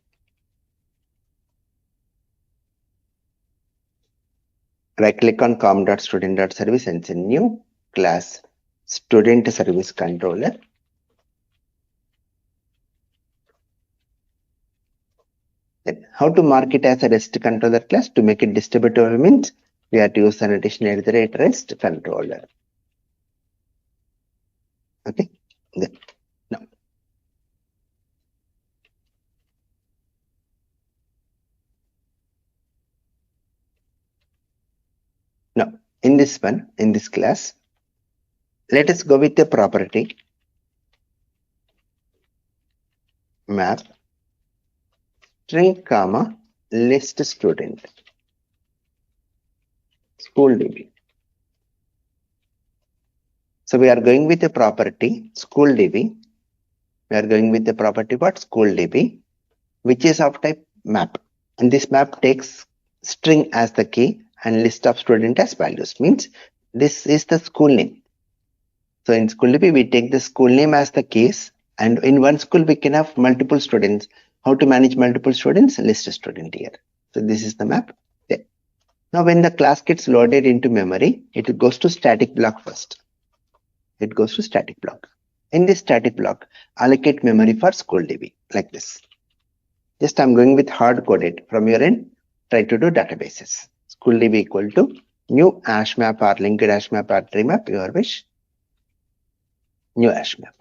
Right click on com.student.service and it's a new class student service controller. Then how to mark it as a REST controller class? To make it distributable means we have to use an additional REST controller. Okay. Then now in this one, in this class, let us go with the property map string comma list student school DB. So we are going with the property school DB. We are going with the property what school DB, which is of type map, and this map takes string as the key and list of student as values. Means this is the school name. So in school DB we take the school name as the case, and in one school we can have multiple students. How to manage multiple students? List student here. So this is the map there. Now when the class gets loaded into memory, it goes to static block first. It goes to static block. In this static block, allocate memory for school DB like this. Just I'm going with hard coded. From your end, try to do databases. School DB equal to new hash map or linked hash map or tree map, your wish. New hash map.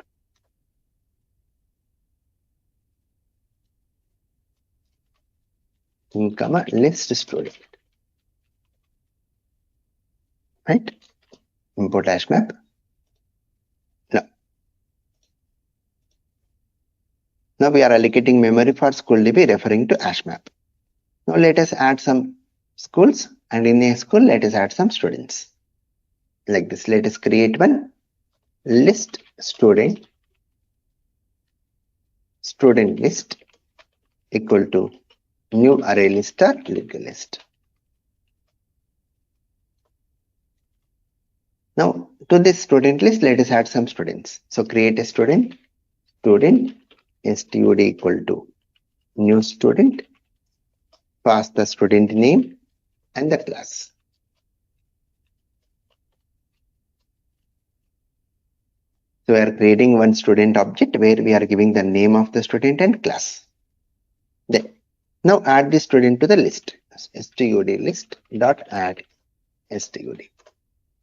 Comma list student. Right? Import hash map. Now we are allocating memory for school DB referring to hash map. Now let us add some schools, and in a school let us add some students. Like this, let us create one list student list equal to new array list or linked list. Now to this student list, let us add some students. So create a student stud equal to new student, pass the student name and the class. So we are creating one student object where we are giving the name of the student and class. Then now add the student to the list. Stud list dot add stud.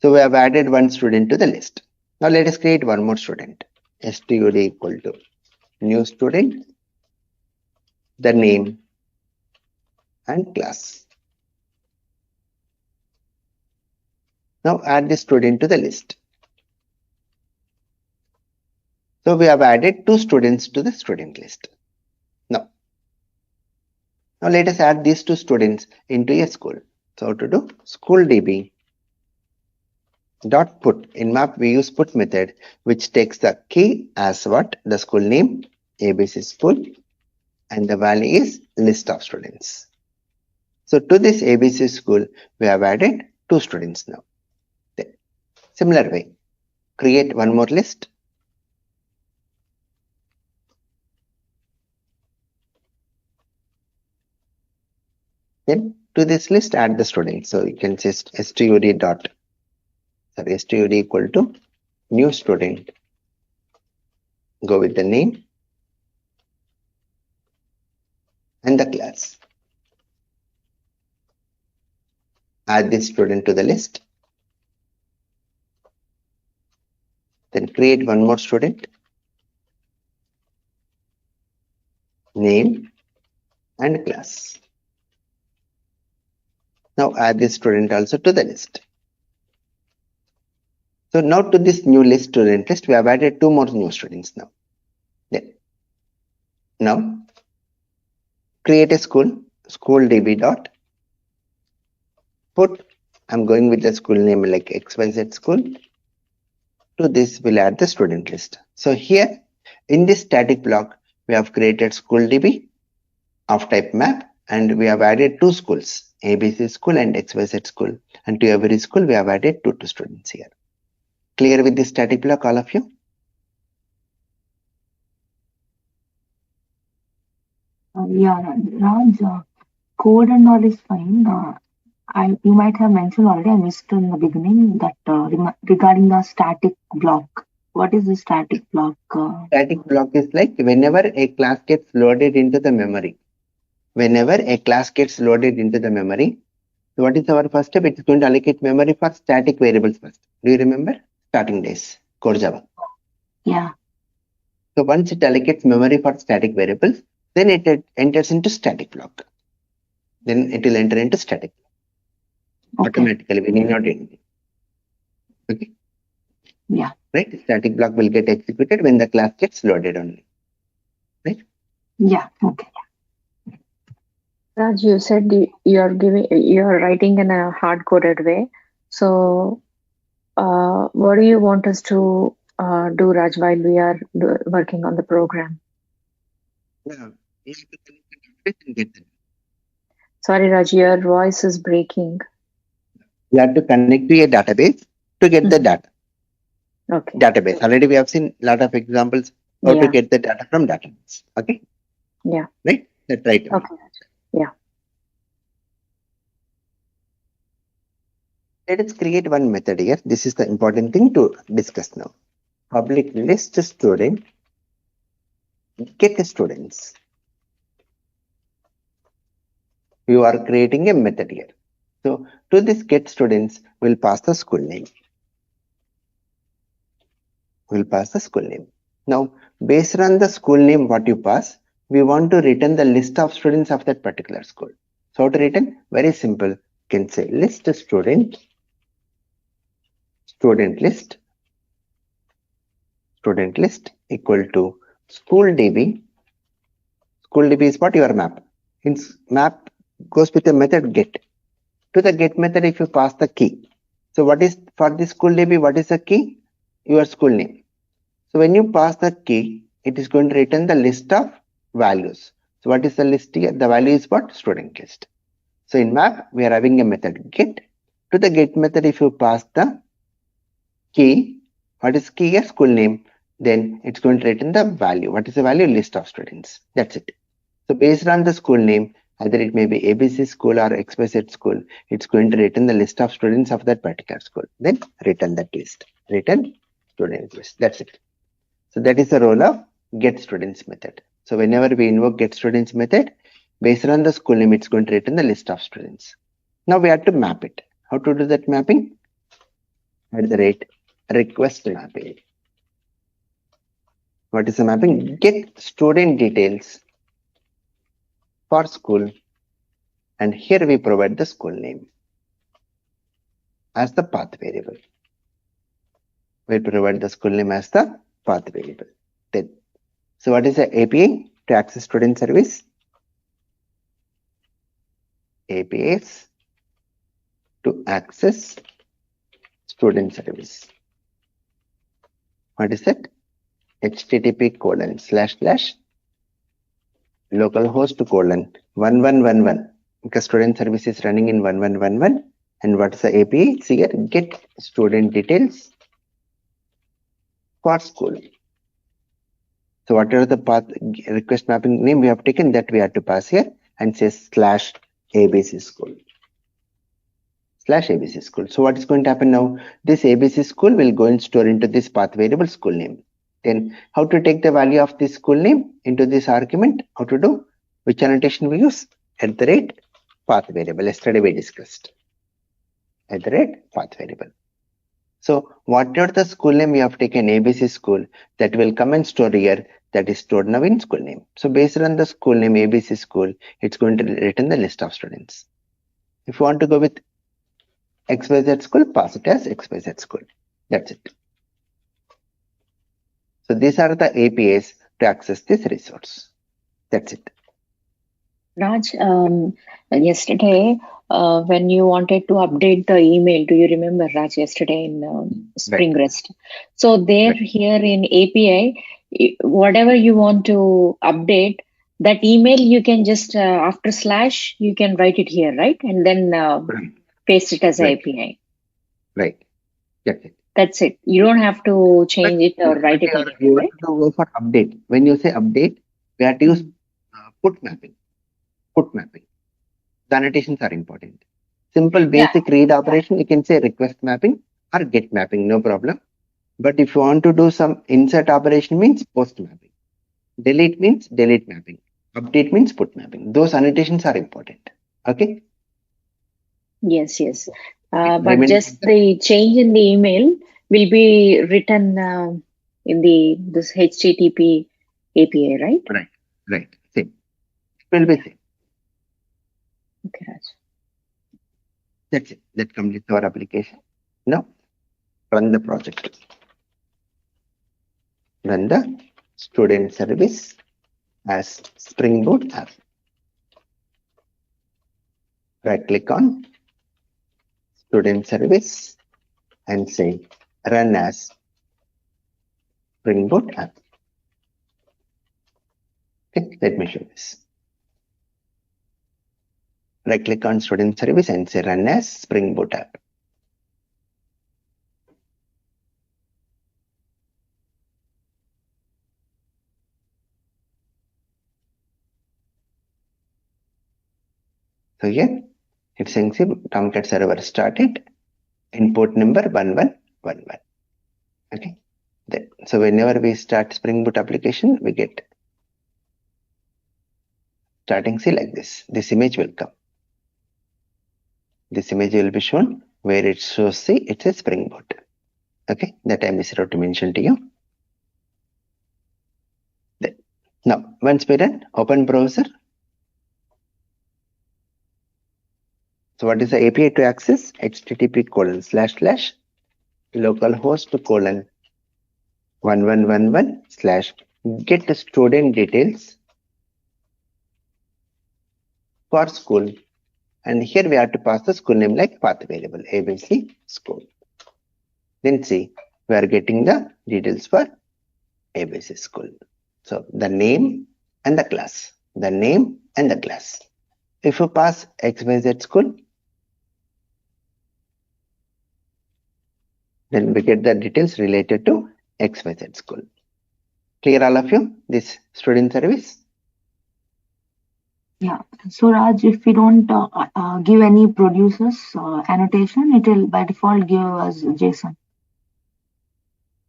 So we have added one student to the list. Now let us create one more student. Stud equal to new student, the name and class. Now add the student to the list. So we have added 2 students to the student list. Now let us add these 2 students into a school. So how to do? School DB dot put. In map we use put method, which takes the key as what? The school name, ABC school, and the value is list of students. So to this ABC school, we have added 2 students now. Then, similar way, create one more list. Then to this list, add the students. So you can say stud equal to new student. Go with the name and the class. Add this student to the list. Then create one more student. Name and class. Now add this student also to the list. So now to this new list, student list, we have added 2 more new students now. Then, now create a school, school DB dot put. I'm going with the school name like XYZ school. To this we'll add the student list. So here in this static block, we have created school DB of type map, and we have added 2 schools, ABC school and XYZ school, and to every school we have added 2 students here. Clear with this static block, all of you? Yeah, Raj, code and all is fine. You might have mentioned already, I missed in the beginning, that regarding the static block. What is the static block? Static block is like whenever a class gets loaded into the memory. Whenever a class gets loaded into the memory, so what is our first step? It's going to allocate memory for static variables first. Do you remember? Starting days, core Java. Yeah. So once it allocates memory for static variables, then it enters into static block. Then it will enter into static block. Okay. Automatically. We need not do anything. Okay. Yeah. Right? Static block will get executed when the class gets loaded only. Right? Yeah. Okay. Raj, you said you're writing in a hard-coded way. So, what do you want us to do, Raj, while we are working on the program? Yeah. You have to connect the database and get the data. Sorry, Raj, your voice is breaking. You have to connect to a database to get the data. Okay. Database. Already we have seen a lot of examples how to get the data from database. Okay? Yeah. Right? That's right. Okay. Yeah. Let us create one method here. This is the important thing to discuss now. Public list student get students. You are creating a method here. So to this get students, we'll pass the school name. We'll pass the school name. Now, based on the school name what you pass, we want to return the list of students of that particular school. So how to return? Very simple. You can say list student list equal to school DB. School DB is what? Your map. In map goes with the method get. To the get method, if you pass the key. So what is for the school DB? What is the key? Your school name. So when you pass the key, it is going to return the list of values. So what is the list here? The value is what? Student list. So in map, we are having a method get. To the get method, if you pass the key, what is key here? School name. Then it's going to return the value. What is the value? List of students. That's it. So based on the school name, either it may be ABC school or XYZ school, it's going to return the list of students of that particular school. Then return that list. Return student list. That's it. So that is the role of get students method. So whenever we invoke get students method, based on the school name, it's going to return the list of students. Now we have to map it. How to do that mapping? At the rate request mapping. What is the mapping? Get student details for school, and here we provide the school name as the path variable. We provide the school name as the path variable. So what is the API to access student service? APIs to access student service. What is that? http://localhost:1111 because student service is running in 1111. And what is the API? See here, get student details for school. So whatever the path request mapping name we have taken, that we have to pass here and say /ABC school. /ABC school. So what is going to happen now? This ABC school will go and store into this path variable school name. Then how to take the value of this school name into this argument? How to do? Which annotation we use? @path variable. Yesterday we discussed. @path variable. So whatever the school name we have taken, ABC school, that will come and store here. That is stored now in school name. So based on the school name ABC school, it's going to return the list of students. If you want to go with XYZ school, pass it as XYZ school. That's it. So these are the APIs to access this resource. That's it. Raj, yesterday, when you wanted to update the email, do you remember, Raj, yesterday in Spring Rest? So there, here in API, whatever you want to update, that email you can just, after / you can write it here, right? And then paste it as API. Right. That's it. That's it. You don't have to change it or write it again, You right? have to go for update. When you say update, we have to use put mapping. Put mapping. The annotations are important. Simple basic read operation, you can say request mapping or get mapping, no problem. But if you want to do some insert operation, means post mapping. Delete means delete mapping. Update means put mapping. Those annotations are important. Okay. Yes. But just the change in the email will be written in this HTTP API, right? Right. Same. It will be same. Okay, Raj. That's it. That completes our application. Now, run the project. Run the student service as Spring Boot app. Right click on student service and say run as Spring Boot app. Okay, let me show this. Right click on student service and say run as Spring Boot app. So here it's saying Tomcat server started, input number 1111. Okay. So whenever we start Spring Boot application, we get starting C like this. This image will come. This image will be shown where it shows C, it's a Spring Boot. Okay, that I missed out to mention to you. Now, once we're done, open browser. So what is the API to access? http://localhost:1111/get student details for school. And here we have to pass the school name like path variable ABC school. Then see, we are getting the details for ABC school. So the name and the class. The name and the class. If you pass XYZ school, then we get the details related to XYZ school. Clear all of you? This student service? Yeah. So Raj, if we don't give any producers annotation, it will by default give us JSON.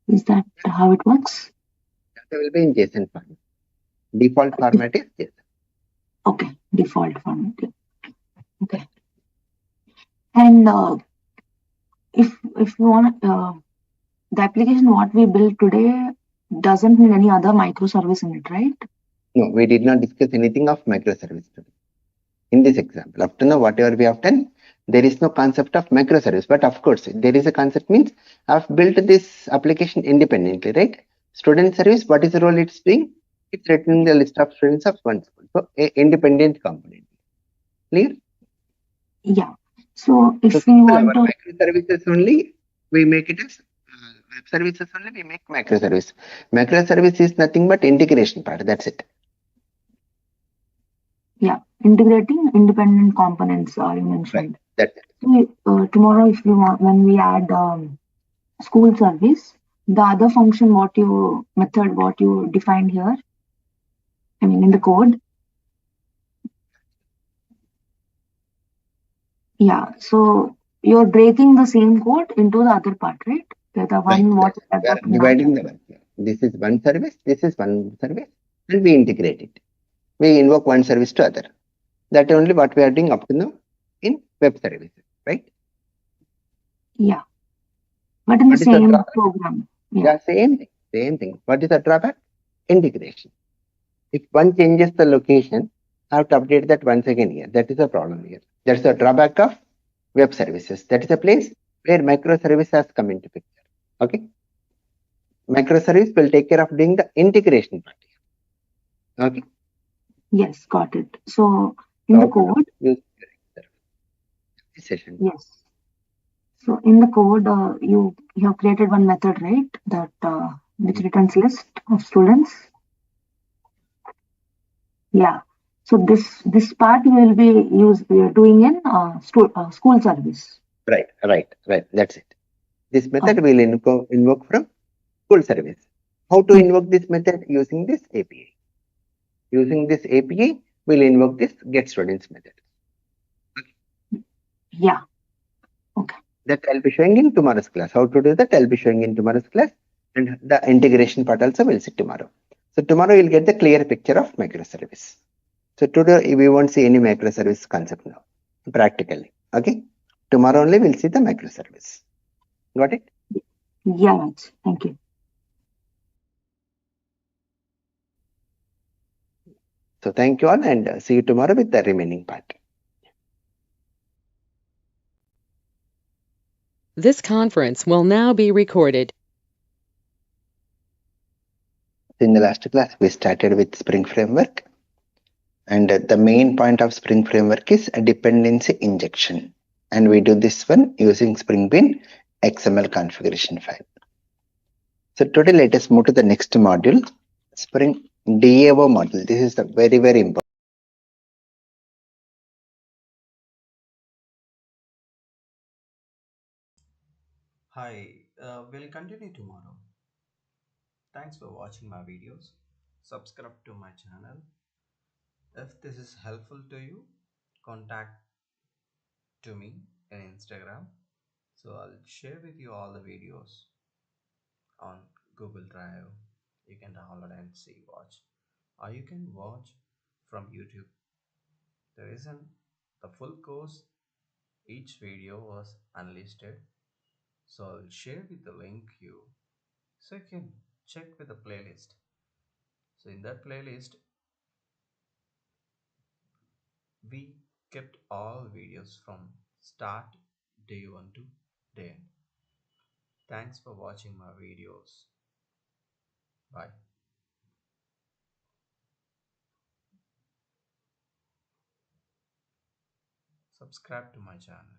Is that how it works? Data will be in JSON format. Default format is JSON. Okay, default format. Okay. And if you want the application what we built today doesn't need any other microservice in it, right? No, we did not discuss anything of microservice today. In this example, up to now, whatever we have done, there is no concept of microservice. But of course, there is a concept means I have built this application independently, right? Student service, what is the role it's doing? It's returning the list of students of one school. So a independent component. Clear? Yeah. So if So we want our to, microservices only, we make it as web services only, we make microservice. Microservice is nothing but integration part. That's it. yeah, integrating independent components, you mentioned. That's it. So, tomorrow, if we want, when we add school service, the other function, what you defined here, I mean, in the code. Yeah. So you're breaking the same code into the other part, right? The one what we are We are working dividing on. the work. This is one service, this is one service, and we integrate it. We invoke one service to other. That only what we are doing up to now in web services, right? Yeah. But in the What is the same drawback? program. Yeah, same thing. Same thing. What is the drawback? Integration. If one changes the location, I have to update that once again here. That is the problem here. That's the drawback of web services. That is a place where microservice has come into picture. Okay. Microservice will take care of doing the integration part. Okay. Yes, got it. So in the code, use session. yes. So in the code, you have created one method, right? That which returns list of students. Yeah. So this part we will be doing in school service. Right. That's it. This method will invoke from school service. How to invoke this method? Using this API. Using this API, we'll invoke this get students method. Okay. Yeah. Okay. That I'll be showing in tomorrow's class. How to do that? I'll be showing in tomorrow's class, and the integration part also we'll see tomorrow. So tomorrow you'll get the clear picture of microservice. So today we won't see any microservice concept now, practically. Okay. Tomorrow only we'll see the microservice. Got it? Yeah, Raj. Thank you. So thank you all, and see you tomorrow with the remaining part. This conference will now be recorded. In the last class, we started with Spring Framework. And the main point of Spring Framework is a dependency injection. And we do this one using Spring Bean XML configuration file. So today, let us move to the next module, Spring DAO module. This is the very, very important. Hi, we'll continue tomorrow. Thanks for watching my videos. Subscribe to my channel. If this is helpful to you, contact to me in Instagram. So I'll share with you all the videos on Google Drive. You can download and see, watch. Or you can watch from YouTube. The reason the full course, each video was unlisted. So I'll share with the link you, so you can check with the playlist. So in that playlist, we kept all videos from start day 1 to day end. Thanks for watching my videos. Bye. Subscribe to my channel.